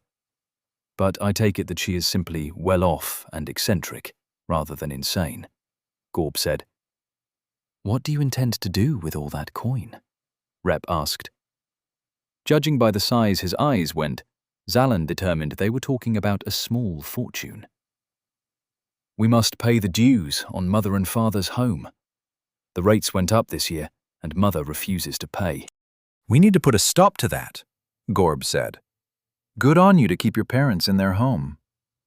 But I take it that she is simply well off and eccentric, rather than insane," Gorb said. "What do you intend to do with all that coin?" Rep asked. Judging by the size his eyes went, Zalin determined they were talking about a small fortune. "We must pay the dues on Mother and Father's home. The rates went up this year, and Mother refuses to pay." "We need to put a stop to that," Gorb said. "Good on you to keep your parents in their home,"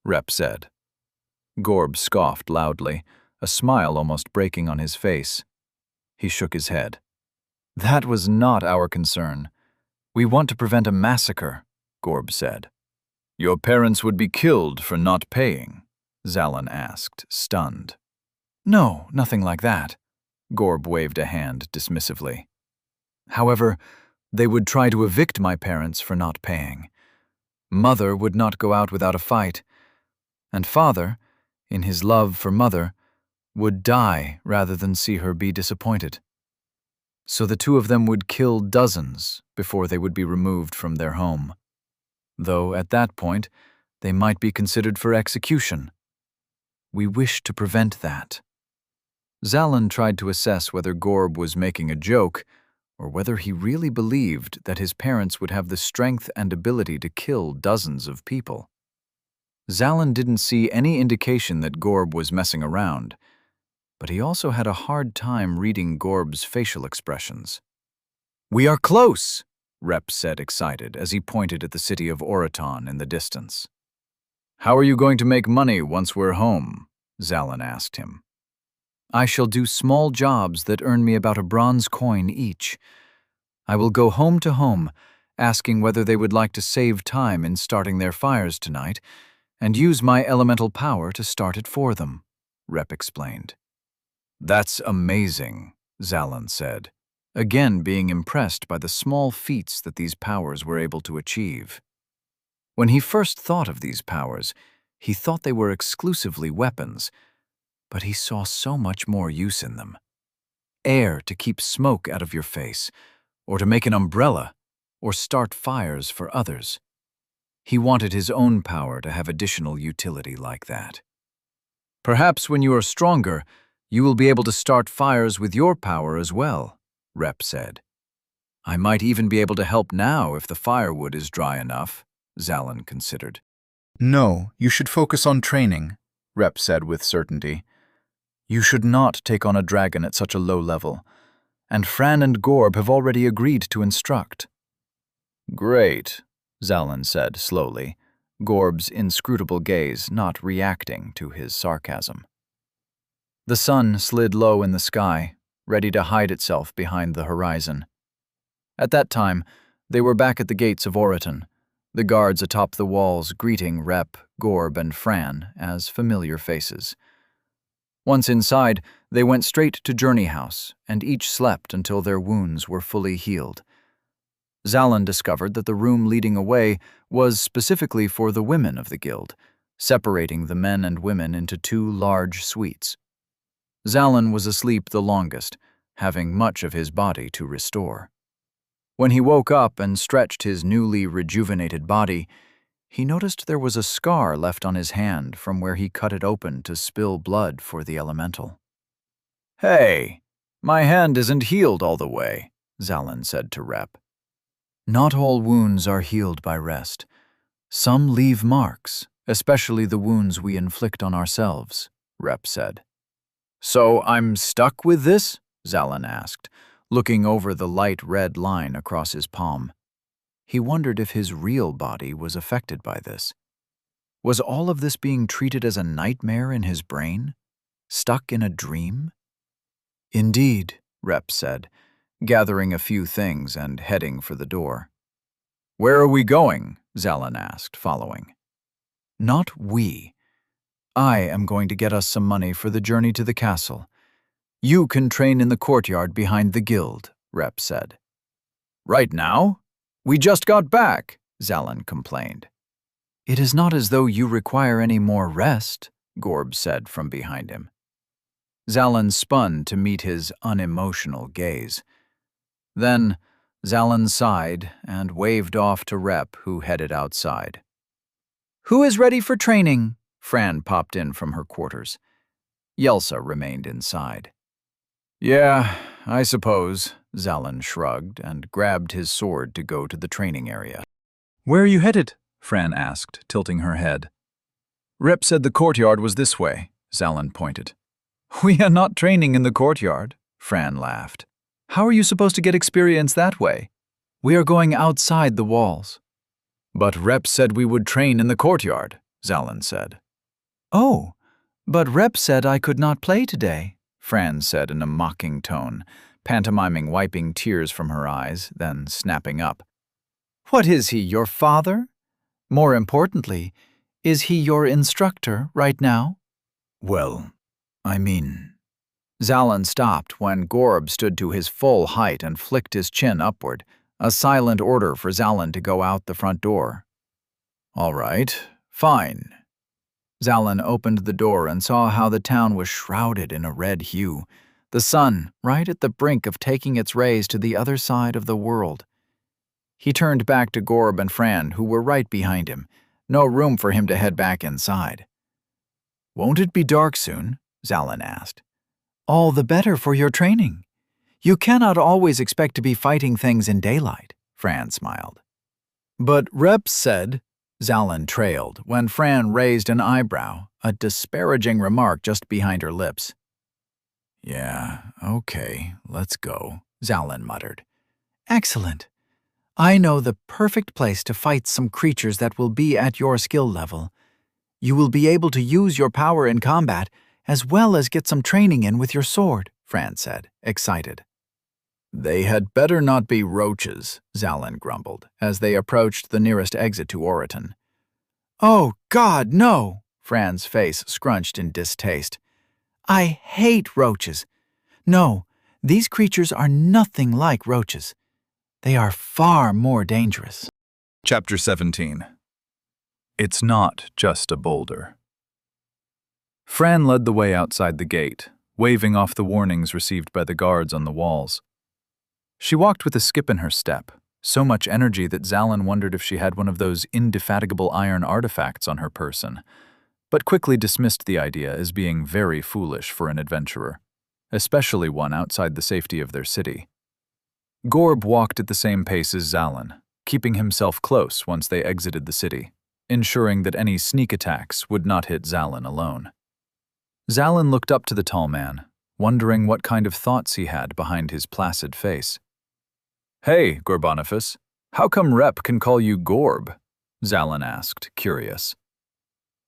Rep said. Gorb scoffed loudly, a smile almost breaking on his face. He shook his head. "That was not our concern. We want to prevent a massacre," Gorb said. "Your parents would be killed for not paying?" Zalin asked, stunned. "No, nothing like that," Gorb waved a hand dismissively. "However, they would try to evict my parents for not paying. Mother would not go out without a fight, and Father, in his love for Mother, would die rather than see her be disappointed. So the two of them would kill dozens before they would be removed from their home. Though at that point, they might be considered for execution. We wish to prevent that." Zalin tried to assess whether Gorb was making a joke or whether he really believed that his parents would have the strength and ability to kill dozens of people. Zalin didn't see any indication that Gorb was messing around, but he also had a hard time reading Gorb's facial expressions. "We are close," Rep said excited as he pointed at the city of Oriton in the distance. "How are you going to make money once we're home?" Zalin asked him. "I shall do small jobs that earn me about a bronze coin each. I will go home to home, asking whether they would like to save time in starting their fires tonight, and use my elemental power to start it for them," Rep explained. "That's amazing," Zalin said, again being impressed by the small feats that these powers were able to achieve. When he first thought of these powers, he thought they were exclusively weapons, but he saw so much more use in them. Air to keep smoke out of your face, or to make an umbrella, or start fires for others. He wanted his own power to have additional utility like that. "Perhaps when you are stronger, you will be able to start fires with your power as well," Rep said. I might even be able to help now if the firewood is dry enough, Zalin considered. No, you should focus on training, Rep said with certainty. You should not take on a dragon at such a low level, and Fran and Gorb have already agreed to instruct. Great, Zalin said slowly, Gorb's inscrutable gaze not reacting to his sarcasm. The sun slid low in the sky, ready to hide itself behind the horizon. At that time, they were back at the gates of Oriton, the guards atop the walls greeting Rep, Gorb, and Fran as familiar faces. Once inside, they went straight to Journey House, and each slept until their wounds were fully healed. Zalin discovered that the room leading away was specifically for the women of the guild, separating the men and women into 2 large suites. Zalin was asleep the longest, having much of his body to restore. When he woke up and stretched his newly rejuvenated body, he noticed there was a scar left on his hand from where he cut it open to spill blood for the elemental. "Hey, my hand isn't healed all the way," Zalin said to Rep. "Not all wounds are healed by rest. Some leave marks, especially the wounds we inflict on ourselves," Rep said. "So I'm stuck with this?" Zalin asked, looking over the light red line across his palm. He wondered if his real body was affected by this. Was all of this being treated as a nightmare in his brain? Stuck in a dream? "Indeed," Rep said, gathering a few things and heading for the door. "Where are we going?" Zalin asked, following. "Not we. I am going to get us some money for the journey to the castle. You can train in the courtyard behind the guild," Rep said. "Right now? We just got back," Zalin complained. "It is not as though you require any more rest," Gorb said from behind him. Zalin spun to meet his unemotional gaze. Then Zalin sighed and waved off to Rep, who headed outside. "Who is ready for training?" Fran popped in from her quarters. Yelsa remained inside. "Yeah, I suppose," Zalin shrugged and grabbed his sword to go to the training area. "Where are you headed?" Fran asked, tilting her head. "Rep said the courtyard was this way," Zalin pointed. "We are not training in the courtyard," Fran laughed. "How are you supposed to get experience that way? We are going outside the walls." "But Rep said we would train in the courtyard," Zalin said. "Oh, but Rep said I could not play today," Fran said in a mocking tone, pantomiming wiping tears from her eyes, then snapping up. "What is he, your father? More importantly, is he your instructor right now?" "Well, I mean..." Zalin stopped when Gorb stood to his full height and flicked his chin upward, a silent order for Zalin to go out the front door. "All right, fine." Zalin opened the door and saw how the town was shrouded in a red hue, the sun right at the brink of taking its rays to the other side of the world. He turned back to Gorb and Fran, who were right behind him, no room for him to head back inside. "Won't it be dark soon?" Zalin asked. "All the better for your training. You cannot always expect to be fighting things in daylight," Fran smiled. "But Rep said..." Zalin trailed when Fran raised an eyebrow, a disparaging remark just behind her lips. "Yeah, okay, let's go," Zalin muttered. "Excellent. I know the perfect place to fight some creatures that will be at your skill level. You will be able to use your power in combat as well as get some training in with your sword," Fran said, excited. "They had better not be roaches," Zalin grumbled, as they approached the nearest exit to Oriton. "Oh, God, no!" Fran's face scrunched in distaste. "I hate roaches. No, these creatures are nothing like roaches. They are far more dangerous." Chapter 17. It's not just a boulder. Fran led the way outside the gate, waving off the warnings received by the guards on the walls. She walked with a skip in her step, so much energy that Zalin wondered if she had one of those indefatigable iron artifacts on her person, but quickly dismissed the idea as being very foolish for an adventurer, especially one outside the safety of their city. Gorb walked at the same pace as Zalin, keeping himself close once they exited the city, ensuring that any sneak attacks would not hit Zalin alone. Zalin looked up to the tall man, wondering what kind of thoughts he had behind his placid face. "Hey, Gorboniface, how come Rep can call you Gorb?" Zalin asked, curious.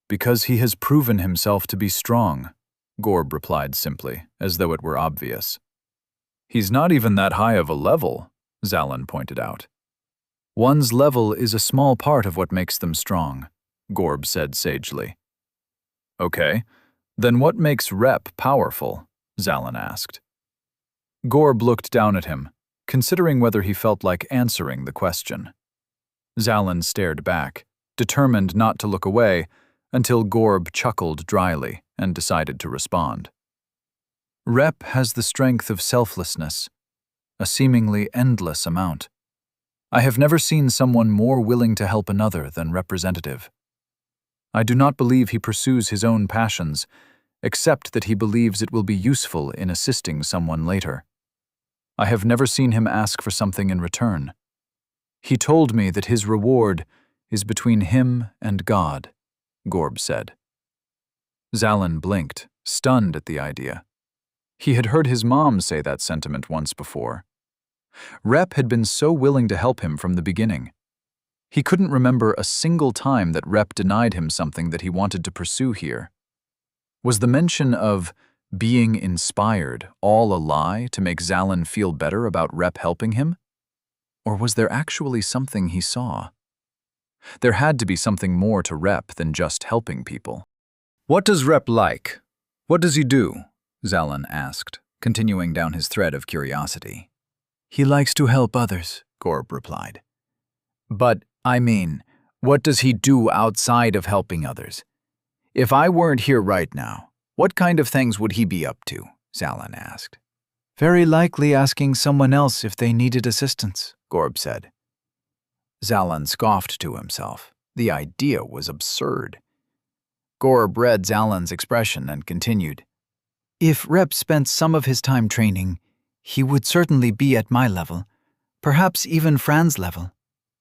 "Because he has proven himself to be strong," Gorb replied simply, as though it were obvious. "He's not even that high of a level," Zalin pointed out. "One's level is a small part of what makes them strong," Gorb said sagely. "Okay, then what makes Rep powerful?" Zalin asked. Gorb looked down at him, considering whether he felt like answering the question. Zalin stared back, determined not to look away, until Gorb chuckled dryly and decided to respond. "Rep has the strength of selflessness, a seemingly endless amount. I have never seen someone more willing to help another than Representative. I do not believe he pursues his own passions, except that he believes it will be useful in assisting someone later. I have never seen him ask for something in return. He told me that his reward is between him and God," Gorb said. Zalin blinked, stunned at the idea. He had heard his mom say that sentiment once before. Rep had been so willing to help him from the beginning. He couldn't remember a single time that Rep denied him something that he wanted to pursue here. Was the mention of being inspired all a lie to make Zalin feel better about Rep helping him? Or was there actually something he saw? There had to be something more to Rep than just helping people. "What does Rep like? What does he do?" Zalin asked, continuing down his thread of curiosity. "He likes to help others," Gorb replied. "But, I mean, what does he do outside of helping others? If I weren't here right now, what kind of things would he be up to?" Zalin asked. "Very likely asking someone else if they needed assistance," Gorb said. Zalin scoffed to himself. The idea was absurd. Gorb read Zalin's expression and continued. "If Rep spent some of his time training, he would certainly be at my level, perhaps even Fran's level,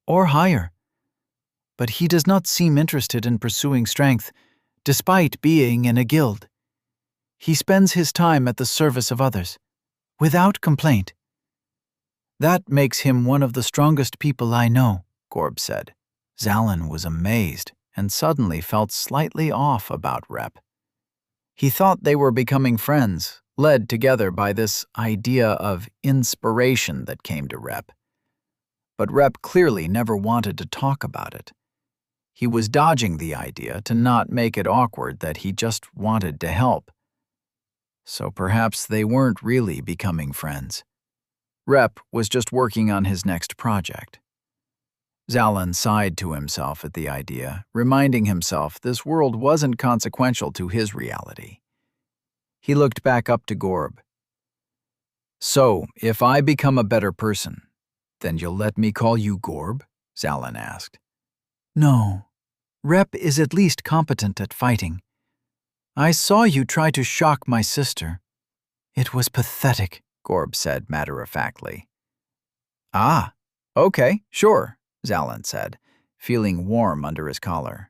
or higher. But he does not seem interested in pursuing strength, despite being in a guild. He spends his time at the service of others, without complaint. That makes him one of the strongest people I know," Gorb said. Zalin was amazed and suddenly felt slightly off about Rep. He thought they were becoming friends, led together by this idea of inspiration that came to Rep. But Rep clearly never wanted to talk about it. He was dodging the idea to not make it awkward that he just wanted to help. So perhaps they weren't really becoming friends. Rep was just working on his next project. Zalin sighed to himself at the idea, reminding himself this world wasn't consequential to his reality. He looked back up to Gorb. "So, if I become a better person, then you'll let me call you Gorb?" Zalin asked. "No. Rep is at least competent at fighting. I saw you try to shock my sister. It was pathetic," Gorb said matter-of-factly. "Ah, okay, sure," Zalin said, feeling warm under his collar.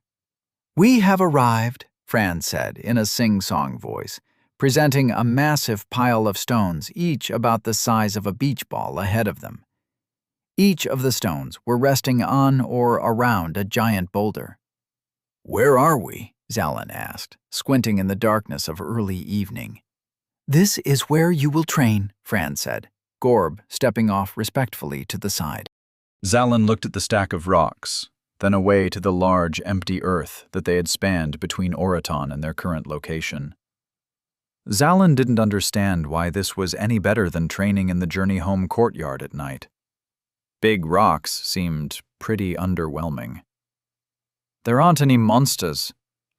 "We have arrived," Fran said in a sing-song voice, presenting a massive pile of stones, each about the size of a beach ball, ahead of them. Each of the stones were resting on or around a giant boulder. "Where are we?" Zalin asked, squinting in the darkness of early evening. "This is where you will train," Fran said, Gorb stepping off respectfully to the side. Zalin looked at the stack of rocks, then away to the large, empty earth that they had spanned between Oraton and their current location. Zalin didn't understand why this was any better than training in the journey home courtyard at night. Big rocks seemed pretty underwhelming. "There aren't any monsters.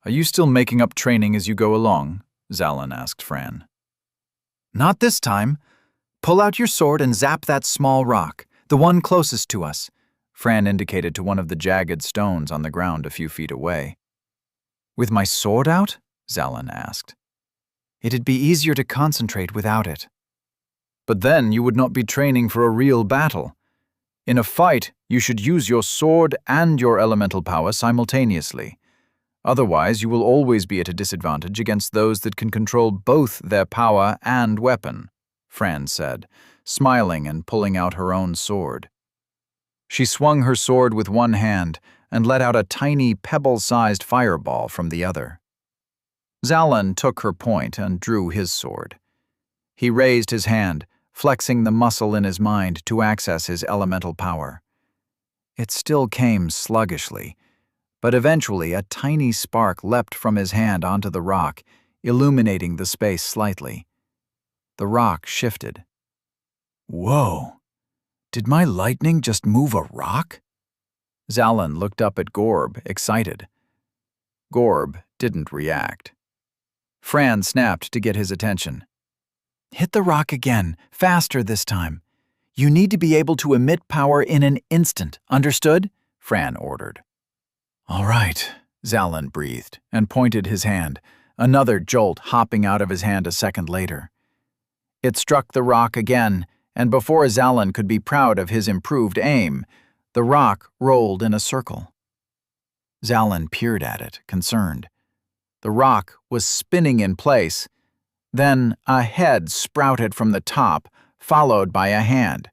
Are you still making up training as you go along?" Zalin asked Fran. "Not this time. Pull out your sword and zap that small rock, the one closest to us," Fran indicated to one of the jagged stones on the ground a few feet away. "With my sword out?" Zalin asked. "It'd be easier to concentrate without it." But then you would not be training for a real battle. In a fight, you should use your sword and your elemental power simultaneously. Otherwise, you will always be at a disadvantage against those that can control both their power and weapon, Fran said, smiling and pulling out her own sword. She swung her sword with one hand and let out a tiny pebble-sized fireball from the other. Zalin took her point and drew his sword. He raised his hand, flexing the muscle in his mind to access his elemental power. It still came sluggishly, but eventually a tiny spark leapt from his hand onto the rock, illuminating the space slightly. The rock shifted. Whoa! Did my lightning just move a rock? Zalin looked up at Gorb, excited. Gorb didn't react. Fran snapped to get his attention. Hit the rock again, faster this time. You need to be able to emit power in an instant, understood? Fran ordered. All right, Zalin breathed and pointed his hand, another jolt hopping out of his hand a second later. It struck the rock again, and before Zalin could be proud of his improved aim, the rock rolled in a circle. Zalin peered at it, concerned. The rock was spinning in place. Then a head sprouted from the top, followed by a hand.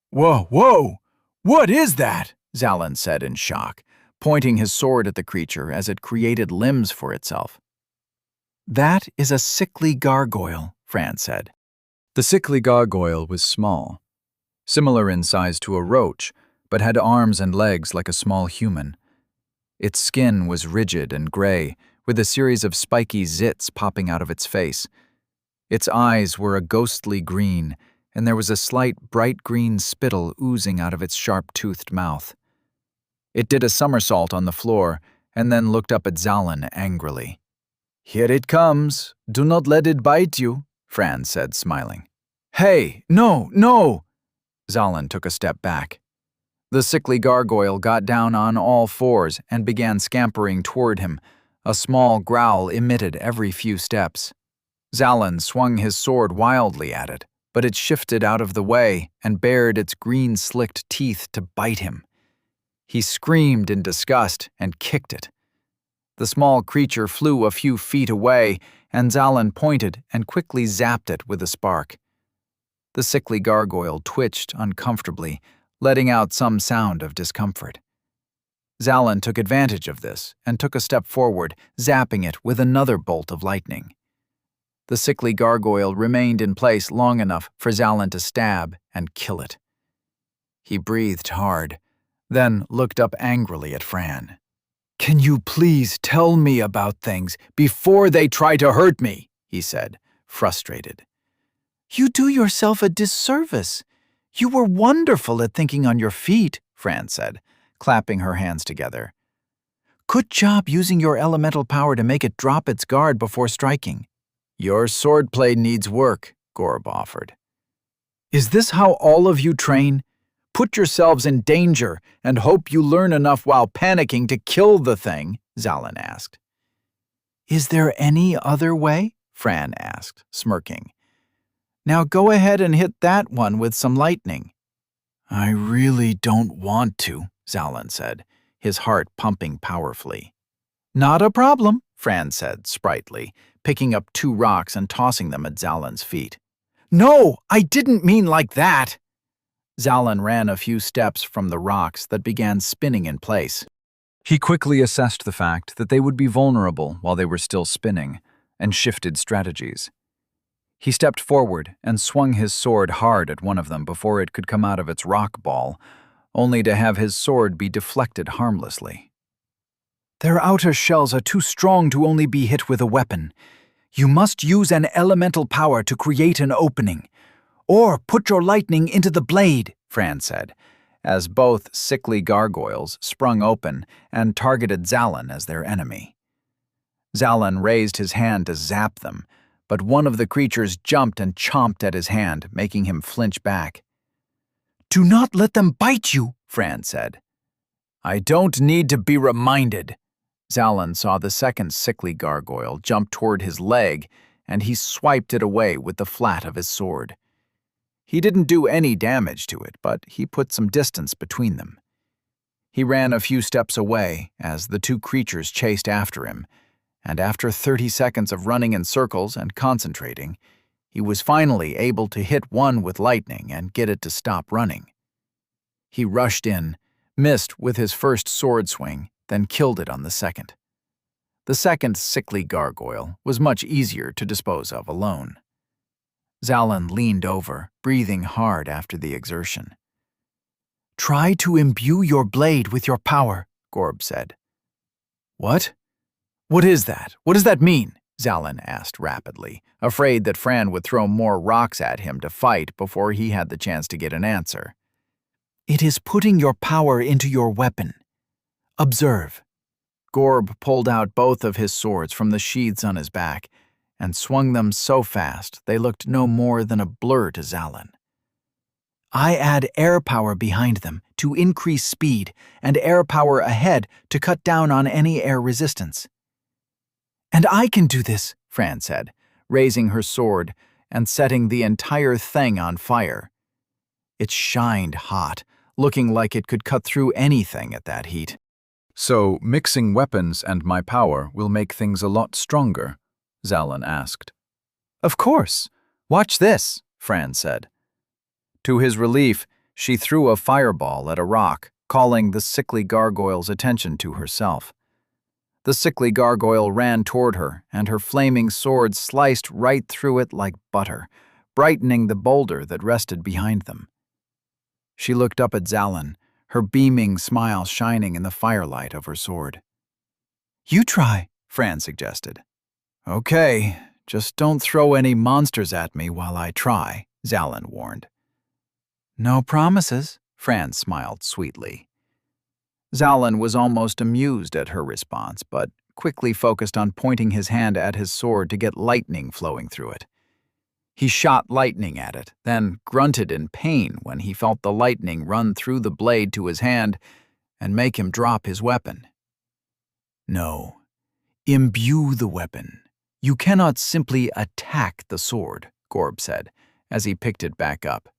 Whoa! What is that? Zalin said in shock, pointing his sword at the creature as it created limbs for itself. That is a sickly gargoyle, Fran said. The sickly gargoyle was small, similar in size to a roach, but had arms and legs like a small human. Its skin was rigid and gray, with a series of spiky zits popping out of its face. Its eyes were a ghostly green, and there was a slight bright green spittle oozing out of its sharp-toothed mouth. It did a somersault on the floor, and then looked up at Zalin angrily. Here it comes. Do not let it bite you, Fran said, smiling. Hey, no! Zalin took a step back. The sickly gargoyle got down on all fours and began scampering toward him. A small growl emitted every few steps. Zalin swung his sword wildly at it, but it shifted out of the way and bared its green-slicked teeth to bite him. He screamed in disgust and kicked it. The small creature flew a few feet away, and Zalin pointed and quickly zapped it with a spark. The sickly gargoyle twitched uncomfortably, letting out some sound of discomfort. Zalin took advantage of this and took a step forward, zapping it with another bolt of lightning. The sickly gargoyle remained in place long enough for Zalin to stab and kill it. He breathed hard, then looked up angrily at Fran. Can you please tell me about things before they try to hurt me? He said, frustrated. You do yourself a disservice. You were wonderful at thinking on your feet, Fran said, clapping her hands together. Good job using your elemental power to make it drop its guard before striking. Your swordplay needs work, Gorb offered. Is this how all of you train? Put yourselves in danger and hope you learn enough while panicking to kill the thing, Zalin asked. Is there any other way? Fran asked, smirking. Now go ahead and hit that one with some lightning. I really don't want to, Zalin said, his heart pumping powerfully. Not a problem, Fran said sprightly, picking up 2 rocks and tossing them at Zalin's feet. No, I didn't mean like that. Zalin ran a few steps from the rocks that began spinning in place. He quickly assessed the fact that they would be vulnerable while they were still spinning, and shifted strategies. He stepped forward and swung his sword hard at one of them before it could come out of its rock ball, only to have his sword be deflected harmlessly. Their outer shells are too strong to only be hit with a weapon. You must use an elemental power to create an opening. Or put your lightning into the blade, Fran said, as both sickly gargoyles sprung open and targeted Zalin as their enemy. Zalin raised his hand to zap them, but one of the creatures jumped and chomped at his hand, making him flinch back. Do not let them bite you, Fran said. I don't need to be reminded. Zalin saw the second sickly gargoyle jump toward his leg, and he swiped it away with the flat of his sword. He didn't do any damage to it, but he put some distance between them. He ran a few steps away as the two creatures chased after him, and after 30 seconds of running in circles and concentrating, he was finally able to hit one with lightning and get it to stop running. He rushed in, missed with his first sword swing, then killed it on the second. The second sickly gargoyle was much easier to dispose of alone. Zalin leaned over, breathing hard after the exertion. "Try to imbue your blade with your power," Gorb said. "What? What is that? What does that mean?" Zalin asked rapidly, afraid that Fran would throw more rocks at him to fight before he had the chance to get an answer. "It is putting your power into your weapon. Observe." Gorb pulled out both of his swords from the sheaths on his back and swung them so fast they looked no more than a blur to Zalin. "I add air power behind them to increase speed and air power ahead to cut down on any air resistance." "And I can do this," Fran said, raising her sword and setting the entire thing on fire. It shined hot, looking like it could cut through anything at that heat. "So, mixing weapons and my power will make things a lot stronger?" Zalin asked. "Of course. Watch this," Fran said. To his relief, she threw a fireball at a rock, calling the sickly gargoyle's attention to herself. The sickly gargoyle ran toward her, and her flaming sword sliced right through it like butter, brightening the boulder that rested behind them. She looked up at Zalin, her beaming smile shining in the firelight of her sword. "You try," Fran suggested. "Okay, just don't throw any monsters at me while I try," Zalin warned. "No promises," Fran smiled sweetly. Zalin was almost amused at her response, but quickly focused on pointing his hand at his sword to get lightning flowing through it. He shot lightning at it, then grunted in pain when he felt the lightning run through the blade to his hand and make him drop his weapon. "No, imbue the weapon. You cannot simply attack the sword," Gorb said, as he picked it back up.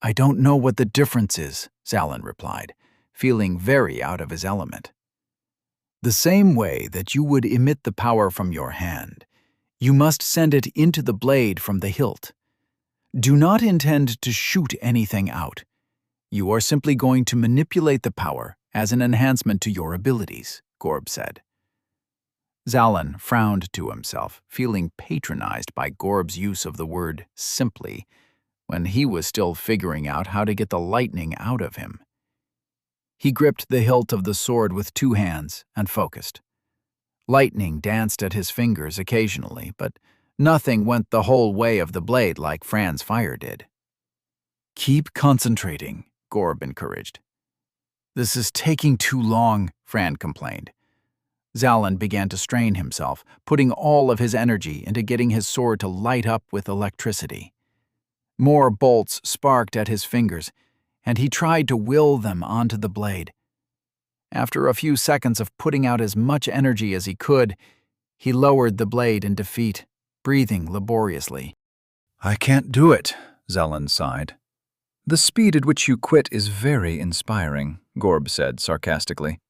"I don't know what the difference is," Zalin replied, feeling very out of his element. "The same way that you would emit the power from your hand, you must send it into the blade from the hilt. Do not intend to shoot anything out. You are simply going to manipulate the power as an enhancement to your abilities," Gorb said. Zalin frowned to himself, feeling patronized by Gorb's use of the word simply, when he was still figuring out how to get the lightning out of him. He gripped the hilt of the sword with two hands and focused. Lightning danced at his fingers occasionally, but nothing went the whole way of the blade like Fran's fire did. "Keep concentrating," Gorb encouraged. "This is taking too long," Fran complained. Zalin began to strain himself, putting all of his energy into getting his sword to light up with electricity. More bolts sparked at his fingers, and he tried to will them onto the blade. After a few seconds of putting out as much energy as he could, he lowered the blade in defeat, breathing laboriously. "I can't do it," Zalin sighed. "The speed at which you quit is very inspiring," Gorb said sarcastically.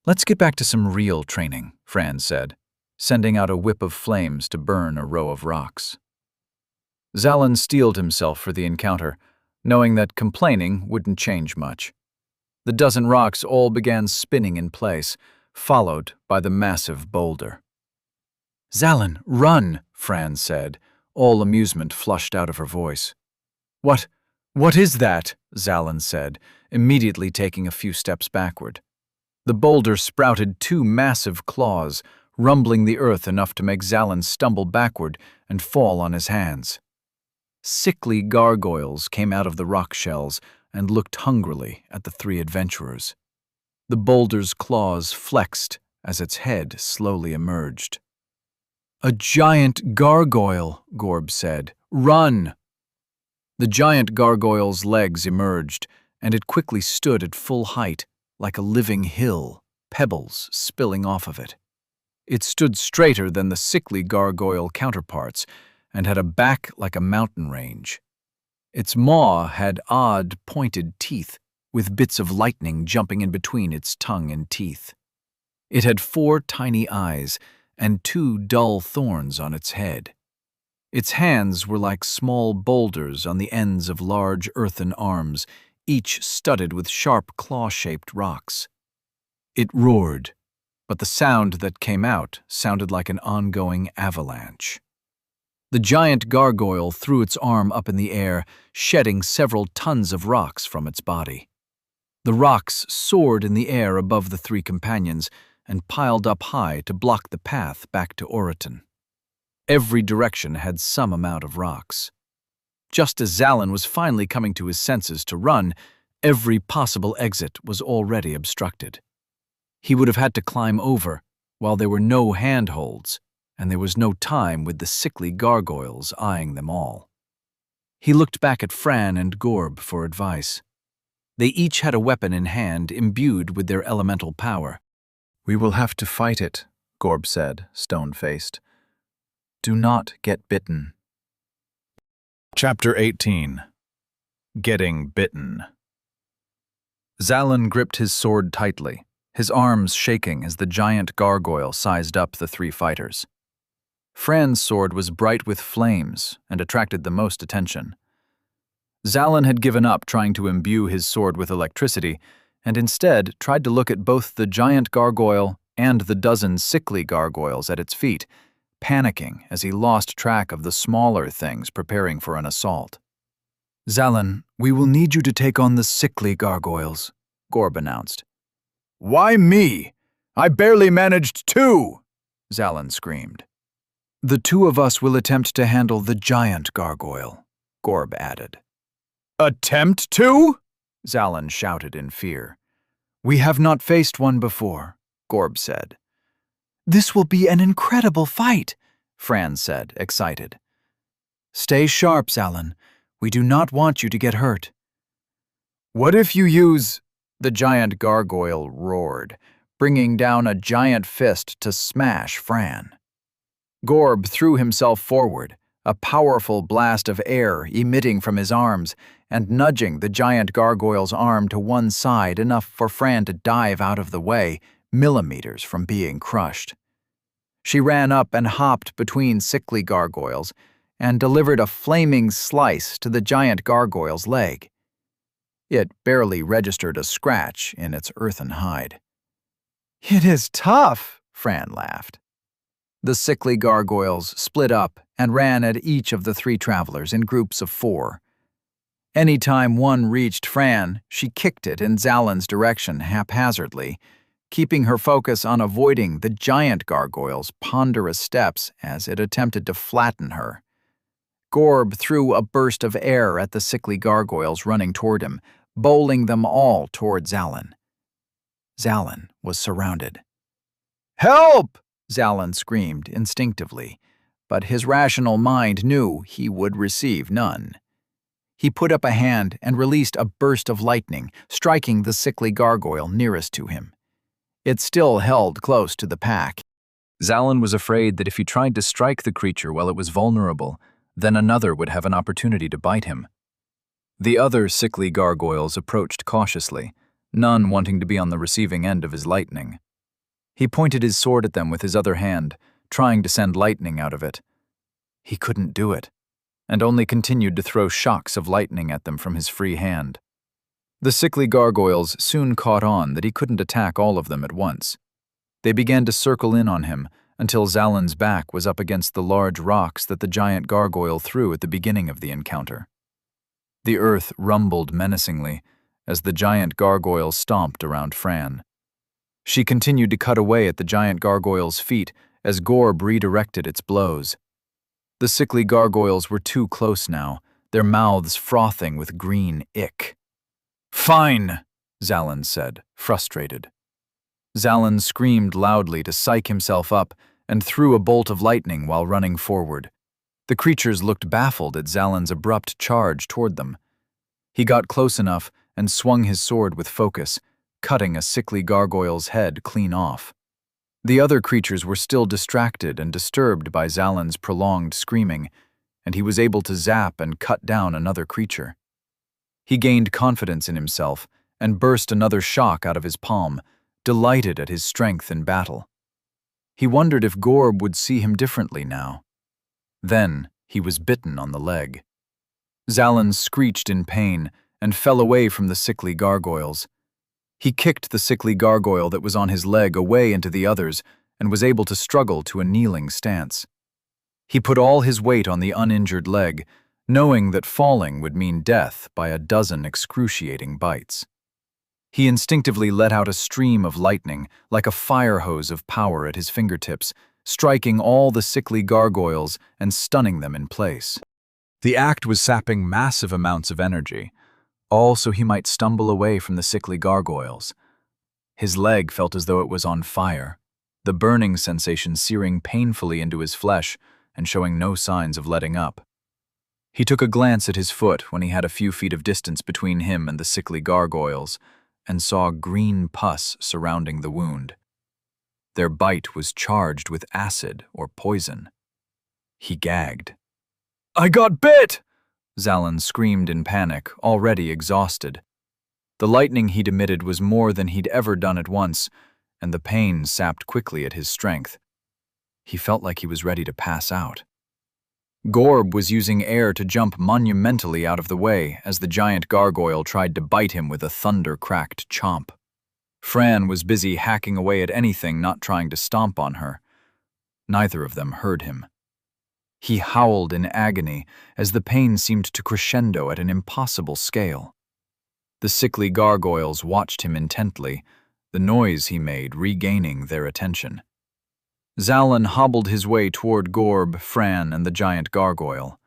"Let's get back to some real training," Fran said, sending out a whip of flames to burn a row of rocks. Zalin steeled himself for the encounter, knowing that complaining wouldn't change much. The dozen rocks all began spinning in place, followed by the massive boulder. "Zalin, run," Fran said, all amusement flushed out of her voice. What is that?" Zalin said, immediately taking a few steps backward. The boulder sprouted two massive claws, rumbling the earth enough to make Zalin stumble backward and fall on his hands. Sickly gargoyles came out of the rock shells and looked hungrily at the three adventurers. The boulder's claws flexed as its head slowly emerged. "A giant gargoyle," Gorb said. "Run!" The giant gargoyle's legs emerged, and it quickly stood at full height, like a living hill, pebbles spilling off of it. It stood straighter than the sickly gargoyle counterparts and had a back like a mountain range. Its maw had odd, pointed teeth, with bits of lightning jumping in between its tongue and teeth. It had 4 tiny eyes and 2 dull thorns on its head. Its hands were like small boulders on the ends of large earthen arms, each studded with sharp claw-shaped rocks. It roared, but the sound that came out sounded like an ongoing avalanche. The giant gargoyle threw its arm up in the air, shedding several tons of rocks from its body. The rocks soared in the air above the 3 companions and piled up high to block the path back to Oriton. Every direction had some amount of rocks. Just as Zalin was finally coming to his senses to run, every possible exit was already obstructed. He would have had to climb over, while there were no handholds, and there was no time with the sickly gargoyles eyeing them all. He looked back at Fran and Gorb for advice. They each had a weapon in hand imbued with their elemental power. "We will have to fight it," Gorb said, stone-faced. "Do not get bitten." Chapter 18. Getting Bitten. Zalin gripped his sword tightly, his arms shaking as the giant gargoyle sized up the 3 fighters. Fran's sword was bright with flames and attracted the most attention. Zalin had given up trying to imbue his sword with electricity and instead tried to look at both the giant gargoyle and the dozen sickly gargoyles at its feet, panicking as he lost track of the smaller things preparing for an assault. "Zalin, we will need you to take on the sickly gargoyles," Gorb announced. "Why me? I barely managed 2!" Zalin screamed. "The 2 of us will attempt to handle the giant gargoyle," Gorb added. "Attempt to?" Zalin shouted in fear. "We have not faced one before," Gorb said. "This will be an incredible fight," Fran said, excited. "Stay sharp, Zalin. We do not want you to get hurt." "What if you use—" the giant gargoyle roared, bringing down a giant fist to smash Fran. Gorb threw himself forward, a powerful blast of air emitting from his arms and nudging the giant gargoyle's arm to one side enough for Fran to dive out of the way, millimeters from being crushed. She ran up and hopped between sickly gargoyles and delivered a flaming slice to the giant gargoyle's leg. It barely registered a scratch in its earthen hide. "It is tough," Fran laughed. The sickly gargoyles split up and ran at each of the 3 travelers in groups of 4. Anytime one reached Fran, she kicked it in Zalin's direction haphazardly, keeping her focus on avoiding the giant gargoyle's ponderous steps as it attempted to flatten her. Gorb threw a burst of air at the sickly gargoyles running toward him, bowling them all toward Zalin. Zalin was surrounded. "Help!" Zalin screamed instinctively, but his rational mind knew he would receive none. He put up a hand and released a burst of lightning, striking the sickly gargoyle nearest to him. It still held close to the pack. Zalin was afraid that if he tried to strike the creature while it was vulnerable, then another would have an opportunity to bite him. The other sickly gargoyles approached cautiously, none wanting to be on the receiving end of his lightning. He pointed his sword at them with his other hand, trying to send lightning out of it. He couldn't do it, and only continued to throw shocks of lightning at them from his free hand. The sickly gargoyles soon caught on that he couldn't attack all of them at once. They began to circle in on him until Zalin's back was up against the large rocks that the giant gargoyle threw at the beginning of the encounter. The earth rumbled menacingly as the giant gargoyle stomped around Fran. She continued to cut away at the giant gargoyle's feet as Gorb redirected its blows. The sickly gargoyles were too close now, their mouths frothing with green ick. "Fine," Zalin said, frustrated. Zalin screamed loudly to psych himself up and threw a bolt of lightning while running forward. The creatures looked baffled at Zalin's abrupt charge toward them. He got close enough and swung his sword with focus, cutting a sickly gargoyle's head clean off. The other creatures were still distracted and disturbed by Zalin's prolonged screaming, and he was able to zap and cut down another creature. He gained confidence in himself and burst another shock out of his palm, delighted at his strength in battle. He wondered if Gorb would see him differently now. Then he was bitten on the leg. Zalin screeched in pain and fell away from the sickly gargoyles. He kicked the sickly gargoyle that was on his leg away into the others and was able to struggle to a kneeling stance. He put all his weight on the uninjured leg, knowing that falling would mean death by a dozen excruciating bites. He instinctively let out a stream of lightning, like a fire hose of power at his fingertips, striking all the sickly gargoyles and stunning them in place. The act was sapping massive amounts of energy, all so he might stumble away from the sickly gargoyles. His leg felt as though it was on fire, the burning sensation searing painfully into his flesh and showing no signs of letting up. He took a glance at his foot when he had a few feet of distance between him and the sickly gargoyles, and saw green pus surrounding the wound. Their bite was charged with acid or poison. He gagged. "I got bit!" Zalin screamed in panic, already exhausted. The lightning he'd emitted was more than he'd ever done at once, and the pain sapped quickly at his strength. He felt like he was ready to pass out. Gorb was using air to jump monumentally out of the way as the giant gargoyle tried to bite him with a thunder-cracked chomp. Fran was busy hacking away at anything not trying to stomp on her. Neither of them heard him. He howled in agony as the pain seemed to crescendo at an impossible scale. The sickly gargoyles watched him intently, the noise he made regaining their attention. Zalin hobbled his way toward Gorb, Fran, and the giant gargoyle.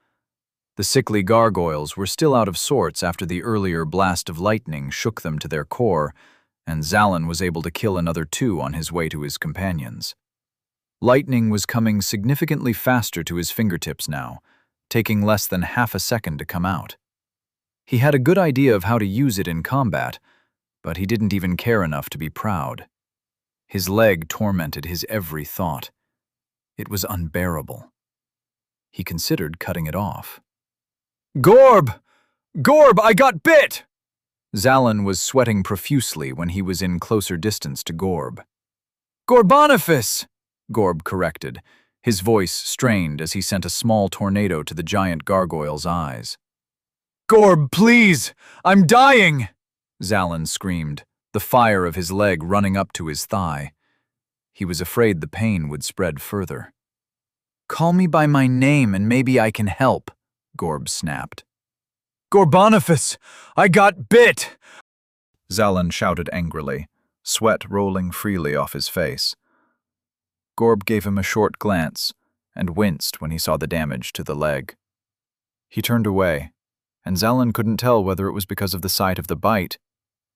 The sickly gargoyles were still out of sorts after the earlier blast of lightning shook them to their core, and Zalin was able to kill another 2 on his way to his companions. Lightning was coming significantly faster to his fingertips now, taking less than half a second to come out. He had a good idea of how to use it in combat, but he didn't even care enough to be proud. His leg tormented his every thought. It was unbearable. He considered cutting it off. "Gorb! Gorb, I got bit!" Zalin was sweating profusely when he was in closer distance to Gorb. "Gorboniface!" Gorb corrected, his voice strained as he sent a small tornado to the giant gargoyle's eyes. "Gorb, please! I'm dying!" Zalin screamed, the fire of his leg running up to his thigh. He was afraid the pain would spread further. "Call me by my name and maybe I can help," Gorb snapped. "Gorboniface! I got bit!" Zalin shouted angrily, sweat rolling freely off his face. Gorb gave him a short glance and winced when he saw the damage to the leg. He turned away, and Zalin couldn't tell whether it was because of the sight of the bite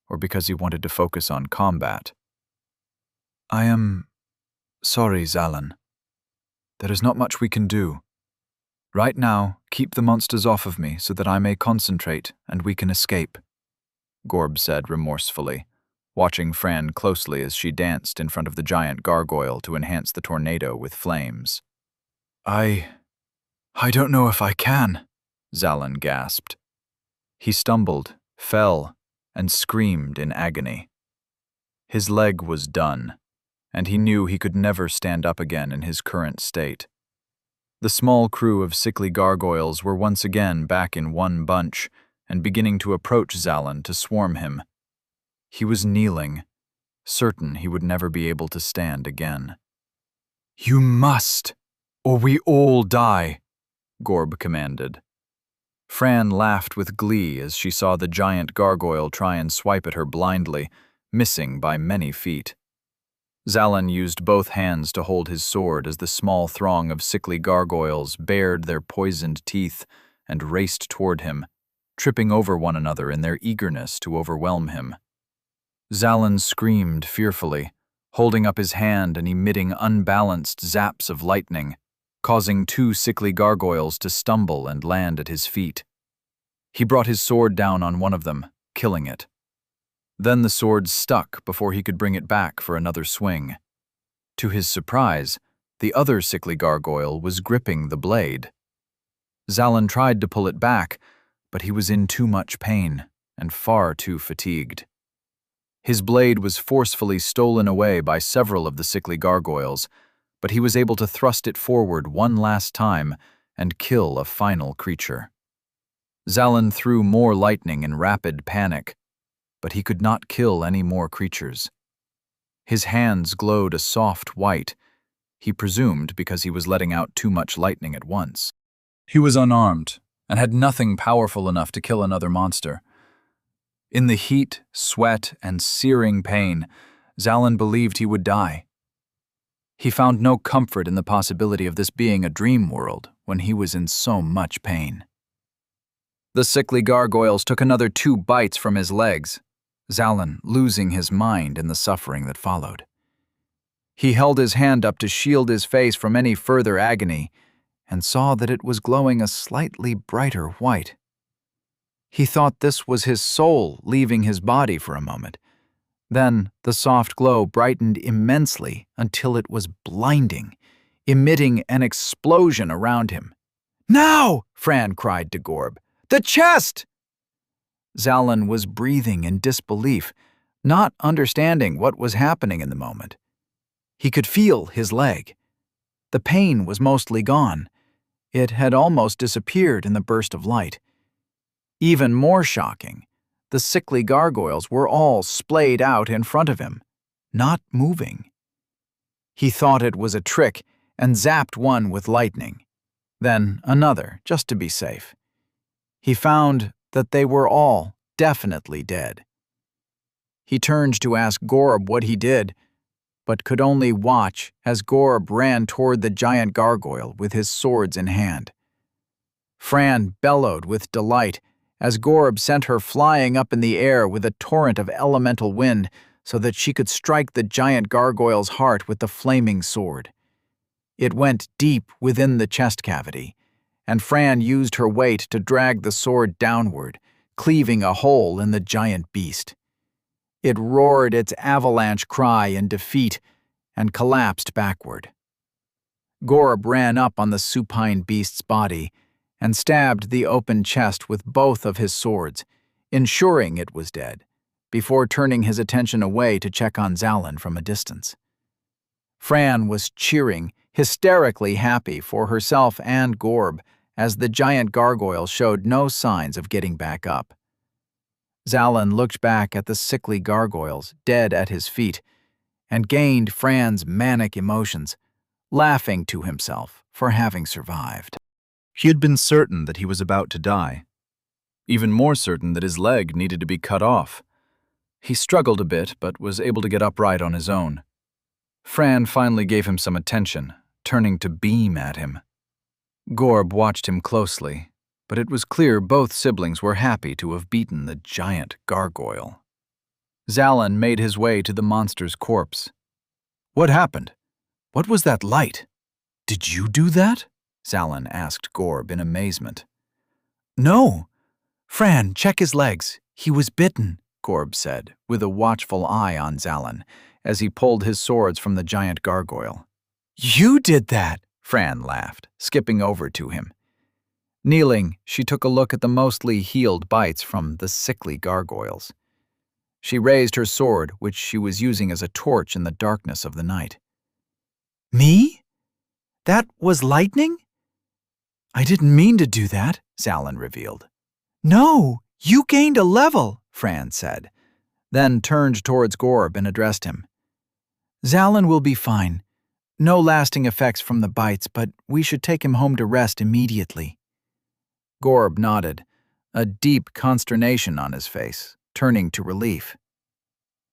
or because he wanted to focus on combat. "I am sorry, Zalin. There is not much we can do. Right now, keep the monsters off of me so that I may concentrate and we can escape," Gorb said remorsefully, watching Fran closely as she danced in front of the giant gargoyle to enhance the tornado with flames. I don't know if I can," Zalin gasped. He stumbled, fell, and screamed in agony. His leg was done, and he knew he could never stand up again in his current state. The small crew of sickly gargoyles were once again back in one bunch and beginning to approach Zalin to swarm him. He was kneeling, certain he would never be able to stand again. "You must, or we all die," Gorb commanded. Fran laughed with glee as she saw the giant gargoyle try and swipe at her blindly, missing by many feet. Zalin used both hands to hold his sword as the small throng of sickly gargoyles bared their poisoned teeth and raced toward him, tripping over one another in their eagerness to overwhelm him. Zalin screamed fearfully, holding up his hand and emitting unbalanced zaps of lightning, causing 2 sickly gargoyles to stumble and land at his feet. He brought his sword down on one of them, killing it. Then the sword stuck before he could bring it back for another swing. To his surprise, the other sickly gargoyle was gripping the blade. Zalin tried to pull it back, but he was in too much pain and far too fatigued. His blade was forcefully stolen away by several of the sickly gargoyles, but he was able to thrust it forward one last time and kill a final creature. Zalin threw more lightning in rapid panic, but he could not kill any more creatures. His hands glowed a soft white, he presumed because he was letting out too much lightning at once. He was unarmed and had nothing powerful enough to kill another monster. In the heat, sweat, and searing pain, Zalin believed he would die. He found no comfort in the possibility of this being a dream world when he was in so much pain. The sickly gargoyles took another 2 bites from his legs, Zalin losing his mind in the suffering that followed. He held his hand up to shield his face from any further agony and saw that it was glowing a slightly brighter white. He thought this was his soul leaving his body for a moment. Then the soft glow brightened immensely until it was blinding, emitting an explosion around him. "Now!" Fran cried to Gorb. "The chest!" Zalin was breathing in disbelief, not understanding what was happening in the moment. He could feel his leg. The pain was mostly gone. It had almost disappeared in the burst of light. Even more shocking, the sickly gargoyles were all splayed out in front of him, not moving. He thought it was a trick and zapped one with lightning, then another, just to be safe. He found that they were all definitely dead. He turned to ask Gorb what he did, but could only watch as Gorb ran toward the giant gargoyle with his swords in hand. Fran bellowed with delight as Gorb sent her flying up in the air with a torrent of elemental wind so that she could strike the giant gargoyle's heart with the flaming sword. It went deep within the chest cavity, and Fran used her weight to drag the sword downward, cleaving a hole in the giant beast. It roared its avalanche cry in defeat and collapsed backward. Gorb ran up on the supine beast's body and stabbed the open chest with both of his swords, ensuring it was dead, before turning his attention away to check on Zalin from a distance. Fran was cheering, hysterically happy for herself and Gorb as the giant gargoyle showed no signs of getting back up. Zalin looked back at the sickly gargoyles dead at his feet and gained Fran's manic emotions, laughing to himself for having survived. He had been certain that he was about to die, even more certain that his leg needed to be cut off. He struggled a bit, but was able to get upright on his own. Fran finally gave him some attention, turning to beam at him. Gorb watched him closely, but it was clear both siblings were happy to have beaten the giant gargoyle. Zalin made his way to the monster's corpse. "What happened? What was that light? Did you do that?" Zalin asked Gorb in amazement. "No. Fran, check his legs. He was bitten," Gorb said, with a watchful eye on Zalin, as he pulled his swords from the giant gargoyle. "You did that!" Fran laughed, skipping over to him. Kneeling, she took a look at the mostly healed bites from the sickly gargoyles. She raised her sword, which she was using as a torch in the darkness of the night. "Me? That was lightning?" "I didn't mean to do that," Zalin revealed. "No, you gained a level," Fran said, then turned towards Gorb and addressed him. "Zalin will be fine. No lasting effects from the bites, but we should take him home to rest immediately." Gorb nodded, a deep consternation on his face, turning to relief.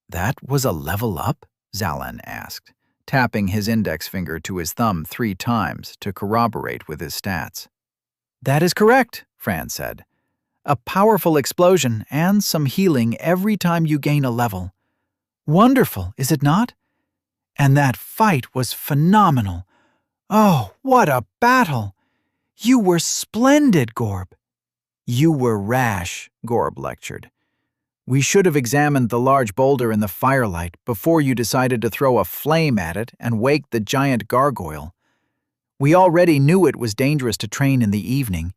"That was a level up?" Zalin asked, tapping his index finger to his thumb 3 times to corroborate with his stats. "That is correct," Fran said. "A powerful explosion and some healing every time you gain a level. Wonderful, is it not? And that fight was phenomenal. Oh, what a battle! You were splendid, Gorb." "You were rash," Gorb lectured. "We should have examined the large boulder in the firelight before you decided to throw a flame at it and wake the giant gargoyle. We already knew it was dangerous to train in the evening,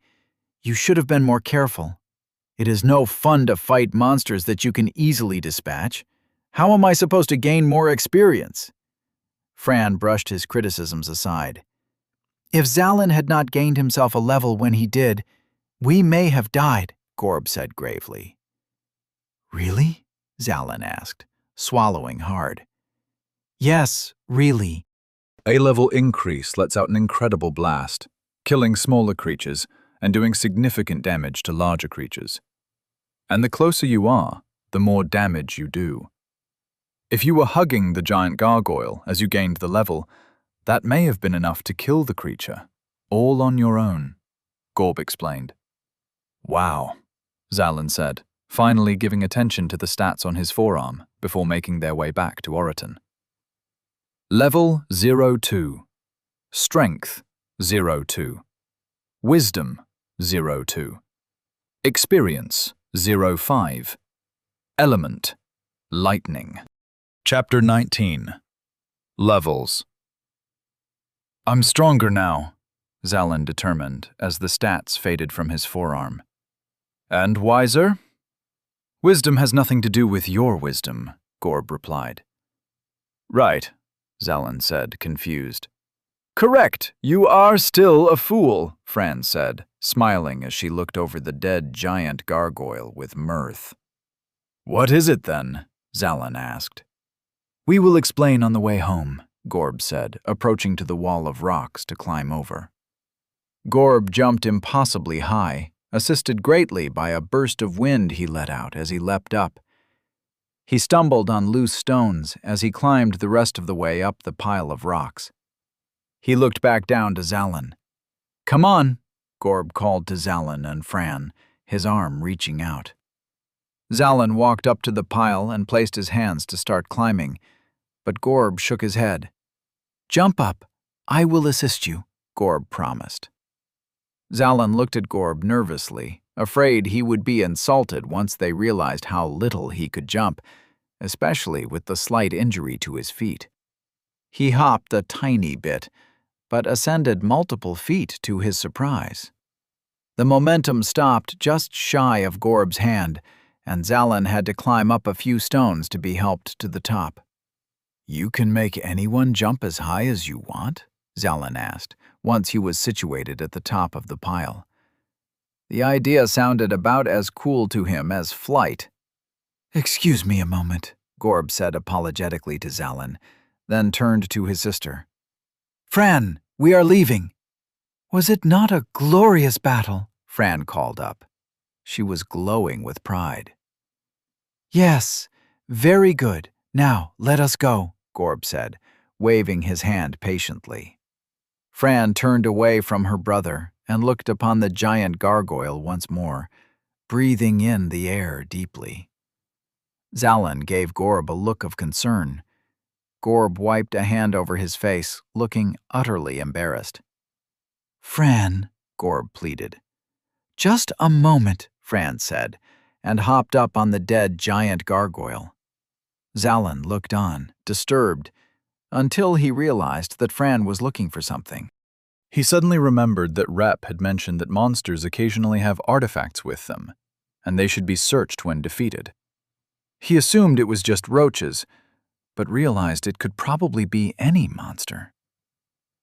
You should have been more careful. It is no fun to fight monsters that you can easily dispatch. How am I supposed to gain more experience? Fran brushed his criticisms aside. If Zalin had not gained himself a level when he did, we may have died, Gorb said gravely. Really? Zalin asked, swallowing hard. Yes, really. A level increase lets out an incredible blast, killing smaller creatures and doing significant damage to larger creatures. And the closer you are, the more damage you do. If you were hugging the giant gargoyle as you gained the level, that may have been enough to kill the creature, all on your own, Gorb explained. Wow, Zalin said, finally giving attention to the stats on his forearm before making their way back to Oriton. Level 02. Strength 02. Wisdom 02. Experience 05. Element lightning. Chapter 19. Levels. I'm stronger now, Zalin determined as the stats faded from his forearm. And wiser? Wisdom has nothing to do with your wisdom, Gorb replied. Right, Zalin said, confused. Correct, you are still a fool, Fran said, smiling as she looked over the dead giant gargoyle with mirth. What is it then? Zalin asked. We will explain on the way home, Gorb said, approaching to the wall of rocks to climb over. Gorb jumped impossibly high, assisted greatly by a burst of wind he let out as he leapt up. He stumbled on loose stones as he climbed the rest of the way up the pile of rocks. He looked back down to Zalin. Come on, Gorb called to Zalin and Fran, his arm reaching out. Zalin walked up to the pile and placed his hands to start climbing, but Gorb shook his head. Jump up. I will assist you, Gorb promised. Zalin looked at Gorb nervously, afraid he would be insulted once they realized how little he could jump, especially with the slight injury to his feet. He hopped a tiny bit, but ascended multiple feet to his surprise. The momentum stopped just shy of Gorb's hand, and Zalin had to climb up a few stones to be helped to the top. You can make anyone jump as high as you want? Zalin asked, once he was situated at the top of the pile. The idea sounded about as cool to him as flight. Excuse me a moment, Gorb said apologetically to Zalin, then turned to his sister. Fran, we are leaving. Was it not a glorious battle? Fran called up. She was glowing with pride. Yes, very good. Now, let us go, Gorb said, waving his hand patiently. Fran turned away from her brother and looked upon the giant gargoyle once more, breathing in the air deeply. Zalin gave Gorb a look of concern. Gorb wiped a hand over his face, looking utterly embarrassed. Fran, Gorb pleaded. Just a moment, Fran said, and hopped up on the dead giant gargoyle. Zalin looked on, disturbed, until he realized that Fran was looking for something. He suddenly remembered that Rep had mentioned that monsters occasionally have artifacts with them, and they should be searched when defeated. He assumed it was just roaches, but realized it could probably be any monster.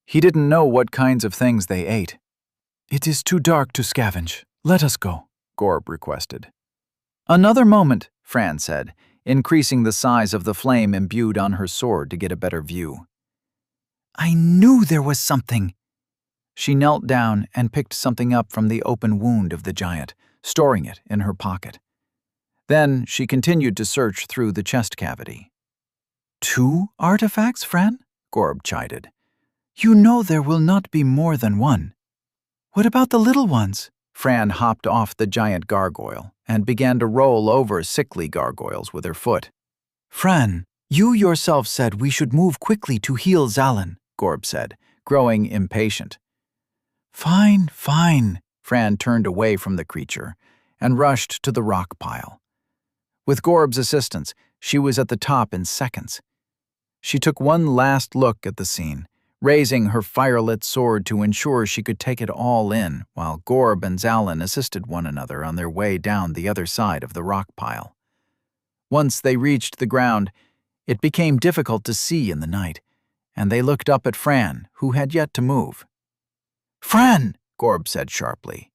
He didn't know what kinds of things they ate. It is too dark to scavenge. Let us go, Gorb requested. Another moment, Fran said, increasing the size of the flame imbued on her sword to get a better view. I knew there was something. She knelt down and picked something up from the open wound of the giant, storing it in her pocket. Then she continued to search through the chest cavity. 2 artifacts, Fran? Gorb chided. You know there will not be more than one. What about the little ones? Fran hopped off the giant gargoyle and began to roll over sickly gargoyles with her foot. Fran, you yourself said we should move quickly to heal Zalin, Gorb said, growing impatient. Fine, fine. Fran turned away from the creature and rushed to the rock pile. With Gorb's assistance, she was at the top in seconds. She took one last look at the scene, raising her firelit sword to ensure she could take it all in, while Gorb and Zalin assisted one another on their way down the other side of the rock pile. Once they reached the ground, it became difficult to see in the night, and they looked up at Fran, who had yet to move. "Fran!" Gorb said sharply.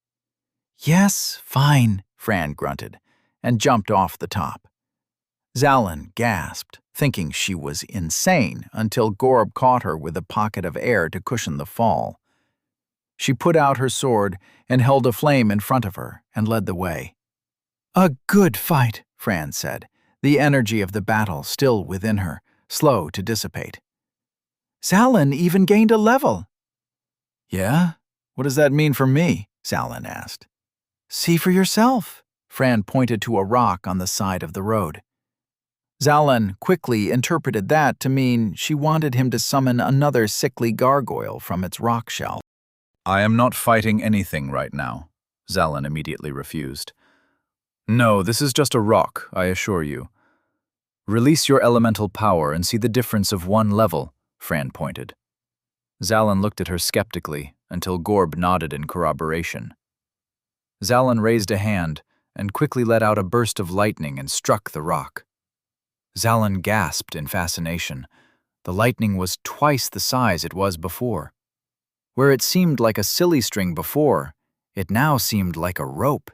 "Yes, fine," Fran grunted, and jumped off the top. Zalin gasped, thinking she was insane, until Gorb caught her with a pocket of air to cushion the fall. She put out her sword and held a flame in front of her and led the way. "A good fight," Fran said, the energy of the battle still within her, slow to dissipate. "Zalin even gained a level." "Yeah? What does that mean for me?" Zalin asked. "See for yourself." Fran pointed to a rock on the side of the road. Zalin quickly interpreted that to mean she wanted him to summon another sickly gargoyle from its rock shell. "I am not fighting anything right now," Zalin immediately refused. "No, this is just a rock, I assure you." "Release your elemental power and see the difference of one level," Fran pointed. Zalin looked at her skeptically until Gorb nodded in corroboration. Zalin raised a hand and quickly let out a burst of lightning and struck the rock. Zalin gasped in fascination. The lightning was twice the size it was before. Where it seemed like a silly string before, it now seemed like a rope.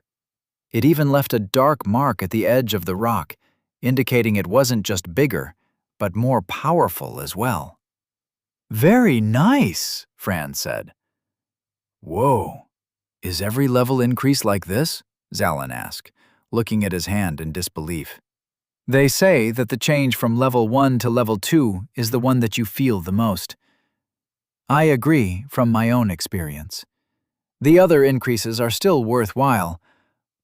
It even left a dark mark at the edge of the rock, indicating it wasn't just bigger, but more powerful as well. "Very nice," Fran said. "Whoa, is every level increase like this?" Zalin asked, looking at his hand in disbelief. "They say that the change from level 1 to level 2 is the one that you feel the most. I agree from my own experience. The other increases are still worthwhile,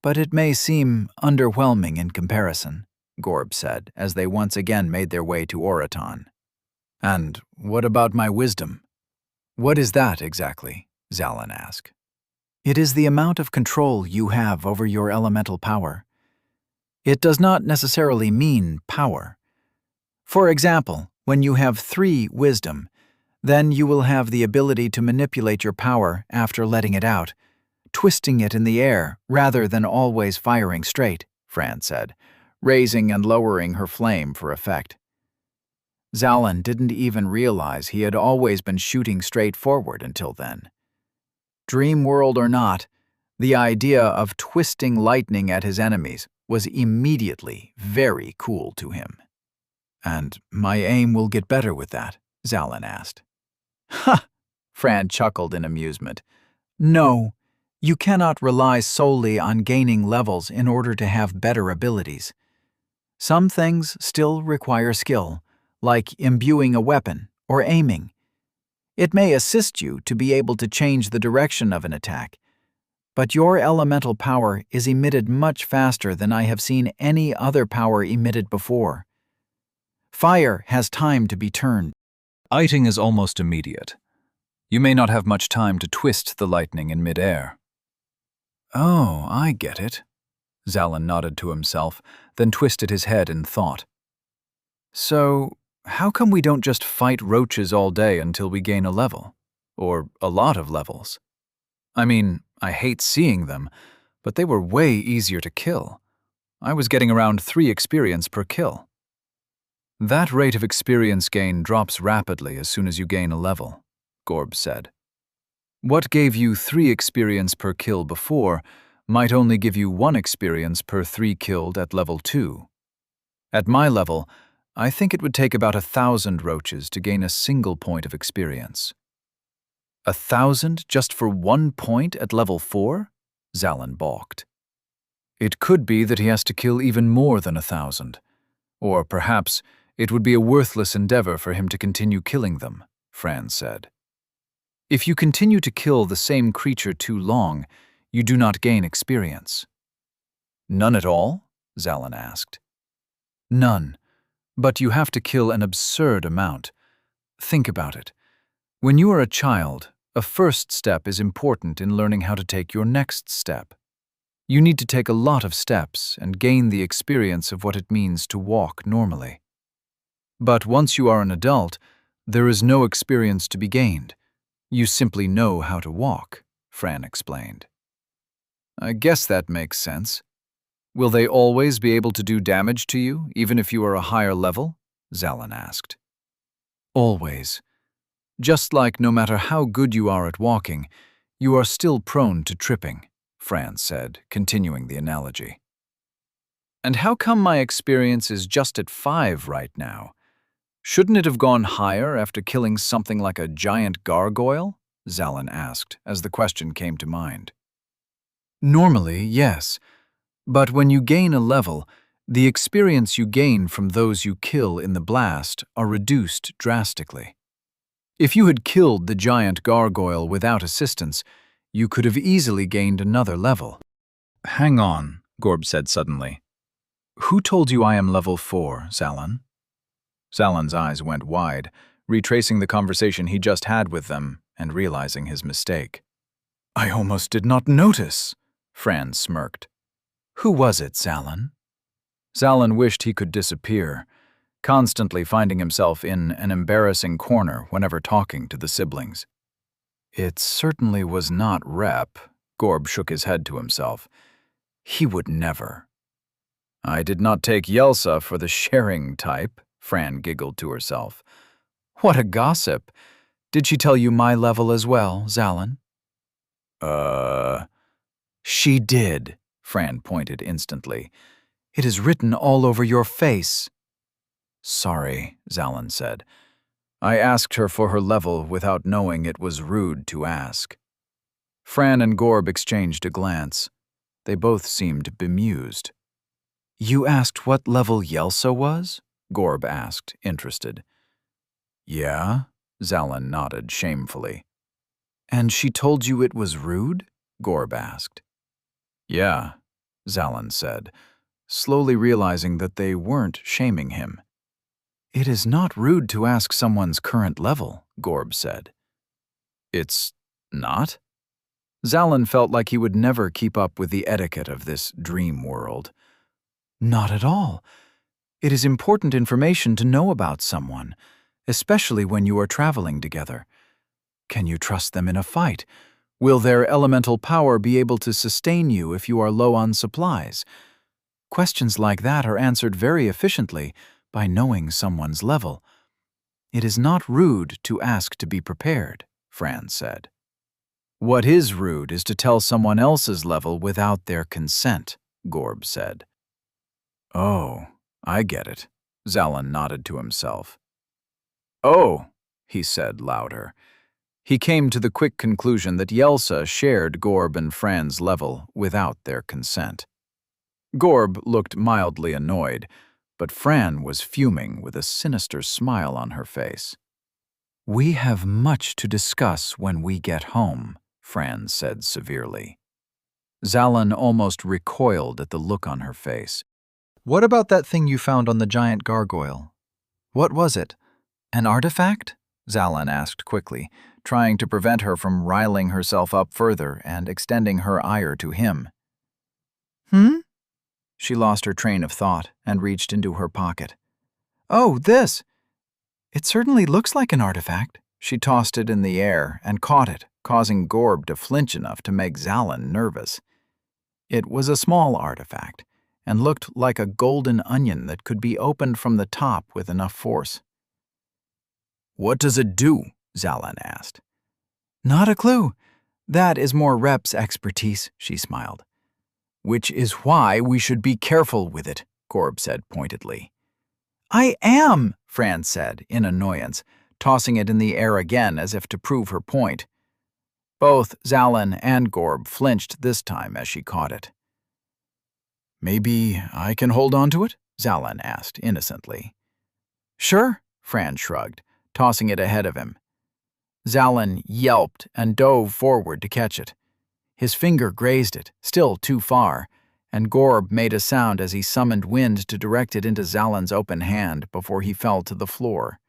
but it may seem underwhelming in comparison," Gorb said as they once again made their way to Oraton. "And what about my wisdom?" "What is that exactly?" Zalin asked. "It is the amount of control you have over your elemental power. It does not necessarily mean power. For example, when you have 3 wisdom, then you will have the ability to manipulate your power after letting it out, twisting it in the air rather than always firing straight," Fran said, raising and lowering her flame for effect. Zalin didn't even realize he had always been shooting straight forward until then. Dream world or not, the idea of twisting lightning at his enemies was immediately very cool to him. "And my aim will get better with that?" Zalin asked. "Ha!" Fran chuckled in amusement. "No, you cannot rely solely on gaining levels in order to have better abilities. Some things still require skill, like imbuing a weapon or aiming. It may assist you to be able to change the direction of an attack, but your elemental power is emitted much faster than I have seen any other power emitted before. Fire has time to be turned. Iting is almost immediate. You may not have much time to twist the lightning in midair." "Oh, I get it." Zalin nodded to himself, then twisted his head in thought. "So, how come we don't just fight roaches all day until we gain a level? Or a lot of levels? I mean, I hate seeing them, but they were way easier to kill. I was getting around 3 experience per kill." "That rate of experience gain drops rapidly as soon as you gain a level," Gorb said. "What gave you 3 experience per kill before might only give you 1 experience per 3 killed at level 2. At my level, I think it would take about 1,000 roaches to gain a single point of experience." 1,000 just for 1 point at level 4? Zalin balked. "It could be that he has to kill even more than 1,000. Or perhaps it would be a worthless endeavor for him to continue killing them," Fran said. "If you continue to kill the same creature too long, you do not gain experience." "None at all?" Zalin asked. "None, but you have to kill an absurd amount. Think about it. When you are a child, a first step is important in learning how to take your next step. You need to take a lot of steps and gain the experience of what it means to walk normally. But once you are an adult, There is no experience to be gained. You simply know how to walk, Fran explained. I guess that makes sense. Will they always be able to do damage to you, even if you are a higher level? Zalin asked. Always. Just like no matter how good you are at walking, you are still prone to tripping, Fran said, continuing the analogy. And how come my experience is just at 5 right now? Shouldn't it have gone higher after killing something like a giant gargoyle? Zalin asked, as the question came to mind. Normally, yes. But when you gain a level, the experience you gain from those you kill in the blast are reduced drastically. If you had killed the giant gargoyle without assistance, you could have easily gained another level. Hang on, Gorb said suddenly. Who told you I am level 4, Zalin? Zalin's eyes went wide, retracing the conversation he just had with them and realizing his mistake. I almost did not notice, Fran smirked. Who was it, Zalin? Zalin wished he could disappear, constantly finding himself in an embarrassing corner whenever talking to the siblings. It certainly was not Rep, Gorb shook his head to himself. He would never. I did not take Yelsa for the sharing type, Fran giggled to herself. What a gossip. Did she tell you my level as well, Zalin? She did, Fran pointed instantly. It is written all over your face. Sorry, Zalin said. I asked her for her level without knowing it was rude to ask. Fran and Gorb exchanged a glance. They both seemed bemused. You asked what level Yelsa was? Gorb asked, interested. Yeah, Zalin nodded shamefully. And she told you it was rude? Gorb asked. Yeah, Zalin said, slowly realizing that they weren't shaming him. It is not rude to ask someone's current level, Gorb said. It's not? Zalin felt like he would never keep up with the etiquette of this dream world. Not at all. It is important information to know about someone, especially when you are traveling together. Can you trust them in a fight? Will their elemental power be able to sustain you if you are low on supplies? Questions like that are answered very efficiently by knowing someone's level. It is not rude to ask to be prepared, Fran said. What is rude is to tell someone else's level without their consent, Gorb said. Oh, I get it, Zalin nodded to himself. Oh, he said louder. He came to the quick conclusion that Yelsa shared Gorb and Fran's level without their consent. Gorb looked mildly annoyed, but Fran was fuming with a sinister smile on her face. We have much to discuss when we get home, Fran said severely. Zalin almost recoiled at the look on her face. What about that thing you found on the giant gargoyle? What was it? An artifact? Zalin asked quickly, trying to prevent her from riling herself up further and extending her ire to him. She lost her train of thought and reached into her pocket. Oh, this! It certainly looks like an artifact. She tossed it in the air and caught it, causing Gorb to flinch enough to make Zalin nervous. It was a small artifact and looked like a golden onion that could be opened from the top with enough force. What does it do? Zalin asked. Not a clue. That is more Rep's expertise, she smiled. Which is why we should be careful with it, Gorb said pointedly. I am, Fran said in annoyance, tossing it in the air again as if to prove her point. Both Zalin and Gorb flinched this time as she caught it. Maybe I can hold on to it? Zalin asked innocently. Sure, Fran shrugged, tossing it ahead of him. Zalin yelped and dove forward to catch it. His finger grazed it, still too far, and Gorb made a sound as he summoned wind to direct it into Zalin's open hand before he fell to the floor.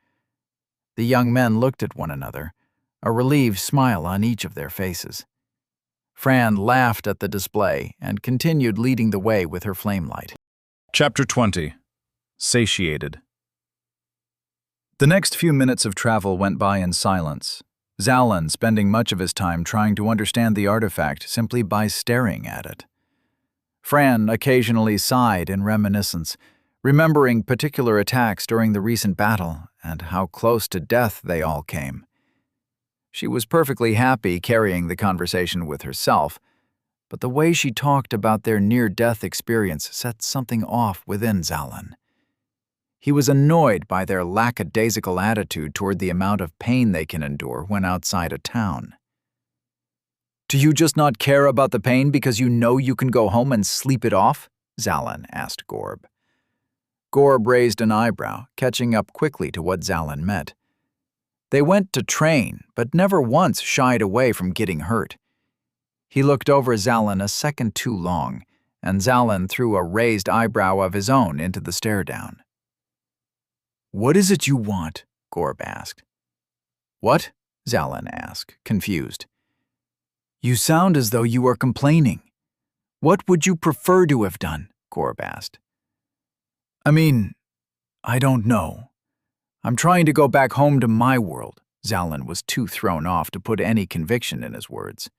The young men looked at one another, a relieved smile on each of their faces. Fran laughed at the display and continued leading the way with her flame light. Chapter 20. Satiated. The next few minutes of travel went by in silence, Zalin spending much of his time trying to understand the artifact simply by staring at it. Fran occasionally sighed in reminiscence, remembering particular attacks during the recent battle and how close to death they all came. She was perfectly happy carrying the conversation with herself, but the way she talked about their near-death experience set something off within Zalin. He was annoyed by their lackadaisical attitude toward the amount of pain they can endure when outside a town. "Do you just not care about the pain because you know you can go home and sleep it off?" Zalin asked Gorb. Gorb raised an eyebrow, catching up quickly to what Zalin meant. They went to train, but never once shied away from getting hurt. He looked over Zalin a second too long, and Zalin threw a raised eyebrow of his own into the stare-down. "What is it you want?" Gorb asked. "What?" Zalin asked, confused. "You sound as though you are complaining. What would you prefer to have done?" Gorb asked. I don't know. I'm trying to go back home to my world." Zalin was too thrown off to put any conviction in his words.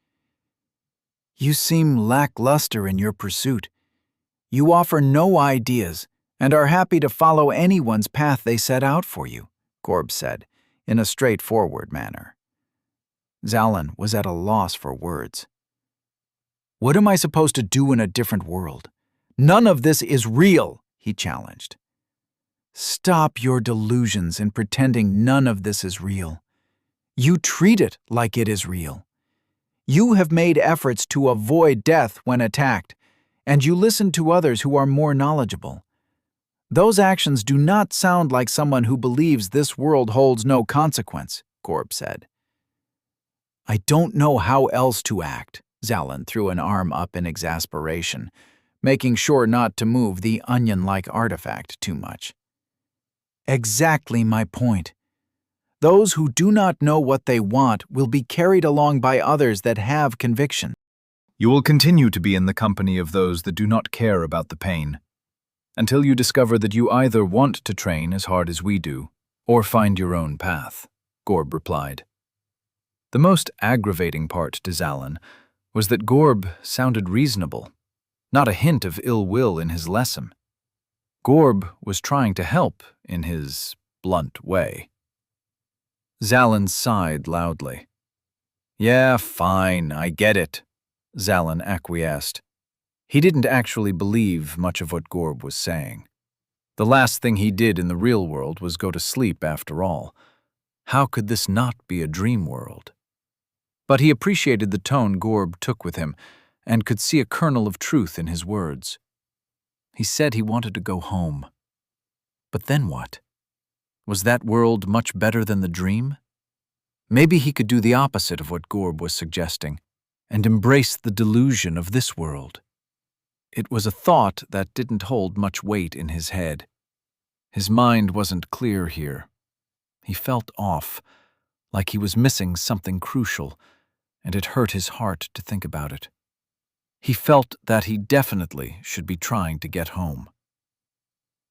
"You seem lackluster in your pursuit. You offer no ideas and are happy to follow anyone's path they set out for you," Gorb said, in a straightforward manner. Zalin was at a loss for words. "What am I supposed to do in a different world? None of this is real," he challenged. "Stop your delusions in pretending none of this is real. You treat it like it is real. You have made efforts to avoid death when attacked, and you listen to others who are more knowledgeable. Those actions do not sound like someone who believes this world holds no consequence," Gorb said. "I don't know how else to act." Zalin threw an arm up in exasperation, making sure not to move the onion-like artifact too much. "Exactly my point. Those who do not know what they want will be carried along by others that have conviction. You will continue to be in the company of those that do not care about the pain, until you discover that you either want to train as hard as we do, or find your own path," Gorb replied. The most aggravating part to Zalin was that Gorb sounded reasonable, not a hint of ill will in his lesson. Gorb was trying to help in his blunt way. Zalin sighed loudly. "Yeah, fine, I get it," Zalin acquiesced. He didn't actually believe much of what Gorb was saying. The last thing he did in the real world was go to sleep after all. How could this not be a dream world? But he appreciated the tone Gorb took with him and could see a kernel of truth in his words. He said he wanted to go home. But then what? Was that world much better than the dream? Maybe he could do the opposite of what Gorb was suggesting and embrace the delusion of this world. It was a thought that didn't hold much weight in his head. His mind wasn't clear here. He felt off, like he was missing something crucial, and it hurt his heart to think about it. He felt that he definitely should be trying to get home.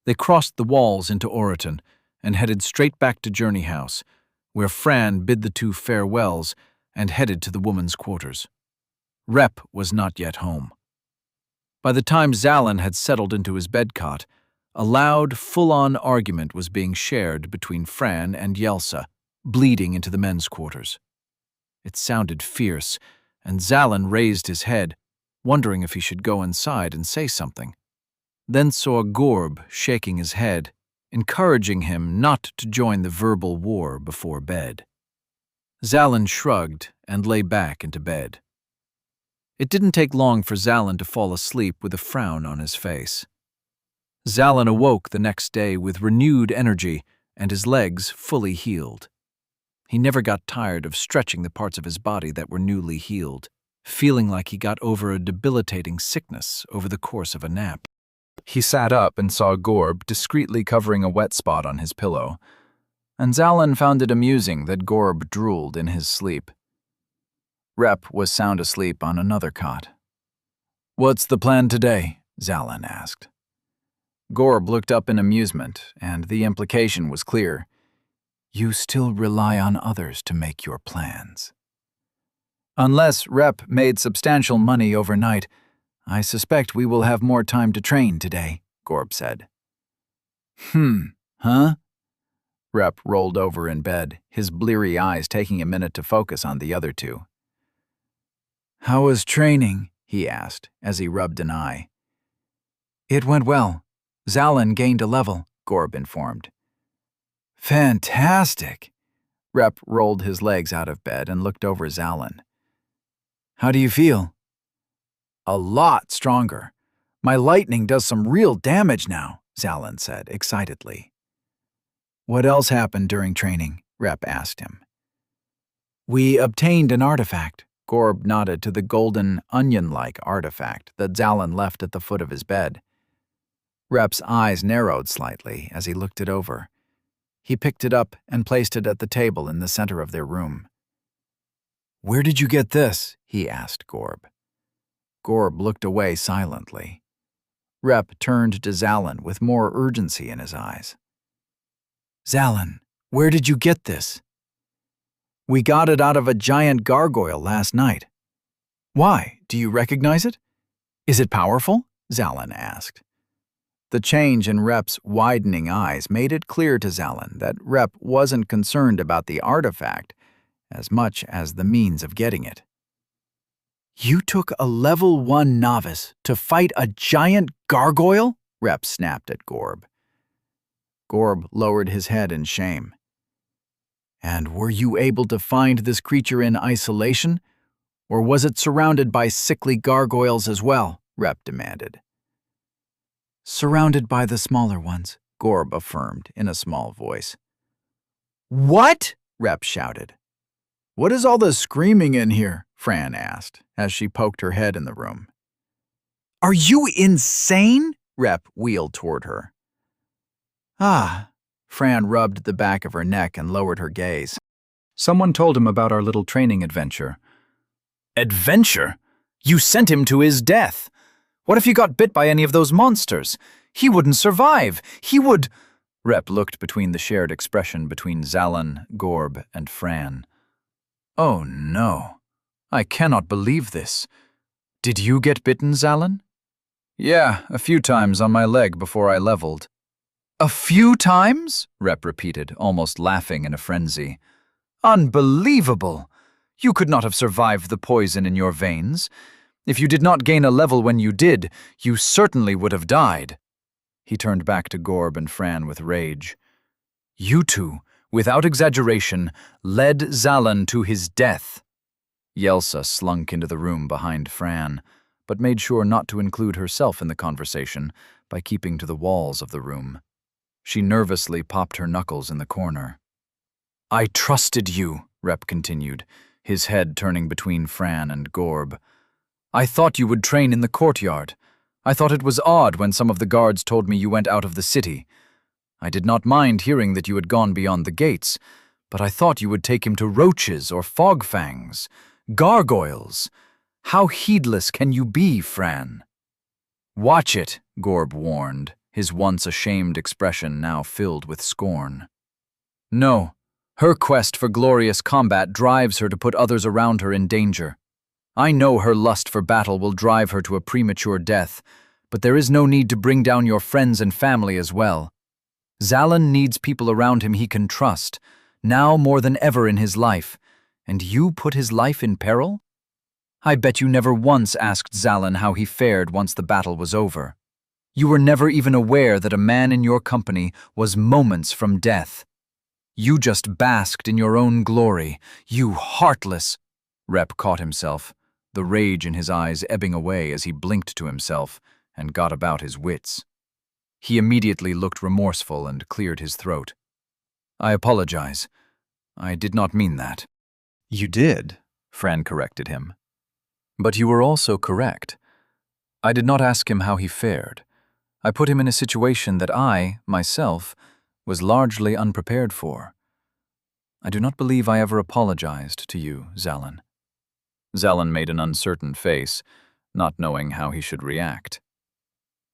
They crossed the walls into Oriton and headed straight back to Journey House, where Fran bid the two farewells and headed to the woman's quarters. Rep was not yet home. By the time Zalin had settled into his bedcot, a loud, full-on argument was being shared between Fran and Yelsa, bleeding into the men's quarters. It sounded fierce, and Zalin raised his head, wondering if he should go inside and say something. Then saw Gorb shaking his head, encouraging him not to join the verbal war before bed. Zalin shrugged and lay back into bed. It didn't take long for Zalin to fall asleep with a frown on his face. Zalin awoke the next day with renewed energy and his legs fully healed. He never got tired of stretching the parts of his body that were newly healed, feeling like he got over a debilitating sickness over the course of a nap. He sat up and saw Gorb discreetly covering a wet spot on his pillow, and Zalin found it amusing that Gorb drooled in his sleep. Rep was sound asleep on another cot. "What's the plan today?" Zalin asked. Gorb looked up in amusement, and the implication was clear. You still rely on others to make your plans. Unless Rep made substantial money overnight, I suspect we will have more time to train today, Gorb said. Huh? Rep rolled over in bed, his bleary eyes taking a minute to focus on the other two. How was training? He asked, as he rubbed an eye. It went well. Zalin gained a level, Gorb informed. Fantastic! Rep rolled his legs out of bed and looked over Zalin. How do you feel? A lot stronger. My lightning does some real damage now, Zalin said excitedly. What else happened during training? Rep asked him. We obtained an artifact. Gorb nodded to the golden, onion-like artifact that Zalin left at the foot of his bed. Rep's eyes narrowed slightly as he looked it over. He picked it up and placed it at the table in the center of their room. Where did you get this? He asked Gorb. Gorb looked away silently. Rep turned to Zalin with more urgency in his eyes. Zalin, where did you get this? We got it out of a giant gargoyle last night. Why? Do you recognize it? Is it powerful? Zalin asked. The change in Rep's widening eyes made it clear to Zalin that Rep wasn't concerned about the artifact as much as the means of getting it. You took a level 1 novice to fight a giant gargoyle? Rep snapped at Gorb. Gorb lowered his head in shame. And were you able to find this creature in isolation? Or was it surrounded by sickly gargoyles as well? Rep demanded. Surrounded by the smaller ones, Gorb affirmed in a small voice. What? Rep shouted. What is all the screaming in here? Fran asked, as she poked her head in the room. Are you insane? Rep wheeled toward her. Ah, Fran rubbed the back of her neck and lowered her gaze. Someone told him about our little training adventure. Adventure? You sent him to his death. What if he got bit by any of those monsters? He wouldn't survive. He would... Rep looked between the shared expression between Zalin, Gorb, and Fran. Oh no. I cannot believe this. Did you get bitten, Zalin? Yeah, a few times on my leg before I leveled. A few times? Rep repeated, almost laughing in a frenzy. Unbelievable! You could not have survived the poison in your veins. If you did not gain a level when you did, you certainly would have died. He turned back to Gorb and Fran with rage. You two, without exaggeration, led Zalin to his death. Yelsa slunk into the room behind Fran, but made sure not to include herself in the conversation by keeping to the walls of the room. She nervously popped her knuckles in the corner. I trusted you, Rep continued, his head turning between Fran and Gorb. I thought you would train in the courtyard. I thought it was odd when some of the guards told me you went out of the city. I did not mind hearing that you had gone beyond the gates, but I thought you would take him to roaches or fogfangs, gargoyles. How heedless can you be, Fran? Watch it, Gorb warned, his once ashamed expression now filled with scorn. No, her quest for glorious combat drives her to put others around her in danger. I know her lust for battle will drive her to a premature death, but there is no need to bring down your friends and family as well. Zalin needs people around him he can trust, now more than ever in his life, and you put his life in peril? I bet you never once asked Zalin how he fared once the battle was over. You were never even aware that a man in your company was moments from death. You just basked in your own glory, you heartless... Rep caught himself, the rage in his eyes ebbing away as he blinked to himself and got about his wits. He immediately looked remorseful and cleared his throat. I apologize. I did not mean that. You did, Fran corrected him. But you were also correct. I did not ask him how he fared. I put him in a situation that I, myself, was largely unprepared for. I do not believe I ever apologized to you, Zalin. Zalin made an uncertain face, not knowing how he should react.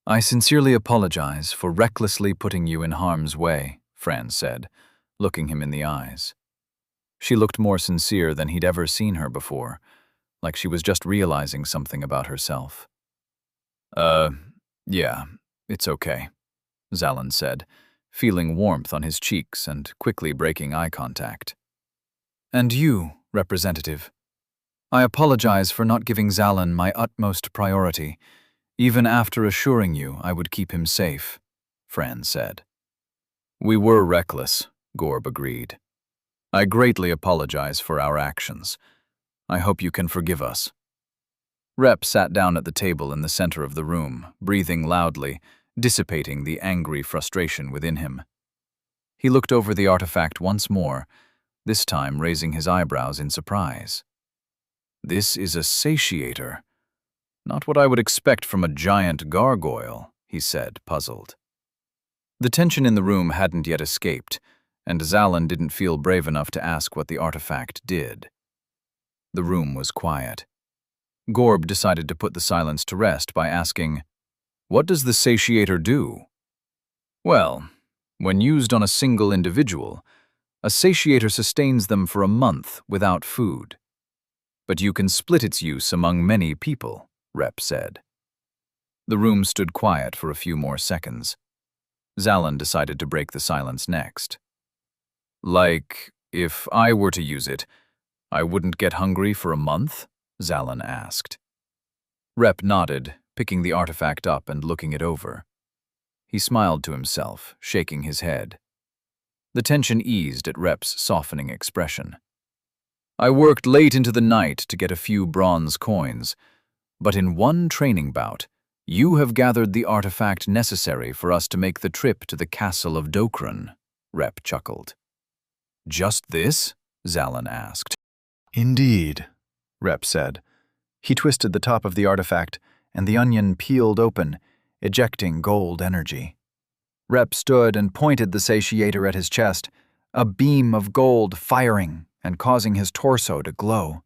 I sincerely apologize for recklessly putting you in harm's way, Fran said, looking him in the eyes. She looked more sincere than he'd ever seen her before, like she was just realizing something about herself. Yeah, it's okay, Zalin said, feeling warmth on his cheeks and quickly breaking eye contact. And you, Representative. I apologize for not giving Zalin my utmost priority, even after assuring you I would keep him safe, Fran said. We were reckless, Gorb agreed. I greatly apologize for our actions. I hope you can forgive us. Rep sat down at the table in the center of the room, breathing loudly, dissipating the angry frustration within him. He looked over the artifact once more, this time raising his eyebrows in surprise. This is a satiator. Not what I would expect from a giant gargoyle, he said, puzzled. The tension in the room hadn't yet escaped, and Zalin didn't feel brave enough to ask what the artifact did. The room was quiet. Gorb decided to put the silence to rest by asking, "What does the satiator do?" Well, when used on a single individual, a satiator sustains them for a month without food. But you can split its use among many people, Rep said. The room stood quiet for a few more seconds. Zalin decided to break the silence next. Like, if I were to use it, I wouldn't get hungry for a month? Zalin asked. Rep nodded, picking the artifact up and looking it over. He smiled to himself, shaking his head. The tension eased at Rep's softening expression. I worked late into the night to get a few bronze coins, but in one training bout, you have gathered the artifact necessary for us to make the trip to the castle of Dokran, Rep chuckled. Just this? Zalin asked. Indeed, Rep said. He twisted the top of the artifact, and the onion peeled open, ejecting gold energy. Rep stood and pointed the satiator at his chest, a beam of gold firing and causing his torso to glow.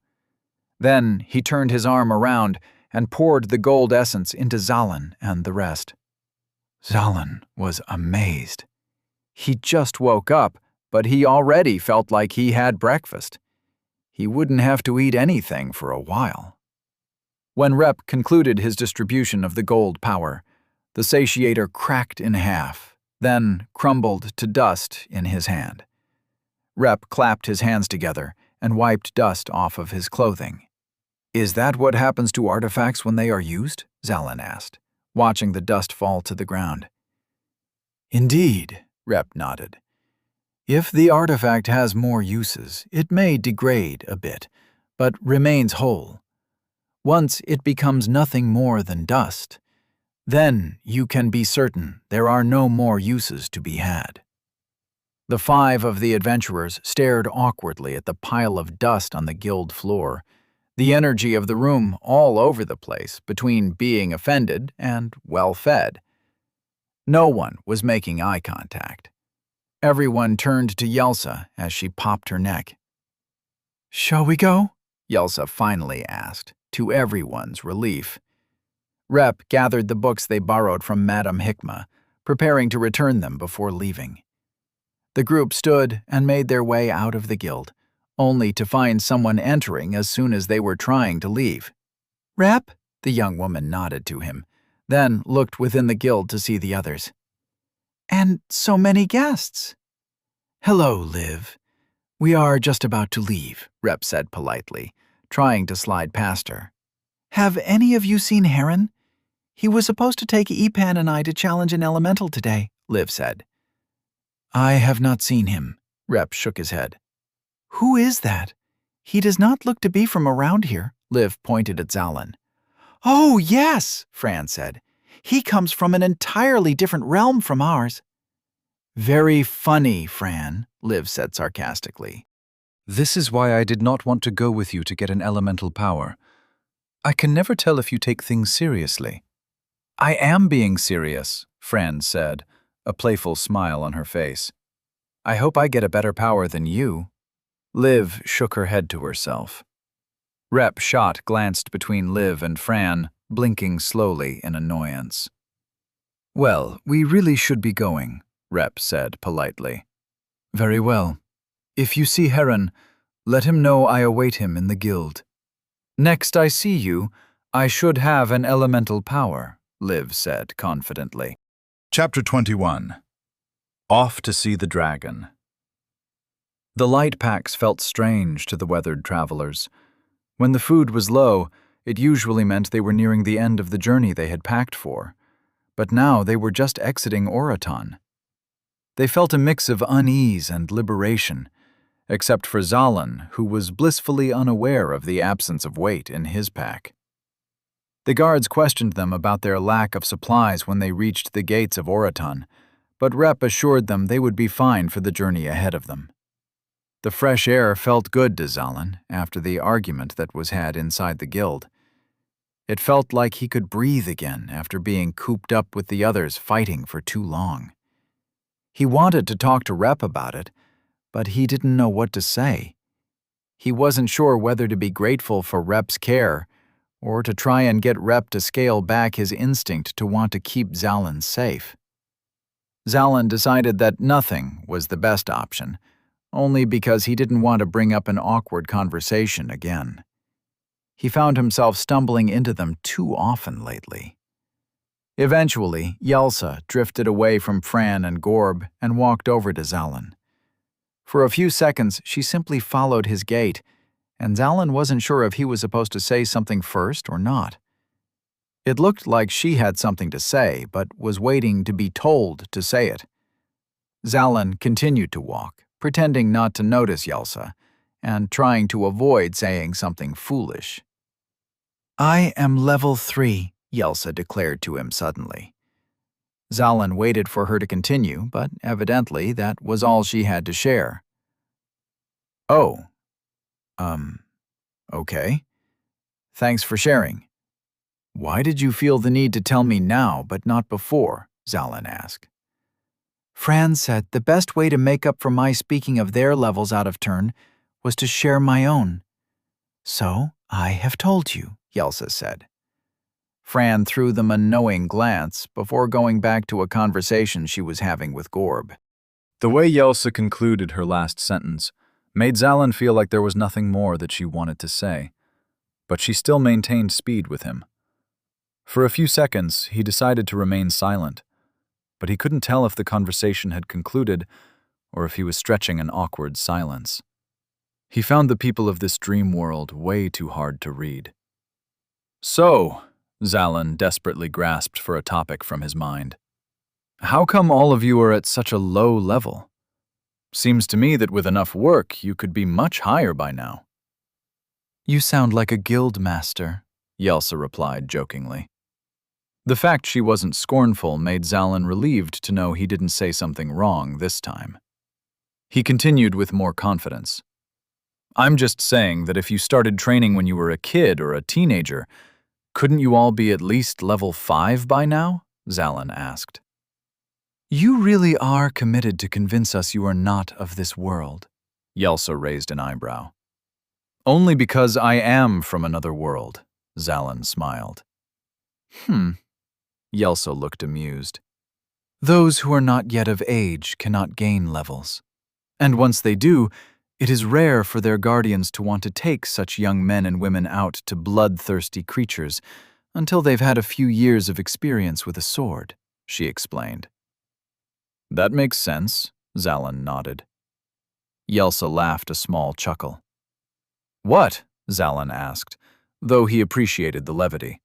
Then he turned his arm around and poured the gold essence into Zalin and the rest. Zalin was amazed. He just woke up, but he already felt like he had breakfast. He wouldn't have to eat anything for a while. When Rep concluded his distribution of the gold power, the satiator cracked in half, then crumbled to dust in his hand. Rep clapped his hands together and wiped dust off of his clothing. Is that what happens to artifacts when they are used? Zalin asked, watching the dust fall to the ground. Indeed, Rep nodded. If the artifact has more uses, it may degrade a bit, but remains whole. Once it becomes nothing more than dust, then you can be certain there are no more uses to be had. The 5 of the adventurers stared awkwardly at the pile of dust on the guild floor, the energy of the room all over the place between being offended and well-fed. No one was making eye contact. Everyone turned to Yelsa as she popped her neck. Shall we go? Yelsa finally asked, to everyone's relief. Rep gathered the books they borrowed from Madame Hikma, preparing to return them before leaving. The group stood and made their way out of the guild, only to find someone entering as soon as they were trying to leave. Rep? The young woman nodded to him, then looked within the guild to see the others. And so many guests. Hello, Liv. We are just about to leave, Rep said politely, trying to slide past her. Have any of you seen Heron? He was supposed to take Epan and I to challenge an elemental today, Liv said. I have not seen him, Rep shook his head. Who is that? He does not look to be from around here, Liv pointed at Zalin. Oh, yes, Fran said. He comes from an entirely different realm from ours. Very funny, Fran, Liv said sarcastically. This is why I did not want to go with you to get an elemental power. I can never tell if you take things seriously. I am being serious, Fran said, a playful smile on her face. I hope I get a better power than you. Liv shook her head to herself. Rep Shot glanced between Liv and Fran, blinking slowly in annoyance. Well, we really should be going, Rep said politely. Very well. If you see Heron, let him know I await him in the guild. Next I see you, I should have an elemental power, Liv said confidently. Chapter 21. Off to see the dragon. The light packs felt strange to the weathered travelers. When the food was low, it usually meant they were nearing the end of the journey they had packed for. But now they were just exiting Oraton. They felt a mix of unease and liberation, except for Zalan, who was blissfully unaware of the absence of weight in his pack. The guards questioned them about their lack of supplies when they reached the gates of Oraton, but Rep assured them they would be fine for the journey ahead of them. The fresh air felt good to Zalan after the argument that was had inside the guild. It felt like he could breathe again after being cooped up with the others fighting for too long. He wanted to talk to Rep about it, but he didn't know what to say. He wasn't sure whether to be grateful for Rep's care or to try and get Rep to scale back his instinct to want to keep Zalan safe. Zalan decided that nothing was the best option, only because he didn't want to bring up an awkward conversation again. He found himself stumbling into them too often lately. Eventually, Yelsa drifted away from Fran and Gorb and walked over to Zalan. For a few seconds, she simply followed his gait, and Zalan wasn't sure if he was supposed to say something first or not. It looked like she had something to say, but was waiting to be told to say it. Zalan continued to walk, pretending not to notice Yelsa, and trying to avoid saying something foolish. "I am level 3, Yelsa declared to him suddenly. Zalan waited for her to continue, but evidently that was all she had to share. "Oh. Okay. Thanks for sharing. Why did you feel the need to tell me now but not before?" Zalan asked. "Fran said the best way to make up for my speaking of their levels out of turn was to share my own. So I have told you," Yelsa said. Fran threw them a knowing glance before going back to a conversation she was having with Gorb. The way Yelsa concluded her last sentence made Zalan feel like there was nothing more that she wanted to say, but she still maintained speed with him. For a few seconds, he decided to remain silent, but he couldn't tell if the conversation had concluded or if he was stretching an awkward silence. He found the people of this dream world way too hard to read. "So," Zalan desperately grasped for a topic from his mind, "how come all of you are at such a low level? Seems to me that with enough work, you could be much higher by now." "You sound like a guild master," Yelsa replied jokingly. The fact she wasn't scornful made Zalan relieved to know he didn't say something wrong this time. He continued with more confidence. "I'm just saying that if you started training when you were a kid or a teenager, couldn't you all be at least level 5 by now?" Zalan asked. "You really are committed to convince us you are not of this world," Yelsa raised an eyebrow. "Only because I am from another world," Zalan smiled. Yelsa looked amused. "Those who are not yet of age cannot gain levels. And once they do, it is rare for their guardians to want to take such young men and women out to bloodthirsty creatures until they've had a few years of experience with a sword," she explained. "That makes sense," Zalan nodded. Yelsa laughed a small chuckle. "What?" Zalan asked, though he appreciated the levity.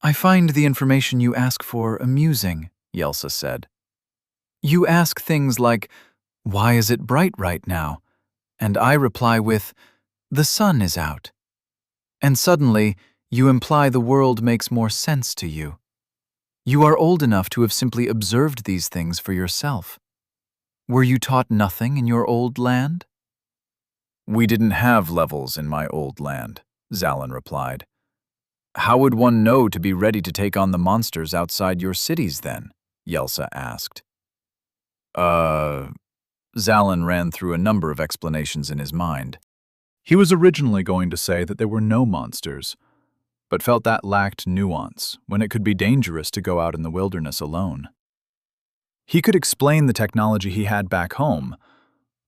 "I find the information you ask for amusing," Yelsa said. "You ask things like, 'Why is it bright right now?' And I reply with, 'The sun is out.' And suddenly, you imply the world makes more sense to you. You are old enough to have simply observed these things for yourself. Were you taught nothing in your old land?" "We didn't have levels in my old land," Zalan replied. "How would one know to be ready to take on the monsters outside your cities then?" Yelsa asked. Zalan ran through a number of explanations in his mind. He was originally going to say that there were no monsters, but felt that lacked nuance when it could be dangerous to go out in the wilderness alone. He could explain the technology he had back home,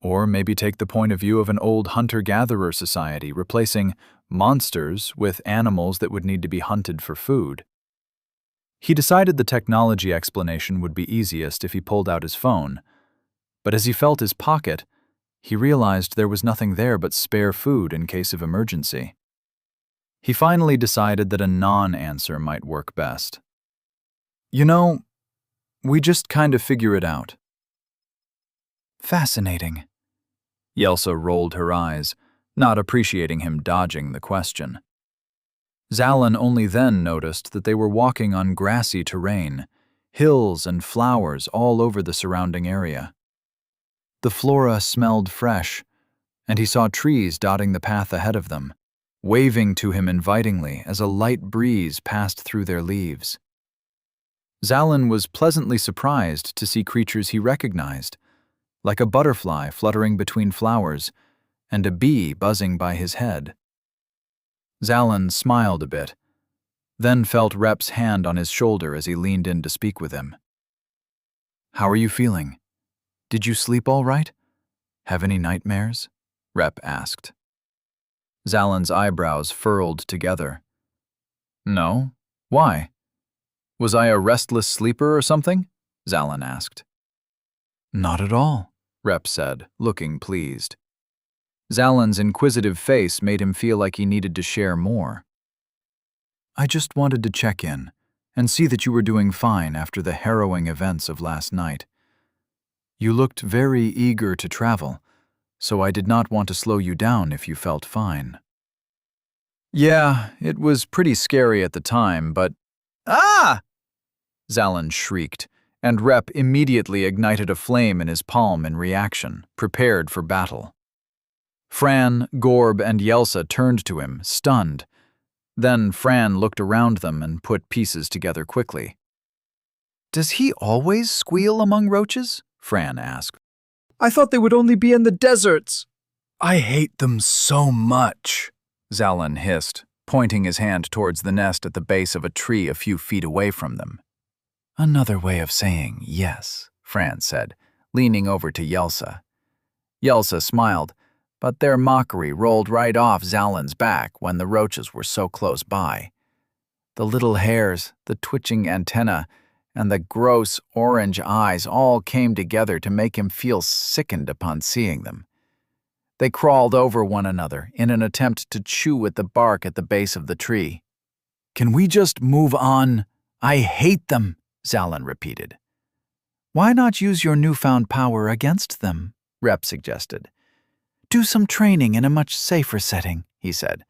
Or maybe take the point of view of an old hunter-gatherer society, replacing monsters with animals that would need to be hunted for food. He decided the technology explanation would be easiest if he pulled out his phone, but as he felt his pocket, he realized there was nothing there but spare food in case of emergency. He finally decided that a non-answer might work best. You know, we just kind of figure it out. Fascinating. Yelsa rolled her eyes, not appreciating him dodging the question. Zalin only then noticed that they were walking on grassy terrain, hills and flowers all over the surrounding area. The flora smelled fresh, and he saw trees dotting the path ahead of them, waving to him invitingly as a light breeze passed through their leaves. Zalin was pleasantly surprised to see creatures he recognized, like a butterfly fluttering between flowers and a bee buzzing by his head. Zalin smiled a bit, then felt Rep's hand on his shoulder as he leaned in to speak with him. "How are you feeling? Did you sleep all right? Have any nightmares?" Rep asked. Zalin's eyebrows furrowed together. "No. Why? Was I a restless sleeper or something?" Zalin asked. "Not at all," Rep said, looking pleased. Zalin's inquisitive face made him feel like he needed to share more. "I just wanted to check in and see that you were doing fine after the harrowing events of last night. You looked very eager to travel, so I did not want to slow you down if you felt fine." "Yeah, it was pretty scary at the time, but—" "Ah!" Zalin shrieked, and Rep immediately ignited a flame in his palm in reaction, prepared for battle. Fran, Gorb, and Yelsa turned to him, stunned. Then Fran looked around them and put pieces together quickly. "Does he always squeal among roaches?" Fran asked. "I thought they would only be in the deserts." "I hate them so much," Zalin hissed, pointing his hand towards the nest at the base of a tree a few feet away from them. "Another way of saying yes," Fran said, leaning over to Yelsa. Yelsa smiled, but their mockery rolled right off Zalin's back when the roaches were so close by. The little hairs, the twitching antenna, and the gross orange eyes all came together to make him feel sickened upon seeing them. They crawled over one another in an attempt to chew at the bark at the base of the tree. "Can we just move on? I hate them," Zalin repeated. "Why not use your newfound power against them?" Rep suggested. "Do some training in a much safer setting," he said,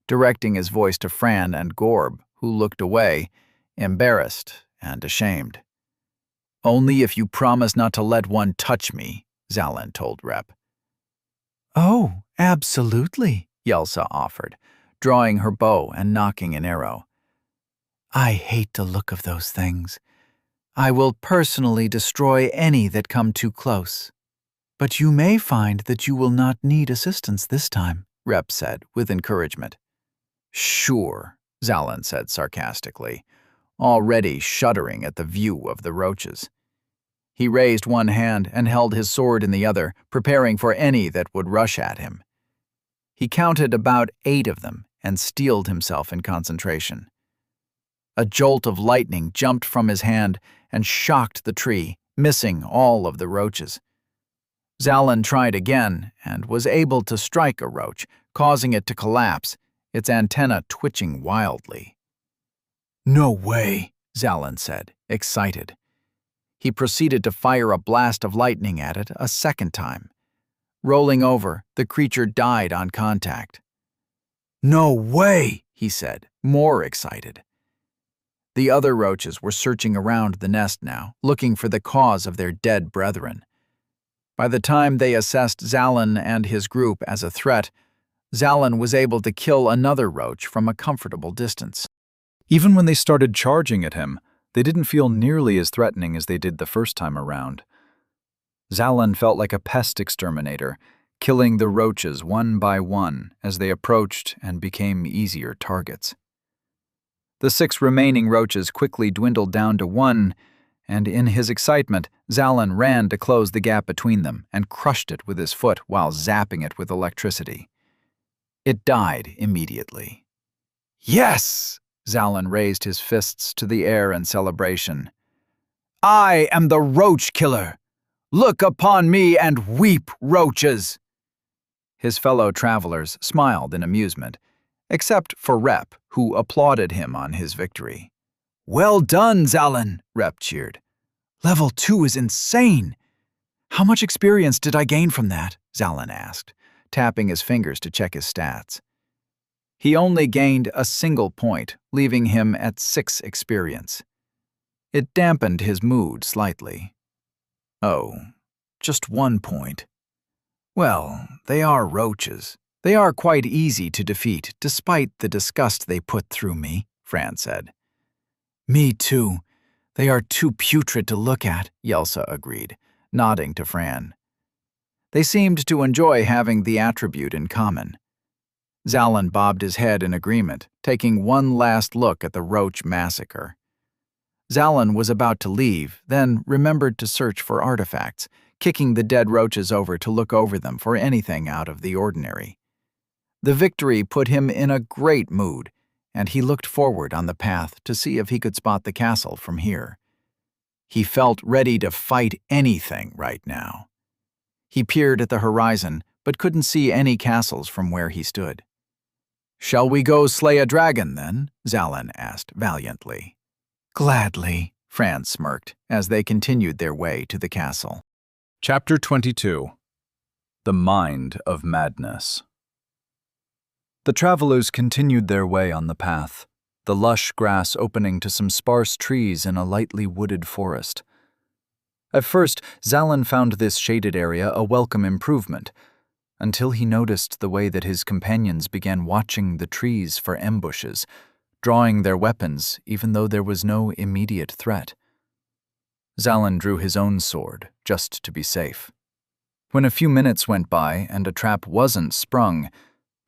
directing his voice to Fran and Gorb, who looked away, embarrassed and ashamed. "Only if you promise not to let one touch me," Zalin told Rep. "Oh, absolutely," Yelsa offered, drawing her bow and nocking an arrow. "I hate the look of those things. I will personally destroy any that come too close. But you may find that you will not need assistance this time," Rep said with encouragement. "Sure," Zalin said sarcastically, already shuddering at the view of the roaches. He raised one hand and held his sword in the other, preparing for any that would rush at him. He counted about 8 of them and steeled himself in concentration. A jolt of lightning jumped from his hand and shocked the tree, missing all of the roaches. Zalin tried again and was able to strike a roach, causing it to collapse, its antenna twitching wildly. "No way," Zalin said, excited. He proceeded to fire a blast of lightning at it a second time. Rolling over, the creature died on contact. "No way," he said, more excited. The other roaches were searching around the nest now, looking for the cause of their dead brethren. By the time they assessed Zalin and his group as a threat, Zalin was able to kill another roach from a comfortable distance. Even when they started charging at him, they didn't feel nearly as threatening as they did the first time around. Zalin felt like a pest exterminator, killing the roaches one by one as they approached and became easier targets. The 6 remaining roaches quickly dwindled down to 1, and in his excitement, Zalin ran to close the gap between them and crushed it with his foot while zapping it with electricity. It died immediately. Yes! Zalin raised his fists to the air in celebration. I am the roach killer! Look upon me and weep, roaches! His fellow travelers smiled in amusement, except for Rep, who applauded him on his victory. Well done, Zalin, Rep cheered. Level 2 is insane! How much experience did I gain from that? Zalin asked, tapping his fingers to check his stats. He only gained a single point, leaving him at 6 experience. It dampened his mood slightly. Oh, just 1 point. Well, they are roaches. They are quite easy to defeat, despite the disgust they put through me, Fran said. Me too. They are too putrid to look at, Yelsa agreed, nodding to Fran. They seemed to enjoy having the attribute in common. Zalin bobbed his head in agreement, taking one last look at the roach massacre. Zalin was about to leave, then remembered to search for artifacts, kicking the dead roaches over to look over them for anything out of the ordinary. The victory put him in a great mood, and he looked forward on the path to see if he could spot the castle from here. He felt ready to fight anything right now. He peered at the horizon, but couldn't see any castles from where he stood. Shall we go slay a dragon, then? Zalin asked valiantly. Gladly, Fran smirked as they continued their way to the castle. Chapter 22. The Mind of Madness. The travelers continued their way on the path, the lush grass opening to some sparse trees in a lightly wooded forest. At first, Zalin found this shaded area a welcome improvement, until he noticed the way that his companions began watching the trees for ambushes, drawing their weapons even though there was no immediate threat. Zalin drew his own sword, just to be safe. When a few minutes went by and a trap wasn't sprung,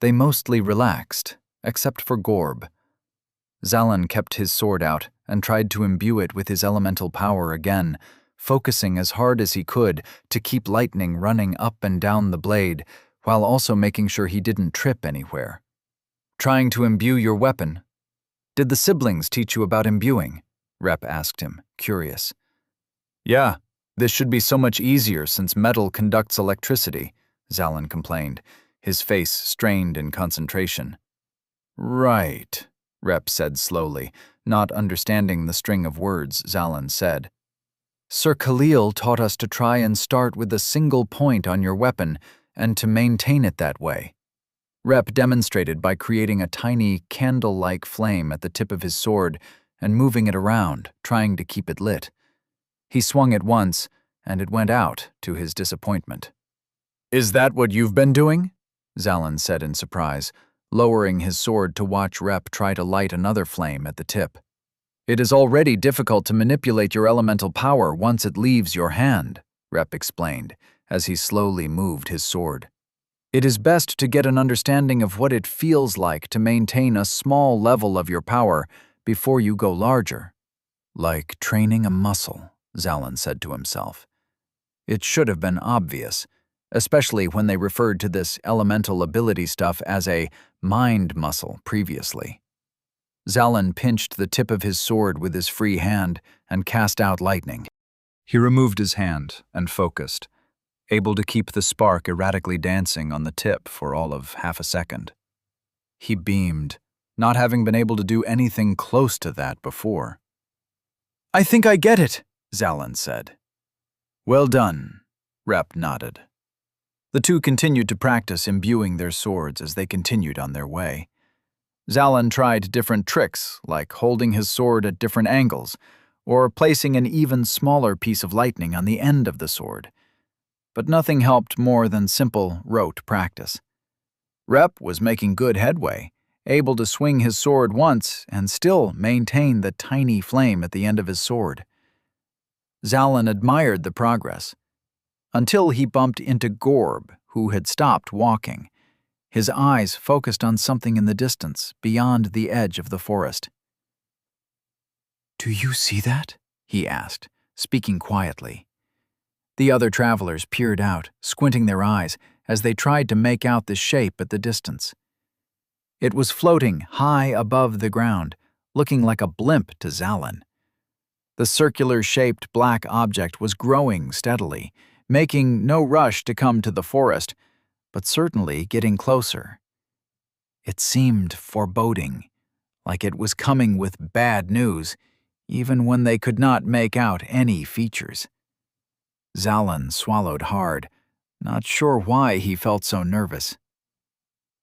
they mostly relaxed, except for Gorb. Zalin kept his sword out and tried to imbue it with his elemental power again, focusing as hard as he could to keep lightning running up and down the blade, while also making sure he didn't trip anywhere. Trying to imbue your weapon? Did the siblings teach you about imbuing? Rep asked him, curious. Yeah, this should be so much easier since metal conducts electricity, Zalin complained, his face strained in concentration. Right, Rep said slowly, not understanding the string of words Zalin said. Sir Khalil taught us to try and start with a single point on your weapon and to maintain it that way. Rep demonstrated by creating a tiny candle-like flame at the tip of his sword and moving it around, trying to keep it lit. He swung it once, and it went out, to his disappointment. Is that what you've been doing? Zalin said in surprise, lowering his sword to watch Rep try to light another flame at the tip. It is already difficult to manipulate your elemental power once it leaves your hand, Rep explained, as he slowly moved his sword. It is best to get an understanding of what it feels like to maintain a small level of your power before you go larger. Like training a muscle, Zalin said to himself. It should have been obvious, especially when they referred to this elemental ability stuff as a mind muscle previously. Zalin pinched the tip of his sword with his free hand and cast out lightning. He removed his hand and focused, able to keep the spark erratically dancing on the tip for all of half a second. He beamed, not having been able to do anything close to that before. I think I get it, Zalin said. Well done, Rep nodded. The two continued to practice imbuing their swords as they continued on their way. Zalin tried different tricks, like holding his sword at different angles, or placing an even smaller piece of lightning on the end of the sword. But nothing helped more than simple, rote practice. Rep was making good headway, able to swing his sword once and still maintain the tiny flame at the end of his sword. Zalin admired the progress, until he bumped into Gorb, who had stopped walking, his eyes focused on something in the distance, beyond the edge of the forest. Do you see that? He asked, speaking quietly. The other travelers peered out, squinting their eyes as they tried to make out the shape at the distance. It was floating high above the ground, looking like a blimp to Zalin. The circular-shaped black object was growing steadily, making no rush to come to the forest, but certainly getting closer. It seemed foreboding, like it was coming with bad news, even when they could not make out any features. Zalin swallowed hard, not sure why he felt so nervous.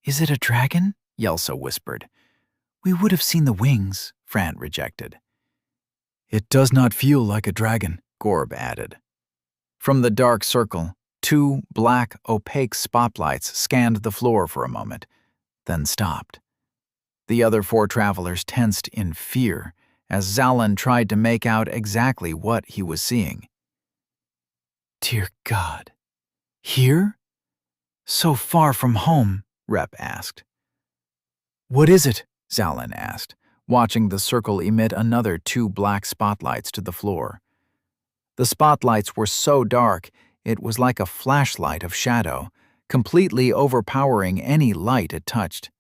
"Is it a dragon?" Yelsa whispered. "We would have seen the wings," Fran rejected. "It does not feel like a dragon," Gorb added. From the dark circle, 2 black, opaque spotlights scanned the floor for a moment, then stopped. The other 4 travelers tensed in fear as Zalin tried to make out exactly what he was seeing. "Dear God. Here? So far from home?" Rep asked. "What is it?" Zalin asked, watching the circle emit another 2 black spotlights to the floor. The spotlights were so dark, it was like a flashlight of shadow, completely overpowering any light it touched.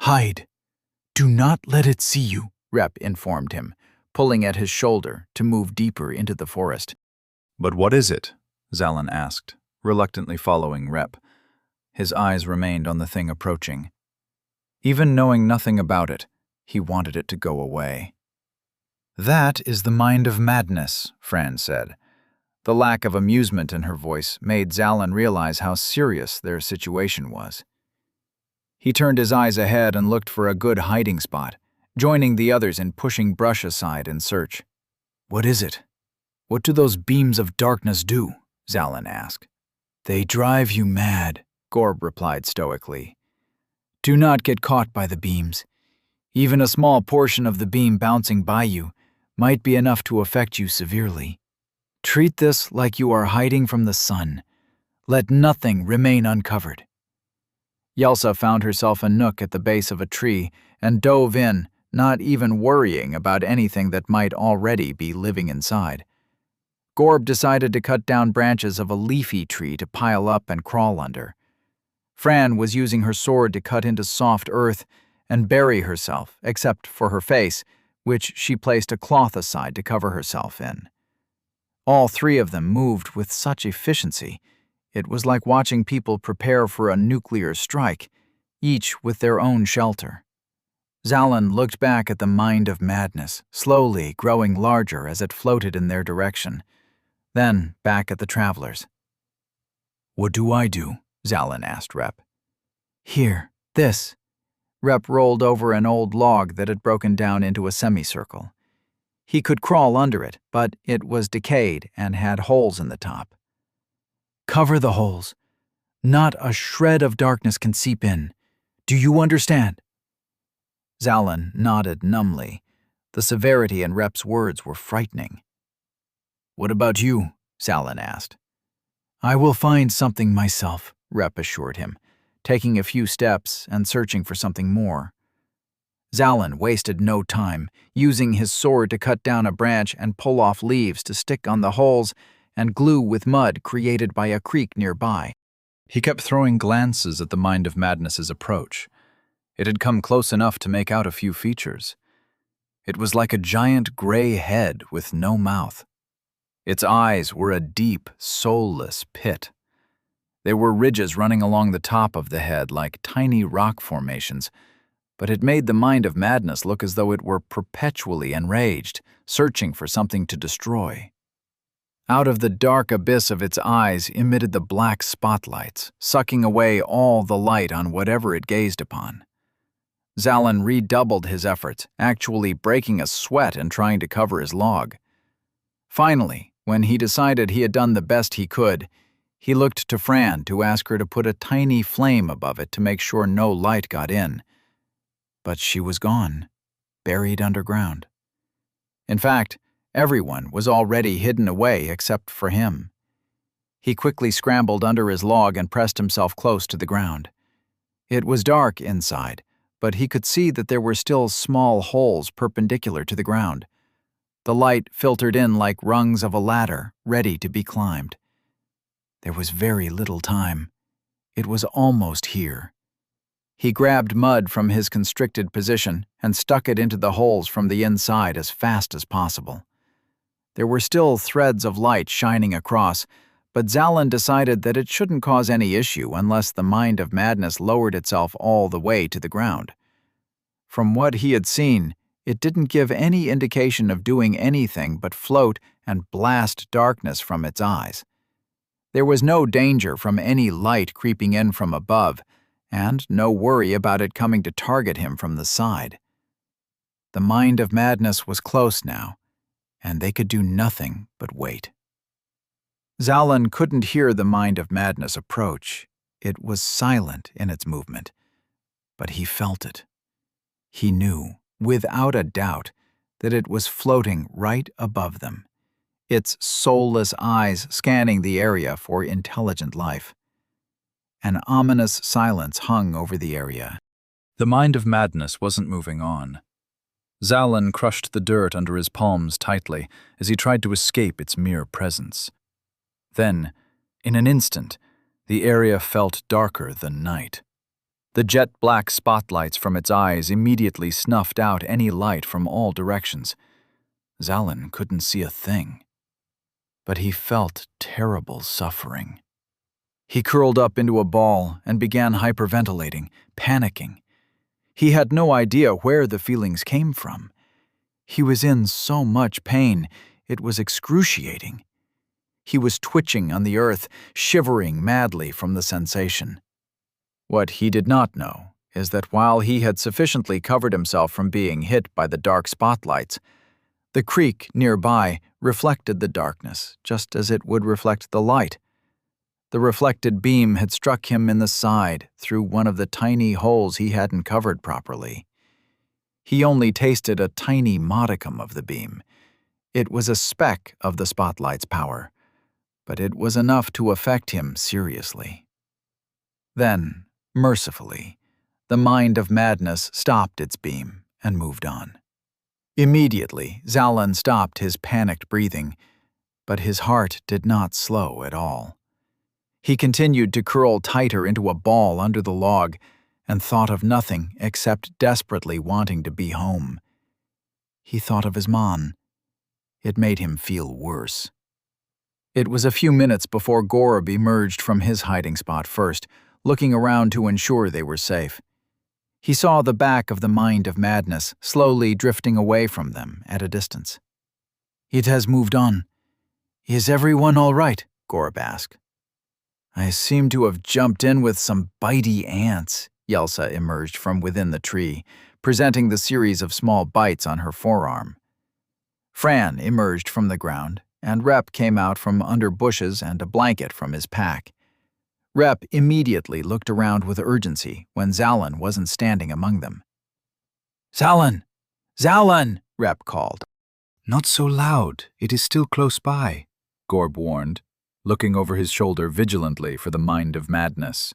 "Hide. Do not let it see you," Rep informed him, pulling at his shoulder to move deeper into the forest. "But what is it?" Zalin asked, reluctantly following Rep. His eyes remained on the thing approaching. Even knowing nothing about it, he wanted it to go away. "That is the mind of madness," Fran said. The lack of amusement in her voice made Zalin realize how serious their situation was. He turned his eyes ahead and looked for a good hiding spot, joining the others in pushing brush aside in search. "What is it? What do those beams of darkness do?" Zalin asked. "They drive you mad," Gorb replied stoically. "Do not get caught by the beams. Even a small portion of the beam bouncing by you might be enough to affect you severely. Treat this like you are hiding from the sun. Let nothing remain uncovered." Yelsa found herself a nook at the base of a tree and dove in, not even worrying about anything that might already be living inside. Gorb decided to cut down branches of a leafy tree to pile up and crawl under. Fran was using her sword to cut into soft earth and bury herself, except for her face, which she placed a cloth aside to cover herself in. All 3 of them moved with such efficiency. It was like watching people prepare for a nuclear strike, each with their own shelter. Zalin looked back at the mind of madness, slowly growing larger as it floated in their direction, then back at the travelers. "What do I do?" Zalin asked Rep. "Here, this." Rep rolled over an old log that had broken down into a semicircle. He could crawl under it, but it was decayed and had holes in the top. "Cover the holes. Not a shred of darkness can seep in. Do you understand?" Zalin nodded numbly. The severity in Rep's words were frightening. "What about you?" Zalin asked. "I will find something myself," Rep assured him, taking a few steps and searching for something more. Zalin wasted no time, using his sword to cut down a branch and pull off leaves to stick on the holes and glue with mud created by a creek nearby. He kept throwing glances at the mind of madness's approach. It had come close enough to make out a few features. It was like a giant gray head with no mouth. Its eyes were a deep, soulless pit. There were ridges running along the top of the head like tiny rock formations, but it made the mind of madness look as though it were perpetually enraged, searching for something to destroy. Out of the dark abyss of its eyes emitted the black spotlights, sucking away all the light on whatever it gazed upon. Zalin redoubled his efforts, actually breaking a sweat and trying to cover his log. Finally, when he decided he had done the best he could, he looked to Fran to ask her to put a tiny flame above it to make sure no light got in. But she was gone, buried underground. In fact, everyone was already hidden away except for him. He quickly scrambled under his log and pressed himself close to the ground. It was dark inside, but he could see that there were still small holes perpendicular to the ground. The light filtered in like rungs of a ladder, ready to be climbed. There was very little time. It was almost here. He grabbed mud from his constricted position and stuck it into the holes from the inside as fast as possible. There were still threads of light shining across, but Zalin decided that it shouldn't cause any issue unless the mind of madness lowered itself all the way to the ground. From what he had seen, it didn't give any indication of doing anything but float and blast darkness from its eyes. There was no danger from any light creeping in from above, and no worry about it coming to target him from the side. The mind of madness was close now, and they could do nothing but wait. Zalin couldn't hear the mind of madness approach. It was silent in its movement, but he felt it. He knew, without a doubt, that it was floating right above them, its soulless eyes scanning the area for intelligent life. An ominous silence hung over the area. The mind of madness wasn't moving on. Zalin crushed the dirt under his palms tightly as he tried to escape its mere presence. Then, in an instant, the area felt darker than night. The jet-black spotlights from its eyes immediately snuffed out any light from all directions. Zalin couldn't see a thing. But he felt terrible suffering. He curled up into a ball and began hyperventilating, panicking. He had no idea where the feelings came from. He was in so much pain, it was excruciating. He was twitching on the earth, shivering madly from the sensation. What he did not know is that while he had sufficiently covered himself from being hit by the dark spotlights, the creek nearby reflected the darkness just as it would reflect the light. The reflected beam had struck him in the side through one of the tiny holes he hadn't covered properly. He only tasted a tiny modicum of the beam. It was a speck of the spotlight's power, but it was enough to affect him seriously. Then, mercifully, the mind of madness stopped its beam and moved on. Immediately, Zalin stopped his panicked breathing, but his heart did not slow at all. He continued to curl tighter into a ball under the log and thought of nothing except desperately wanting to be home. He thought of his Mon. It made him feel worse. It was a few minutes before Gorob emerged from his hiding spot first, looking around to ensure they were safe. He saw the back of the mind of madness slowly drifting away from them at a distance. "It has moved on. Is everyone all right?" Gorob asked. "I seem to have jumped in with some bitey ants." Yelsa emerged from within the tree, presenting the series of small bites on her forearm. Fran emerged from the ground, and Rep came out from under bushes and a blanket from his pack. Rep immediately looked around with urgency when Zalin wasn't standing among them. "Zalin! Zalin!" Rep called. "Not so loud, it is still close by," Gorb warned, looking over his shoulder vigilantly for the mind of madness.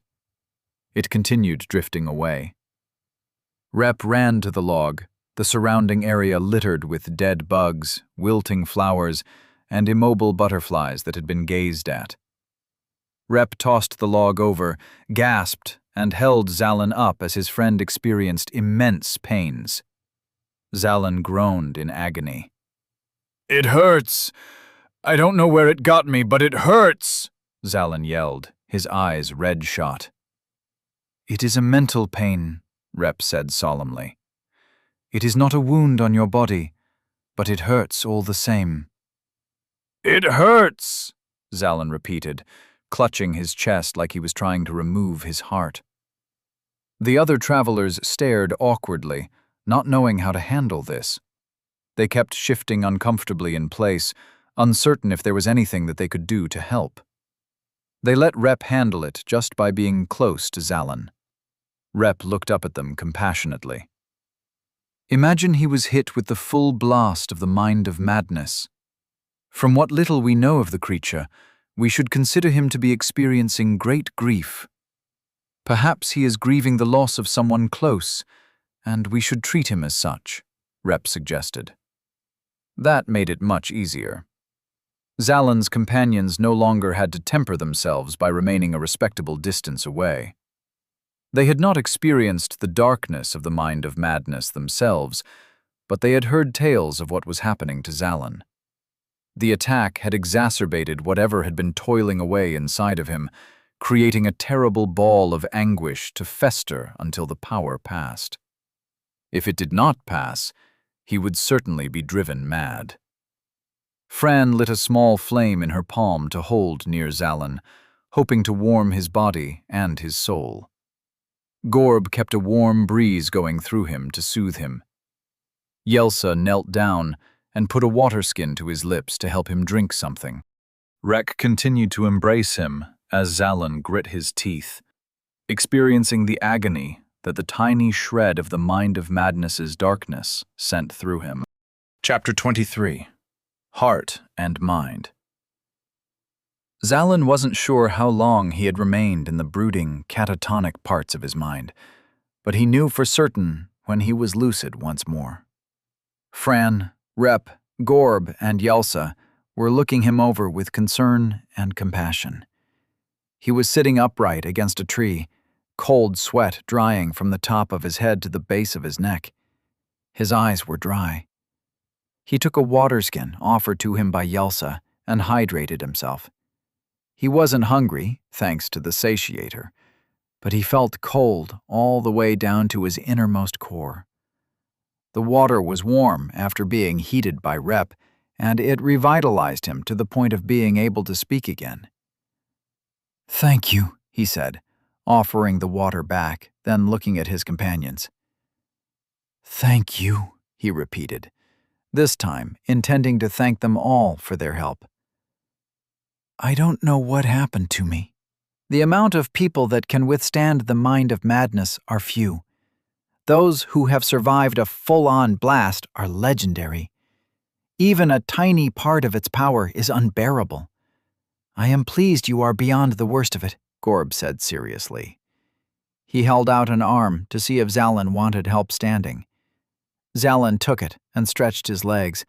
It continued drifting away. Rep ran to the log, the surrounding area littered with dead bugs, wilting flowers, and immobile butterflies that had been gazed at. Rep tossed the log over, gasped, and held Zalin up as his friend experienced immense pains. Zalin groaned in agony. "It hurts! I don't know where it got me, but it hurts!" Zalin yelled, his eyes red-shot. "It is a mental pain," Rep said solemnly. "It is not a wound on your body, but it hurts all the same." "It hurts!" Zalin repeated, clutching his chest like he was trying to remove his heart. The other travelers stared awkwardly, not knowing how to handle this. They kept shifting uncomfortably in place, uncertain if there was anything that they could do to help. They let Rep handle it just by being close to Zalin. Rep looked up at them compassionately. "Imagine he was hit with the full blast of the mind of madness. From what little we know of the creature, we should consider him to be experiencing great grief. Perhaps he is grieving the loss of someone close, and we should treat him as such," Rep suggested. That made it much easier. Zalan's companions no longer had to temper themselves by remaining a respectable distance away. They had not experienced the darkness of the mind of madness themselves, but they had heard tales of what was happening to Zalan. The attack had exacerbated whatever had been toiling away inside of him, creating a terrible ball of anguish to fester until the power passed. If it did not pass, he would certainly be driven mad. Fran lit a small flame in her palm to hold near Zalan, hoping to warm his body and his soul. Gorb kept a warm breeze going through him to soothe him. Yelsa knelt down and put a water skin to his lips to help him drink something. Rek continued to embrace him as Zalan grit his teeth, experiencing the agony that the tiny shred of the mind of madness's darkness sent through him. Chapter 23. Heart and Mind. Zalan wasn't sure how long he had remained in the brooding, catatonic parts of his mind, but he knew for certain when he was lucid once more. Fran, Rep, Gorb, and Yelsa were looking him over with concern and compassion. He was sitting upright against a tree, cold sweat drying from the top of his head to the base of his neck. His eyes were dry. He took a water skin offered to him by Yelsa and hydrated himself. He wasn't hungry, thanks to the satiator, but he felt cold all the way down to his innermost core. The water was warm after being heated by Rep, and it revitalized him to the point of being able to speak again. "Thank you," he said, offering the water back, then looking at his companions. "Thank you," he repeated, this time intending to thank them all for their help. "I don't know what happened to me. The amount of people that can withstand the mind of madness are few. Those who have survived a full-on blast are legendary. Even a tiny part of its power is unbearable. I am pleased you are beyond the worst of it," Gorb said seriously. He held out an arm to see if Zalan wanted help standing. Zalan took it and stretched his legs,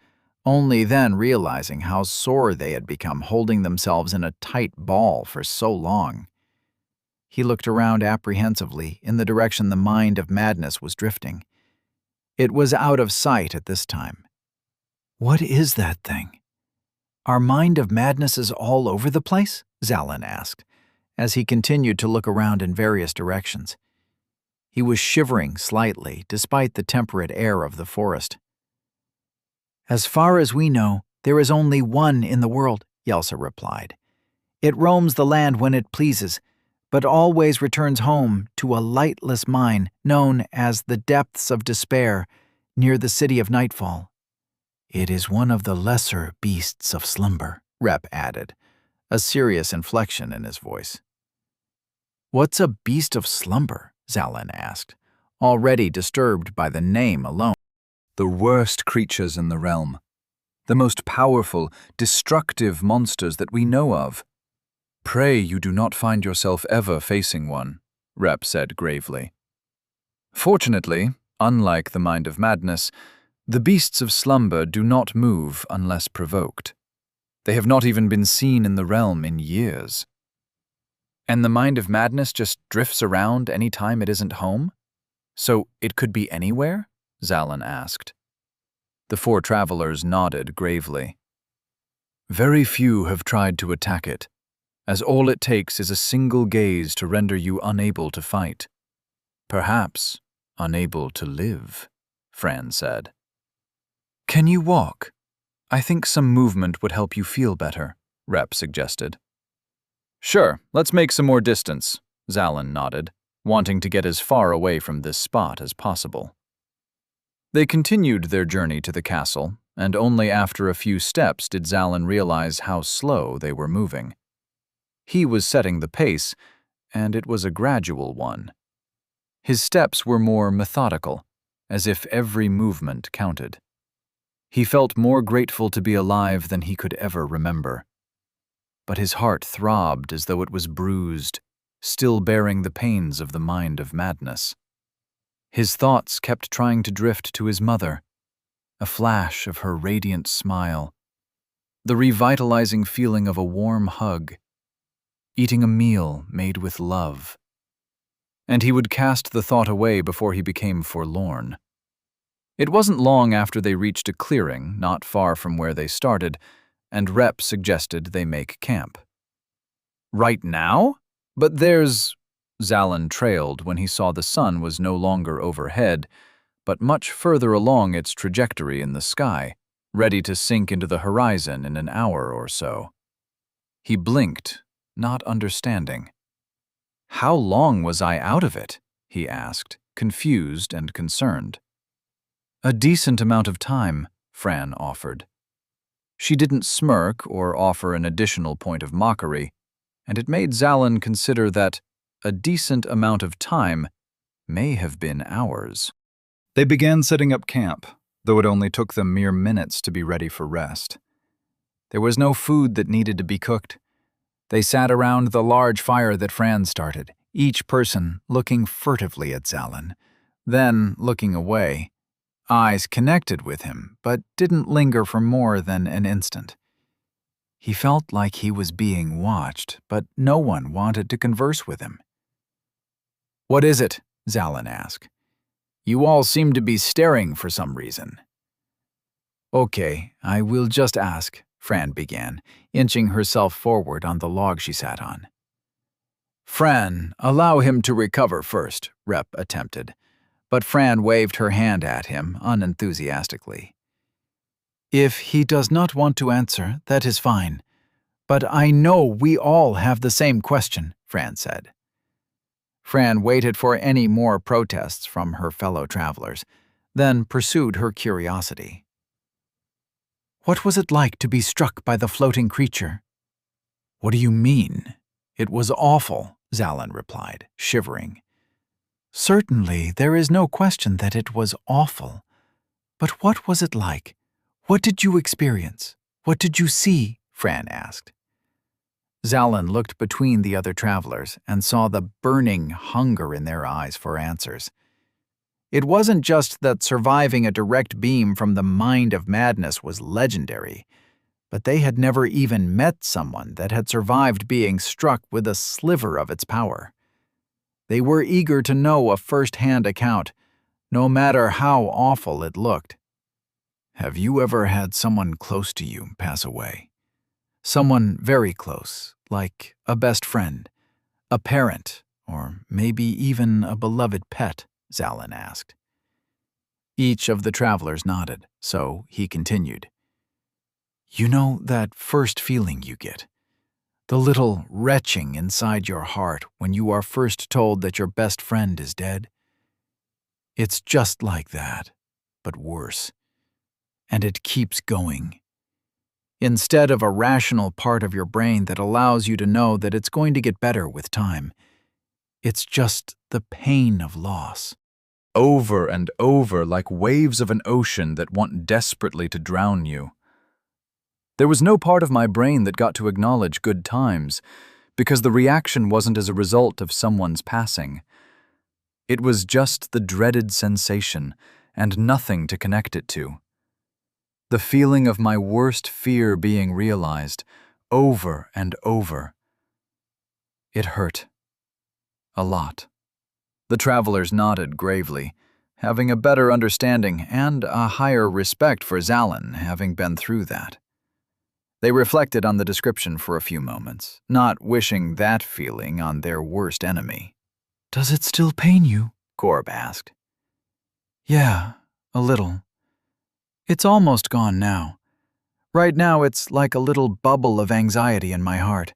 only then realizing how sore they had become holding themselves in a tight ball for so long. He looked around apprehensively in the direction the mind of madness was drifting. It was out of sight at this time. "What is that thing? Are mind of madnesses all over the place?" Zalan asked, as he continued to look around in various directions. He was shivering slightly despite the temperate air of the forest. "As far as we know, there is only one in the world," Yelsa replied. "It roams the land when it pleases, but always returns home to a lightless mine known as the Depths of Despair near the City of Nightfall. It is one of the lesser beasts of slumber," Rep added, a serious inflection in his voice. "What's a beast of slumber?" Zalan asked, already disturbed by the name alone. The worst creatures in the realm. The most powerful, destructive monsters that we know of. Pray you do not find yourself ever facing one, Rep said gravely. Fortunately, unlike the mind of madness, the beasts of slumber do not move unless provoked. They have not even been seen in the realm in years. And the mind of madness just drifts around any time it isn't home? So it could be anywhere? Zalan asked. The four travelers nodded gravely. Very few have tried to attack it, as all it takes is a single gaze to render you unable to fight. Perhaps unable to live, Fran said. Can you walk? I think some movement would help you feel better, Rep suggested. Sure, let's make some more distance, Zalan nodded, wanting to get as far away from this spot as possible. They continued their journey to the castle, and only after a few steps did Zalan realize how slow they were moving. He was setting the pace, and it was a gradual one. His steps were more methodical, as if every movement counted. He felt more grateful to be alive than he could ever remember. But his heart throbbed as though it was bruised, still bearing the pains of the mind of madness. His thoughts kept trying to drift to his mother, a flash of her radiant smile, the revitalizing feeling of a warm hug, eating a meal made with love. And he would cast the thought away before he became forlorn. It wasn't long after they reached a clearing not far from where they started, and Rep suggested they make camp. Right now? But there's... Zalin trailed when he saw the sun was no longer overhead, but much further along its trajectory in the sky, ready to sink into the horizon in an hour or so. He blinked, not understanding. How long was I out of it? He asked, confused and concerned. A decent amount of time, Fran offered. She didn't smirk or offer an additional point of mockery, and it made Zalin consider that a decent amount of time may have been hours. They began setting up camp, though it only took them mere minutes to be ready for rest. There was no food that needed to be cooked. They sat around the large fire that Fran started, each person looking furtively at Zalin, then looking away. Eyes connected with him, but didn't linger for more than an instant. He felt like he was being watched, but no one wanted to converse with him. "What is it?" Zalin asked. "You all seem to be staring for some reason." "Okay, I will just ask," Fran began, inching herself forward on the log she sat on. "Fran, allow him to recover first," Rep attempted, but Fran waved her hand at him unenthusiastically. "If he does not want to answer, that is fine. But I know we all have the same question," Fran said. Fran waited for any more protests from her fellow travelers, then pursued her curiosity. "What was it like to be struck by the floating creature?" "What do you mean? It was awful," Zalin replied, shivering. "Certainly, there is no question that it was awful. But what was it like? What did you experience? What did you see?" Fran asked. Zalin looked between the other travelers and saw the burning hunger in their eyes for answers. It wasn't just that surviving a direct beam from the mind of madness was legendary, but they had never even met someone that had survived being struck with a sliver of its power. They were eager to know a first-hand account, no matter how awful it looked. Have you ever had someone close to you pass away? Someone very close, like a best friend, a parent, or maybe even a beloved pet? Zalin asked. Each of the travelers nodded, so he continued. You know that first feeling you get? The little retching inside your heart when you are first told that your best friend is dead? It's just like that, but worse. And it keeps going. Instead of a rational part of your brain that allows you to know that it's going to get better with time, it's just the pain of loss. Over and over, like waves of an ocean that want desperately to drown you. There was no part of my brain that got to acknowledge good times, because the reaction wasn't as a result of someone's passing. It was just the dreaded sensation, and nothing to connect it to. The feeling of my worst fear being realized, over and over. It hurt. A lot. The travelers nodded gravely, having a better understanding and a higher respect for Zalin, having been through that. They reflected on the description for a few moments, not wishing that feeling on their worst enemy. Does it still pain you? Gorb asked. Yeah, a little. It's almost gone now. Right now it's like a little bubble of anxiety in my heart,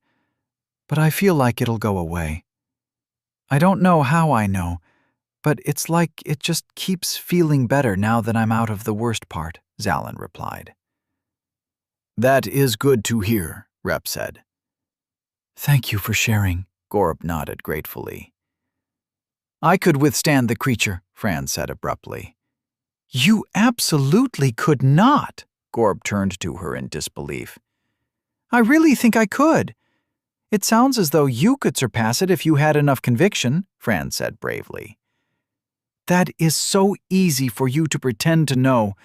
but I feel like it'll go away. I don't know how I know, but it's like it just keeps feeling better now that I'm out of the worst part, Zalin replied. That is good to hear, Rep said. Thank you for sharing, Gorb nodded gratefully. I could withstand the creature, Fran said abruptly. You absolutely could not, Gorb turned to her in disbelief. I really think I could. It sounds as though you could surpass it if you had enough conviction, Fran said bravely. That is so easy for you to pretend to know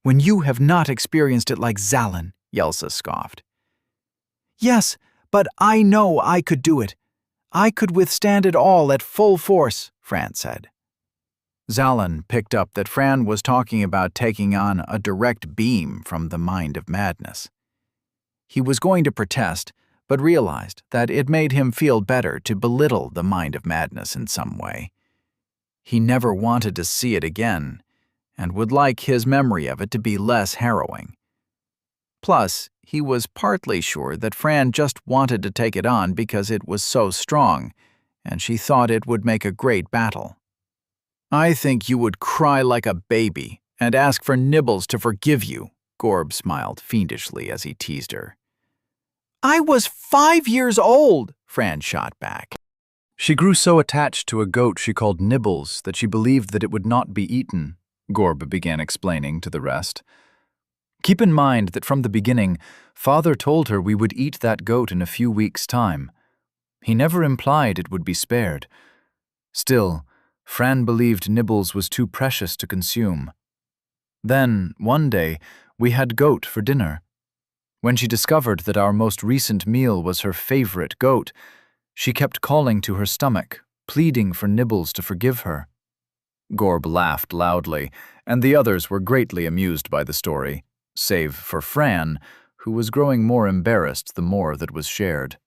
when you have not experienced it like Zalin, Yelsa scoffed. Yes, but I know I could do it. I could withstand it all at full force, Fran said. Zalin picked up that Fran was talking about taking on a direct beam from the mind of madness. He was going to protest, but realized that it made him feel better to belittle the mind of madness in some way. He never wanted to see it again, and would like his memory of it to be less harrowing. Plus, he was partly sure that Fran just wanted to take it on because it was so strong, and she thought it would make a great battle. I think you would cry like a baby and ask for Nibbles to forgive you, Gorb smiled fiendishly as he teased her. I was 5 years old, Fran shot back. She grew so attached to a goat she called Nibbles that she believed that it would not be eaten, Gorb began explaining to the rest. Keep in mind that from the beginning, Father told her we would eat that goat in a few weeks' time. He never implied it would be spared. Still, Fran believed Nibbles was too precious to consume. Then, one day, we had goat for dinner. When she discovered that our most recent meal was her favorite goat, she kept calling to her stomach, pleading for Nibbles to forgive her. Gorb laughed loudly, and the others were greatly amused by the story, save for Fran, who was growing more embarrassed the more that was shared.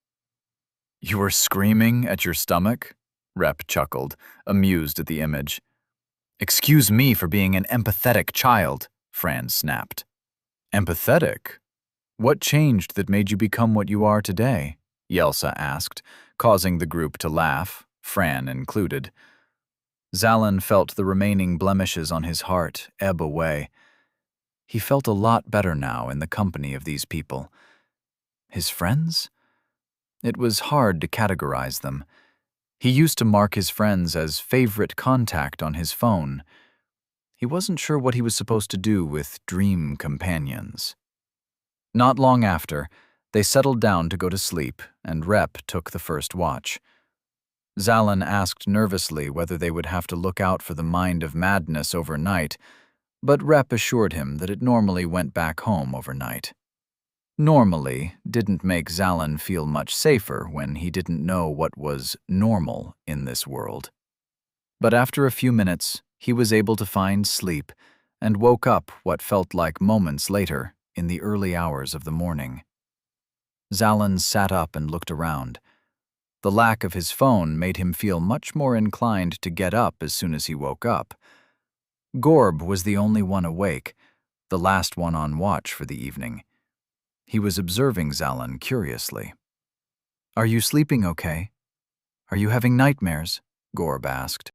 You were screaming at your stomach? Rep chuckled, amused at the image. Excuse me for being an empathetic child, Fran snapped. Empathetic? What changed that made you become what you are today? Yelsa asked, causing the group to laugh, Fran included. Zalin felt the remaining blemishes on his heart ebb away. He felt a lot better now in the company of these people. His friends? It was hard to categorize them. He used to mark his friends as favorite contact on his phone. He wasn't sure what he was supposed to do with dream companions. Not long after, they settled down to go to sleep, and Rep took the first watch. Zalin asked nervously whether they would have to look out for the mind of madness overnight, but Rep assured him that it normally went back home overnight. Normally didn't make Zalin feel much safer when he didn't know what was normal in this world. But after a few minutes, he was able to find sleep and woke up what felt like moments later in the early hours of the morning. Zalin sat up and looked around. The lack of his phone made him feel much more inclined to get up as soon as he woke up. Gorb was the only one awake, the last one on watch for the evening. He was observing Zalin curiously. Are you sleeping okay? Are you having nightmares? Gorb asked.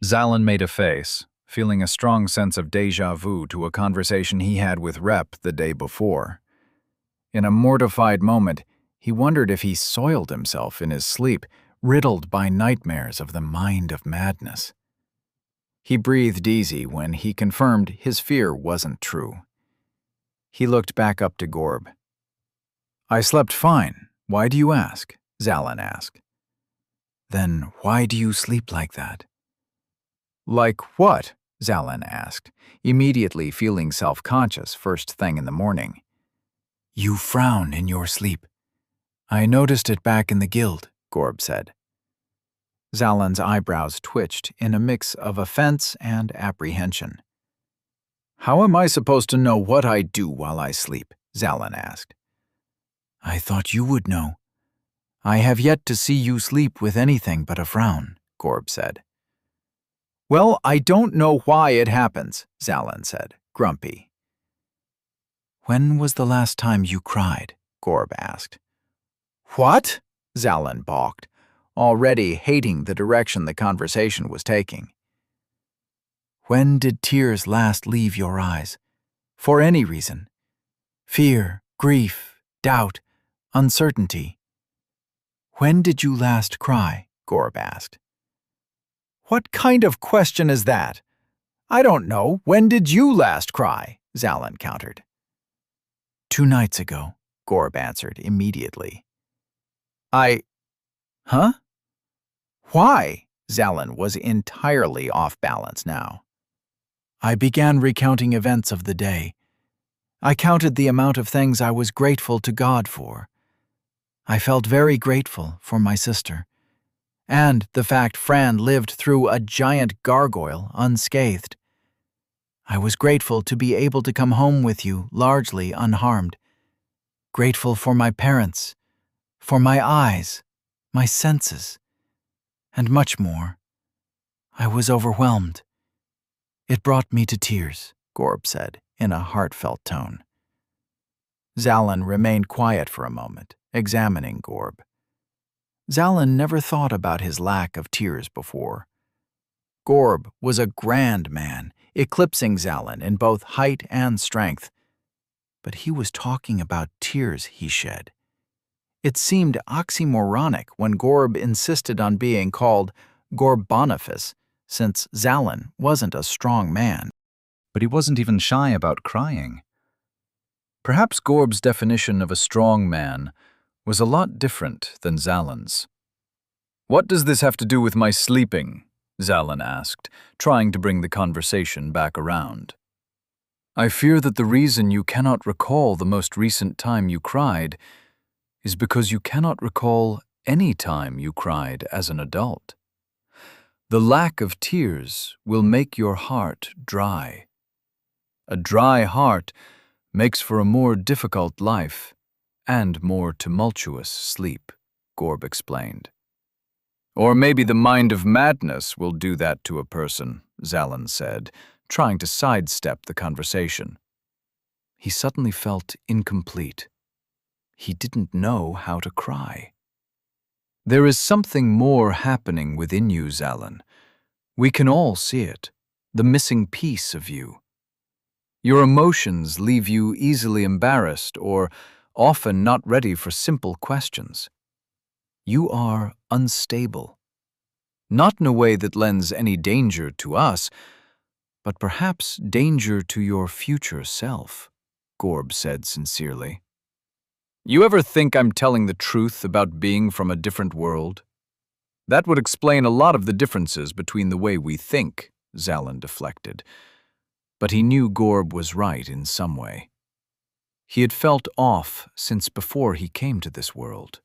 Zalin made a face, feeling a strong sense of déjà vu to a conversation he had with Rep the day before. In a mortified moment, he wondered if he soiled himself in his sleep, riddled by nightmares of the mind of madness. He breathed easy when he confirmed his fear wasn't true. He looked back up to Gorb. I slept fine. Why do you ask? Zalin asked. Then why do you sleep like that? Like what? Zalin asked, immediately feeling self-conscious first thing in the morning. You frown in your sleep. I noticed it back in the guild, Gorb said. Zalin's eyebrows twitched in a mix of offense and apprehension. How am I supposed to know what I do while I sleep? Zalin asked. I thought you would know. I have yet to see you sleep with anything but a frown, Gorb said. Well, I don't know why it happens, Zalin said, grumpy. When was the last time you cried? Gorb asked. What? Zalin balked, already hating the direction the conversation was taking. When did tears last leave your eyes? For any reason. Fear, grief, doubt, uncertainty. When did you last cry? Gorb asked. What kind of question is that? I don't know. When did you last cry? Zalin countered. 2 nights ago, Gorb answered immediately. Huh? Why? Zalin was entirely off balance now. I began recounting events of the day, I counted the amount of things I was grateful to God for. I felt very grateful for my sister, and the fact Fran lived through a giant gargoyle unscathed. I was grateful to be able to come home with you largely unharmed. Grateful for my parents, for my eyes, my senses, and much more. I was overwhelmed. It brought me to tears, Gorb said in a heartfelt tone. Zalin remained quiet for a moment, examining Gorb. Zalin never thought about his lack of tears before. Gorb was a grand man, eclipsing Zalin in both height and strength. But he was talking about tears he shed. It seemed oxymoronic when Gorb insisted on being called Gorboniface, since Zalin wasn't a strong man. But he wasn't even shy about crying. Perhaps Gorb's definition of a strong man was a lot different than Zalin's. "What does this have to do with my sleeping?" Zalin asked, trying to bring the conversation back around. "I fear that the reason you cannot recall the most recent time you cried is because you cannot recall any time you cried as an adult. The lack of tears will make your heart dry. A dry heart makes for a more difficult life and more tumultuous sleep," Gorb explained. "Or maybe the mind of madness will do that to a person," Zalin said, trying to sidestep the conversation. He suddenly felt incomplete. He didn't know how to cry. "There is something more happening within you, Zalin. We can all see it, the missing piece of you. Your emotions leave you easily embarrassed or often not ready for simple questions. You are unstable. Not in a way that lends any danger to us, but perhaps danger to your future self," Gorb said sincerely. "You ever think I'm telling the truth about being from a different world? That would explain a lot of the differences between the way we think," Zalin deflected. But he knew Gorb was right in some way. He had felt off since before he came to this world.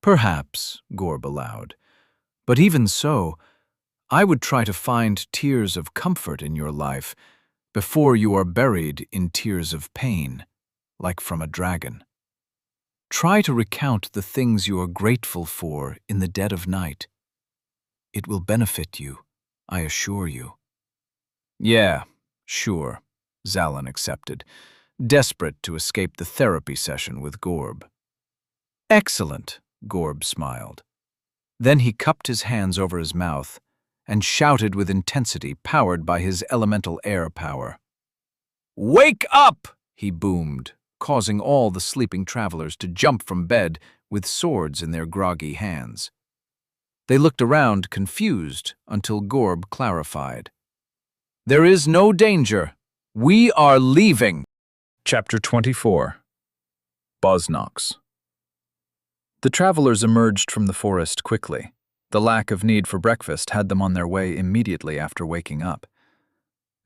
"Perhaps," Gorb allowed. "But even so, I would try to find tears of comfort in your life before you are buried in tears of pain, like from a dragon. Try to recount the things you are grateful for in the dead of night. It will benefit you, I assure you." "Yeah, sure," Zalin accepted, desperate to escape the therapy session with Gorb. "Excellent," Gorb smiled. Then he cupped his hands over his mouth and shouted with intensity powered by his elemental air power. "Wake up!" he boomed, causing all the sleeping travelers to jump from bed with swords in their groggy hands. They looked around confused until Gorb clarified. "There is no danger. We are leaving." Chapter 24. Boznocks. The travelers emerged from the forest quickly. The lack of need for breakfast had them on their way immediately after waking up.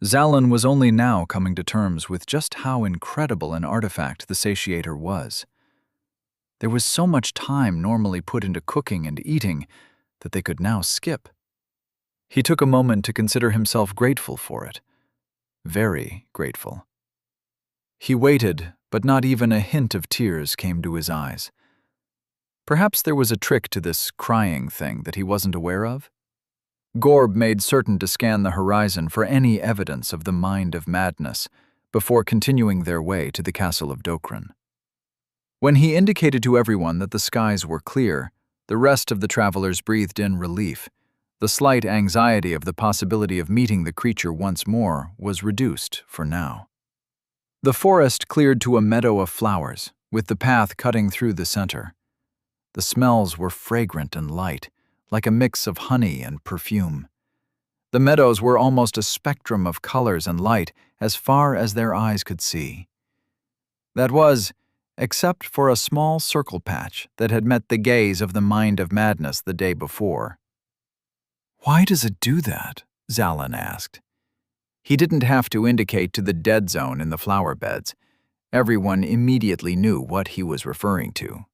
Zalin was only now coming to terms with just how incredible an artifact the satiator was. There was so much time normally put into cooking and eating that they could now skip. He took a moment to consider himself grateful for it. Very grateful. He waited, but not even a hint of tears came to his eyes. Perhaps there was a trick to this crying thing that he wasn't aware of? Gorb made certain to scan the horizon for any evidence of the mind of madness before continuing their way to the castle of Dokran. When he indicated to everyone that the skies were clear, the rest of the travelers breathed in relief. The slight anxiety of the possibility of meeting the creature once more was reduced for now. The forest cleared to a meadow of flowers, with the path cutting through the center. The smells were fragrant and light, like a mix of honey and perfume. The meadows were almost a spectrum of colors and light as far as their eyes could see. That was, except for a small circle patch that had met the gaze of the mind of madness the day before. "Why does it do that?" Zalin asked. He didn't have to indicate to the dead zone in the flower beds. Everyone immediately knew what he was referring to.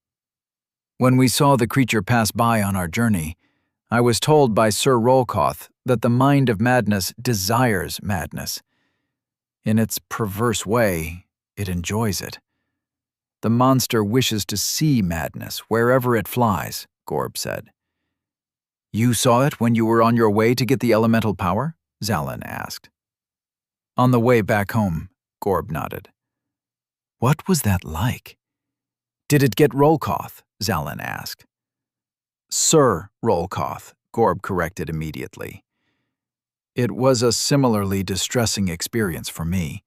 When we saw the creature pass by on our journey, I was told by Sir Rolkoth that the mind of madness desires madness. In its perverse way, it enjoys it. The monster wishes to see madness wherever it flies, Gorb said. You saw it when you were on your way to get the elemental power? Zalin asked. On the way back home, Gorb nodded. What was that like? Did it get Rolkoth? Zalin asked. Sir Rolkoth, Gorb corrected immediately. It was a similarly distressing experience for me.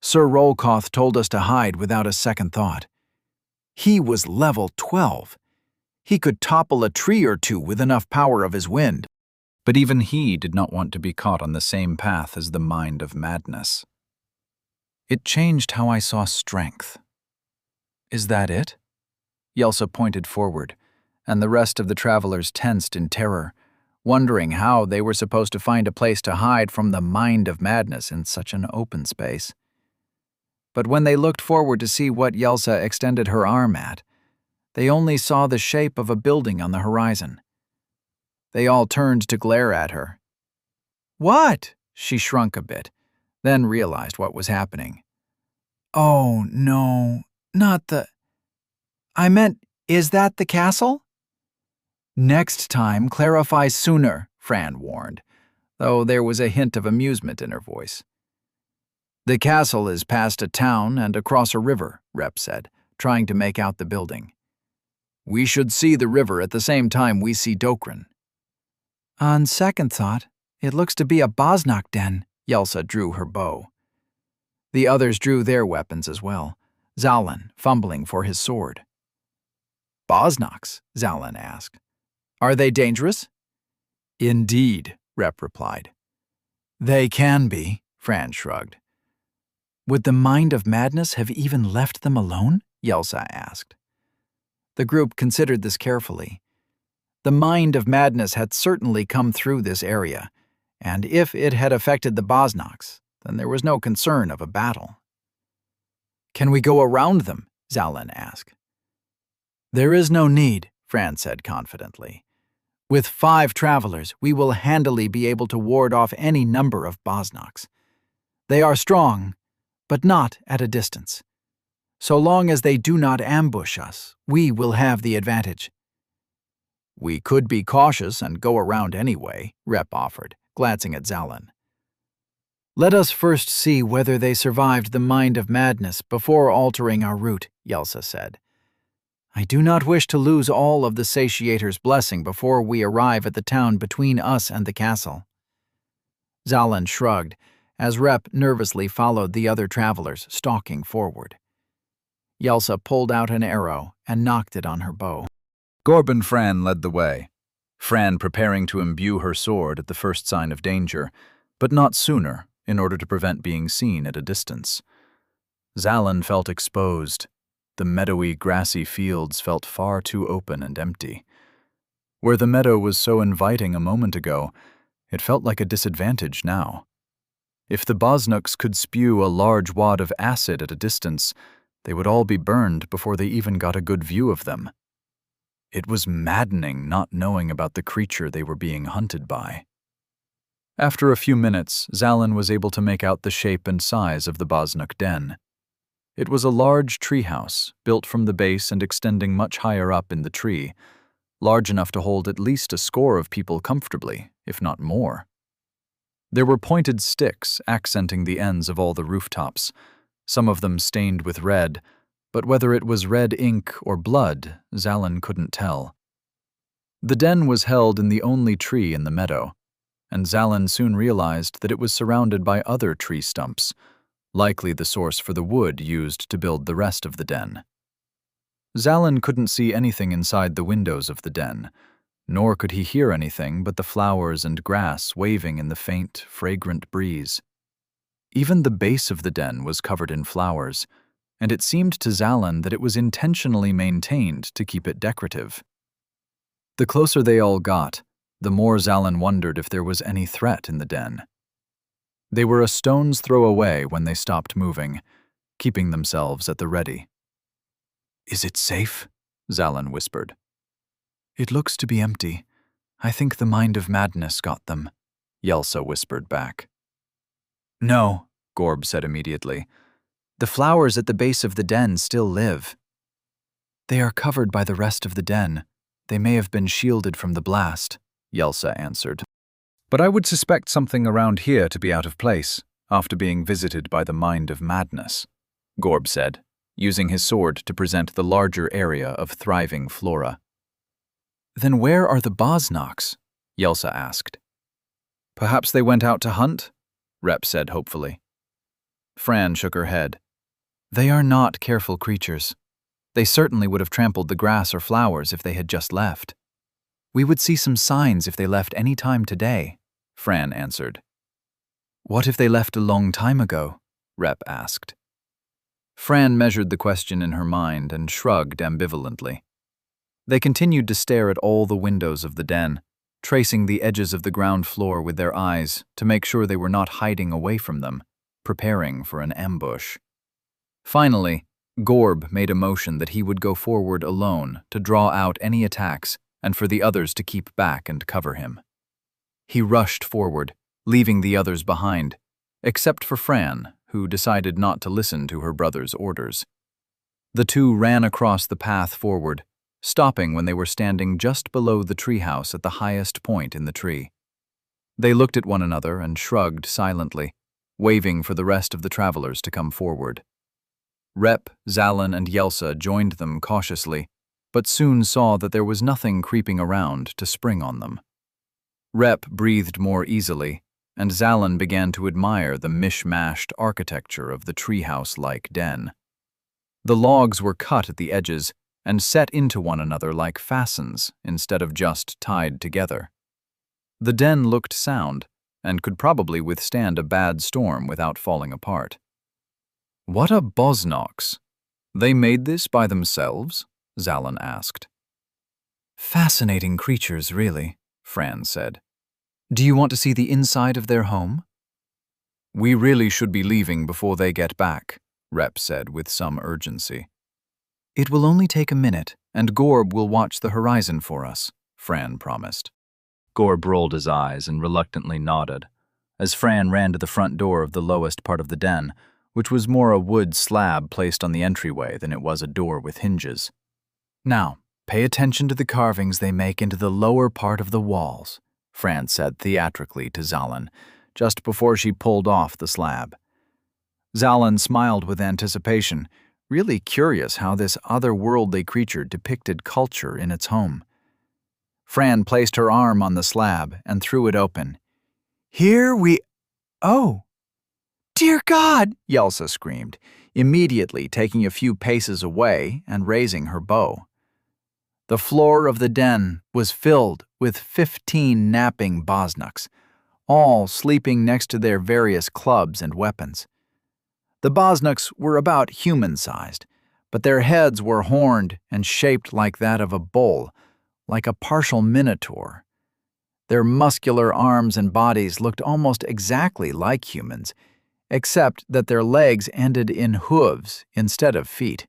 Sir Rolkoth told us to hide without a second thought. He was level 12. He could topple a tree or two with enough power of his wind. But even he did not want to be caught on the same path as the mind of madness. It changed how I saw strength. Is that it? Yelsa pointed forward, and the rest of the travelers tensed in terror, wondering how they were supposed to find a place to hide from the mind of madness in such an open space. But when they looked forward to see what Yelsa extended her arm at, they only saw the shape of a building on the horizon. They all turned to glare at her. What? She shrunk a bit, then realized what was happening. Oh, no, not the... I meant, is that the castle? Next time, clarify sooner, Fran warned, though there was a hint of amusement in her voice. The castle is past a town and across a river, Rep said, trying to make out the building. We should see the river at the same time we see Dokrin. On second thought, it looks to be a Bosnok den, Yelsa drew her bow. The others drew their weapons as well, Zalin fumbling for his sword. Bosnoks? Zalin asked. Are they dangerous? Indeed, Rep replied. They can be, Fran shrugged. Would the mind of madness have even left them alone? Yelsa asked. The group considered this carefully. The mind of madness had certainly come through this area, and if it had affected the Bosnoks, then there was no concern of a battle. Can we go around them? Zalin asked. There is no need, Fran said confidently. With 5 travelers, we will handily be able to ward off any number of Bosnoks. They are strong, but not at a distance. So long as they do not ambush us, we will have the advantage. We could be cautious and go around anyway, Rep offered, glancing at Zalin. Let us first see whether they survived the mind of madness before altering our route, Yelsa said. I do not wish to lose all of the Satiator's blessing before we arrive at the town between us and the castle. Zalin shrugged, as Rep nervously followed the other travelers, stalking forward. Yelsa pulled out an arrow and knocked it on her bow. Gorb and Fran led the way, Fran preparing to imbue her sword at the first sign of danger, but not sooner, in order to prevent being seen at a distance. Zalin felt exposed. The meadowy, grassy fields felt far too open and empty. Where the meadow was so inviting a moment ago, it felt like a disadvantage now. If the Bosnoks could spew a large wad of acid at a distance, they would all be burned before they even got a good view of them. It was maddening not knowing about the creature they were being hunted by. After a few minutes, Zalin was able to make out the shape and size of the Bosnok den. It was a large treehouse, built from the base and extending much higher up in the tree, large enough to hold at least a score of people comfortably, if not more. There were pointed sticks accenting the ends of all the rooftops, some of them stained with red, but whether it was red ink or blood, Zalin couldn't tell. The den was held in the only tree in the meadow, and Zalin soon realized that it was surrounded by other tree stumps, likely the source for the wood used to build the rest of the den. Zalin couldn't see anything inside the windows of the den, nor could he hear anything but the flowers and grass waving in the faint, fragrant breeze. Even the base of the den was covered in flowers, and it seemed to Zalin that it was intentionally maintained to keep it decorative. The closer they all got, the more Zalin wondered if there was any threat in the den. They were a stone's throw away when they stopped moving, keeping themselves at the ready. "Is it safe?" Zalin whispered. "It looks to be empty. I think the mind of madness got them," Yelsa whispered back. "No," Gorb said immediately. "the flowers at the base of the den still live. They are covered by the rest of the den. They may have been shielded from the blast," Yelsa answered. "But I would suspect something around here to be out of place, after being visited by the mind of madness," Gorb said, using his sword to present the larger area of thriving flora. "Then where are the Bosnoks?" Yelsa asked. "Perhaps they went out to hunt?" Rep said hopefully. Fran shook her head. "They are not careful creatures. They certainly would have trampled the grass or flowers if they had just left. We would see some signs if they left any time today," Fran answered. "What if they left a long time ago?" Rep asked. Fran measured the question in her mind and shrugged ambivalently. They continued to stare at all the windows of the den, tracing the edges of the ground floor with their eyes to make sure they were not hiding away from them, preparing for an ambush. Finally, Gorb made a motion that he would go forward alone to draw out any attacks and for the others to keep back and cover him. He rushed forward, leaving the others behind, except for Fran, who decided not to listen to her brother's orders. The two ran across the path forward, stopping when they were standing just below the treehouse at the highest point in the tree. They looked at one another and shrugged silently, waving for the rest of the travelers to come forward. Rep, Zalin, and Yelsa joined them cautiously, but soon saw that there was nothing creeping around to spring on them. Rep breathed more easily, and Zalin began to admire the mishmashed architecture of the treehouse-like den. The logs were cut at the edges and set into one another like fascins instead of just tied together. The den looked sound and could probably withstand a bad storm without falling apart. "What are Bosnoks? They made this by themselves?" Zalin asked. "Fascinating creatures, really," Fran said. "Do you want to see the inside of their home?" "We really should be leaving before they get back," Rep said with some urgency. "It will only take a minute, and Gorb will watch the horizon for us," Fran promised. Gorb rolled his eyes and reluctantly nodded, as Fran ran to the front door of the lowest part of the den, which was more a wood slab placed on the entryway than it was a door with hinges. "Now, pay attention to the carvings they make into the lower part of the walls," Fran said theatrically to Zalin, just before she pulled off the slab. Zalin smiled with anticipation, really curious how this otherworldly creature depicted culture in its home. Fran placed her arm on the slab and threw it open. Oh! "Dear God!" Yelsa screamed, immediately taking a few paces away and raising her bow. The floor of the den was filled with 15 napping Bosnoks, all sleeping next to their various clubs and weapons. The Bosnoks were about human-sized, but their heads were horned and shaped like that of a bull, like a partial minotaur. Their muscular arms and bodies looked almost exactly like humans, except that their legs ended in hooves instead of feet.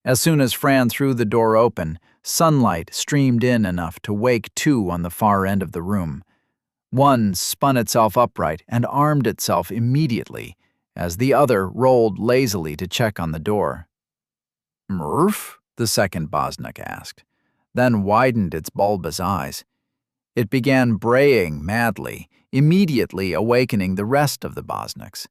As soon as Fran threw the door open, sunlight streamed in enough to wake two on the far end of the room. One spun itself upright and armed itself immediately, as the other rolled lazily to check on the door. "Murph?" the second Bosnok asked, then widened its bulbous eyes. It began braying madly, immediately awakening the rest of the Bosnoks.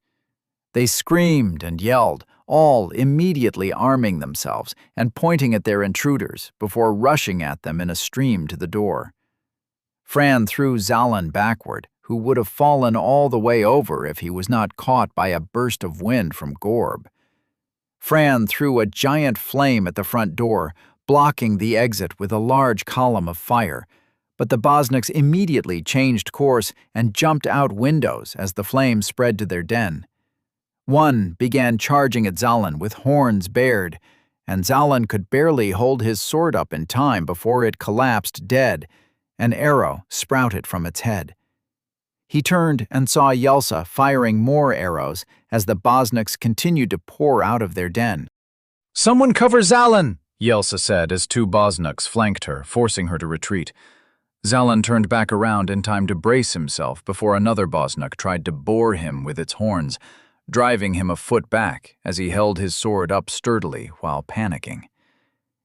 They screamed and yelled, all immediately arming themselves and pointing at their intruders before rushing at them in a stream to the door. Fran threw Zalin backward, who would have fallen all the way over if he was not caught by a burst of wind from Gorb. Fran threw a giant flame at the front door, blocking the exit with a large column of fire, but the Bosnoks immediately changed course and jumped out windows as the flame spread to their den. One began charging at Zalin with horns bared, and Zalin could barely hold his sword up in time before it collapsed dead. An arrow sprouted from its head. He turned and saw Yelsa firing more arrows as the Bosniks continued to pour out of their den. "Someone cover Zalin!" Yelsa said as two Bosniks flanked her, forcing her to retreat. Zalin turned back around in time to brace himself before another Bosnik tried to bore him with its horns, driving him a foot back as he held his sword up sturdily while panicking.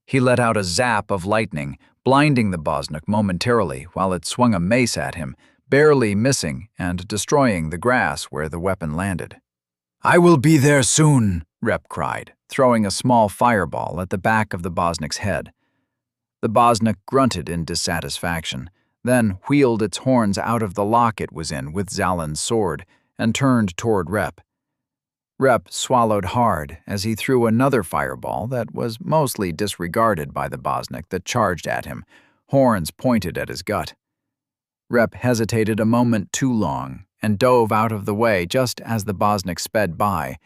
He let out a zap of lightning, blinding the Bosnik momentarily while it swung a mace at him, barely missing and destroying the grass where the weapon landed. "I will be there soon," Rep cried, throwing a small fireball at the back of the Bosnik's head. The Bosnik grunted in dissatisfaction, then wheeled its horns out of the lock it was in with Zalin's sword and turned toward Rep. Rep swallowed hard as he threw another fireball that was mostly disregarded by the Bosnik that charged at him, horns pointed at his gut. Rep hesitated a moment too long and dove out of the way just as the Bosnik sped by,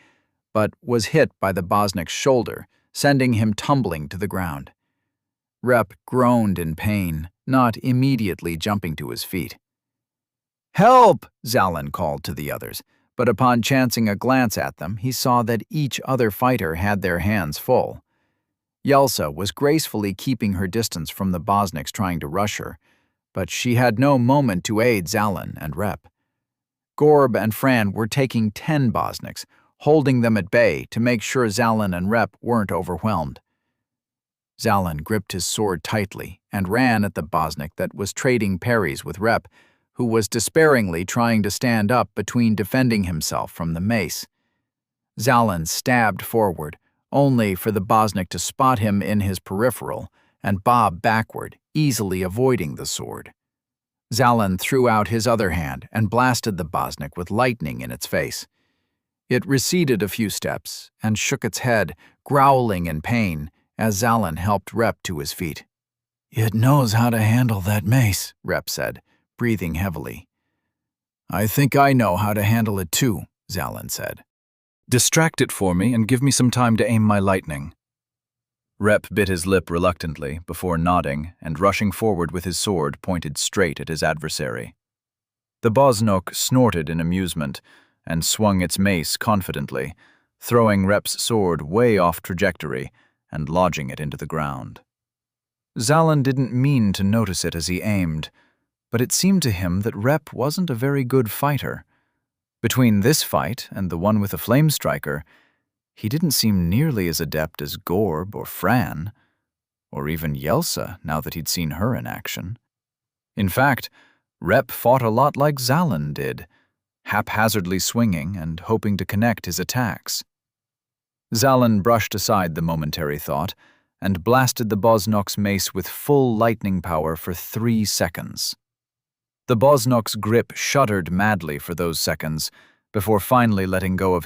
but was hit by the Bosnik's shoulder, sending him tumbling to the ground. Rep groaned in pain, not immediately jumping to his feet. "Help!" Zalin called to the others, but upon chancing a glance at them, he saw that each other fighter had their hands full. Yelsa was gracefully keeping her distance from the Bosniks trying to rush her, but she had no moment to aid Zalin and Rep. Gorb and Fran were taking 10 Bosniks, holding them at bay to make sure Zalin and Rep weren't overwhelmed. Zalin gripped his sword tightly and ran at the Bosnik that was trading parries with Rep, who was despairingly trying to stand up between defending himself from the mace. Zalin stabbed forward, only for the Bosnik to spot him in his peripheral and bob backward, easily avoiding the sword. Zalin threw out his other hand and blasted the Bosnik with lightning in its face. It receded a few steps and shook its head, growling in pain, as Zalin helped Rep to his feet. "It knows how to handle that mace," Rep said, breathing heavily. "I think I know how to handle it too," Zalin said. "Distract it for me and give me some time to aim my lightning." Rep bit his lip reluctantly before nodding and rushing forward with his sword pointed straight at his adversary. The Bosnok snorted in amusement and swung its mace confidently, throwing Rep's sword way off trajectory and lodging it into the ground. Zalin didn't mean to notice it as he aimed, but it seemed to him that Rep wasn't a very good fighter. Between this fight and the one with the flame striker, he didn't seem nearly as adept as Gorb or Fran, or even Yelsa now that he'd seen her in action. In fact, Rep fought a lot like Zalin did, haphazardly swinging and hoping to connect his attacks. Zalin brushed aside the momentary thought and blasted the Bosnok's mace with full lightning power for 3 seconds. The Bosnok's grip shuddered madly for those seconds before finally letting go of